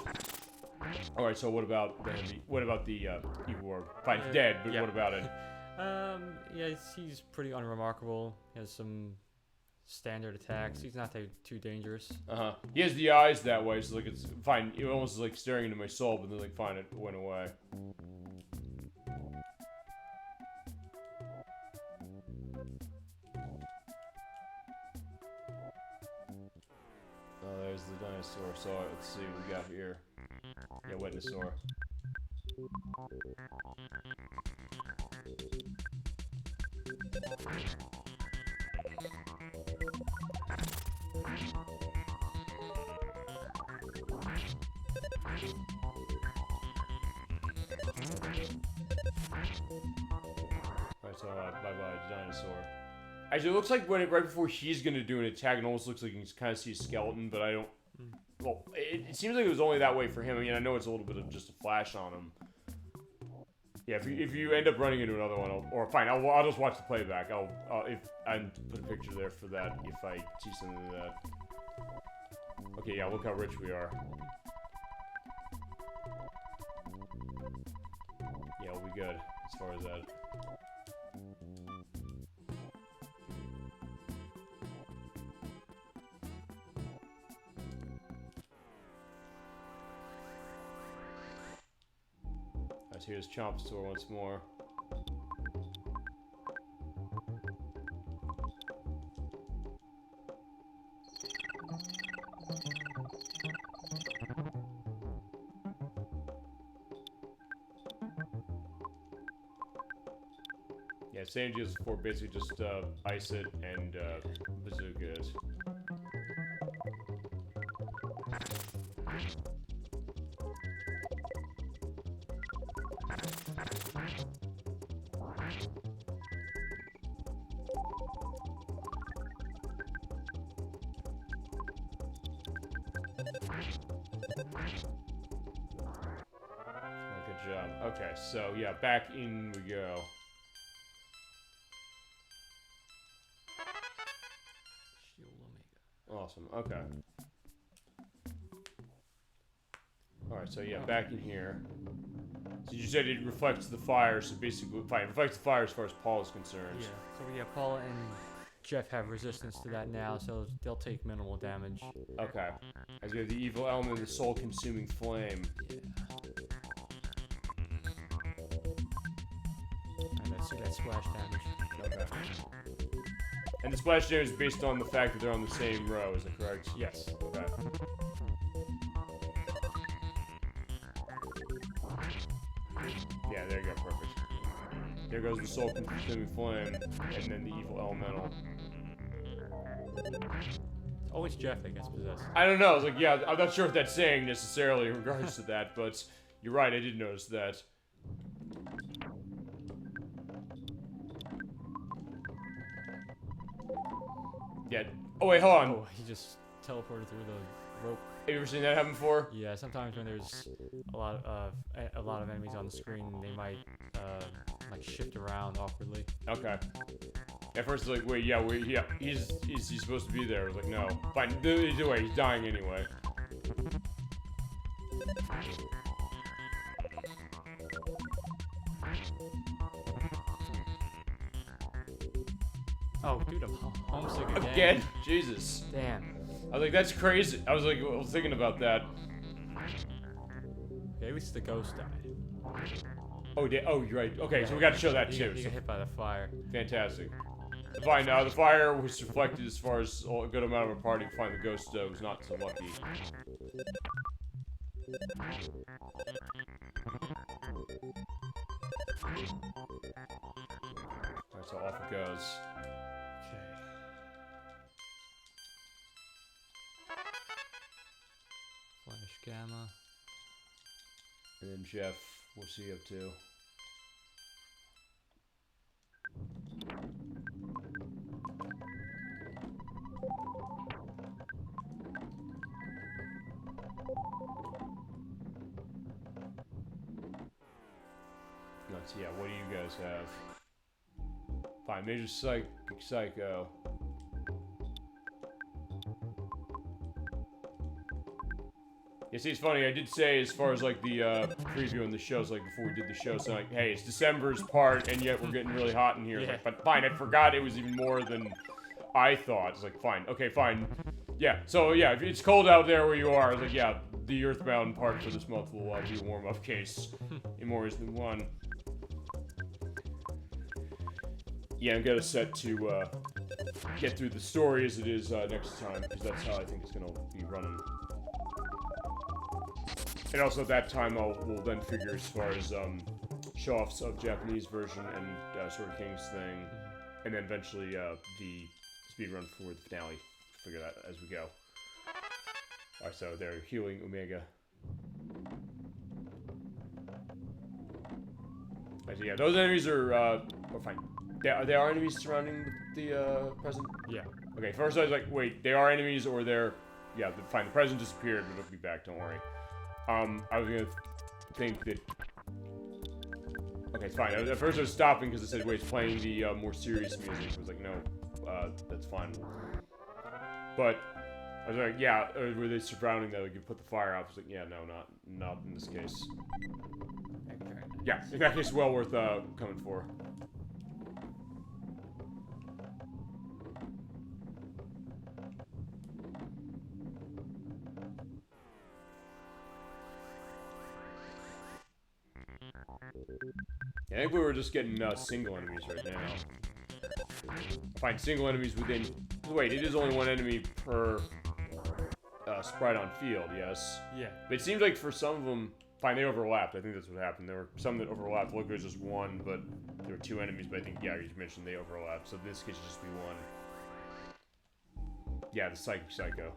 All right, so what about the evil orb? Fine, it's dead, but what about it? Yeah, he's pretty unremarkable. He has some standard attacks. He's not too dangerous. He has the eyes that way, so like it's fine. It almost is like staring into my soul, but then like fine, it went away. Oh, there's the dinosaur. So let's see what we got here. Yeah, Wetnosaur. Alright, so bye-bye, dinosaur. Actually, it looks like right before he's gonna do an attack, it almost looks like you can kind of see a skeleton, but I don't... Well, it seems like it was only that way for him. I mean, I know it's a little bit of just a flash on him. Yeah, if you end up running into another one, I'll just watch the playback. If I put a picture there for that if I see something of that. Okay, yeah, look how rich we are. Yeah, we'll be good as far as that. Here's Chomp's tour once more. Yeah, same deals for basically just ice it and bazooka it. Good job. Okay, so yeah, back in we go. Awesome. Okay. Alright, so yeah, back in here. So you said it reflects the fire, so basically, fine, it reflects the fire as far as Paul is concerned. Yeah, so yeah, Paul and Jeff have resistance to that now, so they'll take minimal damage. Okay. As we have the evil element, the soul-consuming flame. Yeah. And that's that splash damage. Okay. And the splash damage is based on the fact that they're on the same row, is that correct? Yes. Okay. Yeah, there you go, perfect. There goes the soul-consuming flame, and then the evil elemental. Always Jeff that gets possessed. I don't know, I was like, yeah, I'm not sure what that's saying necessarily in regards to that, but you're right, I did notice that. Yeah. Oh wait, hold on. Oh, he just teleported through the rope. Have you ever seen that happen before? Yeah, sometimes when there's a lot of enemies on the screen, they might like shift around awkwardly. Okay. At first, it's like, wait, yeah, is he supposed to be there? I was like, no. Fine. Either way, he's dying anyway. Oh, dude, I'm homesick again. Again? Jesus. Damn. I was like, that's crazy. I was like, I was thinking about that. Okay, at least the ghost died. Oh, you're right. Okay, yeah, so we got to show that too. He got hit by the fire. Fantastic. Fine, the fire was reflected as far as a good amount of our party. Fine, the ghost was not so lucky. Alright, so off it goes. Okay. Flash Gamma. And then Jeff, what's he up to? So yeah, what do you guys have? Fine, Major Psycho. Yeah, see, it's funny, I did say as far as like the preview and the shows, like before we did the show, so like, hey, it's December's part, and yet we're getting really hot in here. Yeah. Like, but fine, I forgot it was even more than I thought. It's like, fine, okay, fine. Yeah, so yeah, if it's cold out there where you are, it's like, yeah, the EarthBound part for this month will be a warm-up case in more ways than one. Yeah, I've got it set to get through the story as it is next time, because that's how I think it's going to be running. And also at that time, we'll then figure as far as show-offs of Japanese version and Sword of Kings thing, and then eventually the speedrun for the finale. Figure that as we go. Alright, so they're healing Omega. Actually, yeah, those enemies are fine. They are enemies surrounding the present? Yeah. Okay, first I was like, wait, they are enemies or they're... Yeah, fine, the present disappeared, but it'll be back, don't worry. I was gonna think that... Okay, it's fine. At first I was stopping because it said, wait, it's playing the more serious music. I was like, no, that's fine. But I was like, yeah, were they surrounding that? Like, you put the fire out. I was like, yeah, no, not in this case. Yeah, in that case, well worth coming for. Yeah, I think we were just getting single enemies right now. Find single enemies within... Wait, it is only one enemy per sprite on field, yes. Yeah. But it seems like for some of them... Fine, they overlapped. I think that's what happened. There were some that overlapped. Look, there's just one, but there were two enemies. But I think, yeah, you mentioned they overlapped. So this could just be one. Yeah, the Psycho.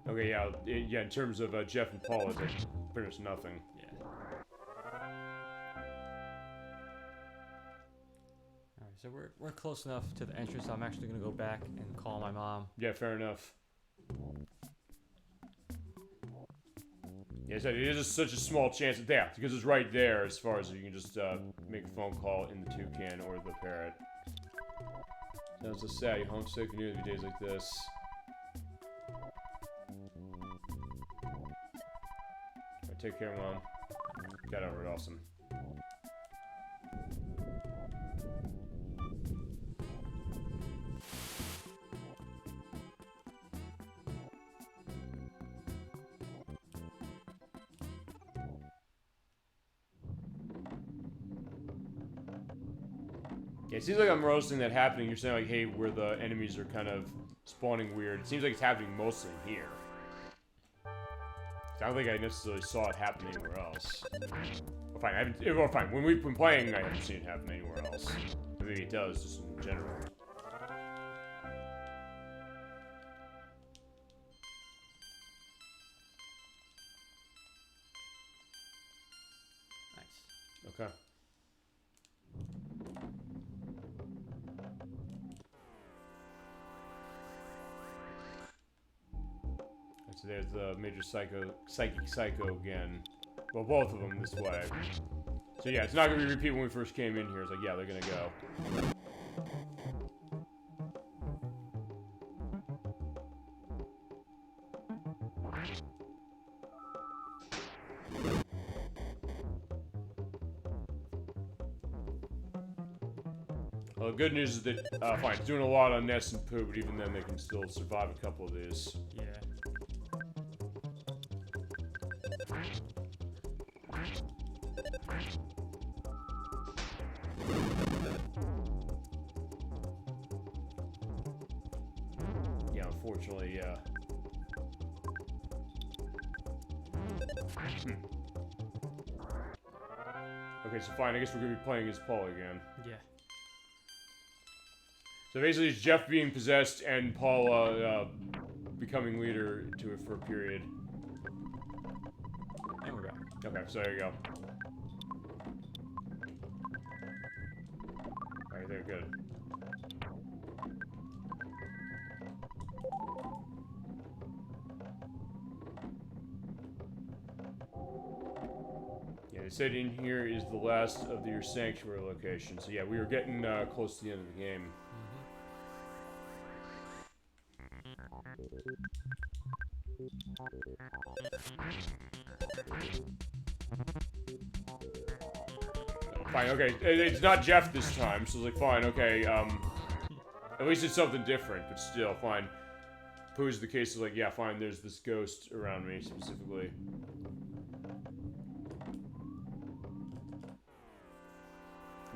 Okay, yeah, in terms of Jeff and Paul, it's like pretty much nothing. Yeah. Alright, so we're close enough to the entrance. I'm actually gonna go back and call my mom. Yeah, fair enough. Yeah, it is such a small chance. Yeah, because it's right there as far as you can just make a phone call in the toucan or the parrot. Sounds so sad. You're homesick and you have days like this. Right, take care, Mom. Got over it, awesome. Yeah, it seems like I'm roasting that happening. You're saying like, hey, where the enemies are kind of spawning weird. It seems like it's happening mostly in here. I don't think I necessarily saw it happen anywhere else. Well, fine, fine. When we've been playing, I haven't seen it happen anywhere else. But maybe it does, just in general. Nice. Okay. So there's the Major Psychic Psycho again. Well, both of them this way. So yeah, it's not gonna be repeat when we first came in here. It's like, yeah, they're gonna go. Well, the good news is that, fine, it's doing a lot on Ness and Pooh, but even then they can still survive a couple of these. Yeah. Yeah, unfortunately, yeah. Okay, so fine, I guess we're gonna be playing as Paul again. Yeah. So basically it's Jeff being possessed and Paul becoming leader to it for a period. And we're back. Okay, so there you go. Alright, there, good. It said in here is the last of your sanctuary location. So yeah, we were getting close to the end of the game. Fine, okay. It's not Jeff this time, so it's like, fine, okay, at least it's something different, but still, fine. Pooh's the case is like, yeah, fine, there's this ghost around me, specifically.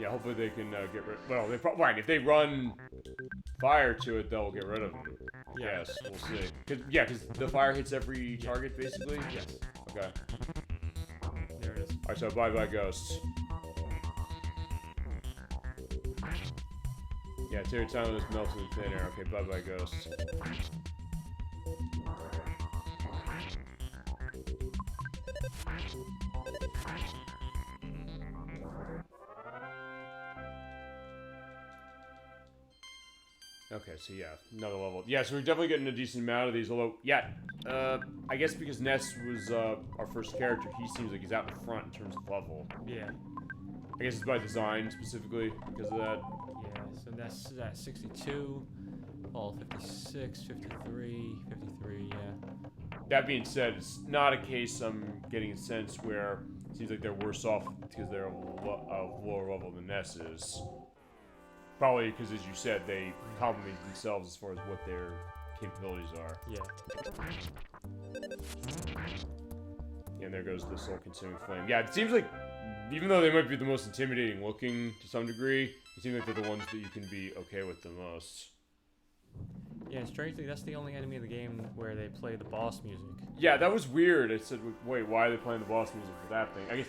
Yeah, hopefully they can get rid. Well, they probably fine. If they run fire to it, they'll get rid of them. Yeah. Yes, we'll see. Because the fire hits every target, basically. Yes. Okay. There it is. All right, so bye ghosts. Yeah, Terry Time is melted in thin air. Okay, bye ghosts. Okay, so yeah, another level. Yeah, so we're definitely getting a decent amount of these, although, yeah, I guess because Ness was our first character, he seems like he's out in front in terms of level. Yeah. I guess it's by design, specifically, because of that. Yeah, so Ness is at 62, all 56, 53, 53, yeah. That being said, it's not a case I'm getting a sense where it seems like they're worse off because they're a lower level than Ness is. Probably because, as you said, they complement themselves as far as what their capabilities are. Yeah. And there goes the soul-consuming flame. Yeah, it seems like, even though they might be the most intimidating looking to some degree, it seems like they're the ones that you can be okay with the most. Yeah, and strangely, that's the only enemy of the game where they play the boss music. Yeah, that was weird. I said, wait, why are they playing the boss music for that thing? I guess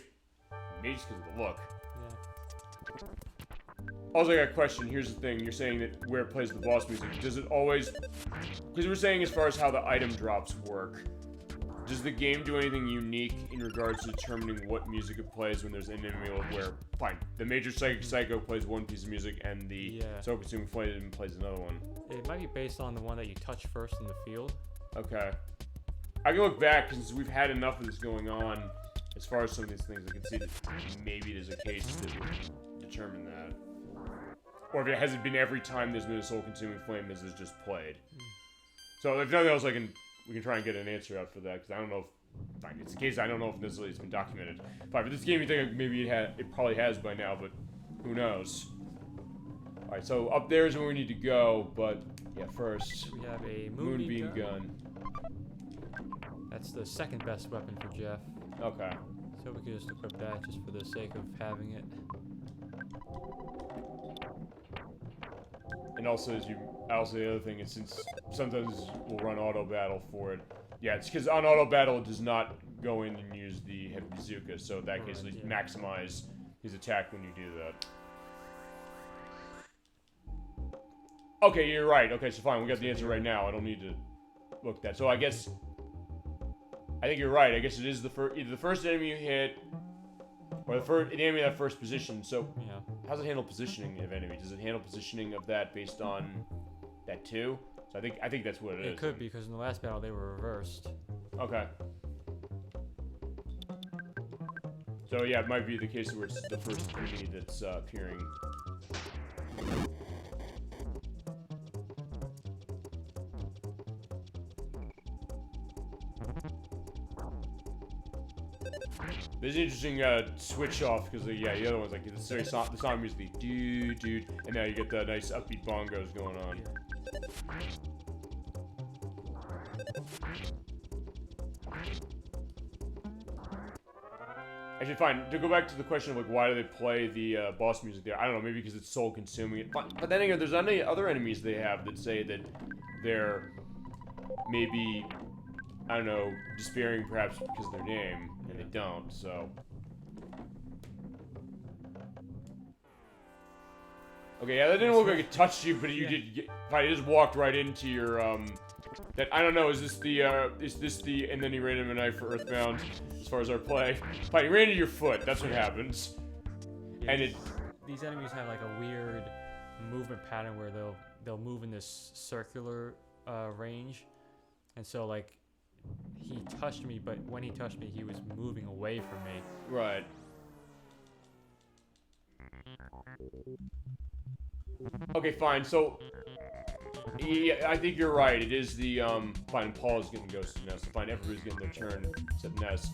maybe just because of the look. Yeah. Also, I got a question. Here's the thing. You're saying that where it plays the boss music, does it always... Because we're saying as far as how the item drops work, does the game do anything unique in regards to determining what music it plays when there's an enemy where, fine, the Major Psychic Psycho plays one piece of music and the Soul-Consuming Flame plays another one? It might be based on the one that you touch first in the field. Okay. I can look back, because we've had enough of this going on, as far as some of these things, I can see that maybe there's a case that would determine that. Or if it hasn't been every time there's been a soul-consuming flame, this is just played. So if nothing else, we can try and get an answer out for that, because I don't know if... Fine, it's the case, I don't know if necessarily it's been documented. Fine, for this game, you think maybe it probably has by now, but who knows? Alright, so up there is where we need to go, but yeah, first... We have a Moonbeam gun. That's the second best weapon for Jeff. Okay. So we could just equip that just for the sake of having it. And also, the other thing is, since sometimes we'll run auto battle for it. Yeah, it's because on auto battle it does not go in and use the heavy bazooka, so in that case, at least maximize his attack when you do that. Okay, you're right. Okay, so fine, we got the answer right now. I don't need to look that. So I guess, I think you're right. I guess it is either the first enemy you hit, or the enemy in that first position. So yeah. How's it handle positioning of enemy? Does it handle positioning of that based on that too? So I think that's what it is. It could be, because in the last battle they were reversed. Okay. So yeah, it might be the case where it's the first enemy that's appearing. There's an interesting switch off because the other one's like the song music, dude, and now you get the nice upbeat bongos going on. Actually, fine. To go back to the question of like why do they play the boss music there? I don't know. Maybe because it's soul consuming. But then again, there's any other enemies they have that say that they're maybe, I don't know, despairing perhaps because of their name. And they don't, so... Okay, yeah, that didn't look like it touched you, but you did... Fine, it just walked right into your, That, I don't know, is this the... And then he ran him a knife for EarthBound, as far as our play. Fine, he ran into your foot, that's what happens. Yeah, and these enemies have, like, a weird movement pattern where they'll move in this circular, range. And so, like... He touched me, but when he touched me, he was moving away from me. Right. Okay, fine. So, yeah, I think you're right. It is the, fine, Paul's getting Ghost of Ness. Fine, everybody's getting their turn except Ness.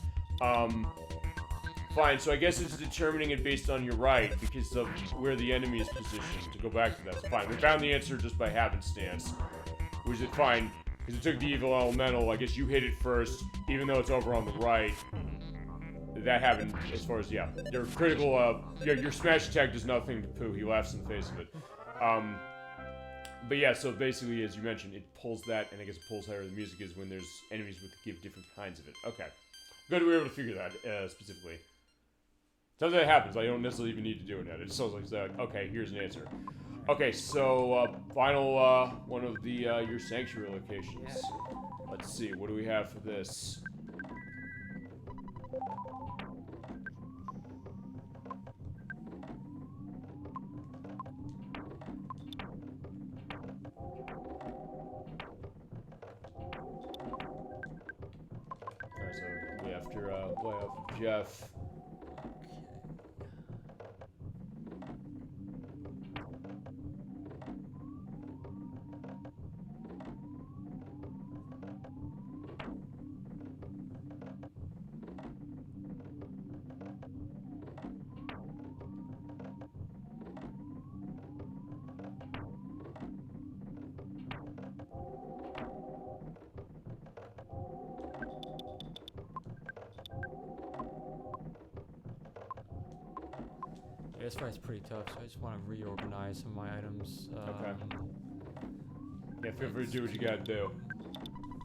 Fine, so I guess it's determining it based on your right, because of where the enemy is positioned, to go back to that. So fine, we found the answer just by happenstance. Which is fine, because it took the evil elemental. I guess you hit it first, even though it's over on the right. That happened as far as, yeah. Your critical, your smash attack does nothing to Pooh. He laughs in the face of it. But yeah, so basically, as you mentioned, it pulls that, and I guess it pulls higher the music is when there's enemies with give different kinds of it. Okay. Good, we were able to figure that, specifically. Sometimes that happens, I don't necessarily even need to do it now. It just sounds like, okay, here's an answer. Okay, so, final, one of the, your sanctuary locations. Let's see, what do we have for this? Alright, so, we after, playoff Jeff. Yeah, this fight's pretty tough, so I just want to reorganize some of my items. Okay. Yeah, feel free to do what you gotta do.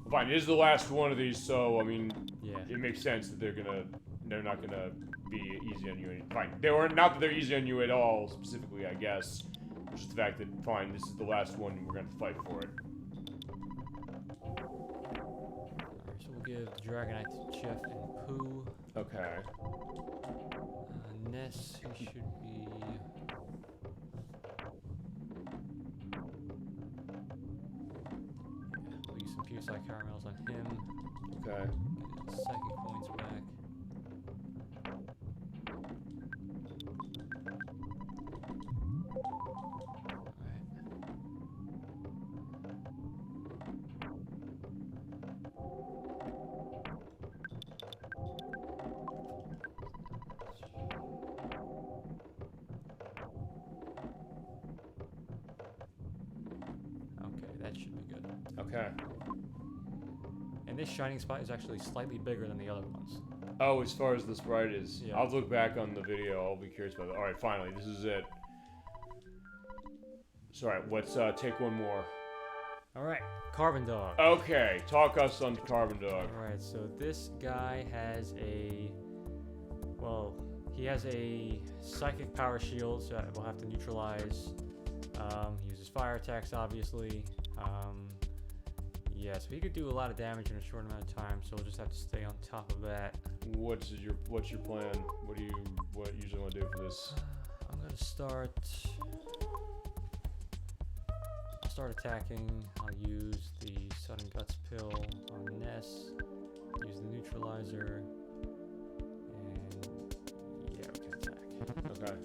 Well, fine, it is the last one of these, so, I mean, Yeah. it makes sense that they're not gonna be easy on you. Fine, not that they're easy on you at all, specifically, I guess. It's just the fact that, fine, this is the last one, and we're gonna fight for it. Alright, so we'll give the Dragonite to Jeff and Pooh. Okay. Ness, who should be... Yeah, we'll use some Pure Psych Caramels on him. Okay. Get his Psychic points back. Okay, that should be good. Okay. And this shining spot is actually slightly bigger than the other ones. Oh, as far as the sprite is. Yeah. I'll look back on the video. I'll be curious about that. Alright, finally, this is it. So, alright, let's take one more. Alright, Carbon Dog. Okay, talk us on Carbon Dog. Alright, so this guy has a... Well, he has a Psychic Power Shield, so we'll have to neutralize. He uses fire attacks, obviously. Yeah, so he could do a lot of damage in a short amount of time, so we'll just have to stay on top of that. What's your plan? What you usually want to do for this? I'm gonna start attacking. I'll use the Sudden Guts pill on Ness, use the neutralizer, and yeah, we can attack. Okay.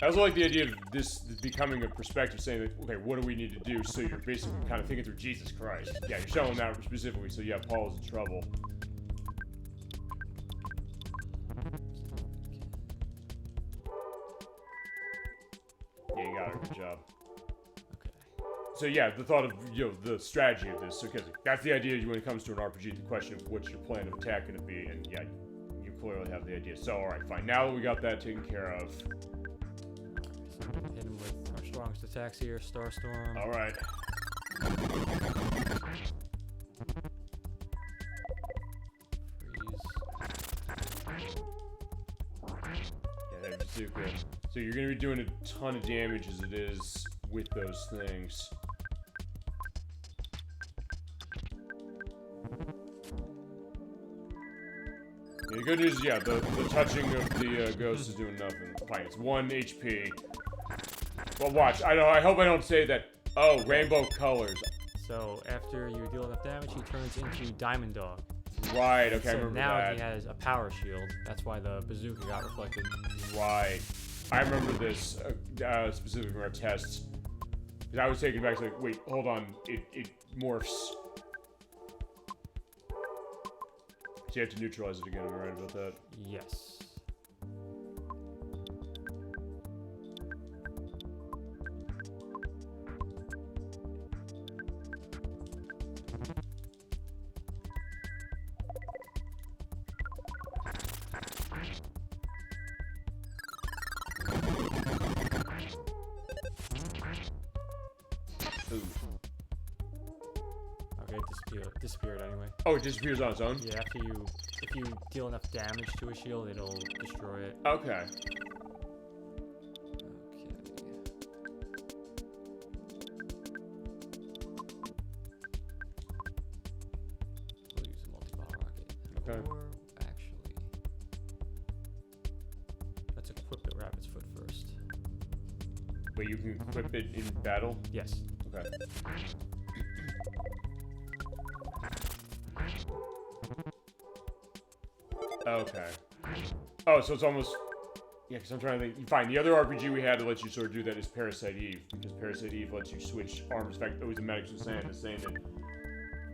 I also like the idea of this becoming a perspective, saying that, okay, what do we need to do? So you're basically kind of thinking through Jesus Christ. Yeah, you're showing that specifically, so yeah, Paul's in trouble. Yeah, you got it, good job. Okay. So yeah, the thought of, the strategy of this, because that's the idea when it comes to an RPG, the question of what's your plan of attack going to be, and yeah, you clearly have the idea. So, alright, fine. Now that we got that taken care of. Hit him with our strongest attacks here, Starstorm. Alright. Freeze. Yeah, that'd be good. So you're going to be doing a ton of damage as it is with those things. Yeah, the good news is, yeah, the touching of the ghost is doing nothing. Fine, it's 1 HP. Well, watch. I hope I don't say that. Oh, rainbow colors. So after you deal enough damage, he turns into Diamond Dog. Right, okay, I So remember now that. he has a power shield. That's why the bazooka got reflected. Right. I remember this specifically from our tests. Because I was taken back to like, wait, hold on. It morphs. So you have to neutralize it again, am I right about that? Yes. Ooh. Okay, it disappeared anyway. Oh, it disappears on its own? Yeah, if you deal enough damage to a shield, it'll destroy it. Okay. Okay. We'll use a multi-ball rocket. Okay. Or actually, let's equip the rabbit's foot first. Wait, you can equip it in battle? Yes. Okay. Okay. Oh, so it's almost... Yeah, because I'm trying to think... Fine, the other RPG we had that lets you sort of do that is Parasite Eve. Because Parasite Eve lets you switch arms. In fact, always the medics was saying that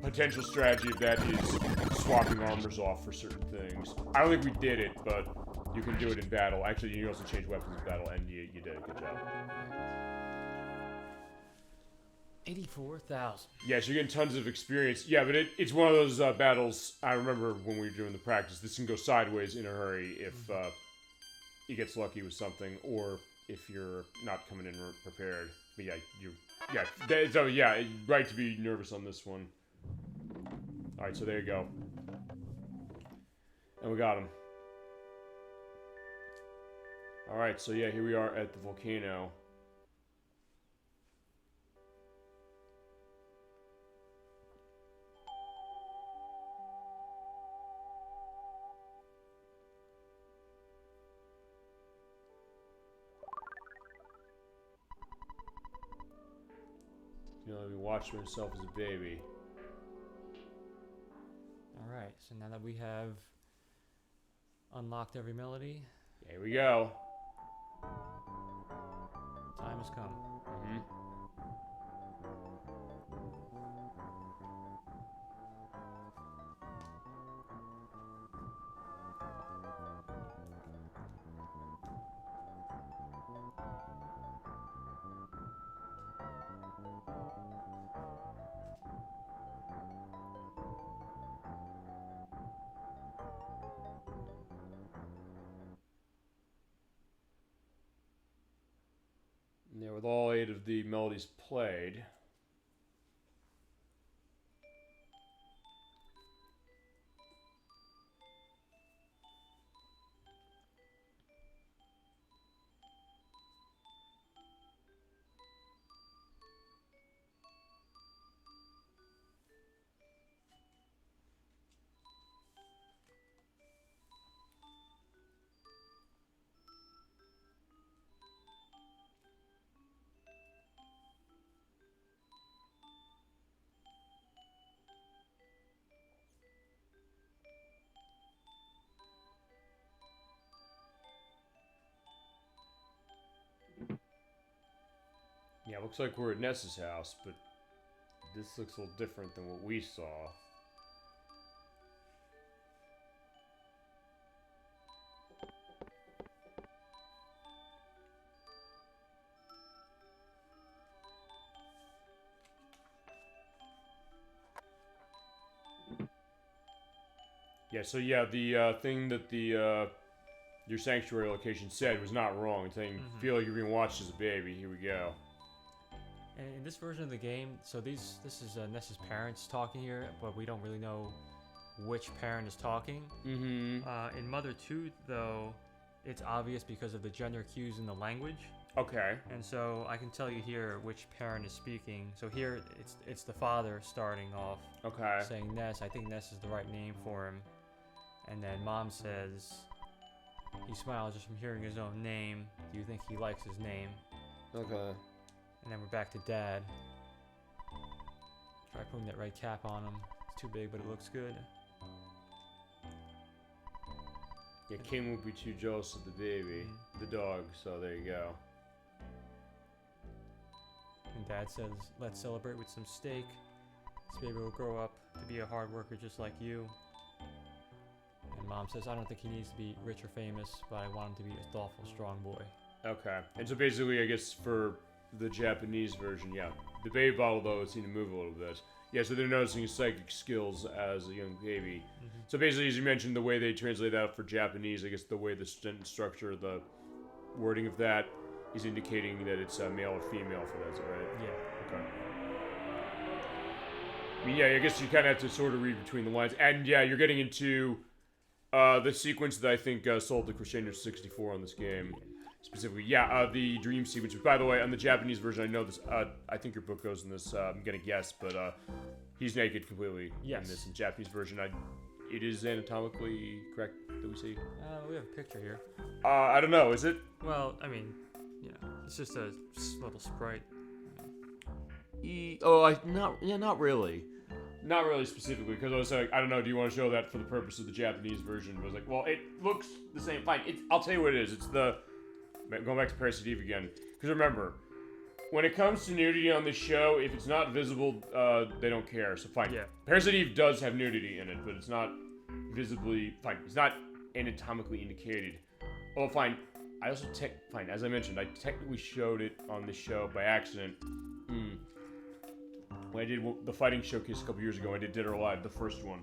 potential strategy of that is swapping armors off for certain things. I don't think we did it, but you can do it in battle. Actually, you can also change weapons in battle, and you did. Good job. 84,000. Yeah, so you're getting tons of experience. Yeah, but it's one of those battles, I remember when we were doing the practice, this can go sideways in a hurry if he gets lucky with something, or if you're not coming in prepared. But yeah, right to be nervous on this one. Alright, so there you go. And we got him. Alright, so yeah, here we are at the volcano. You know, he watched himself as a baby. Alright, so now that we have unlocked every melody, Here we go. time has come. Mm-hmm. Yeah, with all 8 of the melodies played. Yeah, looks like we're at Ness's house, but this looks a little different than what we saw. Yeah, so yeah, the thing that the your sanctuary location said was not wrong. It's saying feel like you're being watched as a baby. Here we go. And in this version of the game, so this is Ness's parents talking here, but we don't really know which parent is talking. Mm-hmm. In Mother 2, though, it's obvious because of the gender cues in the language. Okay. And so I can tell you here which parent is speaking. So here it's the father starting off, Okay. saying Ness. I think Ness is the right name for him. And then mom says, he smiles just from hearing his own name. Do you think he likes his name? Okay. And then we're back to dad. Try putting that red cap on him. It's too big, but it looks good. Yeah, King won't be too jealous of the baby, the dog. So there you go. And Dad says, let's celebrate with some steak. This baby will grow up to be a hard worker just like you. And Mom says, I don't think he needs to be rich or famous, but I want him to be a thoughtful, strong boy. Okay. And so basically, I guess for the Japanese version, yeah. The baby bottle, though, seemed to move a little bit. Yeah, so they're noticing his psychic skills as a young baby. So basically, as you mentioned, the way they translate that for Japanese, I guess the way the sentence structure, the wording of that is indicating that it's male or female for that, is that right? Yeah. Okay. I mean, yeah, I guess you kind of have to sort of read between the lines. And yeah, you're getting into the sequence that I think sold the Crescendo 64 on this game. Specifically, yeah, the dream sequence. Which, by the way, on the Japanese version, I know this. I think your book goes in this. I'm gonna guess, but he's naked completely in this in Japanese version. It is anatomically correct that we see. We have a picture here. I don't know. Is it? Well, I mean, it's just a little sprite. Not really. Not really specifically, because I was like, I don't know. Do you want to show that for the purpose of the Japanese version? I was like, well, it looks the same. Fine. I'll tell you what it is. It's the going back to Parasite Eve again. Because remember, when it comes to nudity on this show, if it's not visible, they don't care. So fine. Yeah. Parasite Eve does have nudity in it, but it's not visibly fine. It's not anatomically indicated. Oh, fine. I also fine. As I mentioned, I technically showed it on this show by accident. When I did the fighting showcase a couple years ago, I did Dead or Alive, the first one.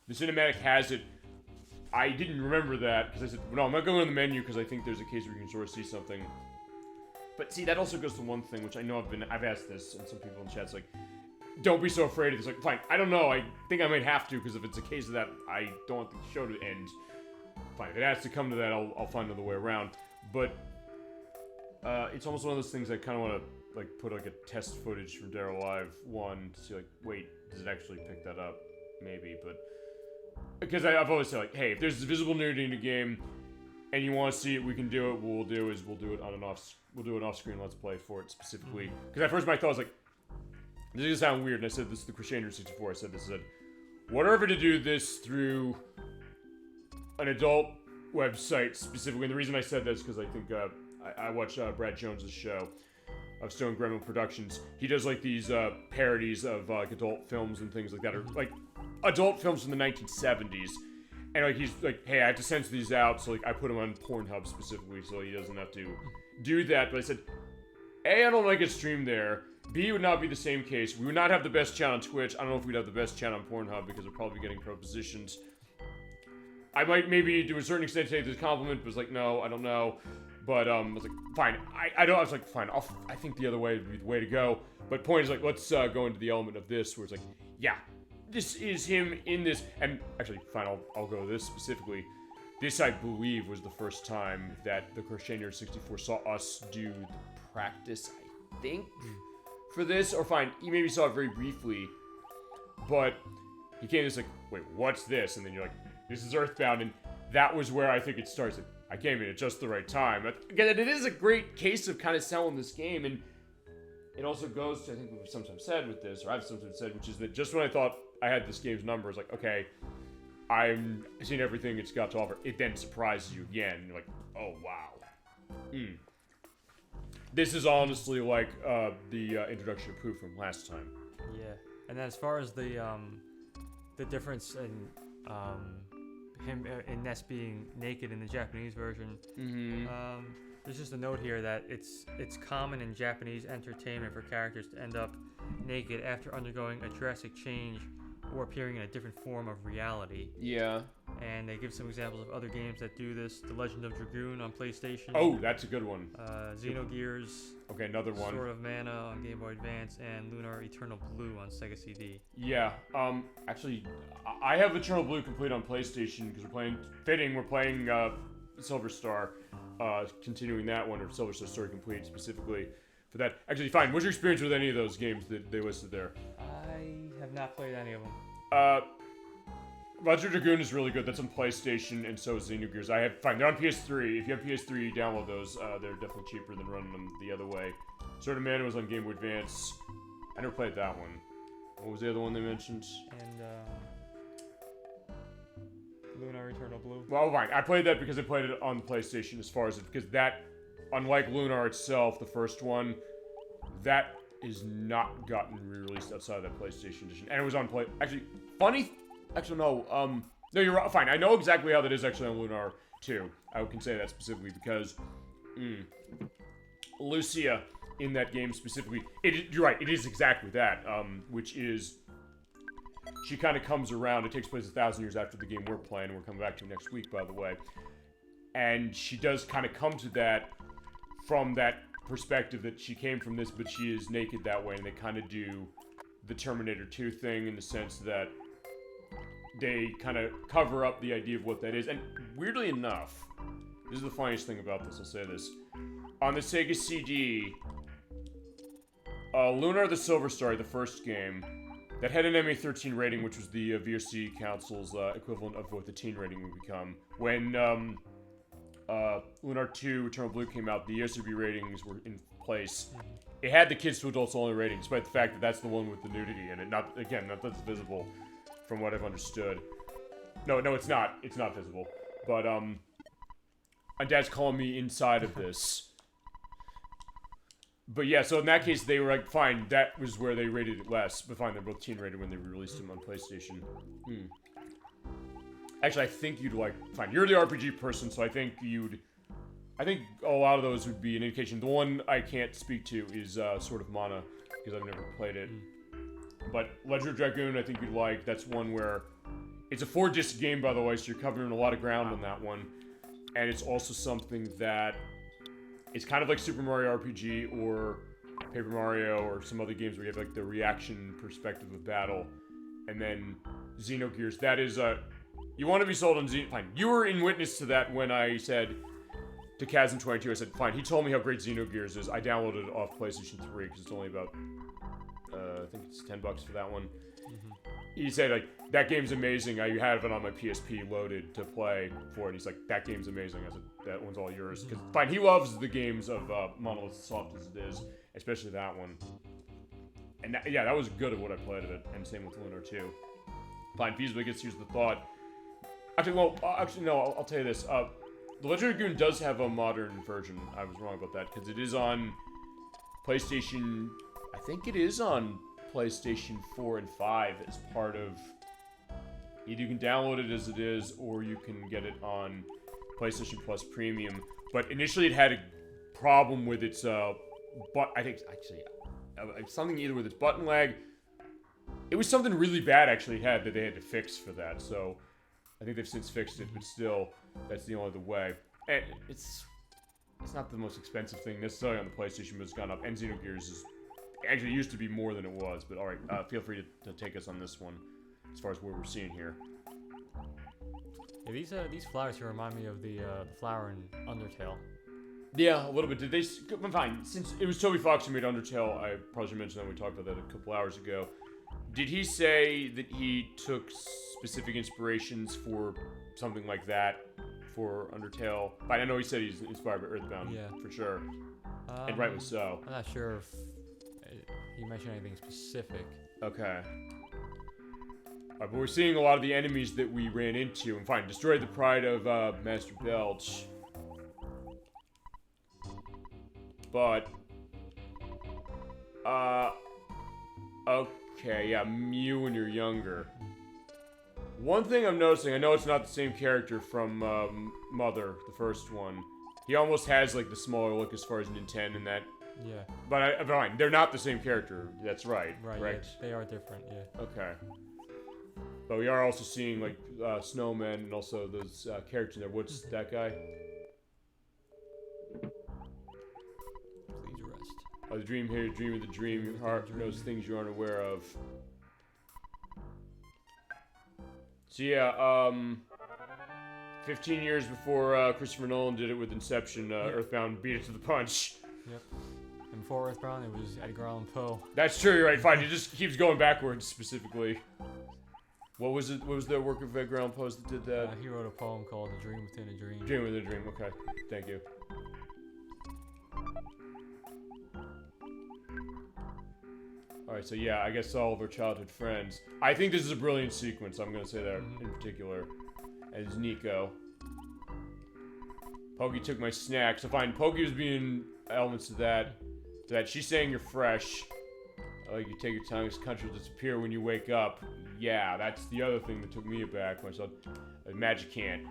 The cinematic has it. I didn't remember that because I said, no, I'm not going to the menu because I think there's a case where you can sort of see something. But see, that also goes to one thing, which I know I've asked this, and some people in chat's like, don't be so afraid of this. Like, fine, I don't know. I think I might have to because if it's a case of that, I don't want the show to end. Fine, if it has to come to that, I'll find another way around. But it's almost one of those things I kind of want to like put like a test footage from Dead or Alive 1 to see like, wait, does it actually pick that up? Maybe, but because I've always said like, hey, if there's visible nudity in the game and you want to see it, we can do it. What we'll do is we'll do it on an off-screen let's play for it specifically. Because at first my thought was like, this is gonna sound weird, and I said this to the Crescendo 64. I said this, whatever to do this through an adult website specifically. And the reason I said that is because I think I watch Brad Jones's show of Stone Gremlin Productions. He does like these parodies of like adult films and things like that, or like adult films from the 1970s. And like he's like, hey, I have to censor these out, so like I put him on Pornhub specifically, so he doesn't have to do that. But I said, A, I don't like it streamed there. B, it would not be the same case. We would not have the best channel on Twitch. I don't know if we'd have the best channel on Pornhub because we're probably getting propositions. I might maybe to a certain extent take this compliment, but was like, no, I don't know. But I was like, fine. I was like, fine. I think the other way would be the way to go. But point is like, let's go into the element of this, where it's like, yeah, this is him in this. And actually, fine. I'll go to this specifically. This, I believe, was the first time that the Crescendo 64 saw us do the practice. I think for this, or fine, you maybe saw it very briefly, but he came and like, wait, what's this? And then you're like, this is EarthBound, and that was where I think it starts. Like, I came in at just the right time. Again, it is a great case of kind of selling this game, and it also goes to, I think we've sometimes said with this, or I've sometimes said, which is that just when I thought I had this game's number, it's like, okay, I'm seeing everything it's got to offer, it then surprises you again. You're like, oh, wow. This is honestly like the introduction of Pooh from last time. Yeah, and then as far as the difference in him in Ness being naked in the Japanese version, there's just a note here that it's common in Japanese entertainment for characters to end up naked after undergoing a drastic change or appearing in a different form of reality. Yeah. And they give some examples of other games that do this. The Legend of Dragoon on PlayStation. Oh, that's a good one. Xenogears. Okay, another one. Sword of Mana on Game Boy Advance, and Lunar Eternal Blue on Sega CD. Yeah. Actually, I have Eternal Blue complete on PlayStation because we're playing Silver Star, continuing that one, or Silver Star Story Complete specifically for that. Actually, fine. What's your experience with any of those games that they listed there? I have not played any of them. Legend of Dragoon is really good. That's on PlayStation, and so is Xenogears. They're on PS3. If you have PS3, download those. They're definitely cheaper than running them the other way. Sword of Mana was on Game Boy Advance. I never played that one. What was the other one they mentioned? And Lunar Eternal Blue. Well, fine. I played that because I played it on the PlayStation as far as because that, unlike Lunar itself, the first one, that is not gotten re-released outside of that PlayStation edition. And it was on Actually, funny... Actually, no. No, you're right. Fine. I know exactly how that is actually on Lunar, too. I can say that specifically because... Lucia, in that game specifically... You're right. It is exactly that. Which is... She kind of comes around. It takes place 1,000 years after the game we're playing. We're coming back to next week, by the way. And she does kind of come to that from that perspective that she came from this, but she is naked that way. And they kind of do the Terminator 2 thing in the sense that they kind of cover up the idea of what that is. And weirdly enough, this is the funniest thing about this, I'll say this. On the Sega CD, Lunar the Silver Star, the first game, that had an MA13 rating, which was the VRC Council's equivalent of what the teen rating would become. When Lunar 2 Eternal Blue came out, the ESRB ratings were in place. It had the kids to adults only rating, despite the fact that that's the one with the nudity in it. Not that's visible, from what I've understood. No, it's not. It's not visible. But my dad's calling me inside of this. But yeah, so in that case, they were like, fine, that was where they rated it less. But fine, they're both teen rated when they released them on PlayStation. Actually, I think you'd like, fine, you're the RPG person, so I think a lot of those would be an indication. The one I can't speak to is Sword of Mana, because I've never played it. But Legend of Dragoon, I think you'd like. That's one where, it's a 4-disc game, by the way, so you're covering a lot of ground on that one. And it's also something that, it's kind of like Super Mario RPG or Paper Mario or some other games where you have like the reaction perspective of battle. And then Xenogears, that is you want to be sold on Xenogears. Fine, you were in witness to that when I said to Chasm22, I said, fine, he told me how great Xenogears is. I downloaded it off PlayStation 3 because it's only about, I think it's $10 for that one. He said, like, that game's amazing. I have it on my PSP loaded to play for it. He's like, that game's amazing. I said, that one's all yours. Because, fine, he loves the games of Monolith, soft as it is, especially that one. And that was good at what I played of it, and same with Lunar 2. Fine, feasibly gets used the thought. Actually, no, I'll tell you this. The Legend of Dragoon does have a modern version. I was wrong about that, because it is on PlayStation... I think it is on PlayStation 4 and 5 as part of... Either you can download it as it is, or you can get it on PlayStation Plus Premium. But initially it had a problem with its, I think, actually, something either with its button lag. It was something really bad, actually, it had that they had to fix for that. So, I think they've since fixed it, but still, that's the only other way. And it's not the most expensive thing necessarily on the PlayStation, but it's gone up. And Xenogears is... Actually, it used to be more than it was, but alright, feel free to take us on this one, as far as what we're seeing here. Yeah, these flowers here remind me of the flower in Undertale. Yeah, a little bit. Did they... Fine, since it was Toby Fox who made Undertale, I probably should mention that we talked about that a couple hours ago. Did he say that he took specific inspirations for something like that for Undertale? I know he said he's inspired by EarthBound, yeah, for sure. And rightly so. I'm not sure if he mentioned anything specific. Okay. But we're seeing a lot of the enemies that we ran into. And fine, destroyed the pride of Master Belch. But, okay, yeah, Mew when you're younger. One thing I'm noticing, I know it's not the same character from Mother, the first one. He almost has, like, the smaller look as far as Nintendo and that. Yeah. But, fine, they're not the same character. That's right. Right, yeah, they are different, yeah. Okay. But we are also seeing, like, snowmen and also those characters in there. What's that guy? Please rest. Oh, the dream here, dream of the dream. Your heart knows things you aren't aware of. So yeah, 15 years before Christopher Nolan did it with Inception, EarthBound beat it to the punch. Yep. And before EarthBound, it was Edgar Allan Poe. That's true, you're right, fine. It just keeps going backwards, specifically. What was it? What was the work of Edgar Allan Poe that did that? He wrote a poem called A Dream Within a Dream. Dream Within a Dream, okay. Thank you. Alright, so yeah, I guess all of our childhood friends. I think this is a brilliant sequence, I'm gonna say that in particular. as Nico. Pokey took my snack. So fine, Pokey was being elements to that. She's saying you're fresh. You take your time, this country will disappear when you wake up. Yeah, that's the other thing that took me aback when I saw Magic Can't.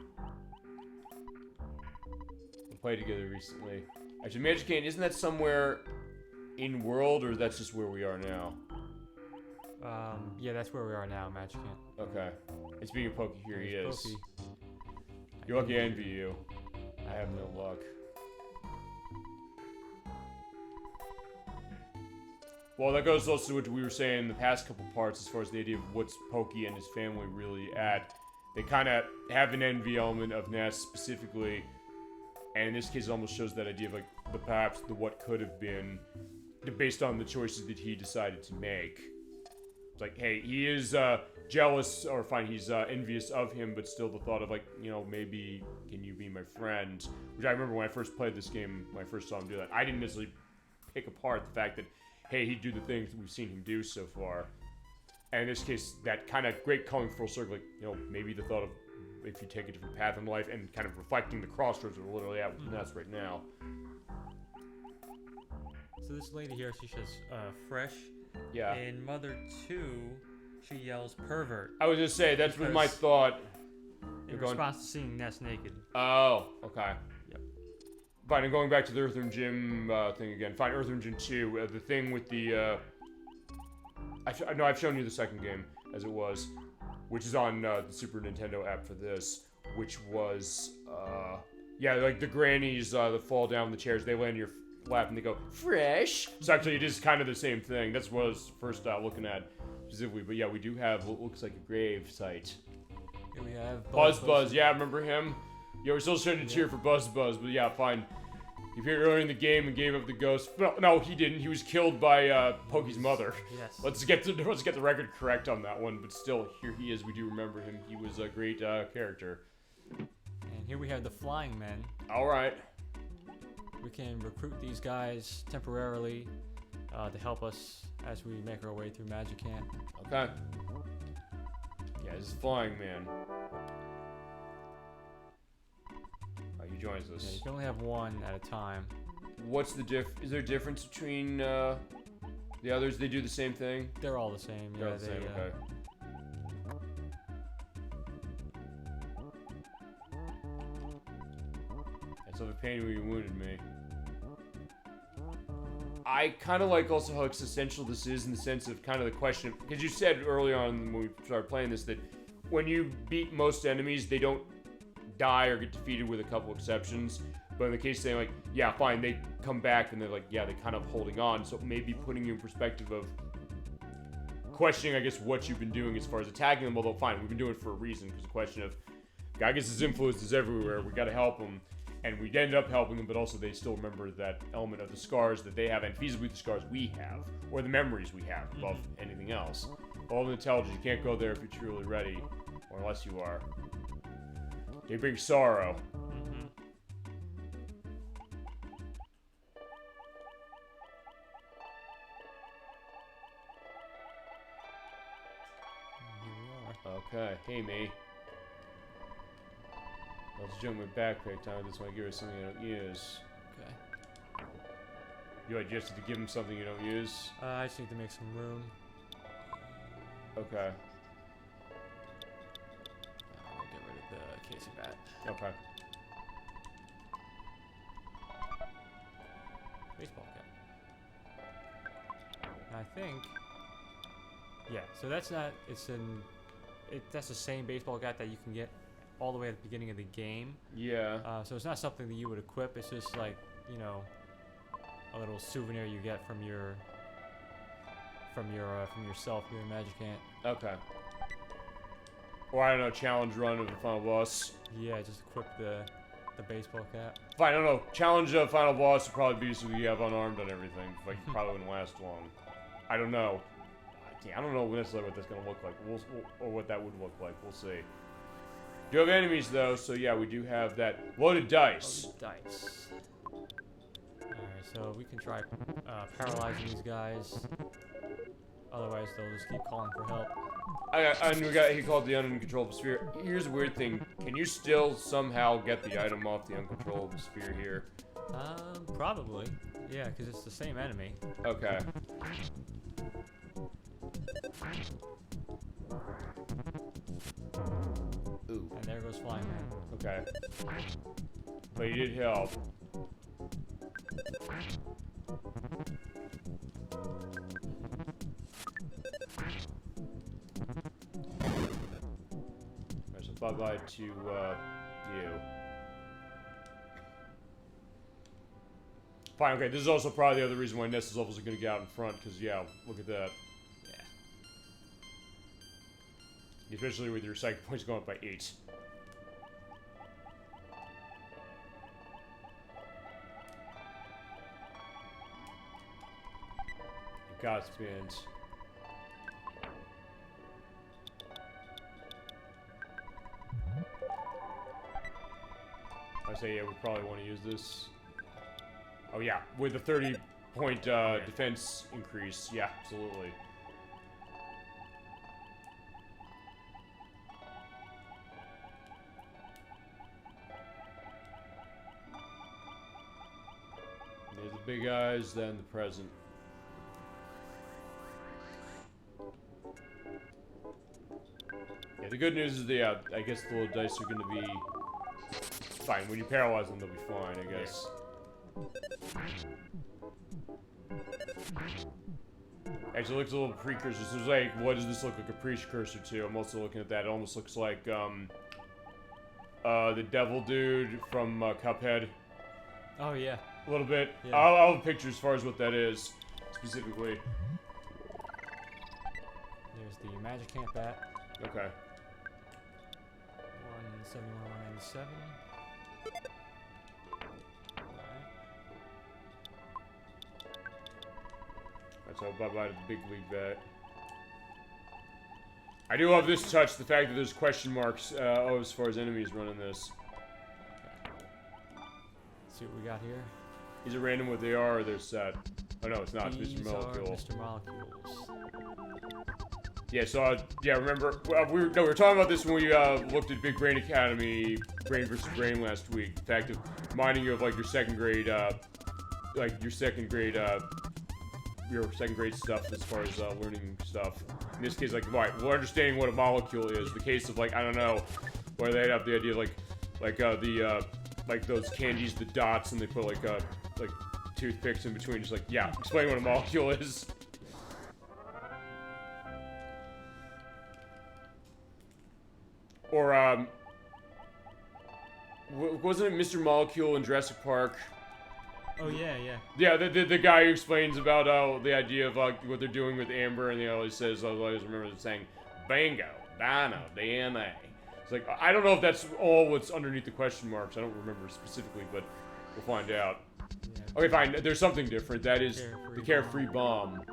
We played together recently. Actually, Magic Can't, isn't that somewhere in world, or that's just where we are now? Yeah, that's where we are now, Magic Can't. Okay. And speaking of Pokey, here he is. Pokey. You're lucky I envy you. I have no luck. Well, that goes also to what we were saying in the past couple parts as far as the idea of what's Pokey and his family really at. They kind of have an envy element of Ness specifically, and in this case it almost shows that idea of like perhaps the what could have been based on the choices that he decided to make. It's like, hey, he is jealous, or fine, he's envious of him, but still the thought of like, you know, maybe can you be my friend? Which I remember when I first played this game, when I first saw him do that, I didn't necessarily pick apart the fact that, hey, he'd do the things we've seen him do so far. And in this case, that kind of great coming full circle, like, you know, maybe the thought of if you take a different path in life and kind of reflecting the crossroads that we're literally at with Ness right now. So this lady here, she says, fresh. Yeah. In Mother 2, she yells pervert. I was just say, that's what my thought. In response to seeing Ness naked. Oh, okay. Yep. Fine, and going back to the Earthworm Jim thing again. Fine, Earthworm Jim 2, the thing with the, I've shown you the second game, as it was, which is on the Super Nintendo app for this, which was, yeah, like the grannies that fall down the chairs, they land in your lap and they go, fresh! So actually it is kind of the same thing. That's what I was first looking at specifically, but yeah, we do have what looks like a grave site. Here we have Buzz, yeah, remember him? Yeah, we're still starting to cheer for Buzz, but yeah, fine. He appeared earlier in the game and gave up the ghost. No, he didn't. He was killed by Pokey's mother. Yes. Let's get the record correct on that one. But still, here he is. We do remember him. He was a great character. And here we have the Flying Men. All right. We can recruit these guys temporarily to help us as we make our way through Magic Camp. Okay. Yeah, this is Flying Man. He joins us. Yeah, you can only have one at a time. What's the is there a difference between the others? They do the same thing? They're all the same. They're all the same, okay. That's the pain when you wounded me. I kind of like also how existential this is in the sense of kind of the question, because you said early on when we started playing this that when you beat most enemies, they don't die or get defeated with a couple exceptions. But in the case saying like, yeah, fine, they come back and they're like, yeah, they're kind of holding on. So maybe putting you in perspective of questioning, I guess, what you've been doing as far as attacking them. Although fine, we've been doing it for a reason, because the question of, guy gets his influences everywhere, we got to help him. And we ended up helping them, but also they still remember that element of the scars that they have, and feasibly the scars we have, or the memories we have above anything else. All of intelligence, you can't go there if you're truly ready, or unless you are. They bring sorrow. Okay, hey me. Let's jump my backpack time. This might give us something I don't use. Okay. You just have to give him something you don't use? I just need to make some room. Okay. I'll get rid of the Casey bat. Okay. Baseball cap. I think. Yeah. So that's not. That's the same baseball cap that you can get all the way at the beginning of the game. Yeah. So it's not something that you would equip. It's just like, you know, a little souvenir you get from yourself here in Magic Ant. Okay. Or I don't know, challenge run of the final boss. Yeah, just equip the baseball cap. Fine, I don't know. Challenge of final boss would probably be so you have unarmed on everything. Like, probably wouldn't last long. I don't know. I don't know necessarily what that's gonna look like. Or what that would look like. We'll see. Do have enemies though, so yeah, we do have that loaded dice. Loaded dice. Alright, so we can try paralyzing these guys. Otherwise, they'll just keep calling for help. he called the uncontrollable sphere. Here's a weird thing. Can you still somehow get the item off the uncontrollable sphere here? Probably. Yeah, because it's the same enemy. Okay. Ooh. And there goes Flying Man. Okay. But he did help. Alright, so bye-bye to, you. Fine, okay, this is also probably the other reason why Ness's levels are gonna get out in front, because, yeah, look at that. Yeah. Especially with your psychic points going up by 8. Godspeed. I say, yeah, we probably want to use this. Oh yeah, with the 30-point defense increase, yeah, absolutely. There's the big eyes, then the present. Yeah, the good news is the, I guess the little dice are going to be fine. When you paralyze them, they'll be fine, I guess. Actually, it looks a little precursor. So it's like, what does this look like a precursor to? I'm also looking at that. It almost looks like, the devil dude from, Cuphead. Oh, yeah. A little bit. Yeah. I'll have a picture as far as what that is, specifically. There's the Magic Camp bat. Okay. 171, 197. Alright, so bye-bye to the big league bat. I do love this touch, the fact that there's question marks, as far as enemies running this. Let's see what we got here. Is it random what they are, or they're set? Oh no, it's not. It's Mr. These are Molecule. Mr. Molecules. Yeah, so, yeah, remember, we were talking about this when we, looked at Big Brain Academy, Brain vs. Brain last week. The fact of reminding you of, like, your second grade stuff as far as, learning stuff. In this case, like, right, we're understanding what a molecule is. The case of, like, I don't know, where they have the idea of, like those candies, the dots, and they put, like toothpicks in between, just like, yeah, explain what a molecule is. Or, wasn't it Mr. Molecule in Jurassic Park? Oh, yeah, yeah. Yeah, the guy who explains about, the idea of, what they're doing with Amber, and he always says, I always remember them saying, bingo, dino, DNA. It's like, I don't know if that's all what's underneath the question marks, I don't remember specifically, but we'll find out. Yeah. Okay, fine, there's something different, that is the Carefree Bomb.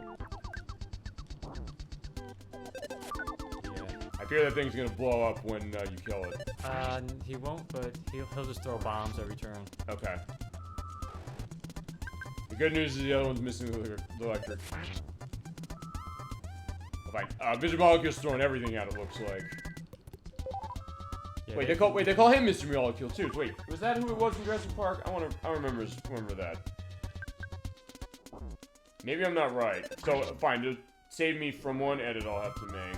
I fear that thing's gonna blow up when you kill it. He won't, but he'll just throw bombs every turn. Okay. The good news is the other one's missing the electric. Oh, fine. Mr. Molecule's throwing everything out, it looks like. Yeah, they call him Mr. Molecule too. Wait, was that who it was in Jurassic Park? I remember that. Maybe I'm not right. So fine, to save me from one edit I'll have to make.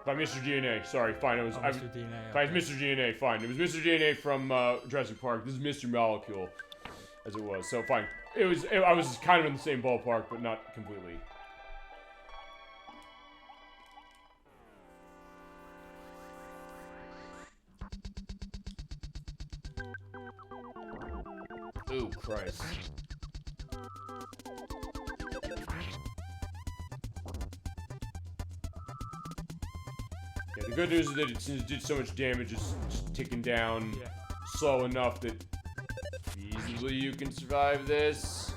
By Mr. DNA, sorry, fine, it was Mr. DNA. Fine, Mr. DNA, fine. It was Mr. DNA from Jurassic Park. This is Mr. Molecule, as it was. So fine, I was kind of in the same ballpark, but not completely. Ooh, Christ. Yeah, the good news is that since it did so much damage, it's just ticking down slow enough that easily you can survive this.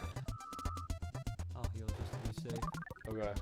I'll heal just to be safe. Okay.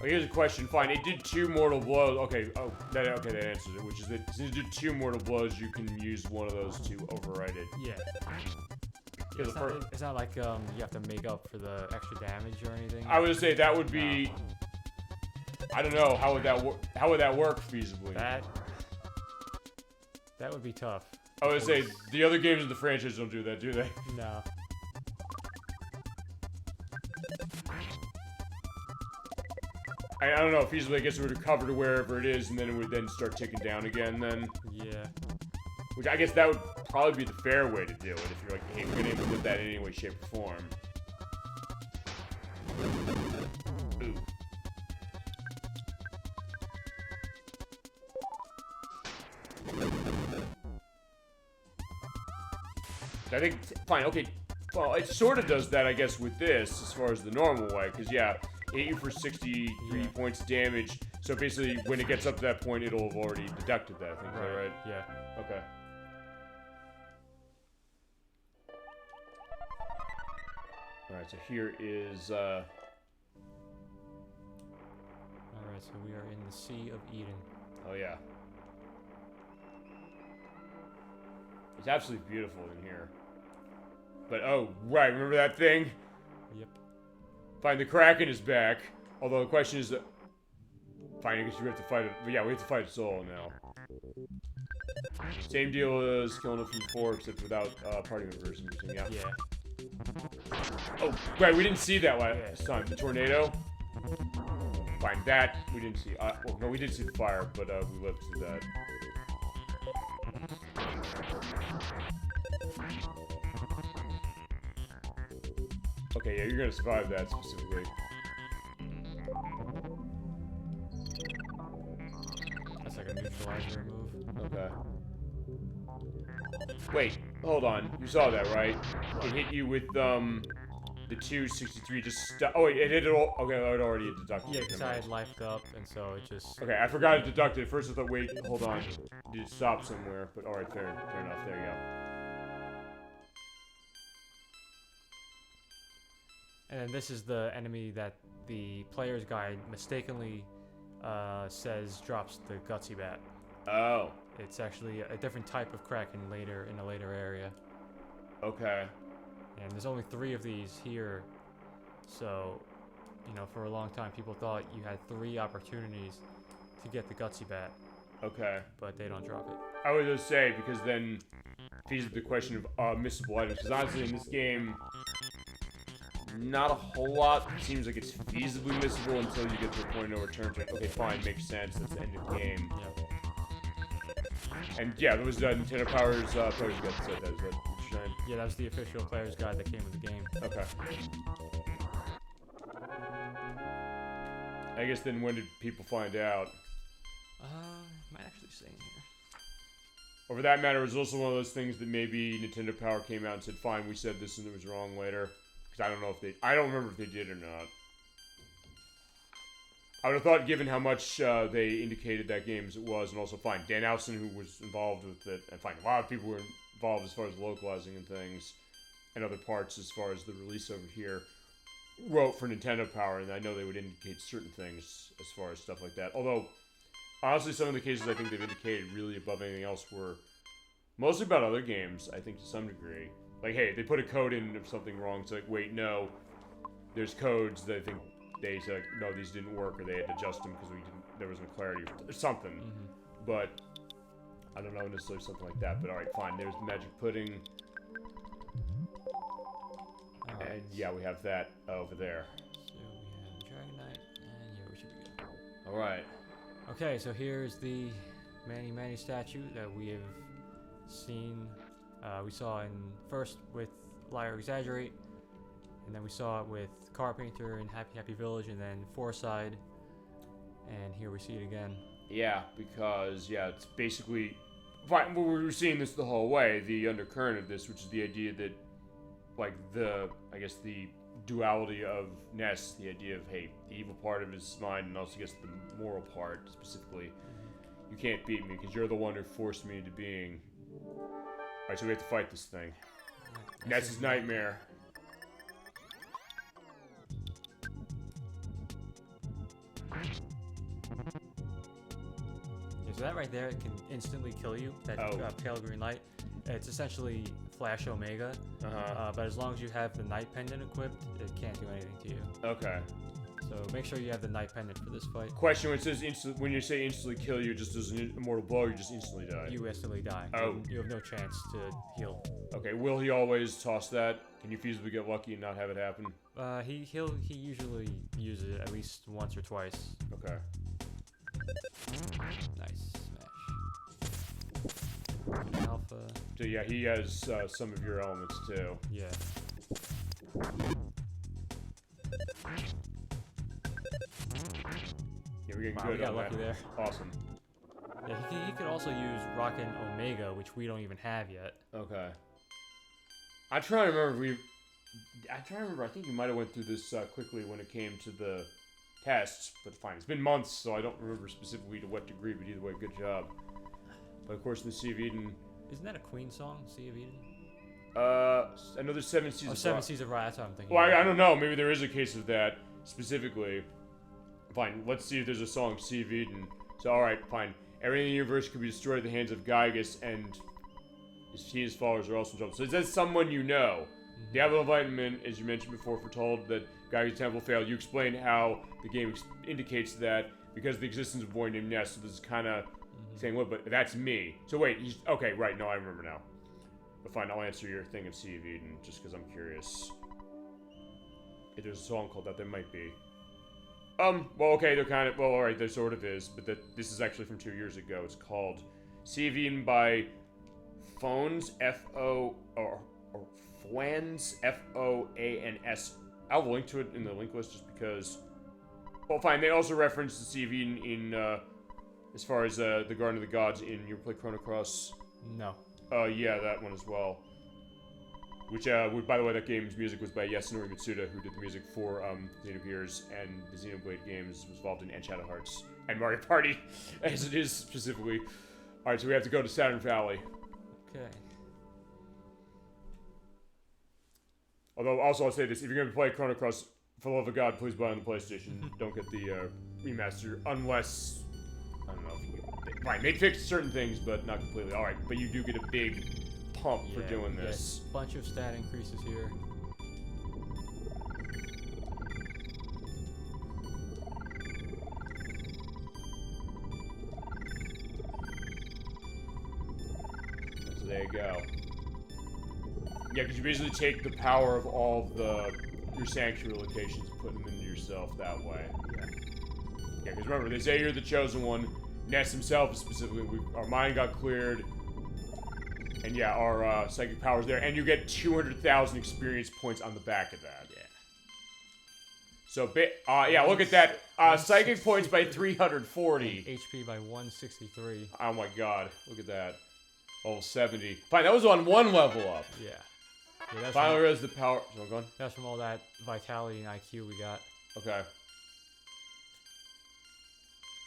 Oh, here's a question. Fine, it did 2 mortal blows. Okay, that answers it. Which is that since it did 2 mortal blows, you can use one of those to override it. Yeah. It's not like you have to make up for the extra damage or anything. I would say that would be. I don't know. How would that work? How would that work feasibly? That would be tough. I would say the other games in the franchise don't do that, do they? No. I don't know. Feasibly, I guess it would recover to wherever it is, and then it would then start ticking down again. Then. Yeah. Which I guess that would probably be the fair way to do it if you're like, hey, we're gonna implement that in any way, shape, or form. Ooh. I think, fine, okay. Well, it sort of does that, I guess, with this, as far as the normal way, because, yeah, hit you for 63 points of damage, so basically, when it gets up to that point, it'll have already deducted that, I think, is that right? Yeah. Okay. Alright, so here is, Alright, so we are in the Sea of Eden. Oh, yeah. It's absolutely beautiful in here. But, oh, right, remember that thing? Yep. Fine, the Kraken is back. Although the question is, fine, I guess we have to fight it. But yeah, we have to fight it solo now. Same deal as killing it from before, except without party members and everything, yeah. Yeah. Oh, right, we didn't see that last time. The tornado? Fine, that we didn't see. Well, no, we did see the fire, but we lived through that. Okay, yeah, you're gonna survive that specifically. That's like a neutralizer move. Okay. Wait, hold on. You saw that, right? It hit you with, the 263 just oh wait, it hit it all. Okay, it already deducted. Yeah, because I had lifed up, and so it just... Okay, I forgot it deducted. At first I thought, wait, hold on. Did it stop somewhere? But alright, fair enough. There you go. And then this is the enemy that the player's guide mistakenly says drops the Gutsy Bat. Oh. It's actually a different type of Kraken in a later area. Okay. And there's only 3 of these here, so, you know, for a long time people thought you had 3 opportunities to get the Gutsy Bat. Okay. But they don't drop it. I would just say, because then feeds the question of missable items, because honestly in this game, not a whole lot seems like it's feasibly missable until you get to a point of no return. Like, okay, fine, makes sense, that's the end of the game. Yep. And yeah, there was Nintendo Power's player's guide that said that, is that what you're saying? Yeah, that was the official player's guide that came with the game. Okay. I guess then when did people find out? Might actually say in here. Or for that matter, it was also one of those things that maybe Nintendo Power came out and said, fine, we said this and it was wrong later. Because I don't know if I don't remember if they did or not. I would have thought, given how much they indicated that game as it was, and also, fine, Dan Alson, who was involved with it, and fine, a lot of people were involved as far as localizing and things, and other parts as far as the release over here, wrote for Nintendo Power, and I know they would indicate certain things as far as stuff like that. Although, honestly, some of the cases I think they've indicated really above anything else were mostly about other games, I think, to some degree. Like, hey, they put a code in of something wrong, it's like, wait, no, there's codes that I think they said, no, these didn't work, or they had to adjust them because there wasn't clarity or something. Mm-hmm. But I don't know necessarily something like that. But all right, fine. There's the magic pudding, and yeah, we have that over there. So we have the Dragon Knight, and yeah, we should be good. All right. Okay, so here's the Manny Manny statue that we have seen. We saw in first with Liar Exaggerate. And then we saw it with Carpenter and Happy Happy Village, and then Fourside, and here we see it again. Yeah, because, yeah, it's basically... Fine, well, we were seeing this the whole way, the undercurrent of this, which is the idea that, like, I guess the duality of Ness, the idea of, hey, the evil part of his mind, and also, I guess, the moral part, specifically. You can't beat me, because you're the one who forced me into being. Alright, so we have to fight this thing. Ness's nightmare. Yeah, so that right there, it can instantly kill you. That pale green light. It's essentially Flash Omega. But as long as you have the Night Pendant equipped, it can't do anything to you. Okay. So make sure you have the Night Pendant for this fight. Question: when it says when you say instantly kill you, just as an immortal blow, you just instantly die. You instantly die. Oh. You have no chance to heal. Okay. Will he always toss that? Can you feasibly get lucky and not have it happen? He usually uses it at least once or twice. Okay. Nice smash. Alpha. So yeah, he has some of your elements too. Yeah. Yeah, we're getting Wow, good we got on lucky that. there. Awesome. Yeah, he could also use Rocket Omega, which we don't even have yet. Okay. I'm trying to remember I think you might have went through this quickly when it came to the tests, but fine. It's been months, so I don't remember specifically to what degree, but either way, good job. But of course, in the Sea of Eden... Isn't that a Queen song, Sea of Eden? I know there's 7 Seas of Rot. 7 Seas of Rot, that's what I'm thinking. Well, I don't know. Maybe there is a case of that, specifically. Fine, let's see if there's a song, Sea of Eden. So, alright, fine. Everything in the universe could be destroyed at the hands of Gygus, and he and his followers are also in trouble. So it says someone you know. Diablo Enlightenment, as you mentioned before, foretold that Gygus' temple failed. You explained how the game indicates that because of the existence of a boy named Ness, so this is kind of saying, what, but that's me. So wait, okay, right, no, I remember now. But fine, I'll answer your thing of Sea of Eden, just because I'm curious. If there's a song called that, there might be. Well, okay, they're kind of, well, alright, there sort of is, but this is actually from 2 years ago. It's called Sea of Eden by Foans, or Foans, Foans. I'll link to it in the link list just because, well, fine, they also reference the Sea of Eden in, as far as, the Garden of the Gods in, you ever play Chrono Cross? No. Yeah, that one as well. Which, by the way, that game's music was by Yasunori Mitsuda, who did the music for, Xenogears and the Xenoblade games, was involved in Shadow Hearts and Mario Party, as it is specifically. Alright, so we have to go to Saturn Valley. Okay. Although, also I'll say this, if you're gonna play Chrono Cross, for the love of God, please buy it on the PlayStation. Don't get the, remaster, unless, I don't know if you get, fine, they fixed certain things, but not completely. Alright, but you do get a big pump for doing this. Yes, bunch of stat increases here. So there you go. Yeah, because you basically take the power of all of your sanctuary locations and put them into yourself that way. Yeah, because remember, they say you're the chosen one. Ness himself is specifically, our mind got cleared. And yeah, our psychic power's there. And you get 200,000 experience points on the back of that. Yeah. So, yeah, look at that. Psychic points by 340. HP by 163. Oh my god, look at that. Level 70. Fine, that was on one level up. Yeah. That's Finally realized the power. So I'm going? That's from all that vitality and IQ we got. Okay.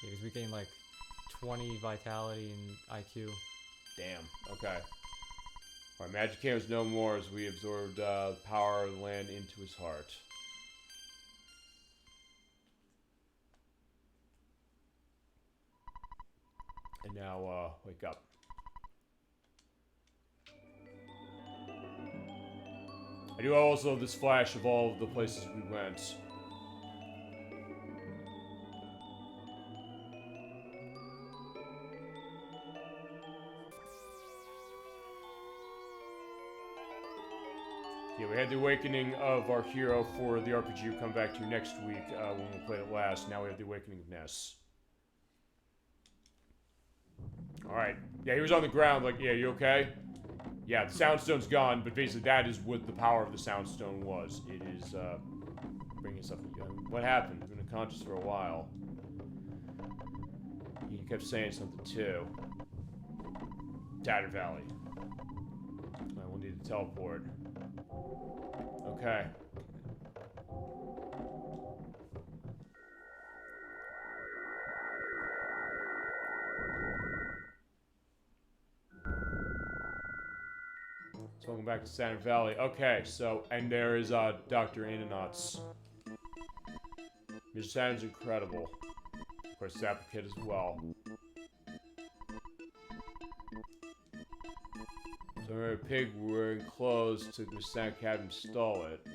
Yeah, because we gained like 20 vitality and IQ. Damn. Okay. Alright, Magic Cam is no more as we absorbed the power of the land into his heart. And now, wake up. I do also have this flash of all of the places we went. Yeah, we had the awakening of our hero for the RPG we'll come back to next week when we played it last. Now we have the awakening of Ness. Alright. Yeah, he was on the ground like, yeah, you okay? Yeah, the Soundstone's gone, but basically that is what the power of the Soundstone was. It is, bringing us up again. What happened? He's been unconscious for a while. He kept saying something too. Saturn Valley. Alright, we'll need to teleport. Okay. So welcome back to Saturn Valley. Okay, so, and there is, Dr. Ananauts. It sounds incredible. Of course, Zappa Kid as well. So a pig wearing clothes took the Santa Cabin and stole it.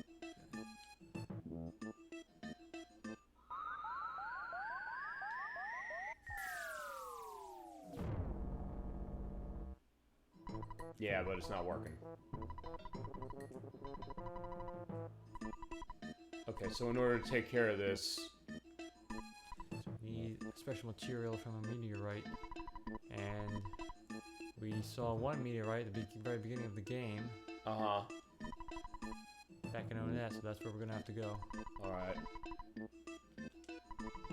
Yeah, but it's not working. Okay, so in order to take care of this... We need special material from a meteorite. And we saw one meteorite at the very beginning of the game. Uh-huh. Back in Onet, so that's where we're gonna have to go. Alright.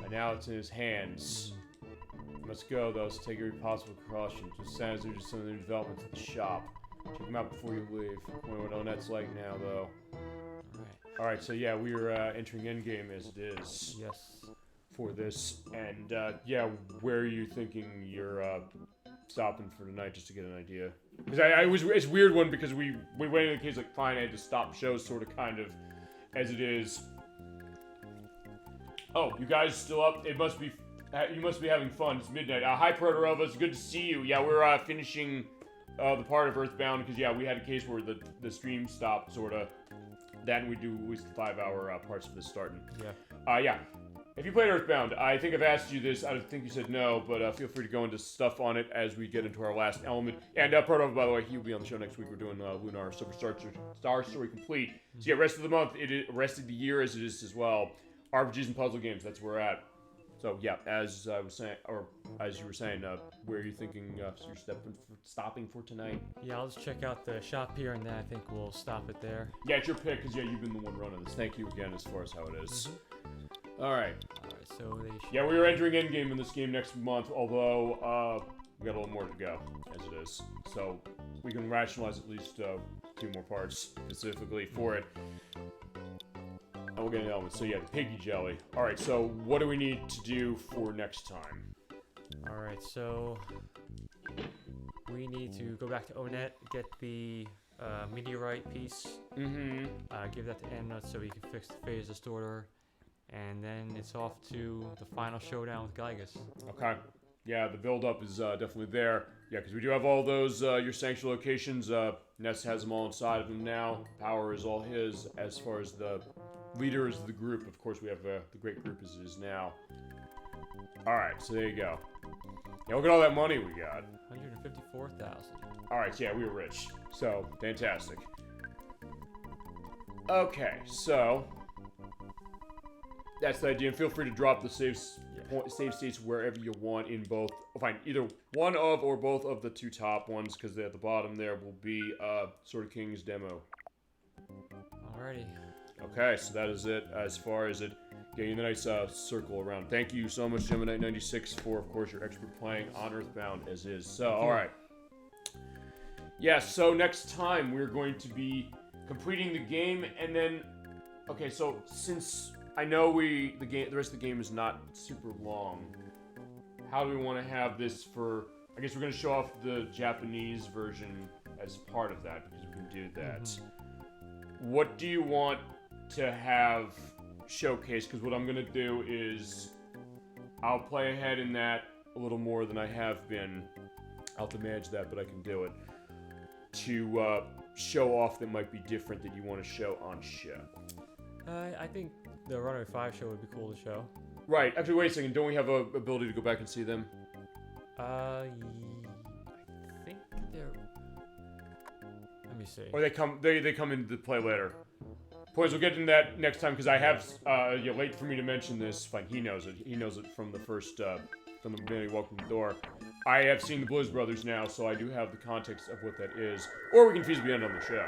And now it's in his hands. Let's go, though, so take every possible precaution. Just sounds there's just some of the new developments at the shop. Check them out before you leave. I wonder what Onet's like now, though. Alright, so yeah, we are entering endgame as it is. Yes. For this. And, yeah, where are you thinking you're, stopping for tonight, just to get an idea? Because it's a weird one, because we went into the case, like, fine, I had to stop shows, sort of, kind of, as it is. Oh, you guys still up? It must be... You must be having fun. It's midnight. Hi, Protorova. It's good to see you. Yeah, we're finishing the part of EarthBound because, yeah, we had a case where the stream stopped, sort of. Then we do at least 5-hour parts of this starting. Yeah. Yeah. If you played EarthBound, I think I've asked you this. I think you said no, but feel free to go into stuff on it as we get into our last element. And Protorova, by the way, he'll be on the show next week. We're doing Lunar Superstar Star Story Complete. So, yeah, rest of the month, rest of the year as it is as well. RPGs and puzzle games, that's where we're at. So yeah, as I was saying, or as you were saying, where are you thinking you're stopping for tonight? Yeah, I'll just check out the shop here, and then I think we'll stop it there. Yeah, it's your pick, because yeah, you've been the one running this. Thank you again as far as how it is. All right. So they yeah, we are entering endgame in this game next month, although we got a little more to go, as it is. So we can rationalize at least 2 more parts specifically for it. And we'll get an element. So yeah, the piggy jelly. Alright, so what do we need to do for next time? Alright, so we need to go back to Onet, get the meteorite piece, give that to Amnut so he can fix the phase distorter, and then it's off to the final showdown with Gygus. Okay. Yeah, the build-up is definitely there. Yeah, because we do have all those, your sanctuary locations. Ness has them all inside of him now. Power is all his as far as the leaders of the group. Of course, we have the great group as it is now. Alright, so there you go. Yeah, look at all that money we got. 154,000. Alright, so yeah, we were rich. So, fantastic. Okay, so... that's the idea. And feel free to drop the save states wherever you want in both... fine, either one of or both of the 2 top ones, because at the bottom there will be Sword of Kings demo. Alrighty. Okay, so that is it as far as it getting the nice circle around. Thank you so much, Gemini96, for, of course, your expert playing on EarthBound as is. So, alright. Yeah, so next time we're going to be completing the game, and then... okay, so since I know the rest of the game is not super long, how do we want to have this for... I guess we're going to show off the Japanese version as part of that, because we can do that. What do you want to have showcased? Because what I'm going to do is I'll play ahead in that a little more than I have been. I'll have to manage that, but I can do it. To show off that might be different that you want to show on show. I think the Runaway 5 show would be cool to show. Right. Actually, wait a second. Don't we have a ability to go back and see them? I think they're... let me see. Or they come into play later. Boys, we'll get into that next time, because I have, you're late for me to mention this. Fine, he knows it. He knows it from the first, from the beginning, welcome to the door. I have seen the Blues Brothers now, so I do have the context of what that is. Or we can feasibly end on the show,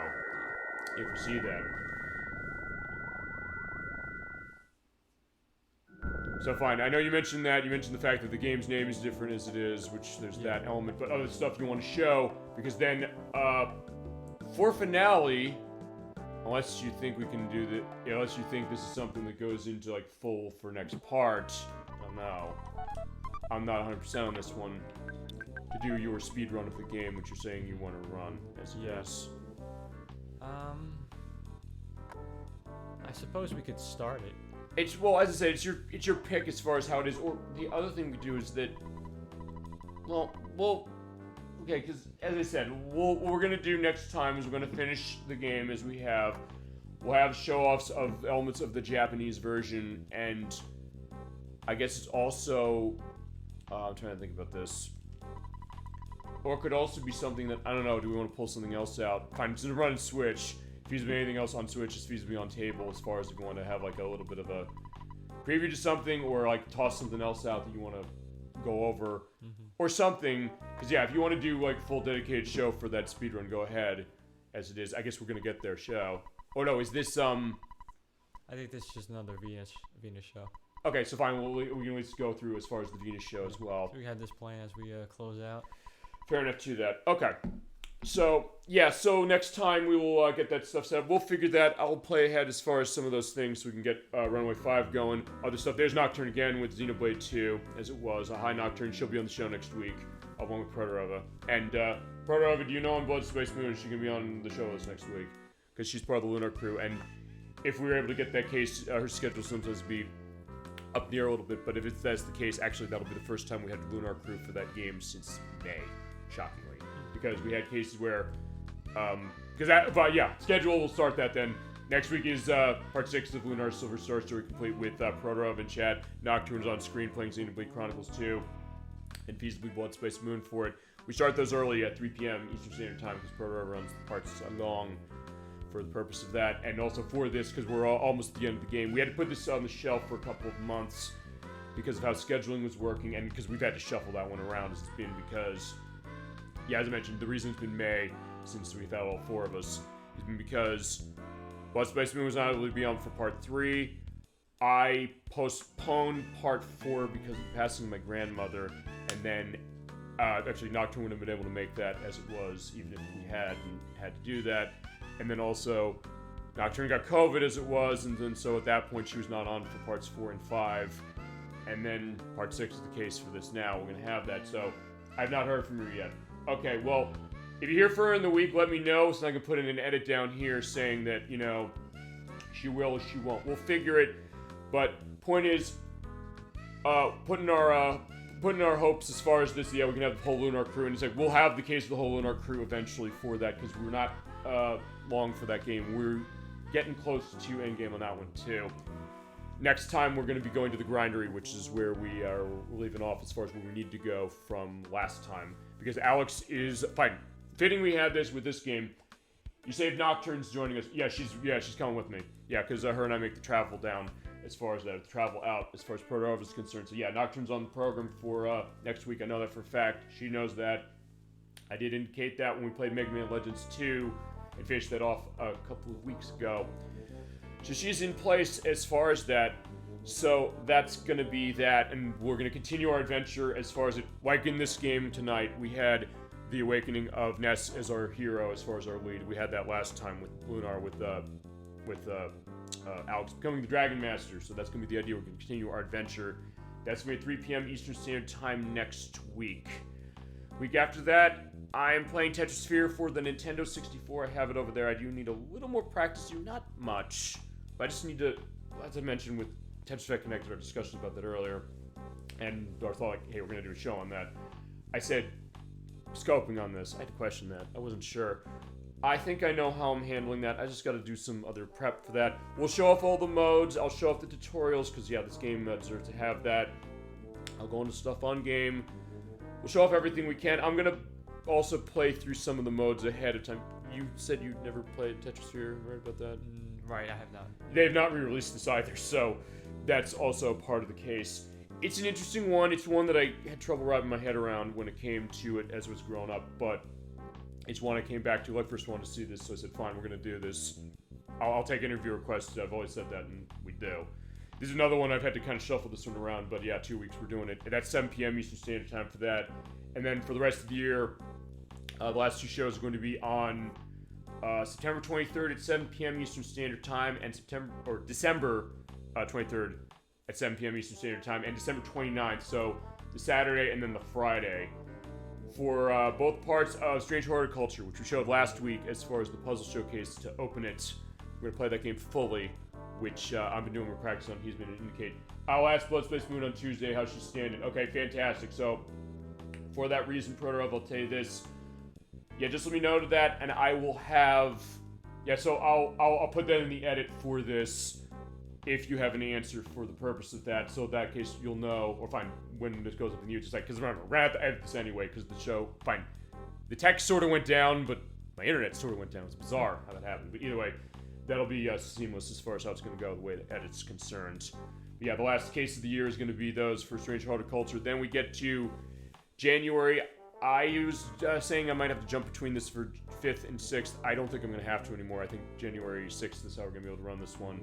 if we see that. So fine, I know you mentioned that. You mentioned the fact that the game's name is different as it is, which there's that element, but other stuff you want to show, because then, for finale... unless you think we can do the, unless you think this is something that goes into like full for next part, I don't know. I'm not 100% on this one. To do your speed run of the game, which you're saying you want to run as yes. I suppose we could start it. It's, well, as I said, it's your pick as far as how it is. Or the other thing we do is that, okay, because as I said, what we're gonna do next time is we're gonna finish the game as we have. We'll have show-offs of elements of the Japanese version, and I guess it's also, I'm trying to think about this. Or it could also be something that, I don't know, do we want to pull something else out? Fine, it's running Switch. Feasibly anything else on Switch is feasibly on table, as far as if you want to have like a little bit of a preview to something, or like toss something else out that you want to go over, or something. Because yeah, if you want to do like full dedicated show for that speedrun, go ahead, as it is. I guess we're gonna get their show. Oh no, is this I think this is just another Venus show. Okay, so fine, we can at least go through as far as the Venus show as well. So we had this plan as we close out. Fair enough to that. Okay. So, yeah, so next time we will get that stuff set up. We'll figure that. I'll play ahead as far as some of those things so we can get Runaway 5 going. Other stuff. There's Nocturne again with Xenoblade 2, as it was. A high Nocturne. She'll be on the show next week, along with Protorova. And Protorova, do you know on Blood Space Moon is she going to be on the show with us next week? Because she's part of the Lunar crew. And if we were able to get that case, her schedule sometimes be up near a little bit. But if that's the case, actually that'll be the first time we had the Lunar crew for that game since May. Shockingly. Because we had cases where, but yeah, schedule, we'll start that then. Next week is part 6 of Lunar Silver Star Story complete with Protorov and Chad. Nocturne's on screen playing Xenoblade Chronicles 2 and feasibly Blood Space Moon for it. We start those early at 3 p.m. Eastern Standard Time because Protorov runs the parts along for the purpose of that. And also for this, because we're almost at the end of the game. We had to put this on the shelf for a couple of months because of how scheduling was working and because we've had to shuffle that one around. It's been because... Yeah, as I mentioned, the reason it's been May, since we've had all 4 of us, has been because Blood Space Moon was not able to be on for part 3. I postponed part 4 because of the passing of my grandmother, and then actually Nocturne wouldn't have been able to make that as it was, even if we had to do that. And then also, Nocturne got COVID as it was, and then so at that point she was not on for parts 4 and 5. And then part 6 is the case for this now. We're going to have that, so I've not heard from her yet. Okay, well, if you hear from her in the week, let me know so I can put in an edit down here saying that, you know, she will or she won't. We'll figure it, but point is, putting our hopes as far as this, yeah, we can have the whole Lunar crew, and it's like, we'll have the case of the whole Lunar crew eventually for that, because we're not long for that game. We're getting close to endgame on that one, too. Next time, we're going to be going to the Grindery, which is where we are leaving off as far as where we need to go from last time. Because Alex is fine. Fitting we had this with this game. You saved Nocturne's joining us. Yeah, she's coming with me. Yeah, because her and I make the travel down as far as that, the travel out as far as Protorova is concerned. So yeah, Nocturne's on the program for next week. I know that for a fact. She knows that. I did indicate that when we played Mega Man Legends 2 and finished that off a couple of weeks ago. So she's in place as far as that. So that's going to be that, and we're going to continue our adventure as far as it, like in this game tonight, we had the awakening of Ness as our hero as far as our lead. We had that last time with Lunar, with Alex becoming the Dragon Master, so that's going to be the idea. We're going to continue our adventure. That's going to be at 3 p.m. Eastern Standard Time next week. Week after that, I am playing Tetrasphere for the Nintendo 64. I have it over there. I do need a little more practice, not much, but I just need to, as I mentioned with Tetrasphere Connected, our discussions about that earlier, and I thought, like, hey, we're going to do a show on that. I said, scoping on this, I had to question that. I wasn't sure. I think I know how I'm handling that. I just got to do some other prep for that. We'll show off all the modes. I'll show off the tutorials, because, yeah, this game deserves to have that. I'll go into stuff on game. We'll show off everything we can. I'm going to also play through some of the modes ahead of time. You said you'd never played Tetrasphere, right about that? Right, I have not. They've not re-released this either, so that's also part of the case. It's an interesting one. It's one that I had trouble wrapping my head around when it came to it as it was growing up, but it's one I came back to. I first wanted to see this, so I said, fine, we're going to do this. I'll take interview requests. I've always said that, and we do. This is another one I've had to kind of shuffle this one around, but yeah, 2 weeks we're doing it. That's 7 p.m. Eastern Standard Time for that. And then for the rest of the year, the last 2 shows are going to be on September 23rd at 7 p.m. Eastern Standard Time, and December 23rd at 7 p.m. Eastern Standard Time, and December 29th, so the Saturday and then the Friday, for both parts of Strange Horticulture, which we showed last week as far as the puzzle showcase to open it. We're going to play that game fully which I've been doing more practice on. He's been to indicate. I'll ask Blood Space Moon on Tuesday how she's standing. Okay, fantastic. So, for that reason, Protorov, I'll tell you this. Yeah, just let me know to that, and I will have... Yeah, so I'll put that in the edit for this if you have an answer for the purpose of that. So in that case, you'll know, or fine, when this goes up in the news, because remember, we're going to have to edit this anyway, because the show, fine. The text sort of went down, but my internet sort of went down. It's bizarre how that happened. But either way, that'll be seamless as far as how it's going to go, the way the edit's concerned. But yeah, the last case of the year is going to be those for Strange Horticulture. Then we get to January. I was saying I might have to jump between this for 5th and 6th. I don't think I'm going to have to anymore. I think January 6th is how we're going to be able to run this one.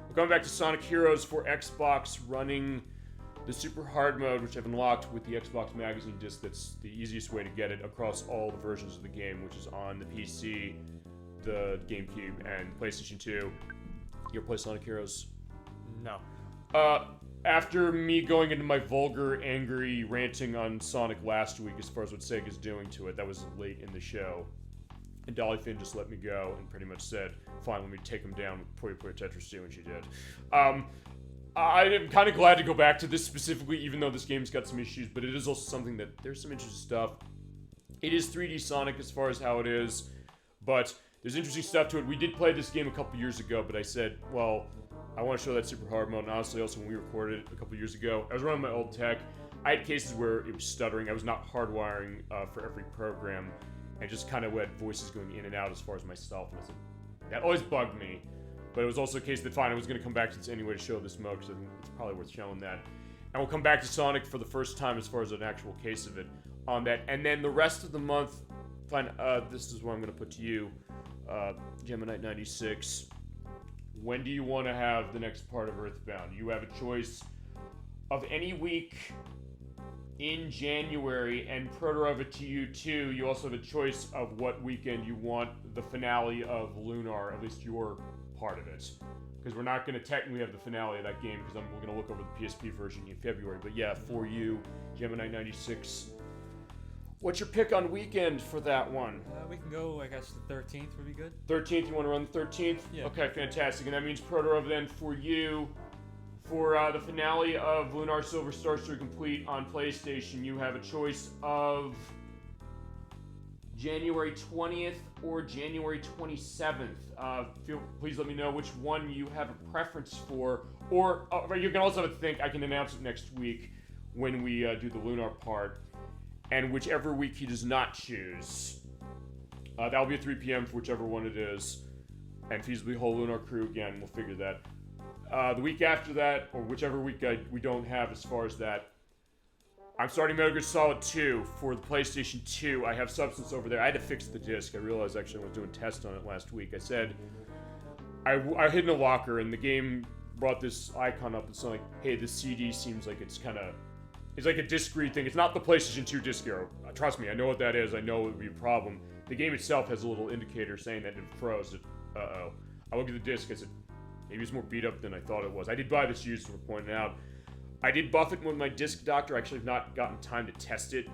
We're going back to Sonic Heroes for Xbox, running the Super Hard Mode, which I've unlocked with the Xbox Magazine disc. That's the easiest way to get it across all the versions of the game, which is on the PC, the GameCube, and PlayStation 2. You ever play Sonic Heroes? No. After me going into my vulgar, angry ranting on Sonic last week as far as what Sega's doing to it, that was late in the show. And Dolly Finn just let me go and pretty much said, fine, let me take him down with Puyo Puyo Tetris 2, and she did. I'm kind of glad to go back to this specifically, even though this game's got some issues, but it is also something that there's some interesting stuff. It is 3D Sonic as far as how it is, but there's interesting stuff to it. We did play this game a couple years ago, but I said, well, I want to show that Super Hard Mode, and honestly, also when we recorded it a couple years ago, I was running my old tech. I had cases where it was stuttering. I was not hardwiring for every program, and just kind of had voices going in and out as far as myself, and I said, that always bugged me. But it was also a case that, fine, I was going to come back to this anyway to show this mode, because I think it's probably worth showing that. And we'll come back to Sonic for the first time as far as an actual case of it on that. And then the rest of the month, fine, this is what I'm going to put to you, Gemini 96. When do you want to have the next part of EarthBound? You have a choice of any week in January, and Protorov it to you too. You also have a choice of what weekend you want the finale of Lunar, at least your part of it. Because we're not going to technically have the finale of that game, because we're going to look over the PSP version in February. But yeah, for you, Gemini 96. What's your pick on weekend for that one? We can go, I guess, the 13th would be good. 13th, you want to run the 13th? Yeah. Okay, fantastic. And that means Protorov then for you, for the finale of Lunar Silver Star Story Complete on PlayStation, you have a choice of January 20th or January 27th. Please let me know which one you have a preference for. Or you can also think, I can announce it next week when we do the Lunar part. And whichever week he does not choose, that'll be at 3 p.m. for whichever one it is. And feasibly whole Lunar crew again, we'll figure that. The week after that, or whichever week we don't have as far as that, I'm starting Metal Gear Solid 2 for the PlayStation 2. I have Substance over there. I had to fix the disc. I realized actually I was doing tests on it last week. I said, I hid in a locker and the game brought this icon up. It's like, hey, this CD seems like it's kind of... It's like a disc read thing. It's not the PlayStation 2 disc hero. Trust me, I know what that is. I know it would be a problem. The game itself has a little indicator saying that it froze. Uh-oh. I look at the disc, I said, maybe it's more beat up than I thought it was. I did buy this used, as we're pointing out. I did buff it with my disc doctor. I actually have not gotten time to test it.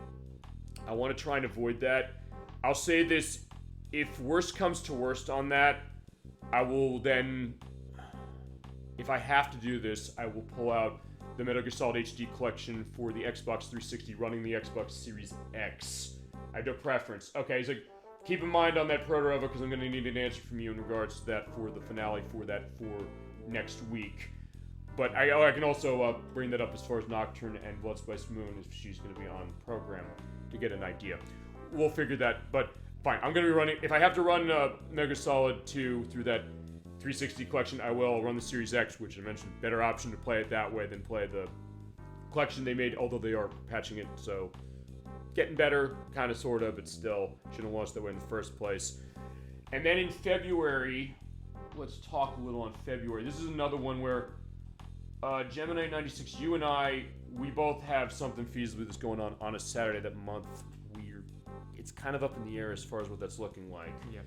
I want to try and avoid that. I'll say this, if worst comes to worst on that, I will then, if I have to do this, I will pull out the Metal Gear Solid HD collection for the Xbox 360 running the Xbox Series X. I have no preference. Okay, he's like, keep in mind on that Protorova, because I'm going to need an answer from you in regards to that for the finale for that for next week. But I can also bring that up as far as Nocturne and Blood Spice Moon if she's going to be on the program to get an idea. We'll figure that, but fine. I'm going to be running, if I have to run Metal Gear Solid 2 through that 360 collection, I will run the Series X, which I mentioned, better option to play it that way than play the collection they made, although they are patching it, so getting better, kind of, sort of, but still, shouldn't have launched that way in the first place. And then in February, let's talk a little on February. This is another one where Gemini 96, you and I, we both have something feasibly that's going on a Saturday that month. It's kind of up in the air as far as what that's looking like. Yeah.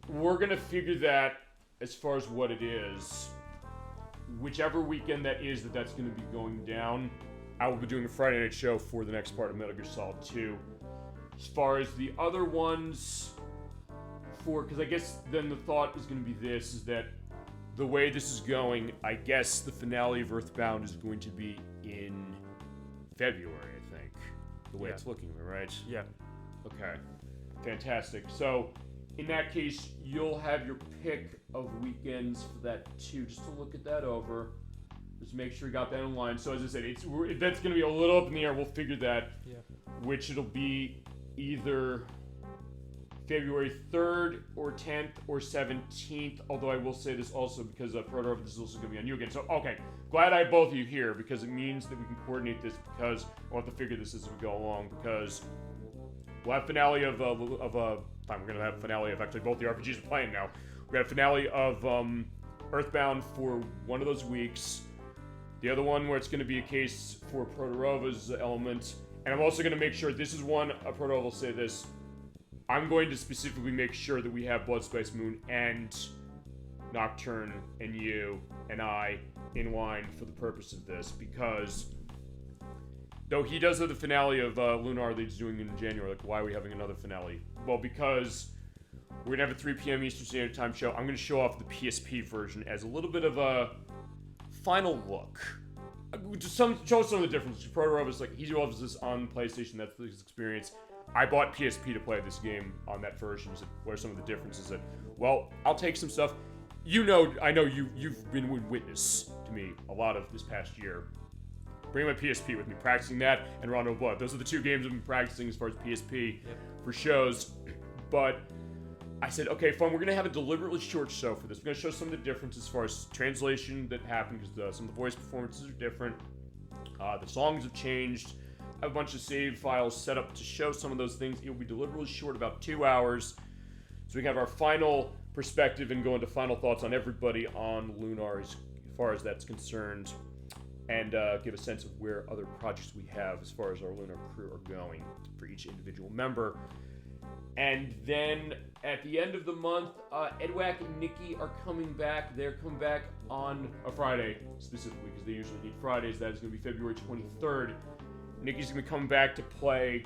We're going to figure that as far as what it is. Whichever weekend that is that's going to be going down, I will be doing a Friday night show for the next part of Metal Gear Solid 2. As far as the other ones, because I guess then the thought is going to be this, is that the way this is going, I guess the finale of EarthBound is going to be in February, I think. The way it's looking, right? Yeah. Okay. Fantastic. So, in that case, you'll have your pick of weekends for that too, just to look at that over. Just make sure you got that in line. So, as I said, that's going to be a little up in the air. We'll figure that. Yeah. Which it'll be either February 3rd or 10th or 17th. Although I will say this also because Proto, this is also going to be on you again. So, okay. Glad I have both of you here because it means that we can coordinate this because we'll have to figure this as we go along because we'll have finale of we're going to have finale of actually both the RPGs we're playing now. We're going to have finale of EarthBound for one of those weeks. The other one where it's going to be a case for Proto-Rova's element. And I'm also going to make sure, this is one, Proto-Rova will say this, I'm going to specifically make sure that we have Blood Spice Moon and Nocturne and you and I in line for the purpose of this because though he does have the finale of Lunar that he's doing in January, like why are we having another finale? Well, because we're going to have a 3 p.m. Eastern Standard Time show. I'm going to show off the PSP version as a little bit of a final look. Just show some of the differences. Proto-Rova's like, he loves this on PlayStation, that's his experience. I bought PSP to play this game on that version. So what are some of the differences? Well, I'll take some stuff. I know you've been witness to me a lot of this past year. Bring my PSP with me, practicing that and Rondo Blood. Those are the two games I've been practicing as far as PSP for shows. But I said, okay, fine, we're going to have a deliberately short show for this. We're going to show some of the differences as far as translation that happened because some of the voice performances are different. The songs have changed. I have a bunch of save files set up to show some of those things. It will be deliberately short, about 2 hours. So we can have our final perspective and go into final thoughts on everybody on Lunar as far as that's concerned. And give a sense of where other projects we have as far as our Lunar crew are going for each individual member. And then at the end of the month, Edwack and Nikki are coming back. They're coming back on a Friday specifically because they usually need Fridays. That is going to be February 23rd. Nikki's going to be coming back to play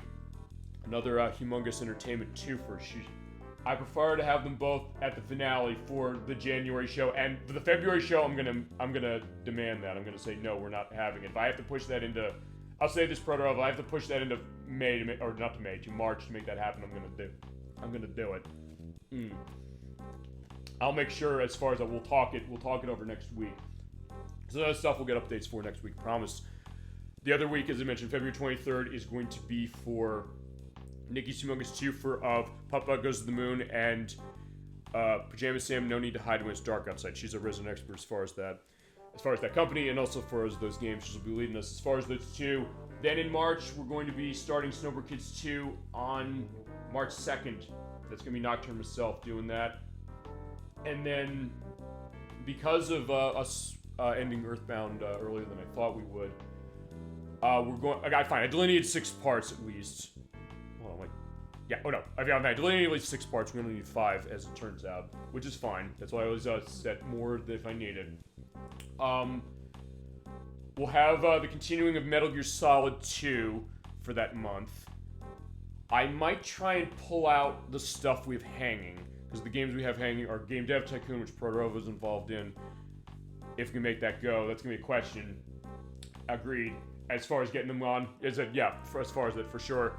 another Humongous Entertainment 2-fer. I prefer to have them both at the finale for the January show, and for the February show, I'm gonna demand that. I'm gonna say no, we're not having it. If I have to push that into, I'll say this, Proto-Rova, I have to push that into May to March to make that happen. I'm gonna do it. I'll make sure as far as we'll talk it over next week. So that stuff we'll get updates for next week, promise. The other week, as I mentioned, February 23rd is going to be for Nikki's Humongous 2-fer of Papa Goes to the Moon and Pajama Sam, No Need to Hide When It's Dark Outside. She's a resident expert as far as that company and also for those games. She'll be leading us as far as those two. Then in March, we're going to be starting Snowboard Kids 2 on March 2nd. That's going to be Nocturne myself doing that. And then because of us ending EarthBound earlier than I thought we would, I delineated 6 parts at least. I delineated at least 6 parts. We only need 5, as it turns out, which is fine. That's why I always set more if I needed. We'll have the continuing of Metal Gear Solid 2 for that month. I might try and pull out the stuff we have hanging, because the games we have hanging are Game Dev Tycoon, which Proto-Rova is involved in. If we can make that go, that's going to be a question. Agreed. As far as getting them on, as far as that, for sure.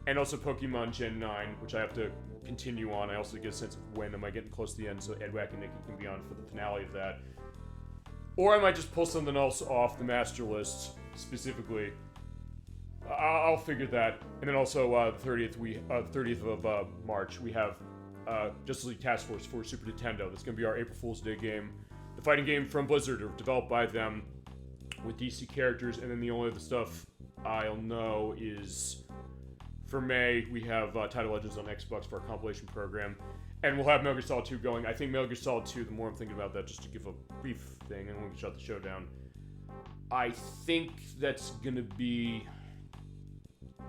And also Pokemon Gen 9, which I have to continue on. I also get a sense of when am I getting close to the end, so Edwack and Nikki can be on for the finale of that. Or I might just pull something else off the master list, specifically. I'll figure that. And then also the 30th of March, we have Justice League Task Force for Super Nintendo. That's going to be our April Fool's Day game. The fighting game from Blizzard, developed by them, with DC characters. And then the only other stuff I'll know is... For May, we have Title Legends on Xbox for our compilation program. And we'll have Metal Gear Solid 2 going. I think Metal Gear Solid 2, the more I'm thinking about that, just to give a brief thing, and we can shut the show down. I think that's gonna be... I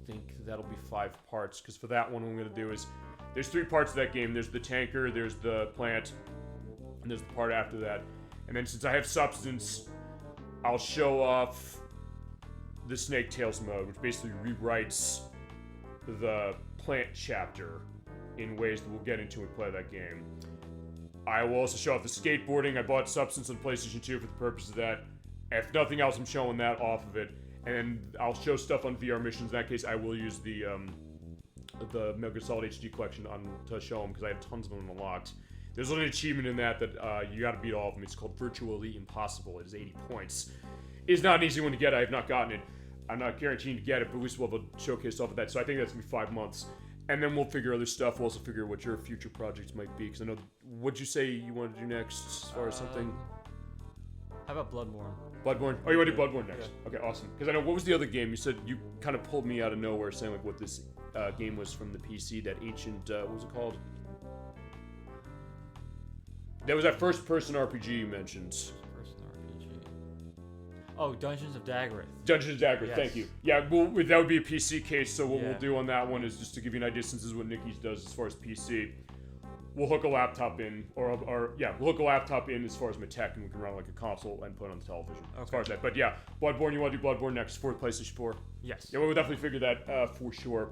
think that'll be 5 parts, because for that one, what I'm gonna do is... There's 3 parts of that game. There's the tanker, there's the plant, and there's the part after that. And then since I have Substance, I'll show off the Snake Tales mode, which basically rewrites the plant chapter in ways that we'll get into when we play that game. I will also show off the skateboarding. I bought Substance on PlayStation 2 for the purpose of that. If nothing else, I'm showing that off of it. And I'll show stuff on VR missions. In that case, I will use the Metal Gear Solid HD collection to show them, because I have tons of them unlocked. There's an achievement in that you gotta beat all of them. It's called Virtually Impossible. It is 80 points. It's not an easy one to get. I have not gotten it. I'm not guaranteeing to get it, but at least we'll have a showcase off of that. So I think that's gonna be 5 months. And then we'll figure other stuff. We'll also figure what your future projects might be. Because I know, what'd you say you want to do next as far as something? How about Bloodborne? Bloodborne? Oh, you want to do Bloodborne next? Yeah. Okay, awesome. Because I know, what was the other game? You said you kind of pulled me out of nowhere saying like what this game was from the PC, that ancient, what was it called? That was that first-person RPG you mentioned. First-person RPG. Oh, Dungeons of Daggerith. Dungeons of Daggerith, yes. Thank you. Yeah, well, that would be a PC case, so what we'll do on that one is, just to give you an idea, since this is what Nikki's does as far as PC, we'll hook a laptop in, we'll hook a laptop in as far as my tech, and we can run like a console and put it on the television, as far as that. But yeah, Bloodborne, you want to do Bloodborne next for PlayStation 4? Yes. Yeah, we'll definitely figure that for sure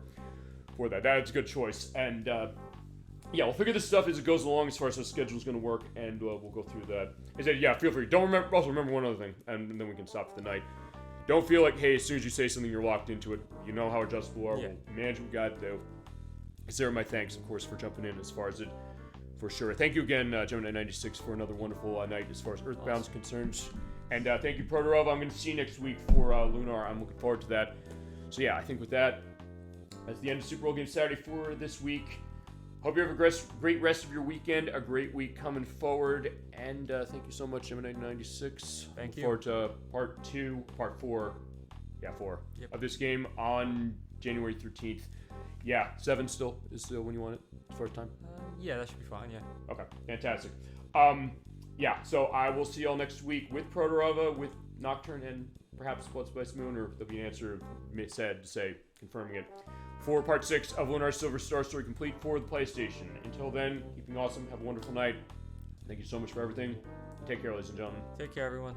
for that. That's a good choice. And yeah, we'll figure this stuff as it goes along as far as how the schedule's going to work, and we'll go through that. I said, yeah, feel free. Also remember one other thing, and then we can stop for the night. Don't feel like, hey, as soon as you say something, you're locked into it. You know how adjustable we are. Yeah. We'll manage what we got to do. Consider my thanks, of course, for jumping in as far as it, for sure. Thank you again, Gemini96, for another wonderful night as far as EarthBound's concerned. And thank you, Protorov. I'm going to see you next week for Lunar. I'm looking forward to that. So yeah, I think with that, that's the end of Super Bowl Game Saturday for this week. Hope you have a great rest of your weekend, a great week coming forward, and thank you so much, Gemini96. Thank you. Forward to part 4 yep. of this game on January 13th. Yeah, 7 is still when you want it, as far as time? Yeah, that should be fine, yeah. Okay, fantastic. Yeah, so I will see y'all next week with Protorova, with Nocturne, and perhaps Blood Spice Moon, or there'll be an answer said to say, confirming it, for part 6 of Lunar Silver Star Story complete for the PlayStation. Until then, keep being awesome. Have a wonderful night. Thank you so much for everything. Take care, ladies and gentlemen. Take care, everyone.